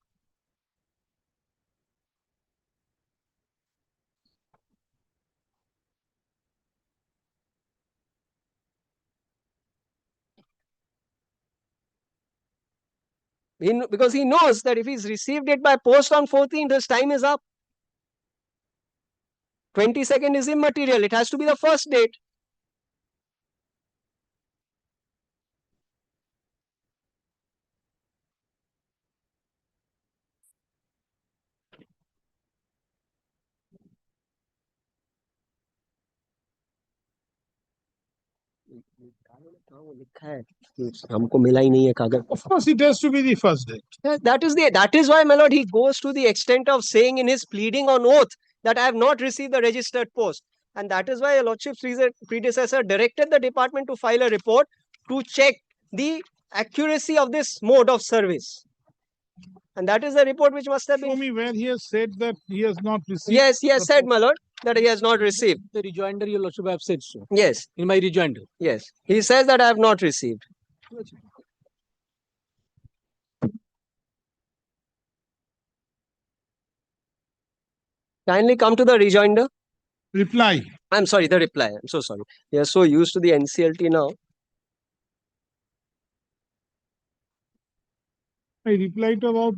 Because he knows that if he's received it by post on 14th, his time is up. 22nd is immaterial. It has to be the first date. हमको मिला ही नहीं है कागज. Of course, it has to be the first date. That is why, my lord, he goes to the extent of saying in his pleading on oath that I have not received the registered post. And that is why your lordship's predecessor directed the department to file a report to check the accuracy of this mode of service. And that is the report which must have been. Show me where he has said that he has not received. Yes, he has said, my lord, that he has not received. The rejoinder, your lordship, I have said so. Yes. In my rejoinder. Yes. He says that I have not received. Kindly come to the rejoinder. Reply. I'm sorry, the reply. I'm so sorry. We are so used to the NCLT now. I replied about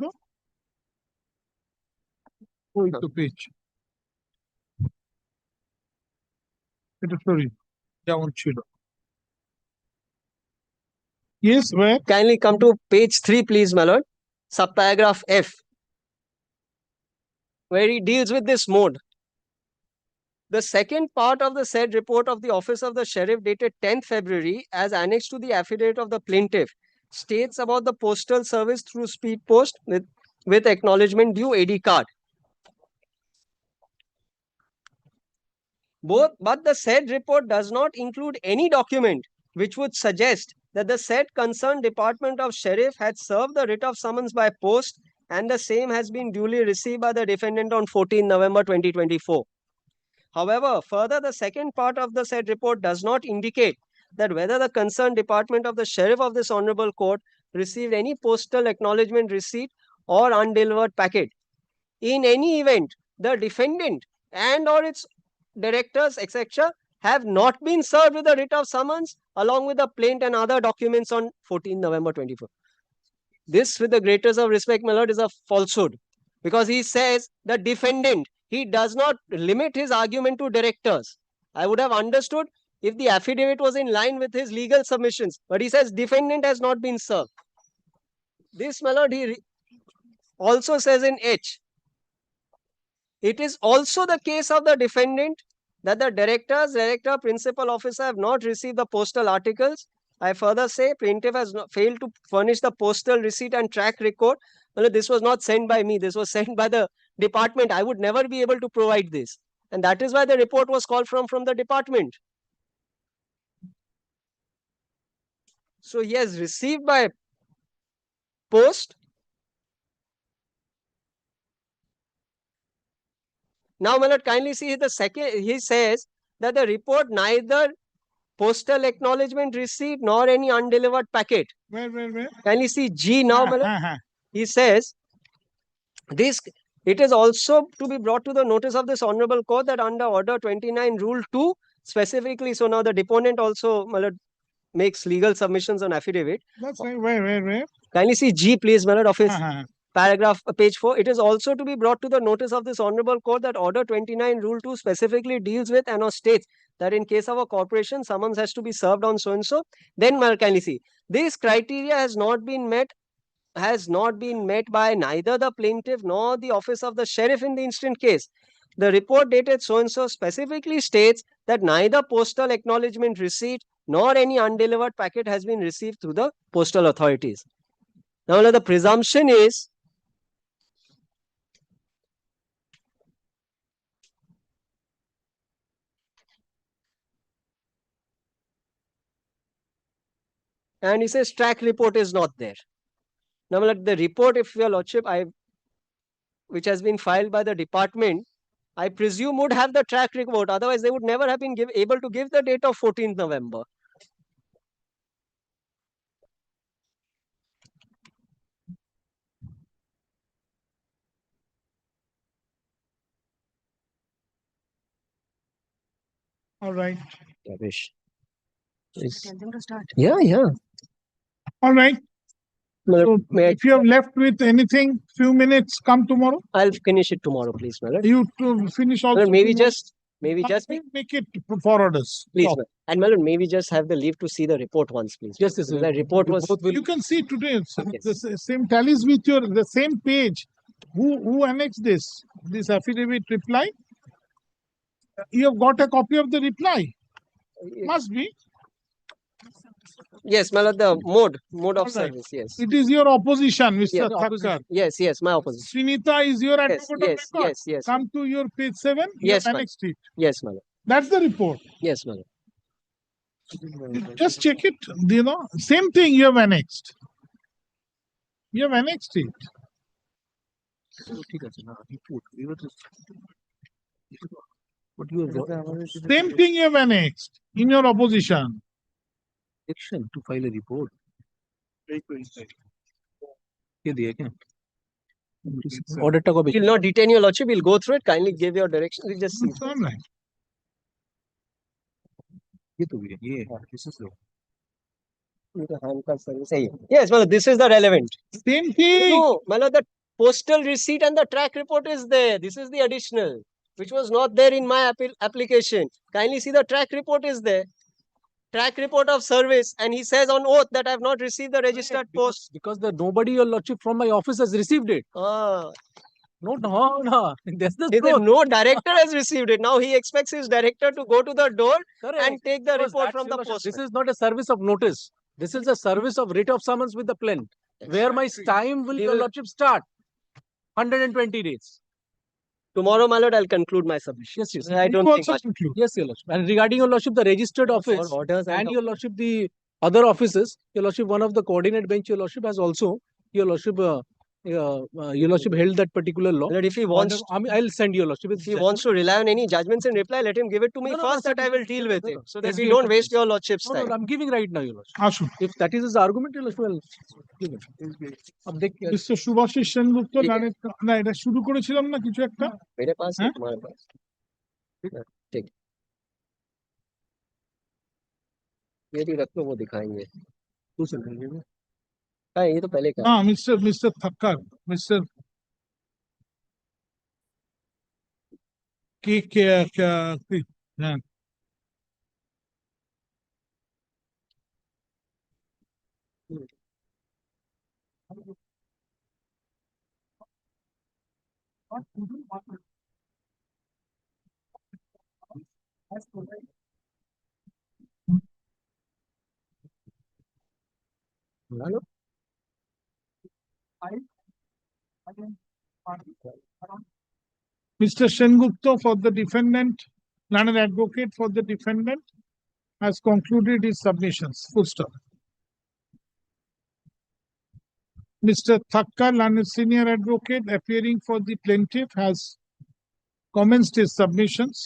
the page. It is sorry. যেমন ছিল Yes, where? Kindly come to page 3, please, my lord. Subparagraph F, where he deals with this mode. The second part of the said report of the Office of the Sheriff dated 10th February as annexed to the affidavit of the plaintiff states about the postal service through speed post with acknowledgement due AD card. But the said report does not include any document which would suggest that the said concerned department of sheriff had served the writ of summons by post and the same has been duly received by the defendant on 14 November 2024. However, further, the second part of the said report does not indicate that whether the concerned department of the sheriff of this honorable court received any postal acknowledgement receipt or undelivered packet. In any event, the defendant and or its directors, etc., have not been served with a writ of summons along with the plaint and other documents on 14 November 24. This, with the greatest of respect, my lord, is a falsehood, because he says the defendant, he does not limit his argument to directors. I would have understood if the affidavit was in line with his legal submissions, but he says defendant has not been served. This, my lord, he also says in H, it is also the case of the defendant that the director, principal officer have not received the postal articles. I further say plaintiff has failed to furnish the postal receipt and track record. Well, this was not sent by me. This was sent by the department. I would never be able to provide this. And that is why the report was called from the department. So he has received by post. Now, my lord, kindly see the second. He says that the report neither postal acknowledgement receipt nor any undelivered packet. Where? Kindly see G now, my lord. He says this. It is also to be brought to the notice of this honorable court that under Order 29, Rule 2, specifically. So now the deponent also, my lord, makes legal submissions on affidavit. That's right. Where? Kindly see G, please, my lord, of his paragraph, page 4. It is also to be brought to the notice of this honorable court that Order 29, Rule 2 specifically deals with and or states that in case of a corporation, summons has to be served on so-and-so. Then, kindly see, this criteria has not been met by neither the plaintiff nor the office of the sheriff in the instant case. The report dated so-and-so specifically states that neither postal acknowledgement receipt nor any undelivered packet has been received through the postal authorities. Now, the presumption is and he says track report is not there. Now, the report, if your lordship, which has been filed by the department, I presume would have the track report. Otherwise, they would never have been able to give the date of 14th November. All right. Ravish. Tell them to start. Yeah. All right. So if you have left with anything, few minutes, come tomorrow. I'll finish it tomorrow, please, my lord. You to finish also. Maybe tomorrow. just make it forward us. Please, and my lord, maybe just have the leave to see the report once, please. Yes. The report was. You can see today. The same tallies with the same page. Who annexed this affidavit reply? You have got a copy of the reply. Must be. Yes, my lord, the mode of service. Yes. It is your opposition, Mr. Thakkar. Yes, my opposition. Srinita is your advocate of record. Yes. Come to your page 7. Yes, you have annexed it. Yes, my lord. That's the report. Yes, my lord. Just check it. Same thing you have annexed. You have annexed it. Same thing you have annexed in your opposition. To file a report. Order to will not detain your lordship. We'll go through it. Kindly give your direction. We'll just see. Yes, well, this is the relevant. Same thing. No, well, the postal receipt and the track report is there. This is the additional, which was not there in my application. Kindly see the track report is there. track report of service and he says on oath that I have not received the registered post. Because nobody, your lordship, from my office has received it. Ah. No. That's the He said truth. no director has received it. Now he expects his director to go to the door and take the Because report that's, from your the lordship, post. This is not a service of notice. This is a service of writ of summons with the plenty. Where my time will, your lordship, start? 120 days. Tomorrow, my lord, I'll conclude my submission. Yes. I don't think much. Yes, your lordship. And regarding your lordship, the registered office orders and your lordship, the other offices, your lordship, one of the coordinate bench, your lordship, has also, your lordship, your lordship held that particular law. Lord, if he wants, I'll send your lordship. if he wants to rely on any judgments in reply, let him give it to me first, that I will deal with it, so that we don't waste your lordship's time. No, I'm giving right now, your lordship. Ashu. If that is his argument, your lordship, I'll give it. Mr. Subhashish Sengupt, না এটা শুরু করেছিলাম না কিছু একটা मेरे पास है तुम्हारे पास ठीक ये भी रख लो वो दिखाएंगे हाँ ये तो पहले का না মিস্টার থাক্কার মিস্টার কে হ্যাঁ Hello? Mr. Sengupta for the defendant, learned advocate for the defendant, has concluded his submissions. Full stop. Mr. Thakkar, learned senior advocate appearing for the plaintiff, has commenced his submissions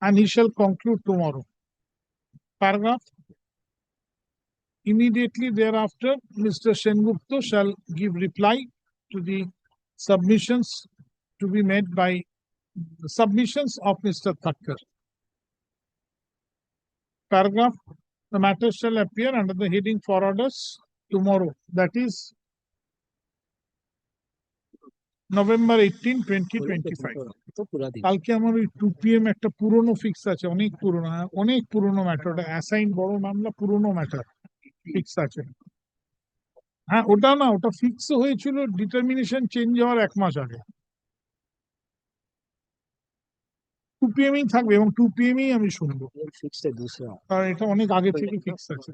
and he shall conclude tomorrow. Paragraph. Immediately thereafter, Mr. Sengupta shall give reply to the submissions to be made by the submissions of Mr. Thakkar. Paragraph. The matter shall appear under the heading for orders tomorrow. That is November 18, 2025. কালকে আমার ওই 2 PM একটা পুরনো fix আছে, অনেক পুরনো matter, ওটা assign বড় মামলা, পুরনো ম্যাটার ফিক্স আছে। হ্যাঁ ওটা না, ওটা ফিক্স হয়েছিল ডিটারমিনেশন চেঞ্জ হওয়ার 1 মাস আগে। 2 PM থাকবে এবং 2 PM আমি শুনবো, কারণ এটা অনেক আগে থেকে ফিক্স আছে।